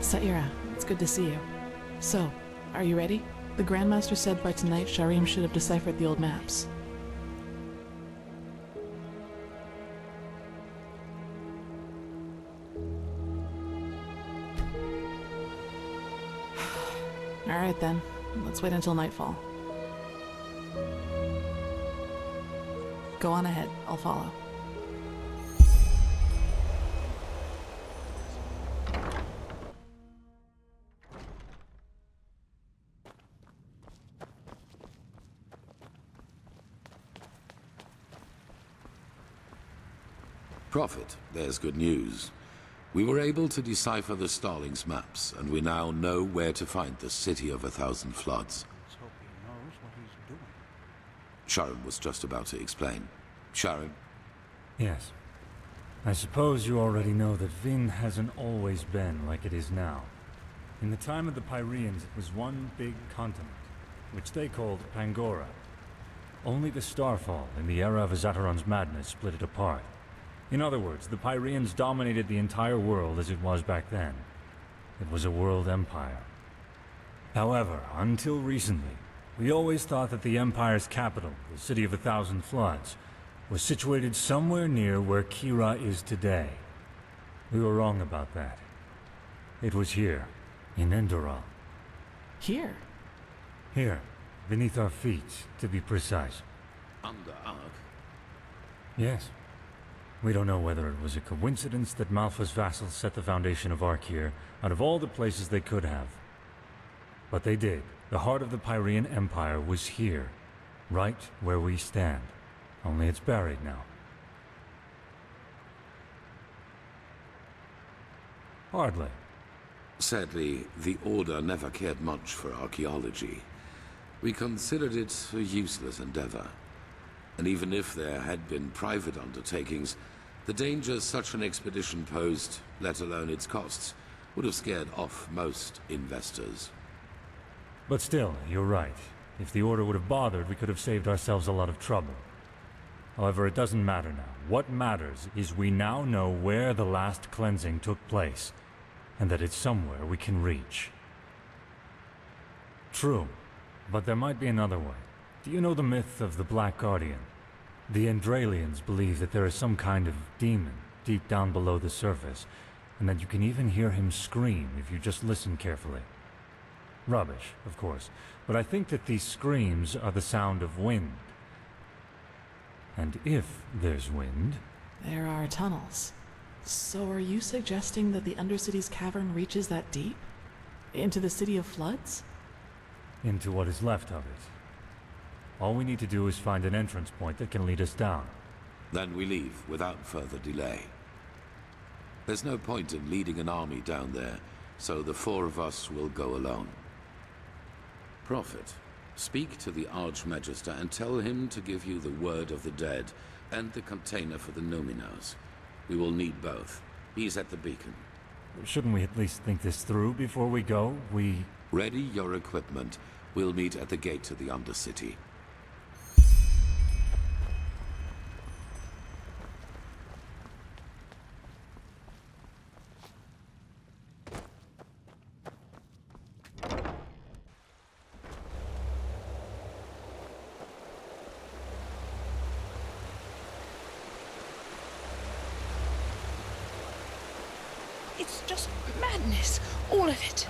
Saira, it's good to see you. So, are you ready? The Grandmaster said by tonight Sharim should have deciphered the old maps. Alright then, let's wait until nightfall. Go on ahead, I'll follow.
Prophet, there's good news. We were able to decipher the Starling's maps, and we now know where to find the City of 1,000 Floods.
Let's hope he knows what he's doing.
Sharon was just about to explain. Sharon?
Yes.
I suppose you already know that Vin hasn't always been like it is now. In the time of the Pyreans, it was one big continent, which they called Pangora. Only the Starfall in the era of Azateron's madness split it apart. In other words, the Pyreans dominated the entire world as it was back then. It was a world empire. However, until recently, we always thought that the Empire's capital, the City of 1,000 Floods, was situated somewhere near where Kira is today. We were wrong about that. It was here, in Enderal.
Here?
Here, beneath our feet, to be precise.
Under Ark?
Yes. We don't know whether it was a coincidence that Malfa's vassals set the foundation of Ark here, out of all the places they could have. But they did. The heart of the Pyrean Empire was here, right where we stand. Only it's buried now. Hardly.
Sadly, the Order never cared much for archaeology. We considered it a useless endeavor. And even if there had been private undertakings, the dangers such an expedition posed, let alone its costs, would have scared off most investors.
But still, you're right. If the Order would have bothered, we could have saved ourselves a lot of trouble. However, it doesn't matter now. What matters is we now know where the last cleansing took place, and that it's somewhere we can reach. True, but there might be another way. Do you know the myth of the Black Guardian? The Endralians believe that there is some kind of demon deep down below the surface, and that you can even hear him scream if you just listen carefully. Rubbish, of course, but I think that these screams are the sound of wind. And if there's wind...
There are tunnels. So are you suggesting that the Undercity's cavern reaches that deep? Into the City of Floods?
Into what is left of it. All we need to do is find an entrance point that can lead us down.
Then we leave without further delay. There's no point in leading an army down there, so the four of us will go alone. Prophet, speak to the Archmagister and tell him to give you the word of the dead and the container for the Numinos. We will need both. He's at the beacon.
Shouldn't we at least think this through before we go?
Ready your equipment. We'll meet at the gate to the Undercity.
It's just madness, all of it.